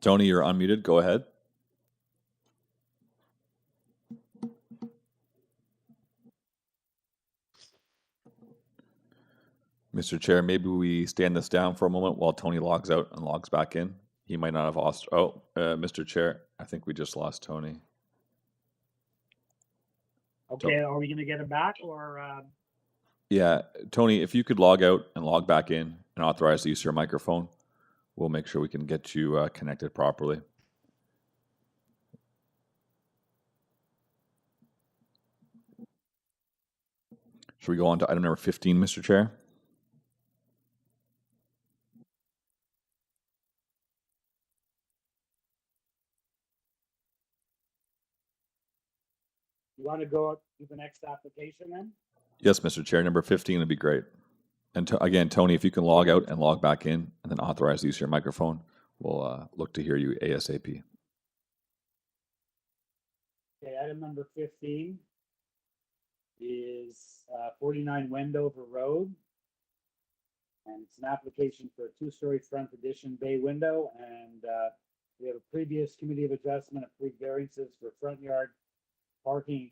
Tony, you're unmuted. Go ahead. Mr. Chair, maybe we stand this down for a moment while Tony logs out and logs back in. He might not have lost. Oh, Mr. Chair, I think we just lost Tony. Okay, are we going to get him back or? Yeah, Tony, if you could log out and log back in and authorize the use of your microphone, we'll make sure we can get you connected properly. Should we go on to item number 15, Mr. Chair? You want to go to the next application then? Yes, Mr. Chair, number 15 would be great. And again, Tony, if you can log out and log back in and then authorize the use of your microphone, we'll look to hear you ASAP. Okay, item number 15 is 49 Wendover Road. And it's an application for a 2-story front addition bay window. And we have a previous committee of adjustment approved variances for front yard parking,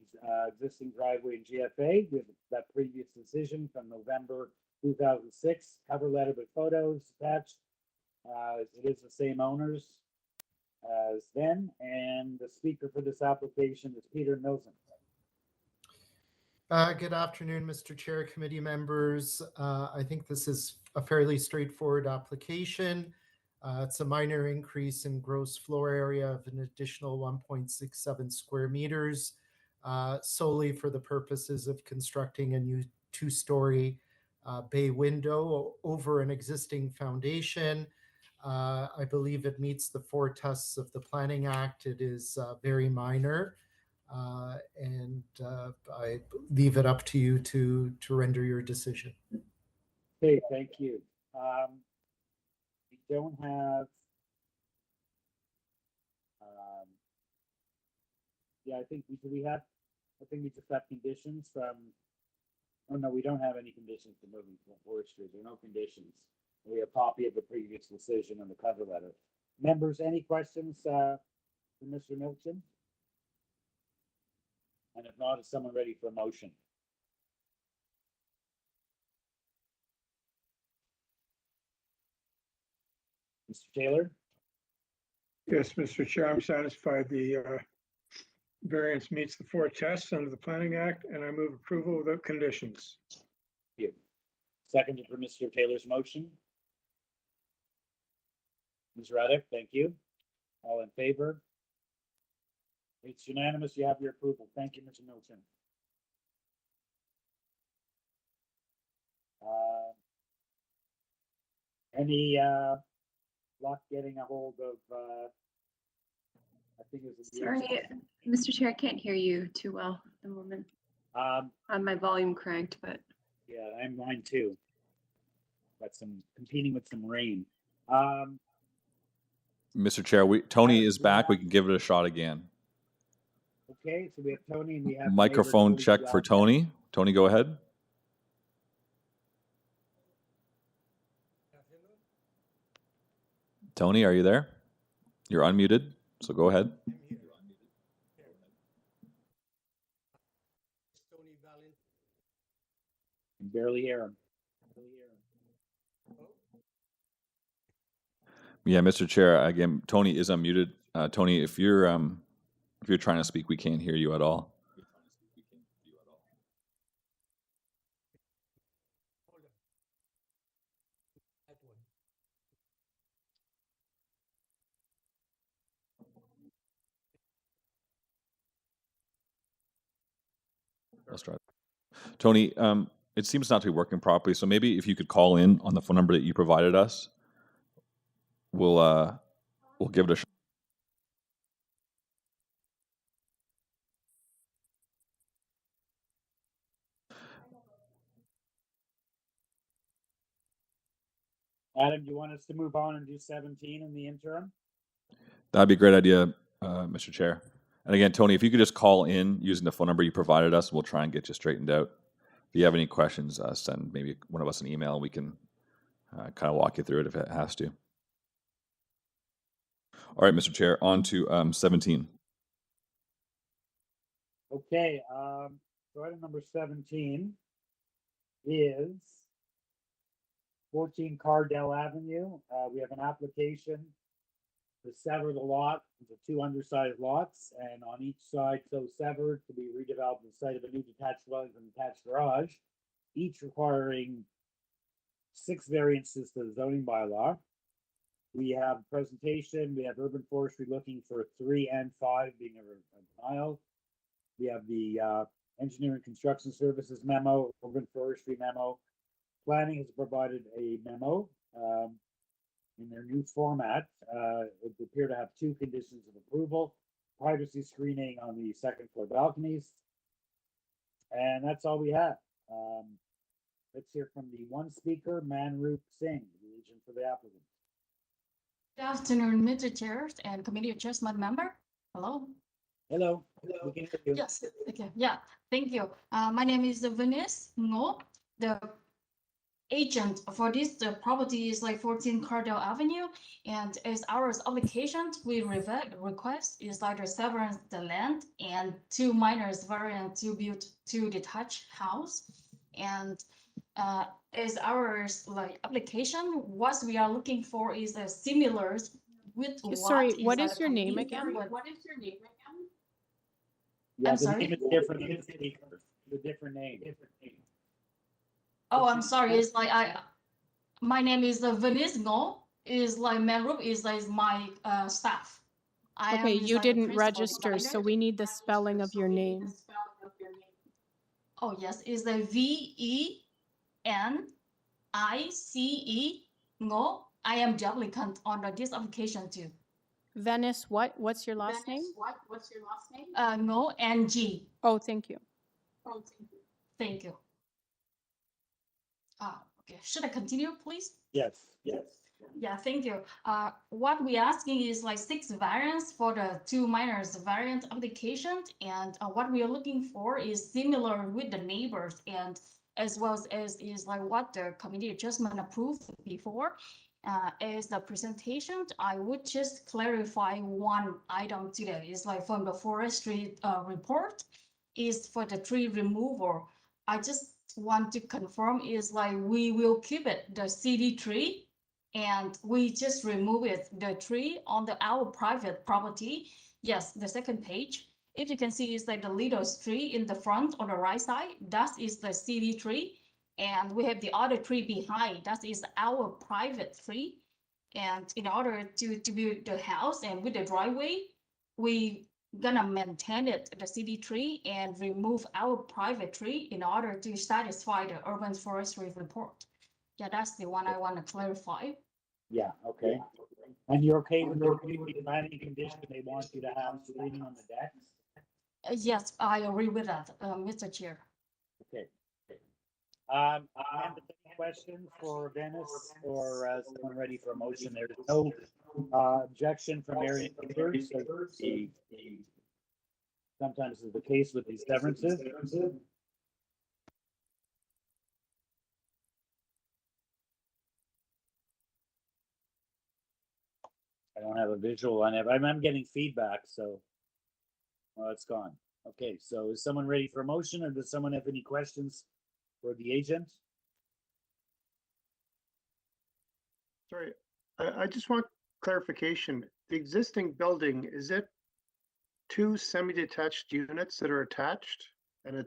existing driveway and GFA. We have that previous decision from November 2006, cover letter with photos attached. It is the same owners as then, and the speaker for this application is Peter Milson. Good afternoon, Mr. Chair, committee members. I think this is a fairly straightforward application. It's a minor increase in gross floor area of an additional 1.67 square meters, solely for the purposes of constructing a new 2-story bay window over an existing foundation. I believe it meets the 4 tests of the Planning Act. It is very minor, and I leave it up to you to render your decision. Okay, thank you. We don't have, yeah, I think we just have conditions from, oh no, we don't have any conditions to moving from forestry. There are no conditions. We have a copy of the previous decision and the cover letter. Members, any questions for Mr. Milton? And if not, is someone ready for a motion? Mr. Taylor? Yes, Mr. Chair, I'm satisfied the variance meets the 4 tests under the Planning Act, and I move approval without conditions. Thank you. Seconded for Mr. Taylor's motion. Ms. Raddick, thank you. All in favor? It's unanimous. You have your approval. Thank you, Mr. Milton. Any luck getting a hold of, I think it was. Sorry, Mr. Chair, I can't hear you too well at the moment. I have my volume cranked, but. Yeah, I'm mine too. Got competing with some rain. Mr. Chair, Tony is back. We can give it a shot again. Okay, so we have Tony and we have. Microphone check for Tony. Tony, go ahead. Tony, are you there? You're unmuted, so go ahead. Can barely hear him. Yeah, Mr. Chair, again, Tony is unmuted. Tony, if you're trying to speak, we can't hear you at all. Let's try it. Tony, it seems not to be working properly, so maybe if you could call in on the phone number that you provided us, we'll give it a shot. Adam, do you want us to move on and do 17 in the interim? That'd be a great idea, Mr. Chair. And again, Tony, if you could just call in using the phone number you provided us, we'll try and get you straightened out. If you have any questions, send maybe one of us an email. We can kind of walk you through it if it has to. All right, Mr. Chair, on to 17. Okay, so item number 17 is 14 Cardell Avenue. We have an application to sever the lot into 2 undersized lots, and on each side so severed to be redeveloped in the site of a new detached dwelling and attached garage, each requiring 6 variances to the zoning bylaw. We have presentation. We have urban forestry looking for 3 and 5 being a denial. We have the engineering construction services memo, urban forestry memo. Planning has provided a memo in their new format. It would appear to have 2 conditions of approval: privacy screening on the 2nd floor balconies. And that's all we have. Let's hear from the one speaker, Manroop Singh, the agent for the applicant. Good afternoon, Mr. Chair and Committee Adjustment Member. Hello. Hello. We can hear you. Yes. Okay. Yeah. Thank you. My name is Venice Ngo. The agent for this property is like 14 Cardell Avenue, and as our application, we request is like the severance the land and 2 minors variant to build 2 detached house, and as our like application, what we are looking for is a similar with. Sorry, what is your name again? What is your name again? Yeah, I'm the sorry? name is different. The different name. Oh, I'm sorry. It's like my name is Venice Ngo. Is like Manroop is like my staff. Okay, you didn't register, so we need the spelling of your name. Oh yes, it's the VENICE Ngo. I am the applicant on this application too. Venice, what? What's your last name? What's your last name? Ngo NG. Oh, thank you. Oh, thank you. Thank you. Okay. Should I continue, please? Yes. Yes. Yeah, thank you. What we're asking is like 6 variants for the 2 minors variant application, and what we are looking for is similar with the neighbors, and as well as is like what the committee adjustment approved before. As the presentation, I would just clarify one item today. It's like from the forestry report is for the tree removal. I just want to confirm is like we will keep it the CD tree and we just remove it the tree on our private property. Yes, the second page. If you can see, it's like the little tree in the front on the right side. That is the CD tree. And we have the other tree behind. That is our private tree. And in order to build the house and with the driveway, we gonna maintain it, the CD tree, and remove our private tree in order to satisfy the urban forestry report. Yeah, that's the one I want to clarify. Yeah, okay. And you're okay with the community planning condition? They want you to have screening on the decks? Yes, I agree with that, Mr. Chair. Okay. And any questions for Venice or someone ready for a motion? There is no objection from area neighbors. Sometimes is the case with these severances. I don't have a visual on it. I'm getting feedback, so well, it's gone. Okay, so is someone ready for a motion, or does someone have any questions for the agent? Sorry, I just want clarification. The existing building, is it two semi-detached units that are attached? And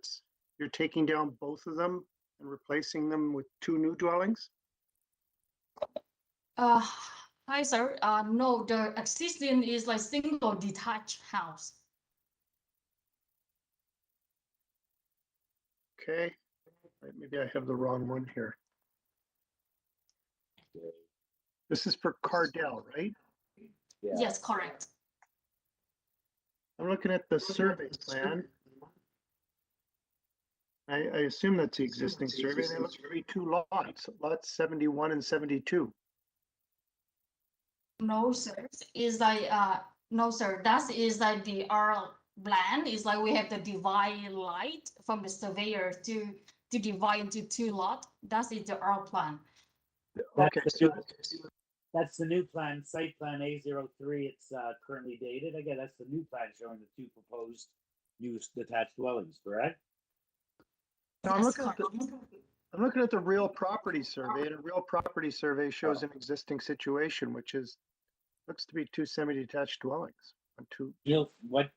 you're taking down both of them and replacing them with two new dwellings? Hi, sir. No, the existing is like single detached house. Okay, right, maybe I have the wrong one here. This is for Cardell, right? Yeah. Yes, correct. I'm looking at the survey plan. I assume that's the existing survey. There looks to be two lots, lots 71 and 72. No, sir. Is like no, sir. That is like the R plan. Is like we have the divide light from the surveyor to divide into two lots. That is the R plan. Okay, so that's the new plan, site plan A03. It's currently dated. Again, that's the new plan showing the two proposed new detached dwellings, correct? now I'm looking at the real property survey, and a real property survey shows an existing situation, which looks to be two semi-detached dwellings on two. Jill, what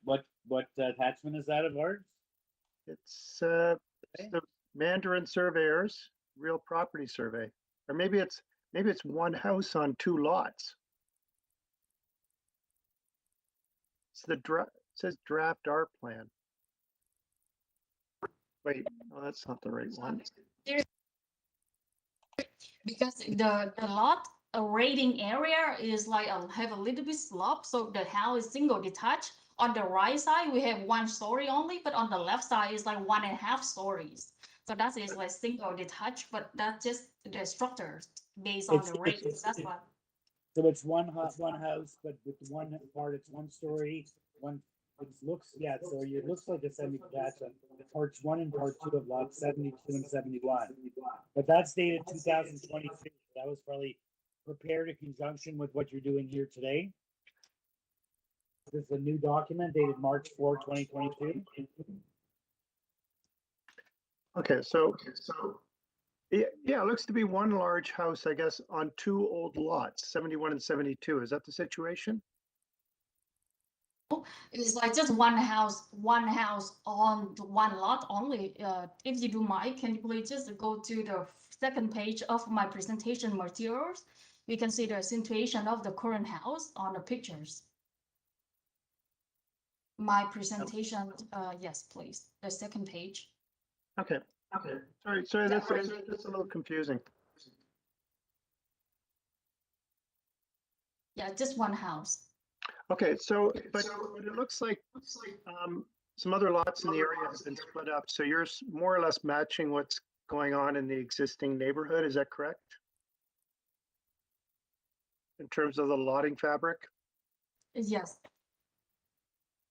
attachment is that of ours? It's the Mandarin surveyors real property survey, or maybe it's one house on two lots. It's it says draft R plan. Wait, no, that's not the right one. Because the lot rating area is like have a little bit slope, so the house is single detached. On the right side we have 1 story only, but on the left side is like 1.5 stories. So that is like single detached, but that's just the structure based on the ratings. That's why. So it's one house, but with one part it's 1 story. It looks so it looks like a semi-detached. Parts 1 and part 2 of lots 72 and 71. But that's dated 2022. That was probably prepared in conjunction with what you're doing here today. This is a new document dated March 4, 2022. Okay, so yeah, it looks to be one large house, I guess, on two old lots, 71 and 72. Is that the situation? It's like just one house on one lot only. If you do mind, can you please just go to the second page of my presentation materials? You can see the situation of the current house on the pictures. My presentation, yes, please, the second page. Okay. Sorry, that's a little confusing. Yeah, just one house. Okay, but it looks like some other lots in the area have been split up. So you're more or less matching what's going on in the existing neighborhood. Is that correct? In terms of the lotting fabric? Yes.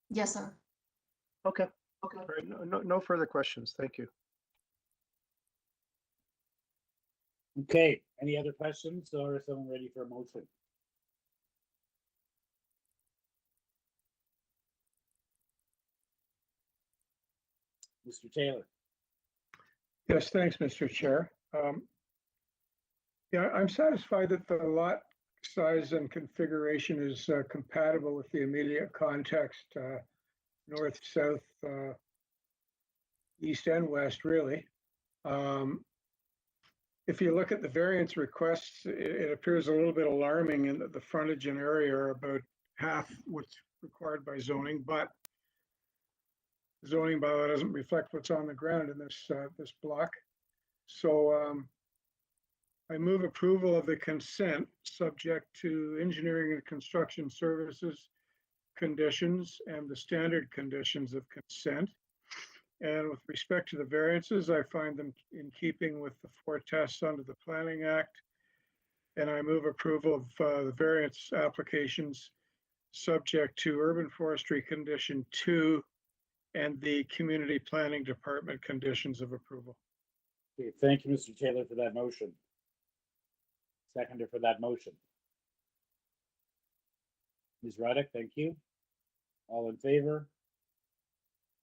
Yes, sir. Okay. All right. No further questions. Thank you. Okay, any other questions or is someone ready for a motion? Mr. Taylor. Yes, thanks, Mr. Chair. Yeah, I'm satisfied that the lot size and configuration is compatible with the immediate context, north, south, east and west, really. If you look at the variance requests, it appears a little bit alarming in that the frontage and area are about half what's required by zoning, but zoning bylaw doesn't reflect what's on the ground in this block. So I move approval of the consent subject to engineering and construction services conditions and the standard conditions of consent. And with respect to the variances, I find them in keeping with the 4 tests under the Planning Act. And I move approval of the variance applications subject to Urban Forestry Condition 2 and the Community Planning Department conditions of approval. Okay, thank you, Mr. Taylor, for that motion. Seconder for that motion. Ms. Ruddick, thank you. All in favor?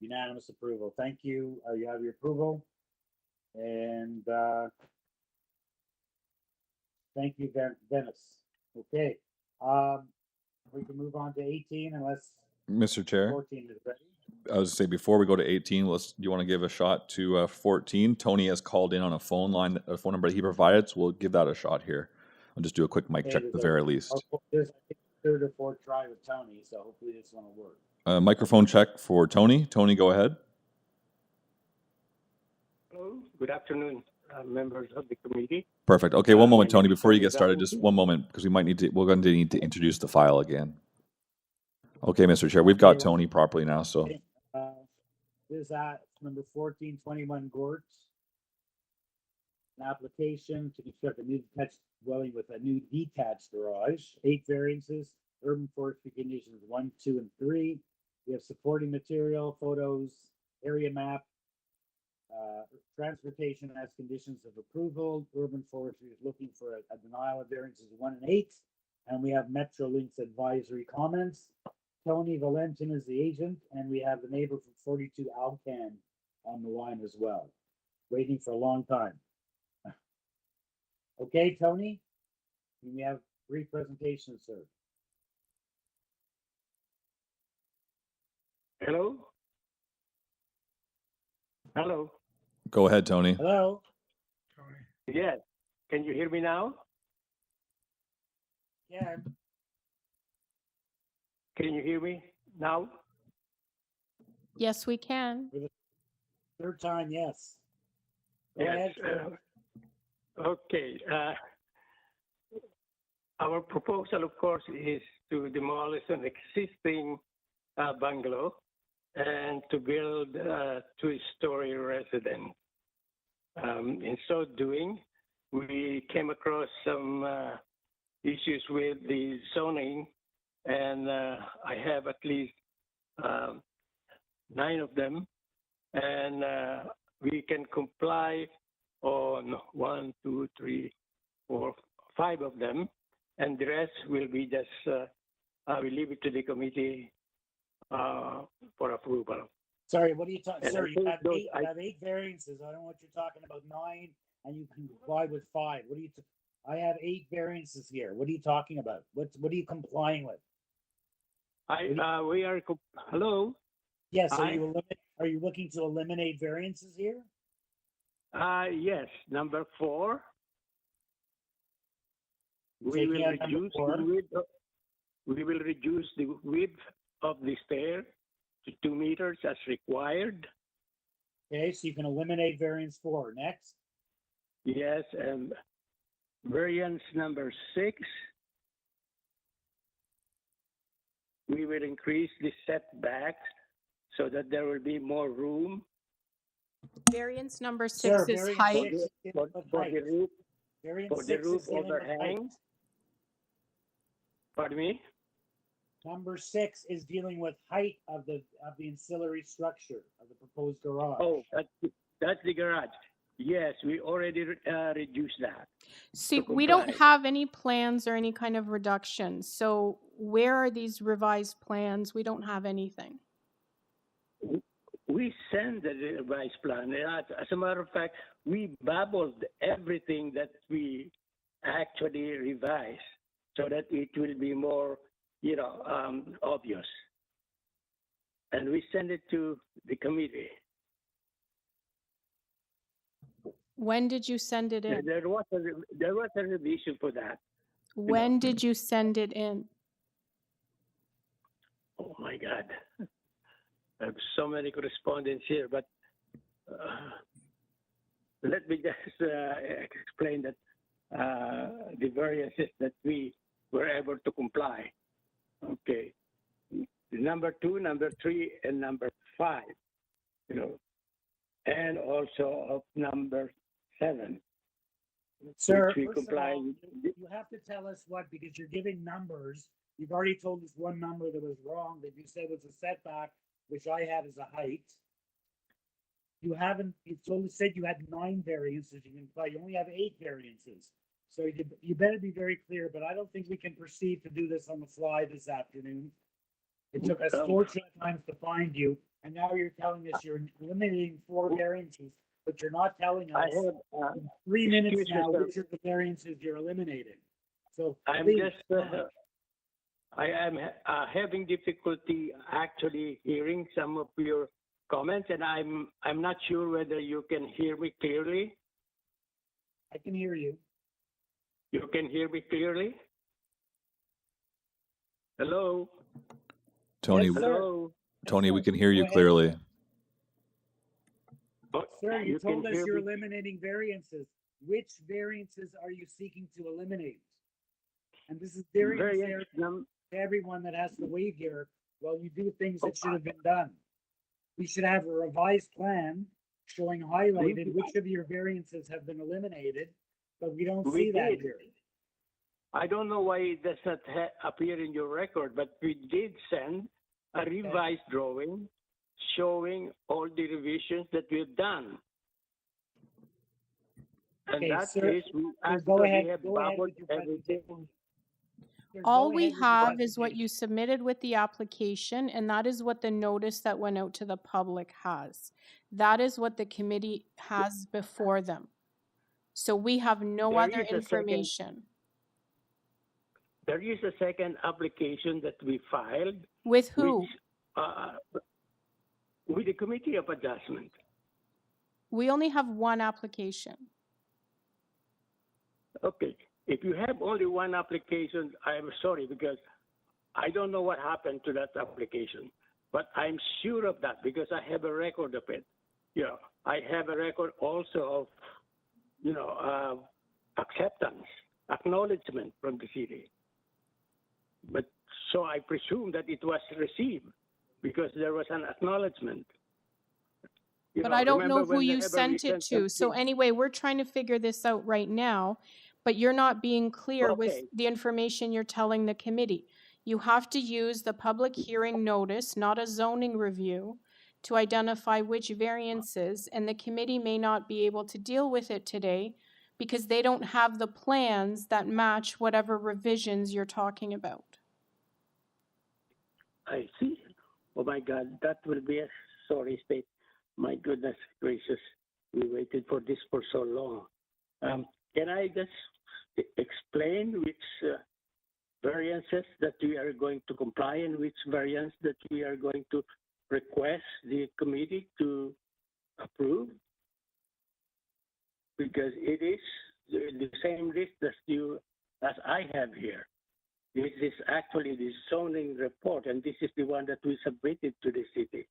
Unanimous approval. Thank you. You have your approval. And thank you, Dennis. Okay. We can move on to 18 unless Mr. Chair, 14 is ready. I was to say before we go to 18, do you want to give a shot to 14? Tony has called in on a phone line, a phone number that he provided, so we'll give that a shot here. I'll just do a quick mic check at the very least. There's I think, third or fourth try with Tony, so hopefully this one will work. Microphone check for Tony. Tony, go ahead. Hello, good afternoon, members of the committee. Perfect. Okay, one moment, Tony, before you get started, just one moment, because we're going to need to introduce the file again. Okay, Mr. Chair, we've got Tony properly now, so. This is number 1421 GORT. An application to construct a new detached dwelling with a new detached garage, 8 variances, urban forestry conditions 1, 2, and 3. We have supporting material, photos, area map, transportation as conditions of approval. Urban forestry is looking for a denial of variances 1 and 8. And we have Metrolinx advisory comments. Tony Valentin is the agent, and we have the neighbor from 42 Alcan on the line as well. Waiting for a long time. Okay, Tony, we have brief presentation, sir. Hello? Hello? Go ahead, Tony. Hello? Yes. Can you hear me now? Yeah. Can you hear me now? Yes, we can. For the third time, yes. Go Yes. ahead. Okay. Our proposal, of course, is to demolish an existing bungalow and to build a 2-story residence. In so doing, we came across some issues with the zoning, and I have at least 9 of them, and we can comply on 1, 2, 3, 4, 5 of them, and the rest will be just we leave it to the committee for approval. Sorry, what are you talking? And Sir, I you think have, those- 8, you have 8 variances. I don't know what you're talking about. 9, and you can comply with 5. What are you? I have 8 variances here. What are you talking about? What are you complying with? We are. Hello. Yes. Are you looking to eliminate variances here? Yes. Number 4. We will reduce the width of the stair to 2 meters as required. Okay, so you can eliminate variance 4. Next. Yes, and variance number 6. We will increase the setbacks so that there will be more room. Variance number 6 Sir, is variance height. 6 is For the roof, Variance for the 6 roof is dealing with height. overhang. Pardon me? Number 6 is dealing with height of the ancillary structure of the proposed garage. Oh, that's the garage. Yes, we already reduced that. See, to we don't comply. have any plans or any kind of reductions. So where are these revised plans? We don't have anything. We send the revised plan. As a matter of fact, we babbled everything that we actually revised so that it will be more, obvious. And we send it to the committee. When did you send it in? There was a revision for that. When did you send it in? Oh my God. I have so many correspondence here, but let me just explain that the variances that we were able to comply. Okay. Number 2, number 3, and number 5, and also of number 7. Sir, which we first of comply. all, you have to tell us what, because you're giving numbers. You've already told us one number that was wrong, that you said was a setback, which I had as a height. You haven't, you said you had 9 variances you can apply. You only have 8 variances. So you better be very clear, but I don't think we can proceed to do this on the fly this afternoon. It took us 14 times to find you, and now you're telling us you're eliminating 4 variances, but you're not telling us in 3 minutes excuse me, now sir. which of the variances you're eliminating. So I'm please, just, I am having difficulty actually hearing some of your comments, and I'm not sure whether you can hear me clearly. I can hear you. You can hear me clearly? Hello? Tony, Hello? Tony, we can hear you clearly. Sir, you can told us hear you're me? eliminating variances. Which variances are you seeking to eliminate? And this is very unfair to everyone that has to wait here while you do things that should have been done. We should have a revised plan showing highlighted which of your variances have been eliminated, but we don't see that did. here. I don't know why it does not appear in your record, but we did send a revised drawing showing all the revisions that we've done. And Okay, that sir, is, we go actually ahead- have go ahead babbled with your everything. All we have is what you submitted with the application, and that is what the notice that went out to the public has. That is what the committee has before them. So we have no There other is a second- information. There is a second application that we filed. With who? Which, with the Committee of Adjustment. We only have one application. Okay, if you have only one application, I'm sorry, because I don't know what happened to that application, but I'm sure of that because I have a record of it. I have a record also of, acceptance, acknowledgement from the city. But so I presume that it was received because there was an acknowledgement. But I don't know remember who you whenever we sent it to. So something- anyway, we're trying to figure this out right now, but you're not being clear with Okay. the information you're telling the committee. You have to use the public hearing notice, not a zoning review, to identify which variances, and the committee may not be able to deal with it today because they don't have the plans that match whatever revisions you're talking about. I see. Oh my God, that will be a sorry state. My goodness gracious, we waited for this for so long. Can I just explain which variances that we are going to comply and which variance that we are going to request the committee to approve? Because it is the same list as I have here. This is actually the zoning report, and this is the one that we submitted to the city.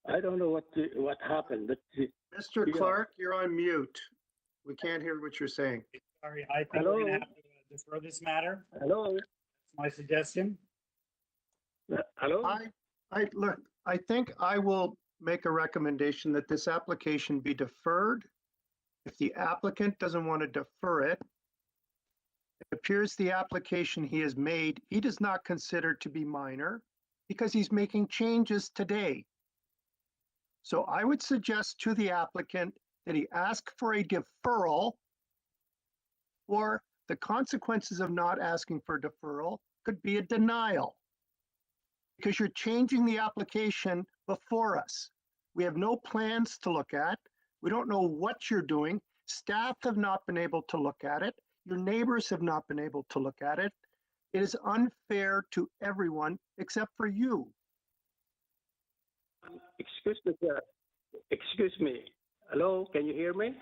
I don't know what happened, but Mr. Clark, you're on mute. We can't hear what you're saying. Sorry, I think we're gonna have to defer this matter. Hello. That's my suggestion. Hello. Look, I think I will make a recommendation that this application be deferred. If the applicant doesn't want to defer it, if appears the application he has made, he does not consider to be minor because he's making changes today. So I would suggest to the applicant that he ask for a deferral, or the consequences of not asking for deferral could be a denial, because you're changing the application before us. We have no plans to look at. We don't know what you're doing. Staff have not been able to look at it. Your neighbors have not been able to look at it. It is unfair to everyone except for you. Excuse me, sir. Excuse me. Hello, can you hear me?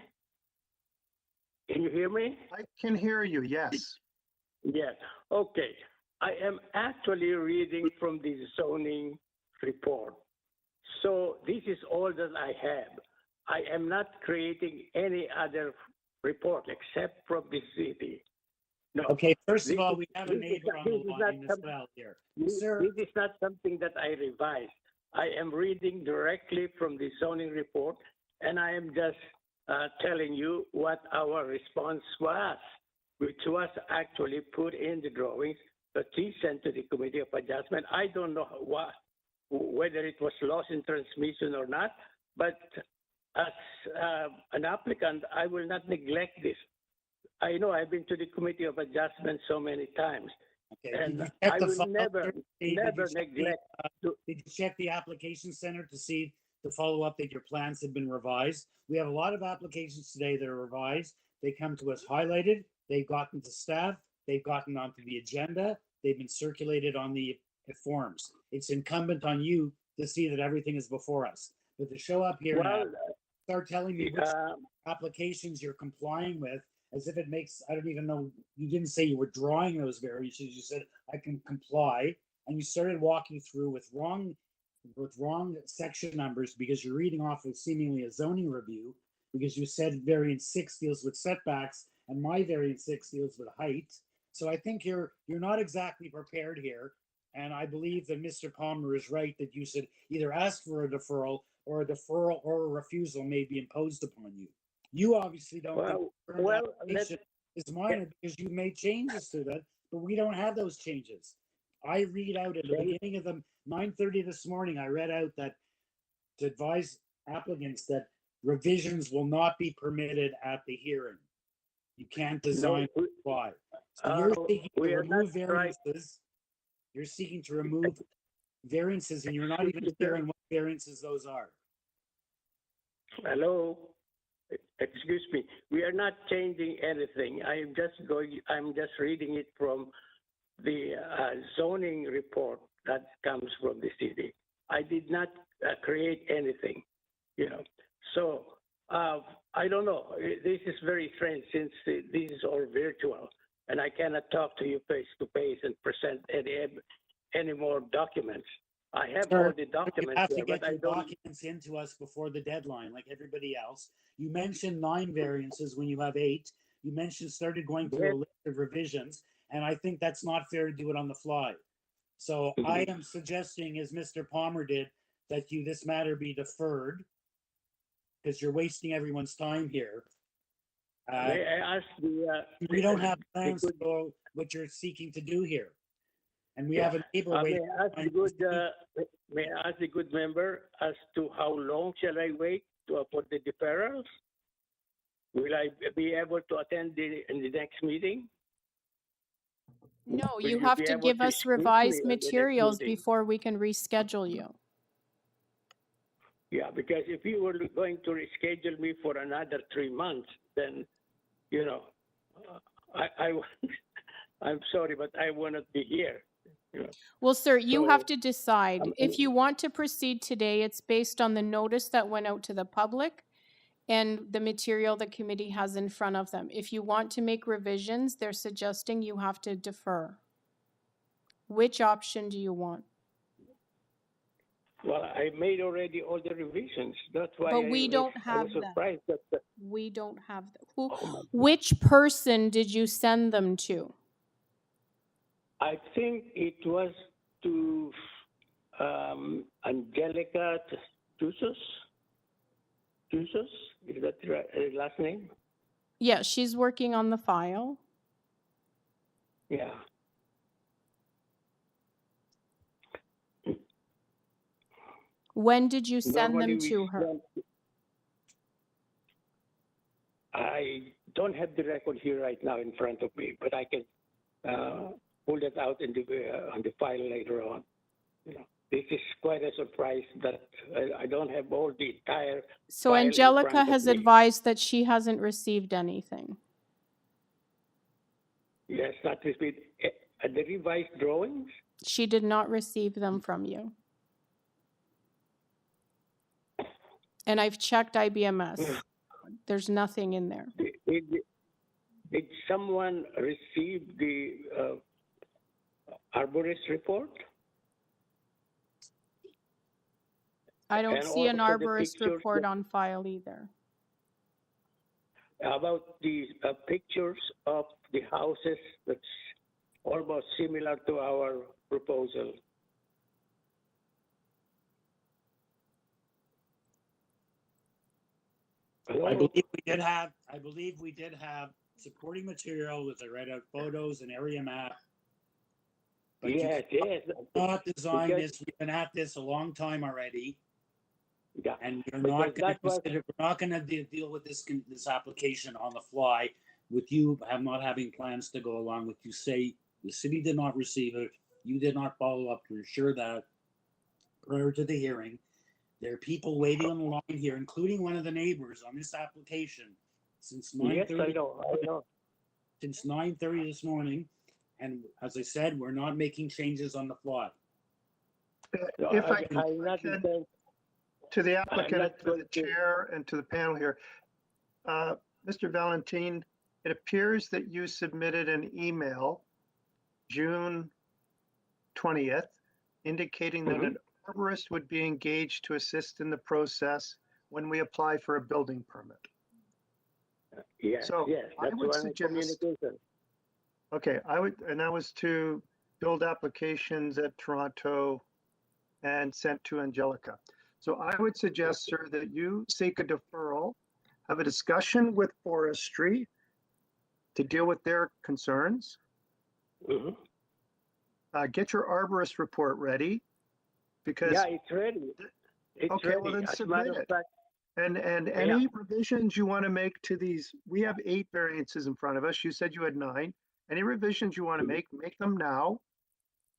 Can you hear me? I can hear you, yes. Yes. Okay. I am actually reading from the zoning report. So this is all that I have. I am not creating any other report except from the city. No. Okay, first of This all, is- we have a this is neighbor not- on this the is not line as some- well here. This Sir, this is not something that I revised. I am reading directly from the zoning report, and I am just telling you what our response was, which was actually put in the drawings that he sent to the Committee of Adjustment. I don't know whether it was lost in transmission or not, but as an applicant, I will not neglect this. I know I've been to the Committee of Adjustment so many times, okay, did and you check I the will file, never, sir? Did you never check the, neglect. did you check the application center to see, to follow up that your plans have been revised? We have a lot of applications today that are revised. They come to us highlighted, they've gotten to staff, they've gotten onto the agenda, they've been circulated on the forms. It's incumbent on you to see that everything is before us. But to show up here now, Well, start telling me which applications you're complying with, as if it makes, I don't even know, you didn't say you were drawing those variations, you said, I can comply, and you started walking through with wrong section numbers because you're reading off of seemingly a zoning review, because you said variance 6 deals with setbacks and my variance 6 deals with height. So I think you're not exactly prepared here. And I believe that Mr. Palmer is right that you should either ask for a deferral or a refusal may be imposed upon you. You obviously don't think the current application is minor because you made changes to that, but we don't have those changes. I read out at the beginning of the 9:30 this morning, I read out that to advise applicants that revisions will not be permitted at the hearing. You can't design or apply. So you're seeking to remove variances. You're seeking to remove variances, and you're not even clear on what variances those are. Hello, excuse me. We are not changing anything. I'm just reading it from the zoning report that comes from the city. I did not create anything, you know. So I don't know. This is very strange since this is all virtual, and I cannot talk to you face to face and present any more documents. I have all the documents. You have to here, get but I your don't. documents into us before the deadline, like everybody else. You mentioned 9 variances when you have 8. You mentioned started going through a list of revisions, and I think that's not fair to do it on the fly. So I am suggesting, as Mr. Palmer did, that this matter be deferred because you're wasting everyone's time here. May I ask we don't have plans to go what you're seeking to do here. And we have a neighbor waiting. May I ask the good member as to how long shall I wait for the deferrals? Will I be able to attend in the next meeting? No, Will you you have be to able give to us speak to me revised at the next materials meeting? before we can reschedule you. Yeah, because if you were going to reschedule me for another 3 months, then, you know, I'm sorry, but I will not be here. You know. Well, sir, you So, have to decide. If you want to proceed today, it's based on the notice that went out to the public and the material the committee has in front of them. If you want to make revisions, they're suggesting you have to defer. Which option do you want? Well, I made already all the revisions. That's why But we don't I have was them. surprised that. We don't have them. Which person did you send them to? I think it was to Angelica Tusos. Tusos, is that her last name? Yeah, she's working on the file. When did you send Normally them we to her? I don't have the record here right now in front of me, but I can pull that out in on the file later on. You know, this is quite a surprise that I don't have all the entire. So file in Angelica front of has me. advised that she hasn't received anything. Yes, not received. The revised drawings. She did not receive them from you. And I've checked IBMS. There's nothing in there. Did someone receive the arborist report? I don't And see an also the arborist pictures report that- on file either. About the pictures of the houses that's almost similar to our proposal. I believe we did have supporting material with I read out photos and area map. But Yes, yes. Not design Because- this. We've been at this a long time already. Yeah. And we're Because not going that was- to deal with this application on the fly with you not having plans to go along with you. Say the city did not receive it. You did not follow up to ensure that prior to the hearing. There are people waiting on the line here, including one of the neighbors on this application since 9:30. Yes, I know. Since 9:30 this morning. And as I said, we're not making changes on the fly. If I can, I'm not saying- to the I'm applicant, not to the going to- chair, and to the panel here, Mr. Valentin, it appears that you submitted an email June 20th indicating that an arborist would be engaged to assist in the process when we apply for a building permit. Yes, So yes, I that's would one suggest, communication. okay, and that was to build applications at Toronto and sent to Angelica. So I would suggest, sir, that you seek a deferral, have a discussion with forestry to deal with their concerns. Get your arborist report ready because. Yeah, it's ready. It's Okay, well ready. then As a matter submit of it. fact, And any revisions you want to make to these, we have 8 variances in front of us. You said you had 9. Any revisions you want to make them now.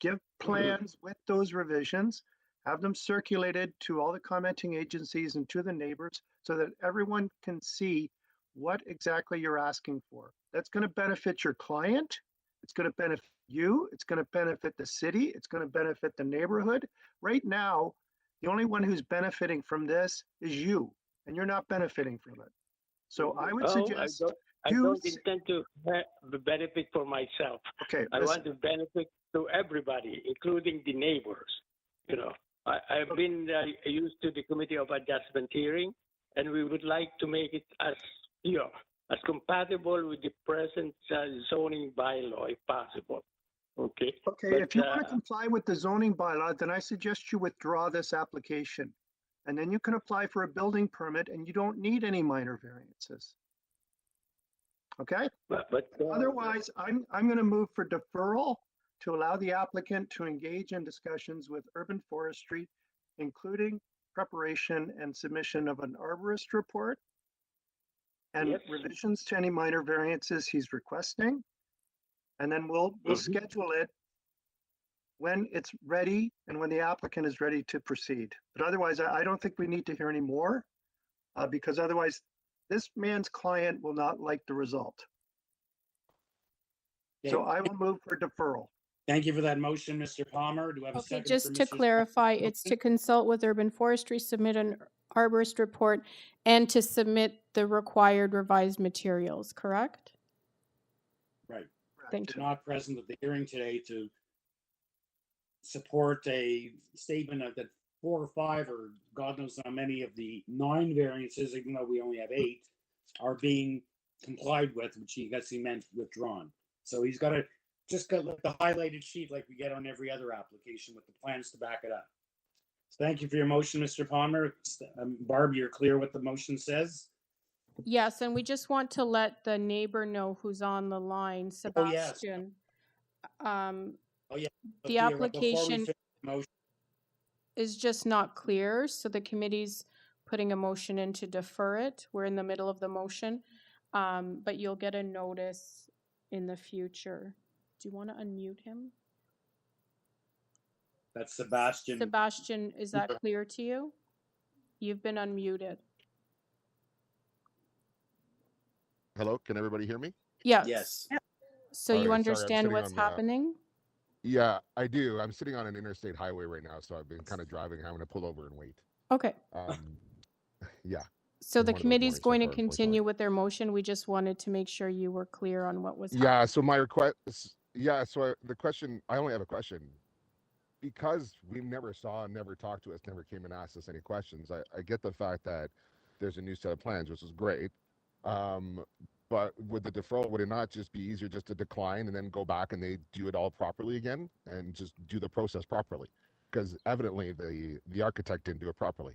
Give plans with those revisions. Have them circulated to all the commenting agencies and to the neighbors so that everyone can see what exactly you're asking for. That's going to benefit your client. It's going to benefit you. It's going to benefit the city. It's going to benefit the neighborhood. Right now, the only one who's benefiting from this is you, and you're not benefiting from it. So I would suggest I don't intend to benefit for myself. Okay, I listen. want to benefit to everybody, including the neighbors. You know, I've been used to the Committee of Adjustment hearing, and we would like to make it as as compatible with the present zoning bylaw, if possible. Okay. Okay, But, if you want to comply with the zoning bylaw, then I suggest you withdraw this application. And then you can apply for a building permit and you don't need any minor variances. Okay? But Otherwise, I'm going to move for deferral to allow the applicant to engage in discussions with urban forestry, including preparation and submission of an arborist report and Yes. revisions to any minor variances he's requesting. And then we'll schedule it when it's ready and when the applicant is ready to proceed. But otherwise, I don't think we need to hear any more because otherwise this man's client will not like the result. So I will move for deferral. Thank you for that motion, Mr. Palmer. Do I have a Okay, second? just for to Mr. clarify, it's to consult with urban forestry, submit an arborist report, and to submit the required revised materials, correct? Right. Thank you. Not present at the hearing today to support a statement of that 4 or 5 or God knows how many of the 9 variances, even though we only have 8, are being complied with, which he meant withdrawn. So he's got to just got like the highlighted sheet like we get on every other application with the plans to back it up. So thank you for your motion, Mr. Palmer. Barb, you're clear what the motion says? Yes, and we just want to let the neighbor know who's on the line, Oh, yes. Sebastian. Oh, yeah. The Before we application, finish the motion, is just not clear, so the committee's putting a motion in to defer it. We're in the middle of the motion, but you'll get a notice in the future. Do you want to unmute him? That's Sebastian. Sebastian, is that clear to you? You've been unmuted. Hello, can everybody hear me? Yes. Yes. So All you right, sorry, I'm understand sitting what's on happening? Yeah, I do. I'm sitting on an interstate highway right now, so I've been kind of driving. I'm going to pull over and wait. Okay. Yeah. So been the one of those committee's mornings so going to far, unfortunately. continue with their motion. We just wanted to make sure you were clear on what was Yeah, so my request, the question, I only have a question. Because we never saw, never talked to us, never came and asked us any questions, I get the fact that there's a new set of plans, which is great. But with the deferral, would it not just be easier just to decline and then go back and they do it all properly again and just do the process properly? Because evidently the architect didn't do it properly.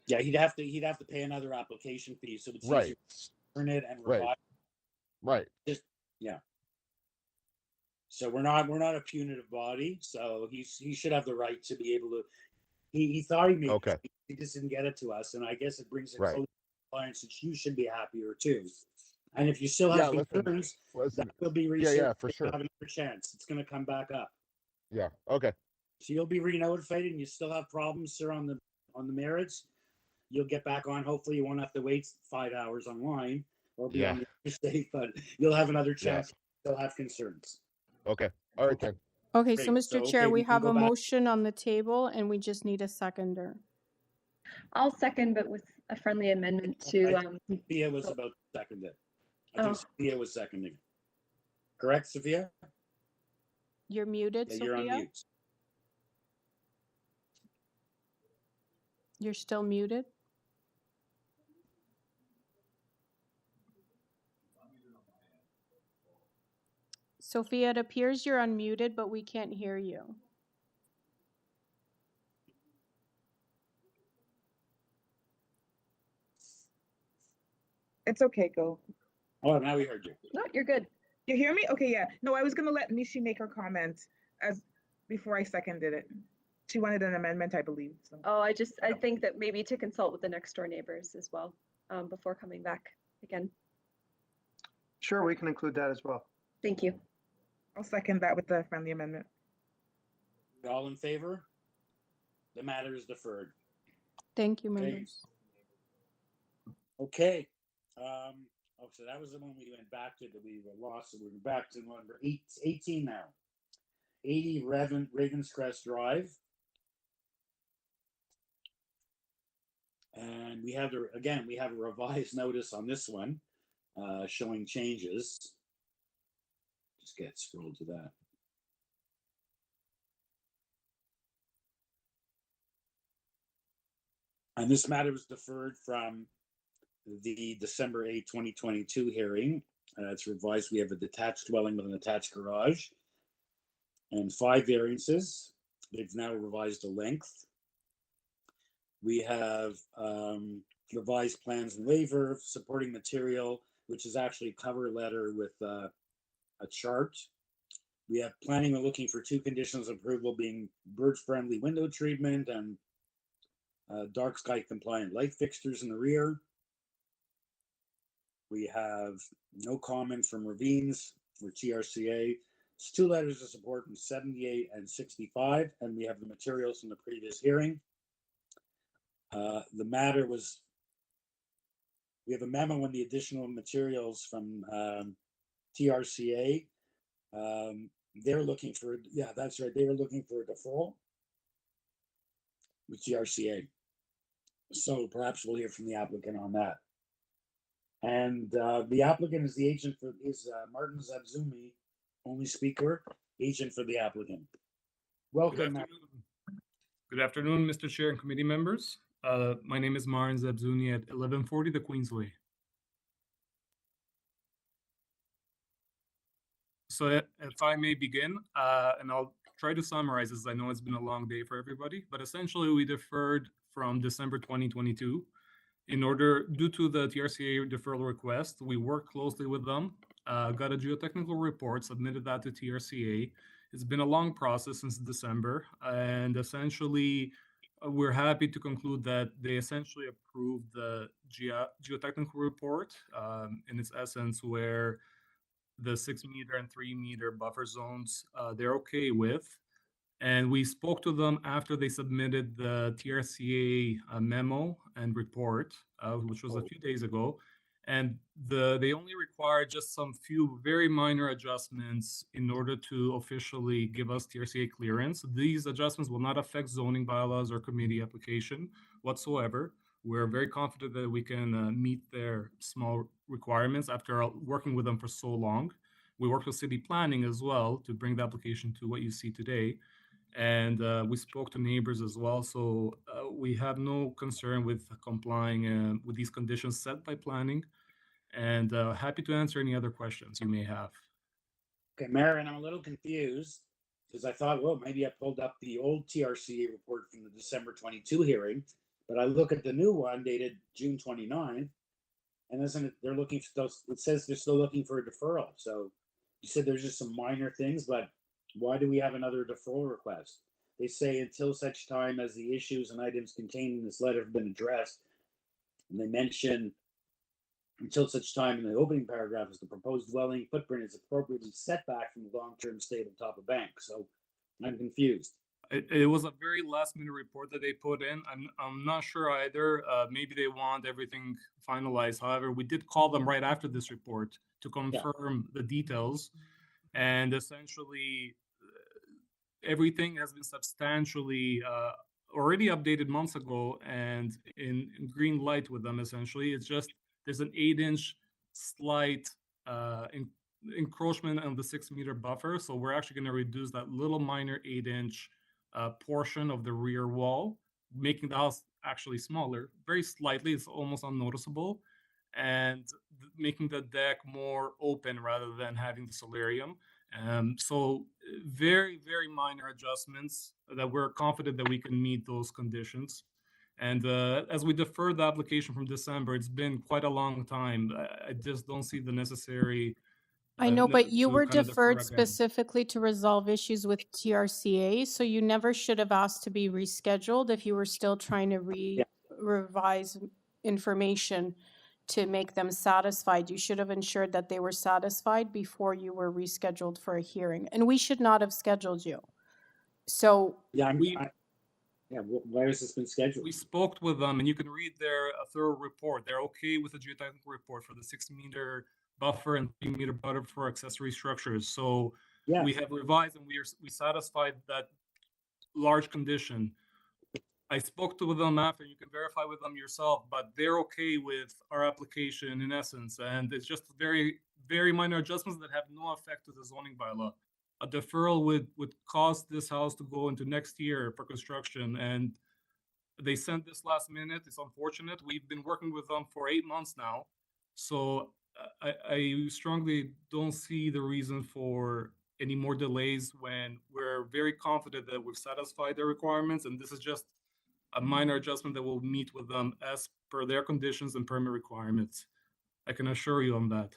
Yeah, he'd have to pay another application fee, so it's easier Right. to turn it and Right. revise. Right. Just yeah. So we're not a punitive body, so he should have the right to be able to. He thought he made Okay. it, he just didn't get it to us, and I guess it brings it Right. closer to compliance, that you should be happier too. And if you still Yeah, have concerns, listen. that will be Yeah, researched. yeah, for sure. Have another chance. It's going to come back up. Yeah. Okay. So you'll be re-notified, and you still have problems, sir, on the merits. You'll get back on. Hopefully, you won't have to wait 5 hours online or be on the interstate, but you'll have another chance. You'll have concerns. Okay. All right then. Okay, so Great. Mr. Chair, okay, we can have go a back. motion on the table and we just need a seconder. I'll second, but with a friendly amendment to, I think Sophia was about to second it. I think Oh. Sophia was seconding. Correct, Sophia? You're muted, Yeah, Sophia? you're on mute. You're still muted? Sophia, it appears you're unmuted, but we can't hear you. It's okay, go. Oh, now we heard you. No, you're good. You hear me? Okay, yeah. No, I was gonna let Nishi make her comment before I seconded it. She wanted an amendment, I believe. So. Oh, I think that maybe to consult with the next door neighbors as well, before coming back again. Sure, we can include that as well. Thank you. I'll second that with the friendly amendment. All in favor? The matter is deferred. Thank you, Okay. members. Okay. So that was the one we went back to that we lost. So we're back to number 18 now. 80 Ravenscrest Drive. And we have a revised notice on this one, showing changes. Just get scrolled to that. And this matter was deferred from the December 8, 2022 hearing. It's revised. We have a detached dwelling with an attached garage and 5 variances. They've now revised the length. We have revised plans and waiver, supporting material, which is actually a cover letter with a chart. We have planning and looking for 2 conditions of approval, being bird-friendly window treatment and dark sky compliant light fixtures in the rear. We have no comment from Ravines or TRCA. It's 2 letters of support from 78 and 65, and we have the materials from the previous hearing. The matter was, we have a memo on the additional materials from TRCA. They're looking for, yeah, that's right. They were looking for a deferral with TRCA. So perhaps we'll hear from the applicant on that. And the applicant is the agent for, Martin Zabzumi, only speaker, agent for the applicant. Welcome. Good afternoon, Mr. Chair and committee members. My name is Martin Zabzuni at 1140 the QUEENSLEA. So if I may begin, and I'll try to summarize as I know it's been a long day for everybody, but essentially we deferred from December 2022. Due to the TRCA deferral request, we worked closely with them, got a geotechnical report, submitted that to TRCA. It's been a long process since December, and essentially we're happy to conclude that they essentially approved the geotechnical report in its essence, where the 6 meter and 3 meter buffer zones they're okay with. And we spoke to them after they submitted the TRCA memo and report, which was a few days ago. And they only required just some few very minor adjustments in order to officially give us TRCA clearance. These adjustments will not affect zoning bylaws or committee application whatsoever. We're very confident that we can meet their small requirements after working with them for so long. We worked with city planning as well to bring the application to what you see today. And we spoke to neighbors as well. So we have no concern with complying with these conditions set by planning. And happy to answer any other questions you may have. Okay, Marion, I'm a little confused because I thought, well, maybe I pulled up the old TRCA report from the December 22 hearing, but I look at the new one dated June 29, and isn't it, they're looking for those, it says they're still looking for a deferral. So you said there's just some minor things, but why do we have another deferral request? They say until such time as the issues and items contained in this letter have been addressed. And they mention until such time in the opening paragraph as the proposed dwelling footprint is appropriately set back from the long-term stable top of bank. So I'm confused. It was a very last-minute report that they put in. I'm not sure either. Maybe they want everything finalized. However, we did call them right after this report to confirm the details. And essentially, everything has been substantially already updated months ago and in green light with them, essentially. It's just there's an 8-inch slight encroachment on the 6 meter buffer. So we're actually going to reduce that little minor 8-inch portion of the rear wall, making the house actually smaller, very slightly. It's almost unnoticeable, and making the deck more open rather than having the solarium. So very, very minor adjustments that we're confident that we can meet those conditions. And as we defer the application from December, it's been quite a long time. I just don't see the necessary. I know, but you to were kind of defer deferred again. specifically to resolve issues with TRCA, so you never should have asked to be rescheduled if you were still trying to revise information to make them satisfied. You should have ensured that they were satisfied before you were rescheduled for a hearing, and we should not have scheduled you. So why has this been scheduled? We spoke with them, and you can read their thorough report. They're okay with the geotechnical report for the 6 meter buffer and 3 meter buffer for accessory structures. So we have revised, and we satisfied that large condition. I spoke to them after. You can verify with them yourself, but they're okay with our application in essence, and it's just very, very minor adjustments that have no effect to the zoning bylaw. A deferral would cause this house to go into next year for construction, and they sent this last minute. It's unfortunate. We've been working with them for 8 months now, so I strongly don't see the reason for any more delays when we're very confident that we've satisfied their requirements, and this is just a minor adjustment that will meet with them as per their conditions and permit requirements. I can assure you on that.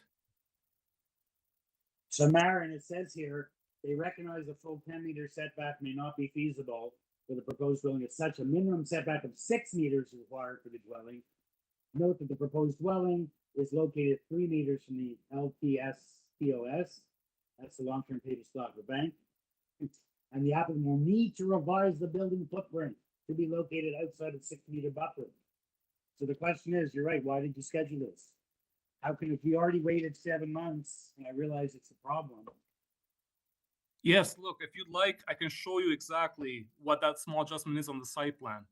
So Marion, it says here, they recognize a full 10 meter setback may not be feasible for the proposed dwelling as such. A minimum setback of 6 meters is required for the dwelling. Note that the proposed dwelling is located 3 meters from the LPS-POS. That's the long-term paved stock of the bank. And the applicant will need to revise the building footprint to be located outside of 6 meter buffer. So the question is, you're right, why did you schedule this? How can, if you already waited 7 months, and I realize it's a problem. Yes, look, if you'd like, I can show you exactly what that small adjustment is on the site plan.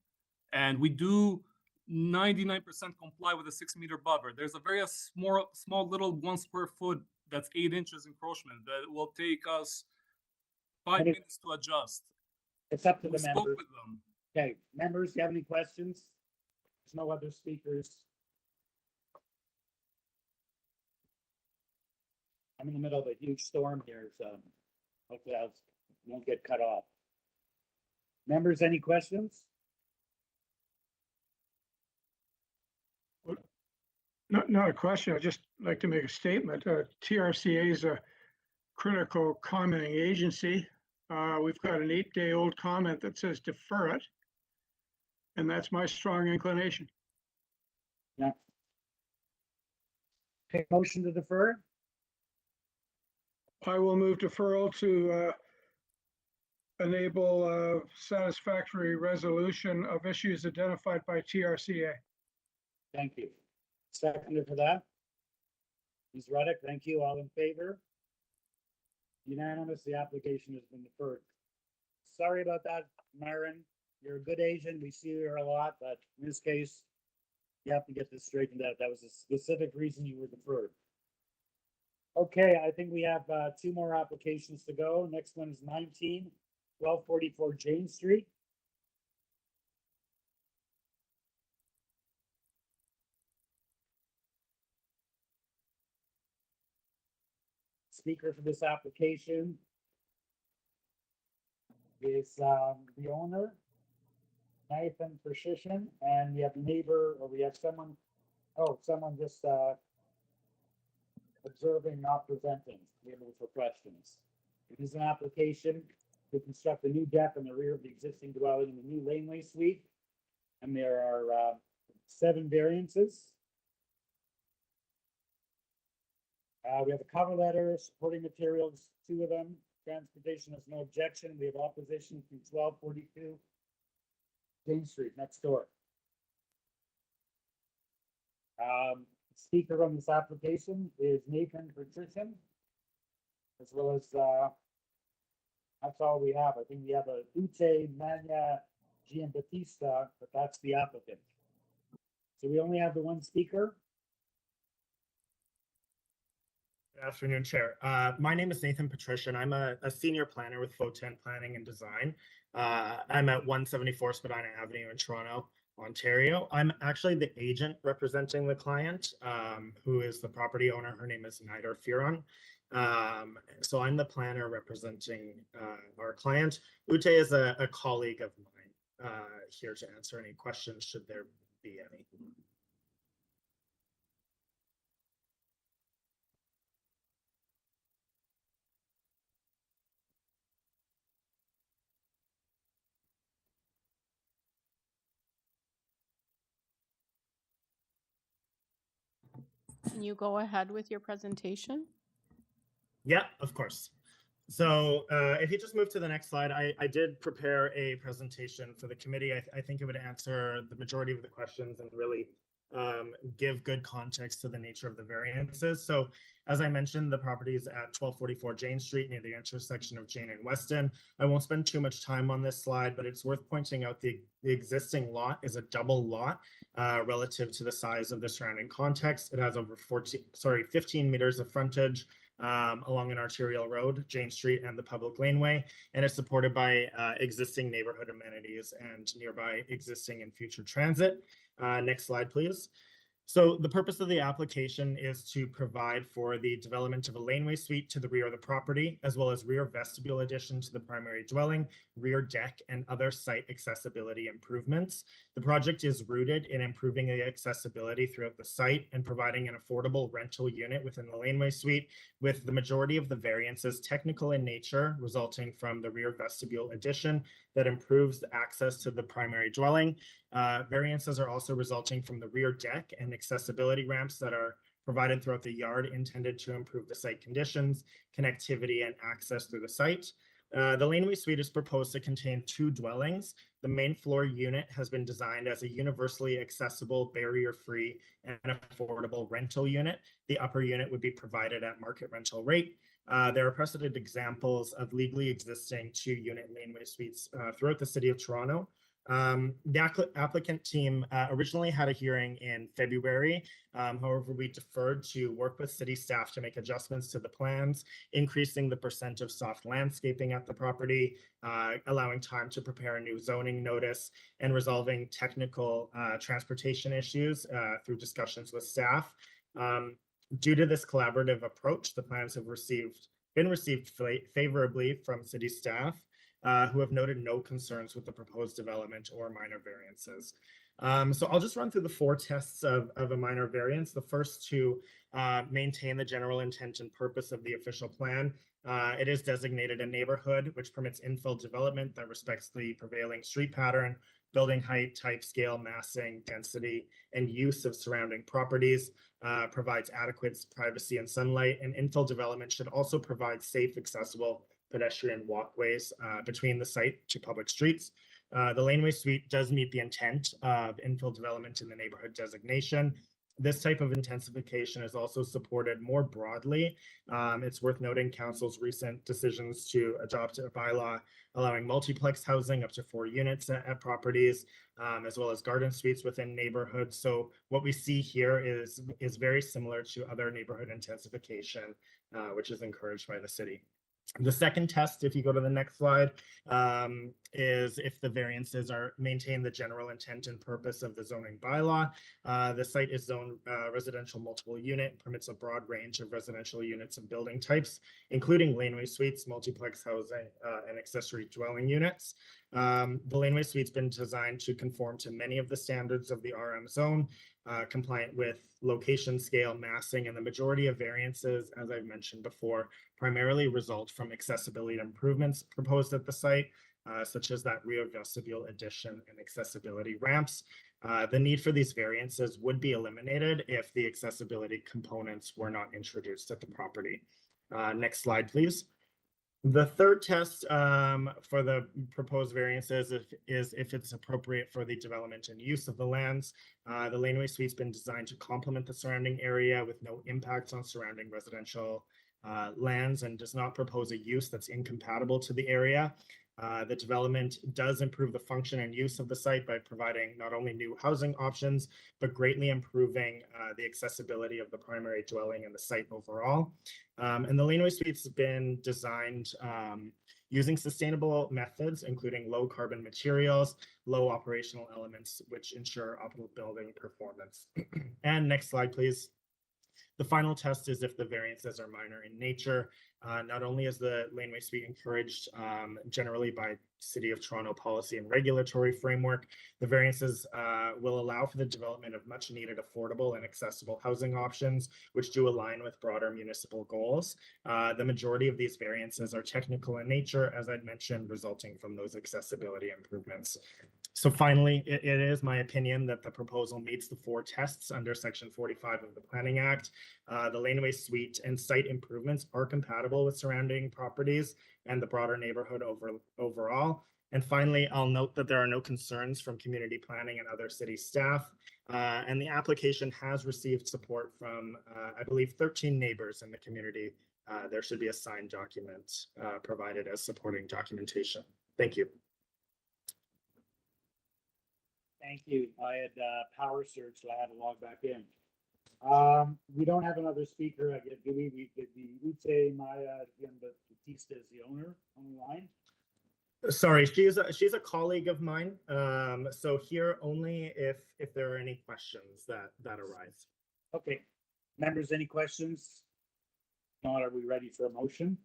And we do 99% comply with the 6 meter buffer. There's a very small little 1 square foot that's 8 inches encroachment that will take us 5 minutes to adjust. It's up to We the spoke members. with them. Okay, members, do you have any questions? There's no other speakers. I'm in the middle of a huge storm here, so hopefully I won't get cut off. Members, any questions? Not a question. I'd just like to make a statement. TRCA is a critical commenting agency. We've got an 8-day-old comment that says defer it. And that's my strong inclination. Yeah. Okay, motion to defer? I will move deferral to enable satisfactory resolution of issues identified by TRCA. Thank you. Seconder for that? Ms. Ruddick, thank you. All in favor? Unanimous, the application has been deferred. Sorry about that, Myron. You're a good Asian. We see you here a lot, but in this case, you have to get this straightened out. That was a specific reason you were deferred. Okay, I think we have 2 more applications to go. Next one is 1244 Jane Street. Speaker for this application is the owner, Nathan Precision, and we have neighbor, or we have someone, someone just observing, not presenting, able for questions. It is an application to construct a new deck on the rear of the existing dwelling in the new laneway suite, and there are 7 variances. We have a cover letter, supporting materials, 2 of them. Transportation has no objection. We have opposition from 1242 Jane Street, next door. Speaker on this application is Nathan Patrician, as well as, that's all we have. I think we have a Ute Mania Giambattista, but that's the applicant. So we only have the 1 speaker. Good afternoon, Chair. My name is Nathan Patrician. I'm a senior planner with Foten Planning and Design. I'm at 174 Spadina Avenue in Toronto, Ontario. I'm actually the agent representing the client, who is the property owner. Her name is Nader Firon. So I'm the planner representing our client. Ute is a colleague of mine here to answer any questions, should there be any. Can you go ahead with your presentation? Yeah, of course. So if you just move to the next slide, I did prepare a presentation for the committee. I think it would answer the majority of the questions and really give good context to the nature of the variances. So as I mentioned, the property is at 1244 Jane Street near the intersection of Jane and Weston. I won't spend too much time on this slide, but it's worth pointing out the existing lot is a double lot relative to the size of the surrounding context. It has over 15 meters of frontage along an arterial road, Jane Street, and the public laneway, and it's supported by existing neighborhood amenities and nearby existing and future transit. Next slide, please. So the purpose of the application is to provide for the development of a laneway suite to the rear of the property, as well as rear vestibule addition to the primary dwelling, rear deck, and other site accessibility improvements. The project is rooted in improving the accessibility throughout the site and providing an affordable rental unit within the laneway suite, with the majority of the variances technical in nature, resulting from the rear vestibule addition that improves the access to the primary dwelling. Variances are also resulting from the rear deck and accessibility ramps that are provided throughout the yard, intended to improve the site conditions, connectivity, and access through the site. The laneway suite is proposed to contain 2 dwellings. The main floor unit has been designed as a universally accessible, barrier-free, and affordable rental unit. The upper unit would be provided at market rental rate. There are precedent examples of legally existing 2-unit laneway suites throughout the city of Toronto. The applicant team originally had a hearing in February. However, we deferred to work with city staff to make adjustments to the plans, increasing the % of soft landscaping at the property, allowing time to prepare a new zoning notice, and resolving technical transportation issues through discussions with staff. Due to this collaborative approach, the plans have been received favorably from city staff, who have noted no concerns with the proposed development or minor variances. So I'll just run through the 4 tests of a minor variance. The first to maintain the general intent and purpose of the official plan. It is designated a neighborhood, which permits infill development that respects the prevailing street pattern, building height, type, scale, massing, density, and use of surrounding properties, provides adequate privacy and sunlight, and infill development should also provide safe, accessible pedestrian walkways between the site to public streets. The laneway suite does meet the intent of infill development in the neighborhood designation. This type of intensification is also supported more broadly. It's worth noting council's recent decisions to adopt a bylaw allowing multiplex housing up to 4 units at properties, as well as garden suites within neighborhoods. So what we see here is very similar to other neighborhood intensification, which is encouraged by the city. The second test, if you go to the next slide, is if the variances maintain the general intent and purpose of the zoning bylaw. The site is zoned residential multiple unit, permits a broad range of residential units and building types, including laneway suites, multiplex housing, and accessory dwelling units. The laneway suite's been designed to conform to many of the standards of the RM zone, compliant with location, scale, massing, and the majority of variances, as I've mentioned before, primarily result from accessibility improvements proposed at the site, such as that rear vestibule addition and accessibility ramps. The need for these variances would be eliminated if the accessibility components were not introduced at the property. Next slide, please. The third test for the proposed variances is if it's appropriate for the development and use of the lands. The laneway suite's been designed to complement the surrounding area with no impacts on surrounding residential lands and does not propose a use that's incompatible to the area. The development does improve the function and use of the site by providing not only new housing options, but greatly improving the accessibility of the primary dwelling and the site overall. And the laneway suite's been designed using sustainable methods, including low carbon materials, low operational elements, which ensure optimal building performance. And next slide, please. The final test is if the variances are minor in nature. Not only is the laneway suite encouraged generally by City of Toronto policy and regulatory framework, the variances will allow for the development of much needed affordable and accessible housing options, which do align with broader municipal goals. The majority of these variances are technical in nature, as I'd mentioned, resulting from those accessibility improvements. So finally, it is my opinion that the proposal meets the 4 tests under Section 45 of the Planning Act. The laneway suite and site improvements are compatible with surrounding properties and the broader neighborhood overall. And finally, I'll note that there are no concerns from community planning and other city staff. And the application has received support from, I believe, 13 neighbors in the community. There should be a signed document provided as supporting documentation. Thank you. Thank you. I had power surge, so I had to log back in. We don't have another speaker. Do we? Ute Maya Batista is the owner on the line. Sorry, she's a colleague of mine. So here only if there are any questions that arise. Okay, members, any questions? If not, are we ready for a motion?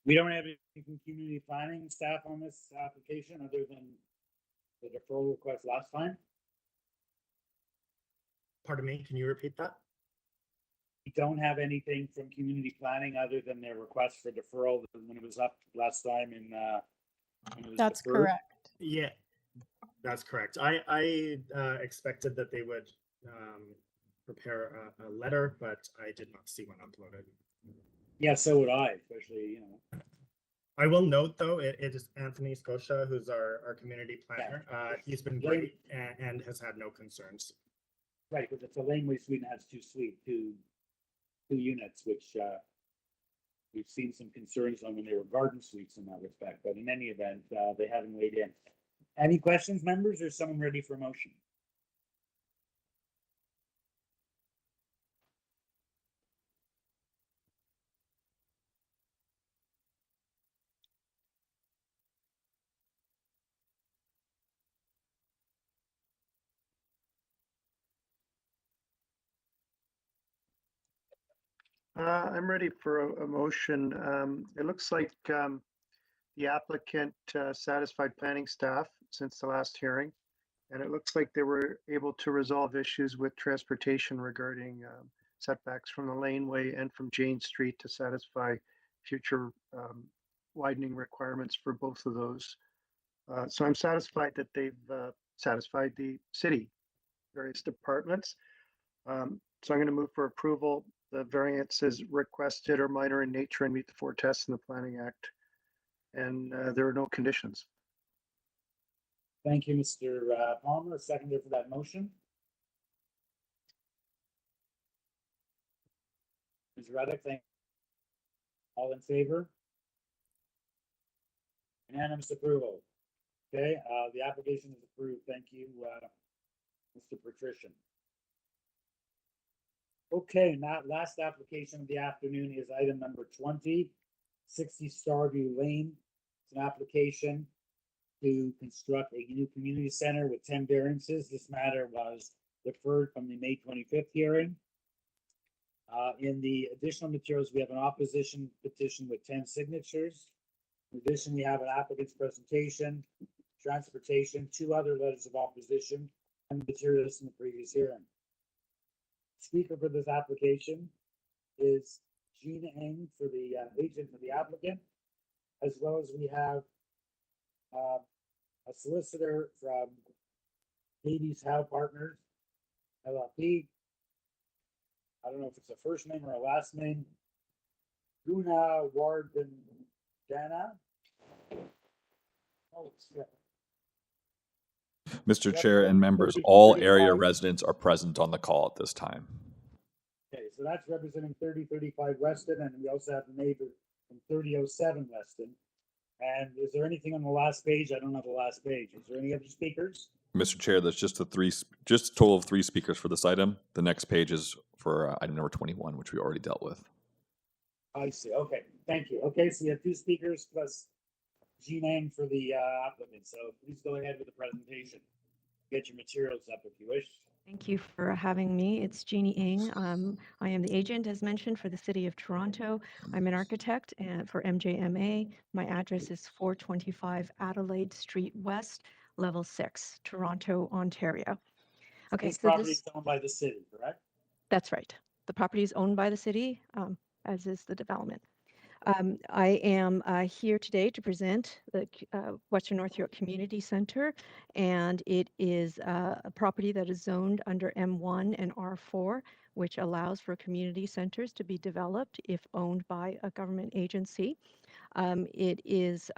We don't have any from community planning staff on this application other than the deferral request last time. Pardon me, can you repeat that? We don't have anything from community planning other than their request for deferral when it was up last time in when it was That's deferred. correct. Yeah, that's correct. I expected that they would prepare a letter, but I did not see one uploaded. Yeah, so would I, especially, I will note though, it is Anthony Scotia, who's our community planner. He's been great and has had no concerns. Right, because it's a laneway suite and has two units, which we've seen some concerns on when they were garden suites in that respect. But in any event, they haven't weighed in. Any questions, members, or is someone ready for a motion? I'm ready for a motion. It looks like the applicant satisfied planning staff since the last hearing, and it looks like they were able to resolve issues with transportation regarding setbacks from the laneway and from Jane Street to satisfy future widening requirements for both of those. So I'm satisfied that they've satisfied the city, various departments. So I'm going to move for approval. The variances requested are minor in nature and meet the 4 tests in the Planning Act. And there are no conditions. Thank you, Mr. Palmer. Seconder for that motion. Ms. Reddick, thank you. All in favor? Unanimous approval. Okay, the application is approved. Thank you, Mr. Patrician. Okay, and that last application of the afternoon is item number 20, 60 Starview Lane. It's an application to construct a new community center with 10 variances. This matter was deferred from the May 25th hearing. In the additional materials, we have an opposition petition with 10 signatures. In addition, we have an applicant's presentation, transportation, 2 other letters of opposition, and materials in the previous hearing. Speaker for this application is Gina Ng for the agent for the applicant, as well as we have a solicitor from Davies Howe Partners, LLP. I don't know if it's a first name or a last name. Guna Wardendana. Oh, yeah. Mr. Chair and members, all area residents are present on the call at this time. Okay, so that's representing 3035 Weston, and we also have the neighbor from 3007 Weston. And is there anything on the last page? I don't have the last page. Is there any other speakers? Mr. Chair, there's just a total of 3 speakers for this item. The next page is for item number 21, which we already dealt with. I see. Okay, thank you. Okay, so you have 2 speakers plus Jean Ng for the applicant. So please go ahead with the presentation. Get your materials up if you wish. Thank you for having me. It's Jeannie Ng. I am the agent, as mentioned, for the City of Toronto. I'm an architect and for MJMA. My address is 425 Adelaide Street West, Level 6, Toronto, Ontario. Okay, This so property is owned by the city, correct? that's right. The property is owned by the city, as is the development. I am here today to present the Western North York Community Center, and it is a property that is zoned under M1 and R4, which allows for community centers to be developed if owned by a government agency. It is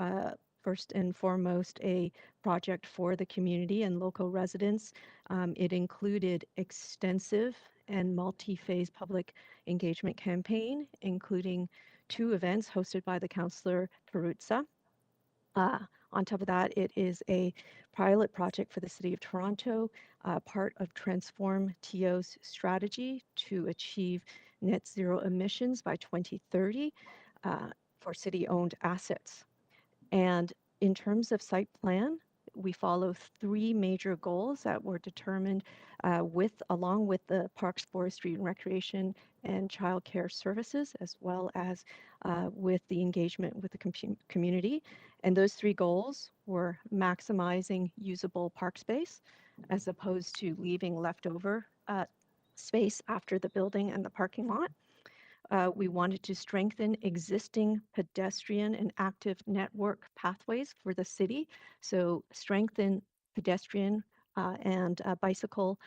first and foremost a project for the community and local residents. It included extensive and multi-phase public engagement campaign, including 2 events hosted by the Councillor Peruzza. On top of that, it is a pilot project for the City of Toronto, part of Transform TO's strategy to achieve net zero emissions by 2030 for city-owned assets. And in terms of site plan, we follow 3 major goals that were determined along with the Parks, Forestry and Recreation and Childcare Services, as well as with the engagement with the community. And those 3 goals were maximizing usable park space, as opposed to leaving leftover space after the building and the parking lot. We wanted to strengthen existing pedestrian and active network pathways for the city. So strengthen pedestrian and bicycle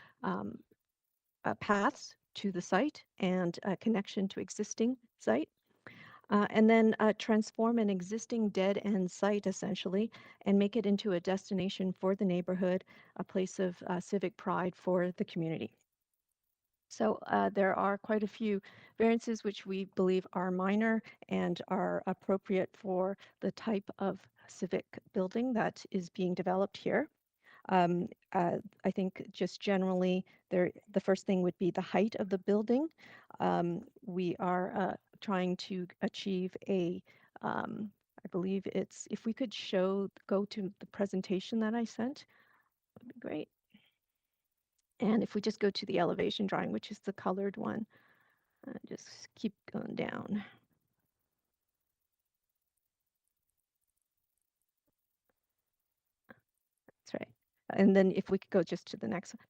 paths to the site and connection to existing site. And then transform an existing dead-end site, essentially, and make it into a destination for the neighborhood, a place of civic pride for the community. So there are quite a few variances which we believe are minor and are appropriate for the type of civic building that is being developed here. I think just generally, the first thing would be the height of the building. We are trying to achieve I believe it's, if we could go to the presentation that I sent, would be great. And if we just go to the elevation drawing, which is the colored one, just keep going down. That's right. And then if we could go just to the next one.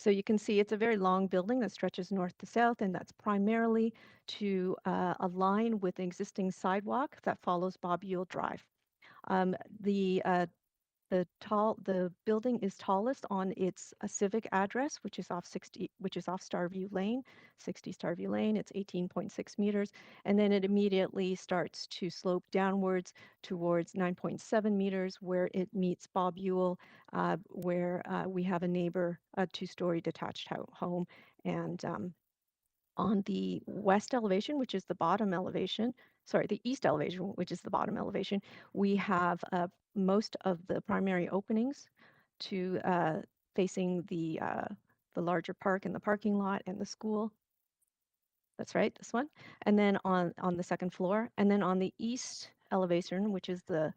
So you can see it's a very long building that stretches north to south, and that's primarily to align with the existing sidewalk that follows Bob Ewell Drive. The building is tallest on its civic address, which is off Starview Lane, 60 Starview Lane. It's 18.6 meters, and then it immediately starts to slope downwards towards 9.7 meters, where it meets Bob Ewell, where we have a neighbor, a two-story detached home, and on the west elevation, which is the bottom elevation, the east elevation, which is the bottom elevation, we have most of the primary openings to facing the larger park and the parking lot and the school. That's right, this one. And then on the second floor, and then on the east elevation, which is the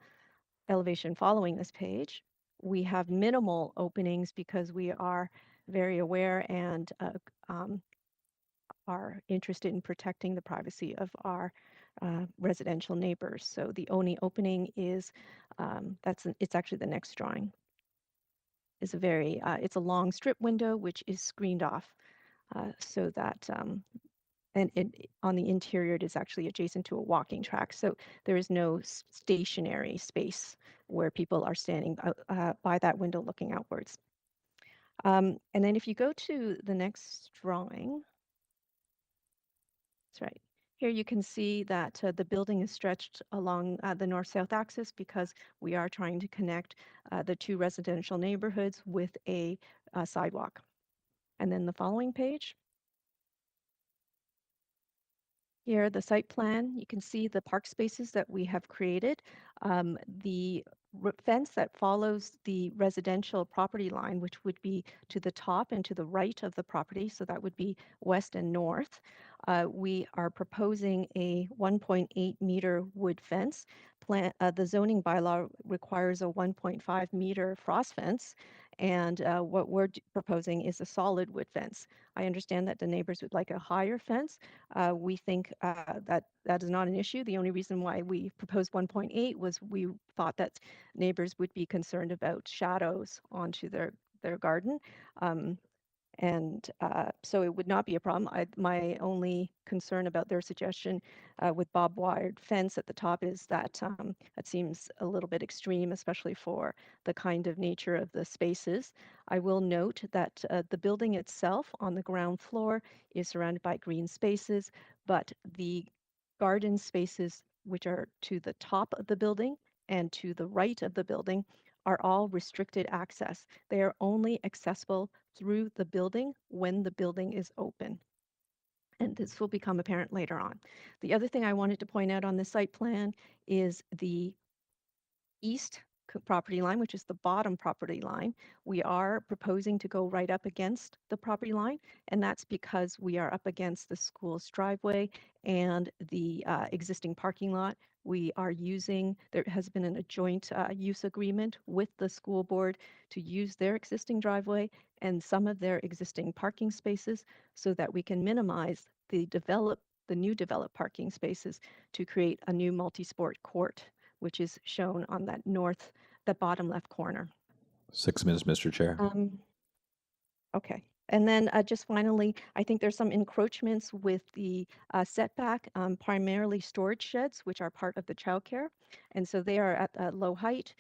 elevation following this page, we have minimal openings because we are very aware and are interested in protecting the privacy of our residential neighbors. So the only opening is, it's actually the next drawing. It's a long strip window which is screened off so that, on the interior it is actually adjacent to a walking track. So there is no stationary space where people are standing by that window looking outwards. And then if you go to the next drawing, that's right. Here you can see that the building is stretched along the north-south axis because we are trying to connect the two residential neighborhoods with a sidewalk. And then the following page. Here, the site plan, you can see the park spaces that we have created. The fence that follows the residential property line, which would be to the top and to the right of the property, so that would be west and north. We are proposing a 1.8 meter wood fence. The zoning bylaw requires a 1.5 meter frost fence, and what we're proposing is a solid wood fence. I understand that the neighbors would like a higher fence. We think that is not an issue. The only reason why we proposed 1.8 was we thought that neighbors would be concerned about shadows onto their garden. So it would not be a problem. My only concern about their suggestion with barbed wire fence at the top is that that seems a little bit extreme, especially for the kind of nature of the spaces. I will note that the building itself on the ground floor is surrounded by green spaces, but the garden spaces, which are to the top of the building and to the right of the building, are all restricted access. They are only accessible through the building when the building is open. And this will become apparent later on. The other thing I wanted to point out on the site plan is the east property line, which is the bottom property line. We are proposing to go right up against the property line, and that's because we are up against the school's driveway and the existing parking lot. There has been a joint use agreement with the school board to use their existing driveway and some of their existing parking spaces so that we can minimize the new developed parking spaces to create a new multi-sport court, which is shown on the bottom left corner. 6 minutes, Mr. Chair. Okay. And then just finally, I think there's some encroachments with the setback, primarily storage sheds, which are part of the childcare. And so they are at a low height,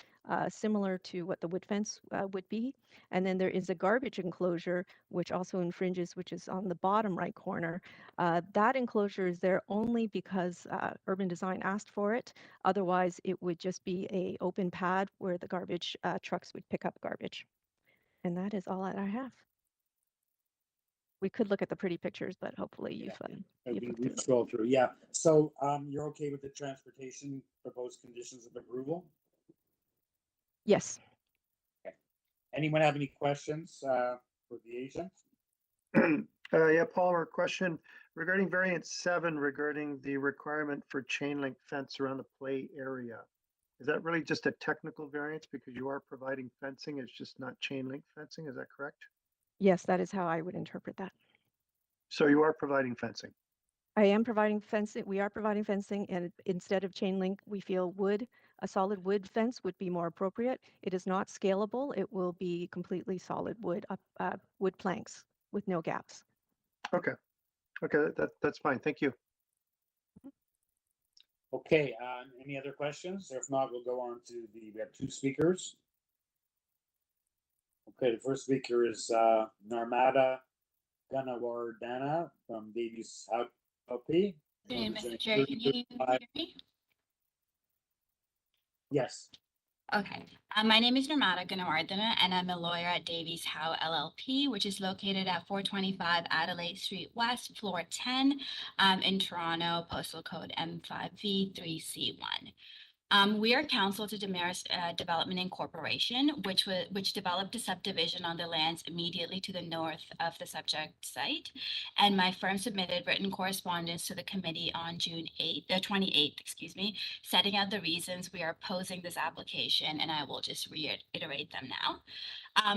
similar to what the wood fence would be. And then there is a garbage enclosure, which also infringes, which is on the bottom right corner. That enclosure is there only because urban design asked for it. Otherwise, it would just be an open pad where the garbage trucks would pick up garbage. And that is all that I have. We could look at the pretty pictures, but hopefully We scroll through. Yeah. So you're okay with the transportation proposed conditions of approval? Yes. Okay. Anyone have any questions for the agent? Yeah, Palmer, question regarding variant 7 regarding the requirement for chain link fence around the play area. Is that really just a technical variance because you are providing fencing? It's just not chain link fencing. Is that correct? Yes, that is how I would interpret that. So you are providing fencing? I am providing fencing. We are providing fencing, and instead of chain link, we feel wood a solid wood fence would be more appropriate. It is not scalable. It will be completely solid wood, wood planks with no gaps. Okay. Okay, that's fine. Thank you. Okay, any other questions? Or if not, we'll go on to we have two speakers. Okay, the first speaker is Narmada Ganawardena from Davies LP. Good evening, Mr. Chair. Can you hear me? Yes. Okay. My name is Narmada Ganawardena, and I'm a lawyer at Davies Howe LLP, which is located at 425 Adelaide Street West, floor 10, in Toronto, postal code M5V3C1. We are counsel to Damaris Development Incorporation, which developed a subdivision on the lands immediately to the north of the subject site. And my firm submitted written correspondence to the committee on June 28th, setting out the reasons we are opposing this application, and I will just reiterate them now.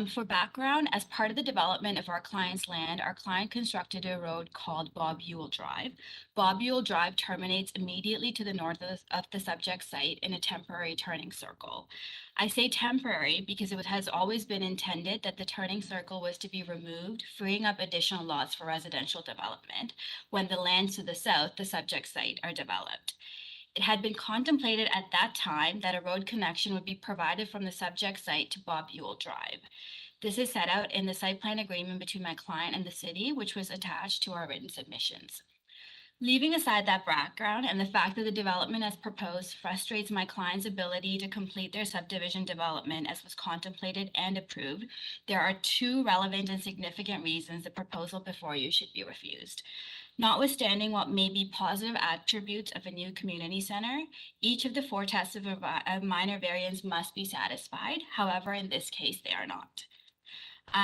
For background, as part of the development of our client's land, our client constructed a road called Bob Ewell Drive. Bob Ewell Drive terminates immediately to the north of the subject site in a temporary turning circle. I say temporary because it has always been intended that the turning circle was to be removed, freeing up additional lots for residential development when the lands to the south, the subject site, are developed. It had been contemplated at that time that a road connection would be provided from the subject site to Bob Ewell Drive. This is set out in the site plan agreement between my client and the city, which was attached to our written submissions. Leaving aside that background and the fact that the development as proposed frustrates my client's ability to complete their subdivision development as was contemplated and approved, there are two relevant and significant reasons the proposal before you should be refused. Notwithstanding what may be positive attributes of a new community center, each of the four tests of a minor variance must be satisfied. However, in this case, they are not.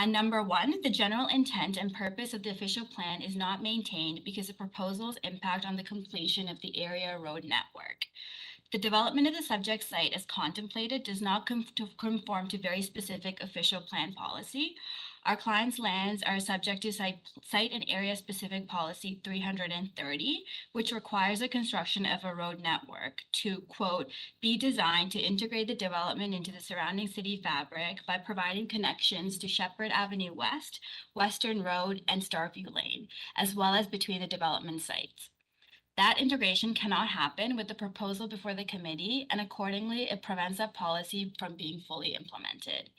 Number one, the general intent and purpose of the official plan is not maintained because the proposal's impact on the completion of the area road network. The development of the subject site as contemplated does not conform to very specific official plan policy. Our client's lands are subject to site and area specific policy 330, which requires the construction of a road network to, quote, be designed to integrate the development into the surrounding city fabric by providing connections to Shepherd Avenue West, Western Road, and Starview Lane, as well as between the development sites. That integration cannot happen with the proposal before the committee, and accordingly, it prevents that policy from being fully implemented.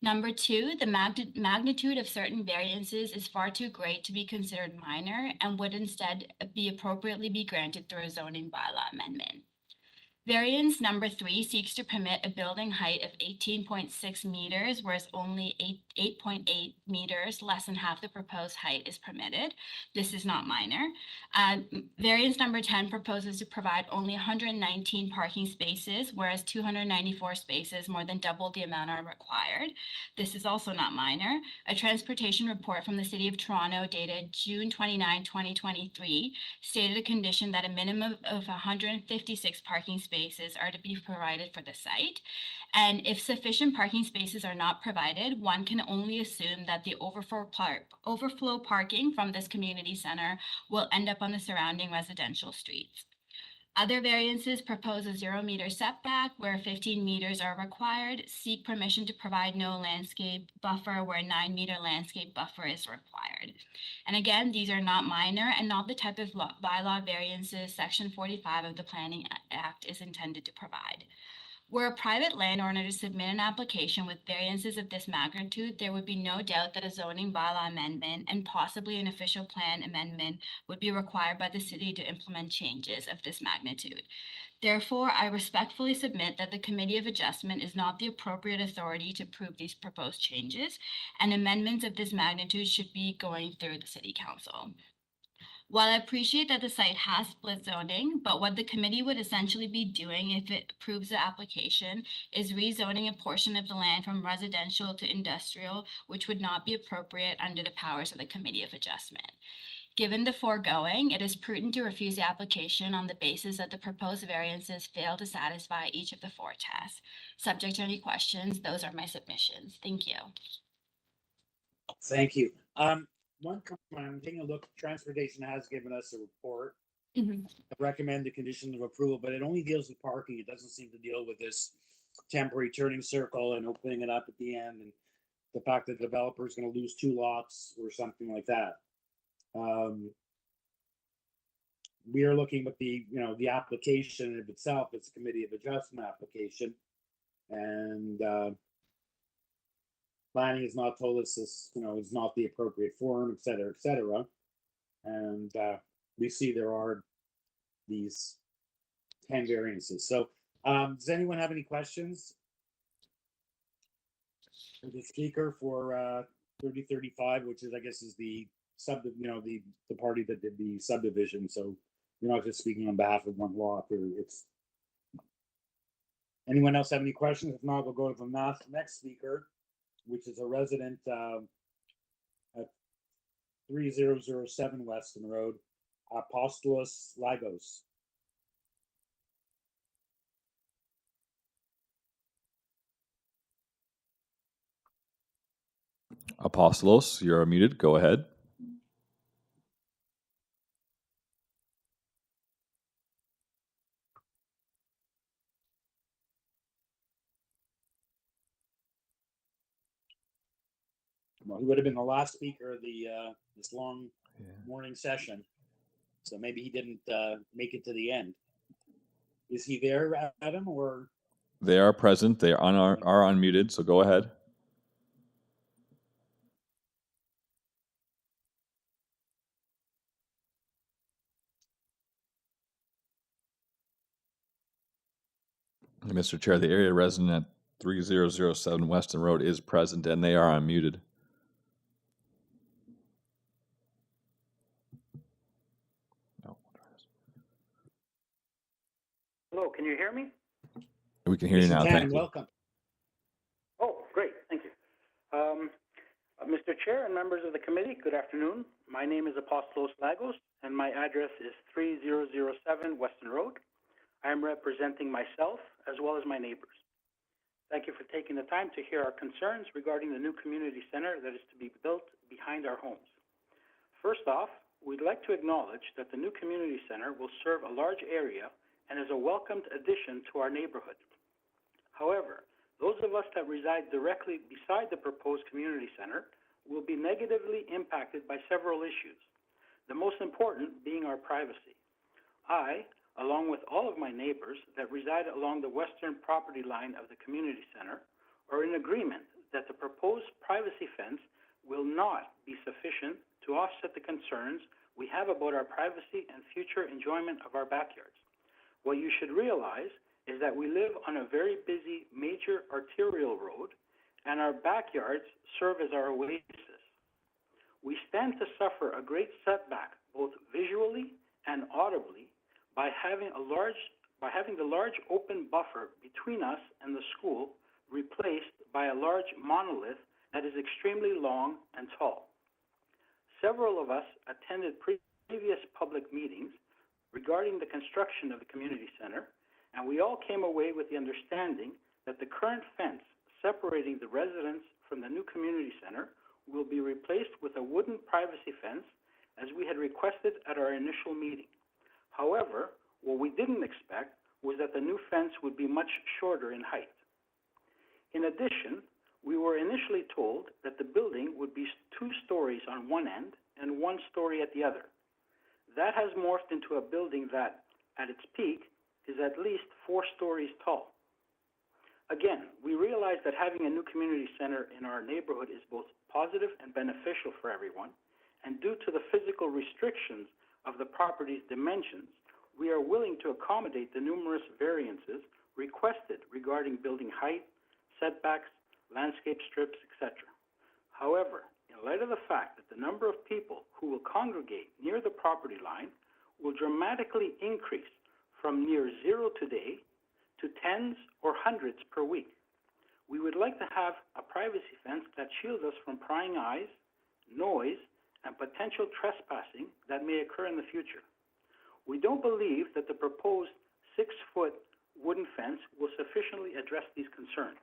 Number two, the magnitude of certain variances is far too great to be considered minor and would instead be appropriately be granted through a zoning bylaw amendment. Variance number 3 seeks to permit a building height of 18.6 meters, whereas only 8.8 meters, less than half the proposed height, is permitted. This is not minor. Variance number 10 proposes to provide only 119 parking spaces, whereas 294 spaces, more than double the amount, are required. This is also not minor. A transportation report from the City of Toronto dated June 29, 2023, stated a condition that a minimum of 156 parking spaces are to be provided for the site. And if sufficient parking spaces are not provided, one can only assume that the overflow parking from this community center will end up on the surrounding residential streets. Other variances propose a 0-meter setback where 15 meters are required, seek permission to provide no landscape buffer where 9-meter landscape buffer is required. And again, these are not minor and not the type of bylaw variances Section 45 of the Planning Act is intended to provide. Were a private landowner to submit an application with variances of this magnitude, there would be no doubt that a zoning bylaw amendment and possibly an official plan amendment would be required by the city to implement changes of this magnitude. Therefore, I respectfully submit that the Committee of Adjustment is not the appropriate authority to approve these proposed changes, and amendments of this magnitude should be going through the City Council. While I appreciate that the site has split zoning, but what the committee would essentially be doing if it approves the application is rezoning a portion of the land from residential to industrial, which would not be appropriate under the powers of the Committee of Adjustment. Given the foregoing, it is prudent to refuse the application on the basis that the proposed variances fail to satisfy each of the 4 tests. Subject to any questions, those are my submissions. Thank you. Thank you. One comment, I'm taking a look, transportation has given us a report recommend the conditions of approval, but it only deals with parking. It doesn't seem to deal with this temporary turning circle and opening it up at the end, and the fact that the developer is going to lose 2 lots or something like that. We are looking at the, the application of itself. It's a committee of adjustment application, and planning has not told us this, is not the appropriate forum, et cetera, et cetera. And we see there are these 10 variances. So does anyone have any questions for the speaker for 3035, which is, I guess, is the the party that did the subdivision? So you're not just speaking on behalf of one lot, or it's anyone else have any questions? If not, we'll go to the next speaker, which is a resident at 3007 Weston Road, Apostolos Lagos. Apostolos, you're muted. Go ahead. Well, he would have been the last speaker of the this long morning session, so maybe he didn't make it to the end. Is he there, Adam, or? They are present. They are unmuted, so go ahead. Mr. Chair, the area resident at 3007 Weston Road is present, and they are unmuted. Hello, can you hear me? We can hear you now. Thank you. Welcome. Oh, great. Thank you. Mr. Chair and members of the committee, good afternoon. My name is Apostolos Lagos, and my address is 3007 Weston Road. I am representing myself as well as my neighbors. Thank you for taking the time to hear our concerns regarding the new community center that is to be built behind our homes. First off, we'd like to acknowledge that the new community center will serve a large area and is a welcomed addition to our neighborhood. However, those of us that reside directly beside the proposed community center will be negatively impacted by several issues, the most important being our privacy. I, along with all of my neighbors that reside along the western property line of the community center, are in agreement that the proposed privacy fence will not be sufficient to offset the concerns we have about our privacy and future enjoyment of our backyards. What you should realize is that we live on a very busy major arterial road, and our backyards serve as our oasis. We stand to suffer a great setback, both visually and audibly, by having the large open buffer between us and the school replaced by a large monolith that is extremely long and tall. Several of us attended previous public meetings regarding the construction of the community center, and we all came away with the understanding that the current fence separating the residents from the new community center will be replaced with a wooden privacy fence as we had requested at our initial meeting. However, what we didn't expect was that the new fence would be much shorter in height. In addition, we were initially told that the building would be 2 stories on one end and 1 story at the other. That has morphed into a building that, at its peak, is at least 4 stories tall. Again, we realize that having a new community center in our neighborhood is both positive and beneficial for everyone, and due to the physical restrictions of the property's dimensions, we are willing to accommodate the numerous variances requested regarding building height, setbacks, landscape strips, etc. However, in light of the fact that the number of people who will congregate near the property line will dramatically increase from near 0 today to tens or hundreds per week, we would like to have a privacy fence that shields us from prying eyes, noise, and potential trespassing that may occur in the future. We don't believe that the proposed 6-foot wooden fence will sufficiently address these concerns.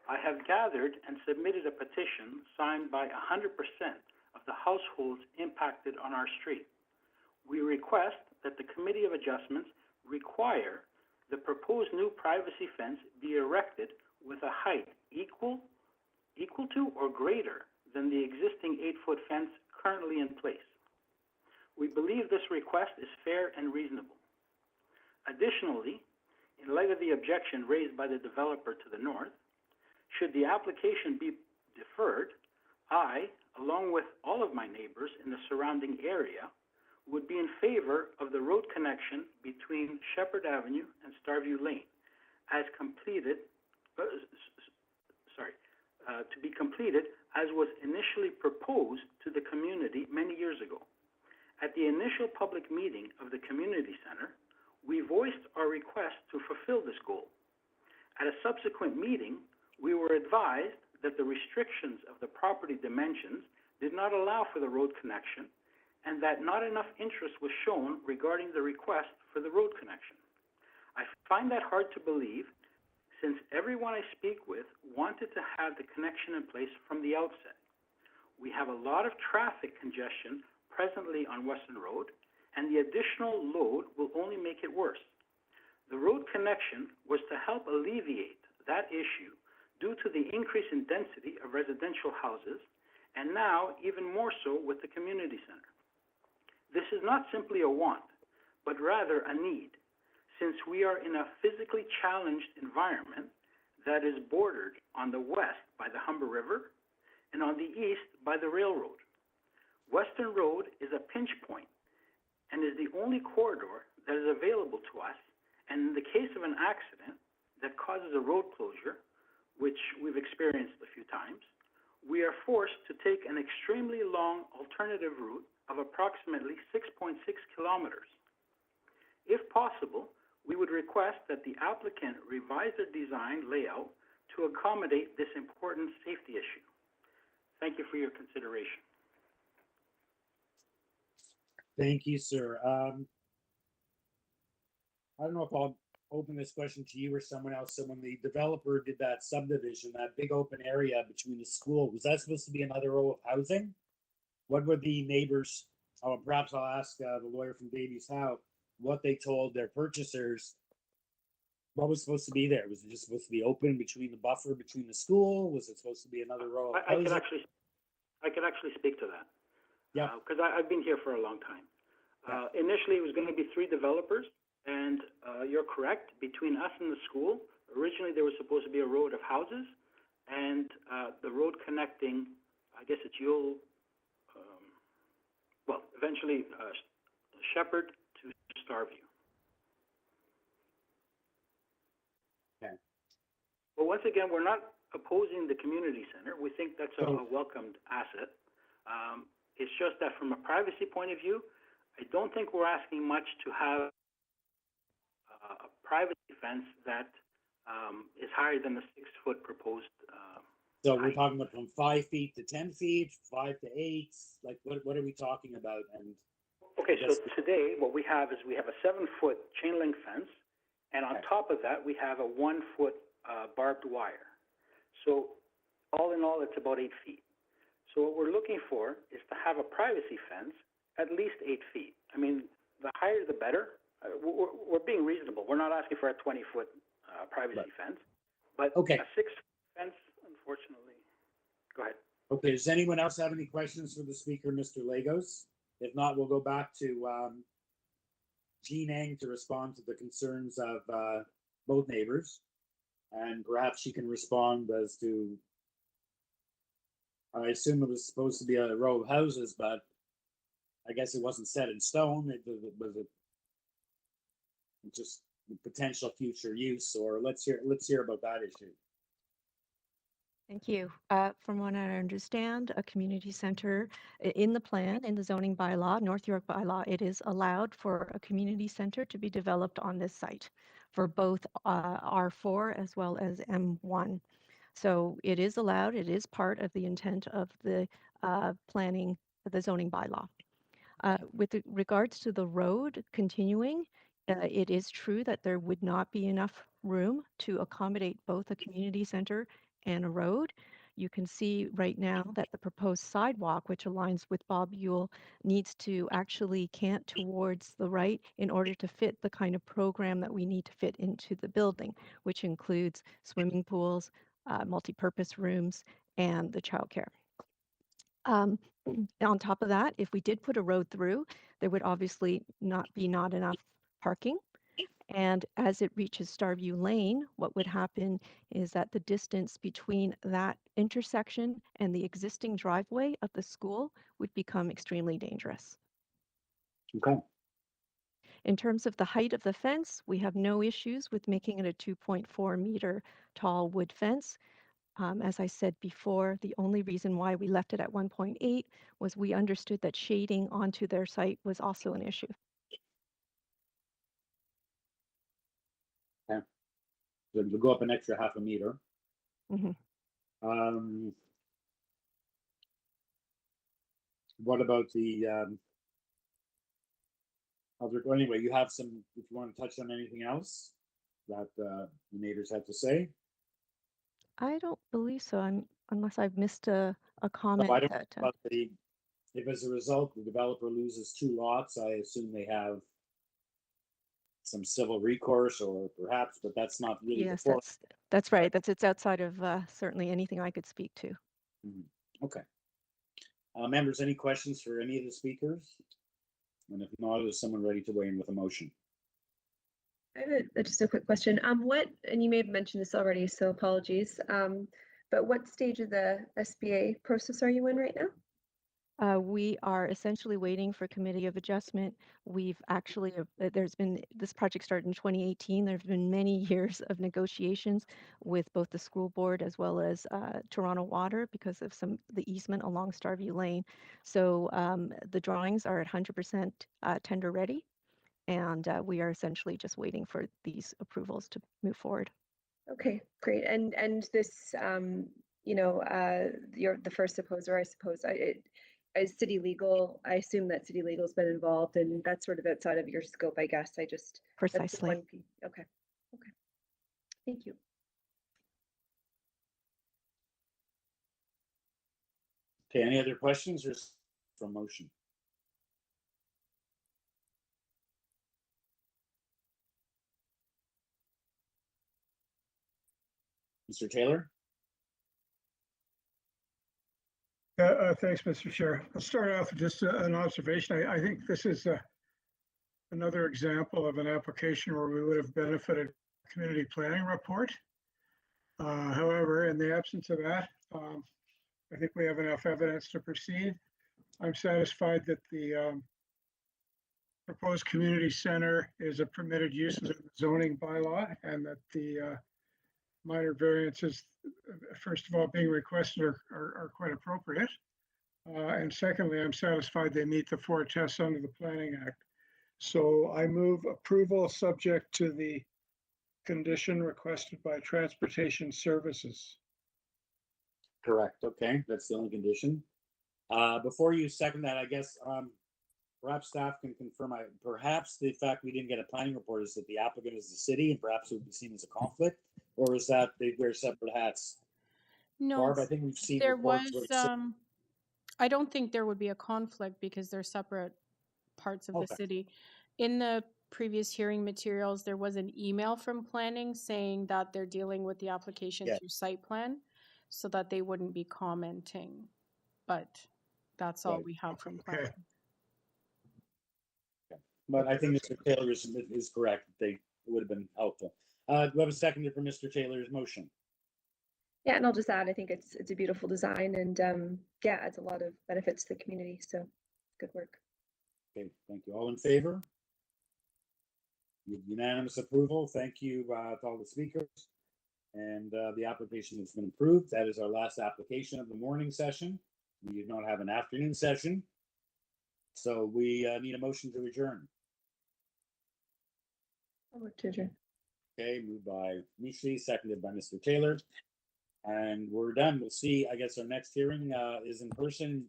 I have gathered and submitted a petition signed by 100% of the households impacted on our street. we request that the Committee of Adjustments require the proposed new privacy fence be erected with a height equal to or greater than the existing 8-foot fence currently in place. We believe this request is fair and reasonable. Additionally, in light of the objection raised by the developer to the north, should the application be deferred, I, along with all of my neighbors in the surrounding area, would be in favor of the road connection between Shepherd Avenue and Starview Lane as completed, to be completed as was initially proposed to the community many years ago. At the initial public meeting of the community center, we voiced our request to fulfill this goal. At a subsequent meeting, we were advised that the restrictions of the property dimensions did not allow for the road connection and that not enough interest was shown regarding the request for the road connection. I find that hard to believe since everyone I speak with wanted to have the connection in place from the outset. We have a lot of traffic congestion presently on Weston Road, and the additional load will only make it worse. The road connection was to help alleviate that issue due to the increase in density of residential houses, and now even more so with the community center. This is not simply a want, but rather a need, since we are in a physically challenged environment that is bordered on the west by the Humber River and on the east by the railroad. Western Road is a pinch point and is the only corridor that is available to us, and in the case of an accident that causes a road closure, which we've experienced a few times, we are forced to take an extremely long alternative route of approximately 6.6 kilometers. If possible, we would request that the applicant revise their design layout to accommodate this important safety issue. Thank you for your consideration. Thank you, sir. I don't know if I'll open this question to you or someone else. So when the developer did that subdivision, that big open area between the school, was that supposed to be another row of housing? What were the neighbors, perhaps I'll ask the lawyer from Davies Howe, what they told their purchasers, what was supposed to be there? Was it just supposed to be open between the buffer between the school? Was it supposed to be another row of I could actually speak to that. Yeah. Because I've been here for a long time. Initially, it was going to be 3 developers, and you're correct. Between us and the school, originally there was supposed to be a road of houses, and the road connecting, I guess it's Yule, eventually Shepherd to Starview. Okay. But once again, we're not opposing the community center. We think that's a welcomed asset. It's just that from a privacy point of view, I don't think we're asking much to have a privacy fence that is higher than the 6-foot proposed. So we're talking about from 5 feet to 10 feet, 5 to 8. Like, what are we talking about? And okay, so today what we have is we have a 7-foot chain link fence, and on top of that we have a 1-foot barbed wire. So all in all, it's about 8 feet. So what we're looking for is to have a privacy fence at least 8 feet. I mean, the higher the better. We're being reasonable. We're not asking for a 20-foot privacy fence, but a 6-foot fence, unfortunately. Go ahead. Okay, does anyone else have any questions for the speaker, Mr. Lagos? If not, we'll go back to Jean Eng to respond to the concerns of both neighbors. And perhaps she can respond as to, I assume it was supposed to be a row of houses, but I guess it wasn't set in stone. It was just potential future use, or let's hear about that issue. Thank you. From what I understand, a community center in the plan, in the zoning bylaw, North York bylaw, it is allowed for a community center to be developed on this site for both R4 as well as M1. So it is allowed. It is part of the intent of the planning, the zoning bylaw. With regards to the road continuing, it is true that there would not be enough room to accommodate both a community center and a road. you can see right now that the proposed sidewalk, which aligns with Bob Ewell, needs to actually cant towards the right in order to fit the kind of program that we need to fit into the building, which includes swimming pools, multi-purpose rooms, and the childcare. On top of that, if we did put a road through, there would obviously not enough parking. And as it reaches Starview Lane, what would happen is that the distance between that intersection and the existing driveway of the school would become extremely dangerous. Okay. In terms of the height of the fence, we have no issues with making it a 2.4 meter tall wood fence. As I said before, the only reason why we left it at 1.8 was we understood that shading onto their site was also an issue. Okay. So it'll go up an extra half a meter. What about the anyway, you have some, if you want to touch on anything else that the neighbors have to say? I don't believe so, unless I've missed a comment. No, I don't know about if as a result the developer loses 2 lots, I assume they have some civil recourse or perhaps, but that's not really Yes, before. that's right. It's outside of certainly anything I could speak to. Okay. Members, any questions for any of the speakers? And if not, is someone ready to weigh in with a motion? I have just a quick question. And you may have mentioned this already, so apologies. But what stage of the SBA process are you in right now? We are essentially waiting for committee of adjustment. We've actually, this project started in 2018. There's been many years of negotiations with both the school board as well as Toronto Water because of the easement along Starview Lane. So the drawings are at 100% tender ready. And we are essentially just waiting for these approvals to move forward. Okay, great. And this, you're the first opposer, I suppose. As city legal, I assume that city legal's been involved, and that's sort of outside of your scope, I guess. Precisely. Okay. Thank you. Okay, any other questions or from motion? Mr. Taylor? Thanks, Mr. Chair. I'll start off with just an observation. I think this is another example of an application where we would have benefited community planning report. However, in the absence of that, I think we have enough evidence to proceed. I'm satisfied that the proposed community center is a permitted use of the zoning bylaw and that the minor variances, first of all, being requested are quite appropriate. And secondly, I'm satisfied they meet the 4 tests under the Planning Act. So I move approval subject to the condition requested by Transportation Services. Correct. Okay, that's the only condition. Before you second that, I guess perhaps staff can confirm. Perhaps the fact we didn't get a planning report is that the applicant is the city, and perhaps it would be seen as a conflict, or is that they wear separate hats? No, Barb, I think we've seen there reports was. where I don't think there would be a conflict because they're separate parts of the city. In the previous hearing materials, there was an email from planning saying that they're dealing with the application through site plan, so that they wouldn't be commenting. But that's all we have from planning. But I think Mr. Taylor is correct. It would have been helpful. Do we have a seconder for Mr. Taylor's motion? Yeah, and I'll just add, I think it's a beautiful design and yeah, adds a lot of benefits to the community. So good work. Okay, thank you. All in favor? Unanimous approval. Thank you to all the speakers. And the application has been approved. That is our last application of the morning session. We do not have an afternoon session. So we need a motion to adjourn. I'll move to adjourn. Okay, moved by Mishi, seconded by Mr. Taylor. And we're done. We'll see. I guess our next hearing is in person,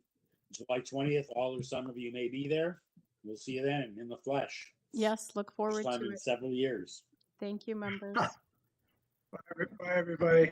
July 20th. All or some of you may be there. We'll see you then in the flesh. Yes, look forward First time to in it. several years. Thank you, members. Bye, everybody.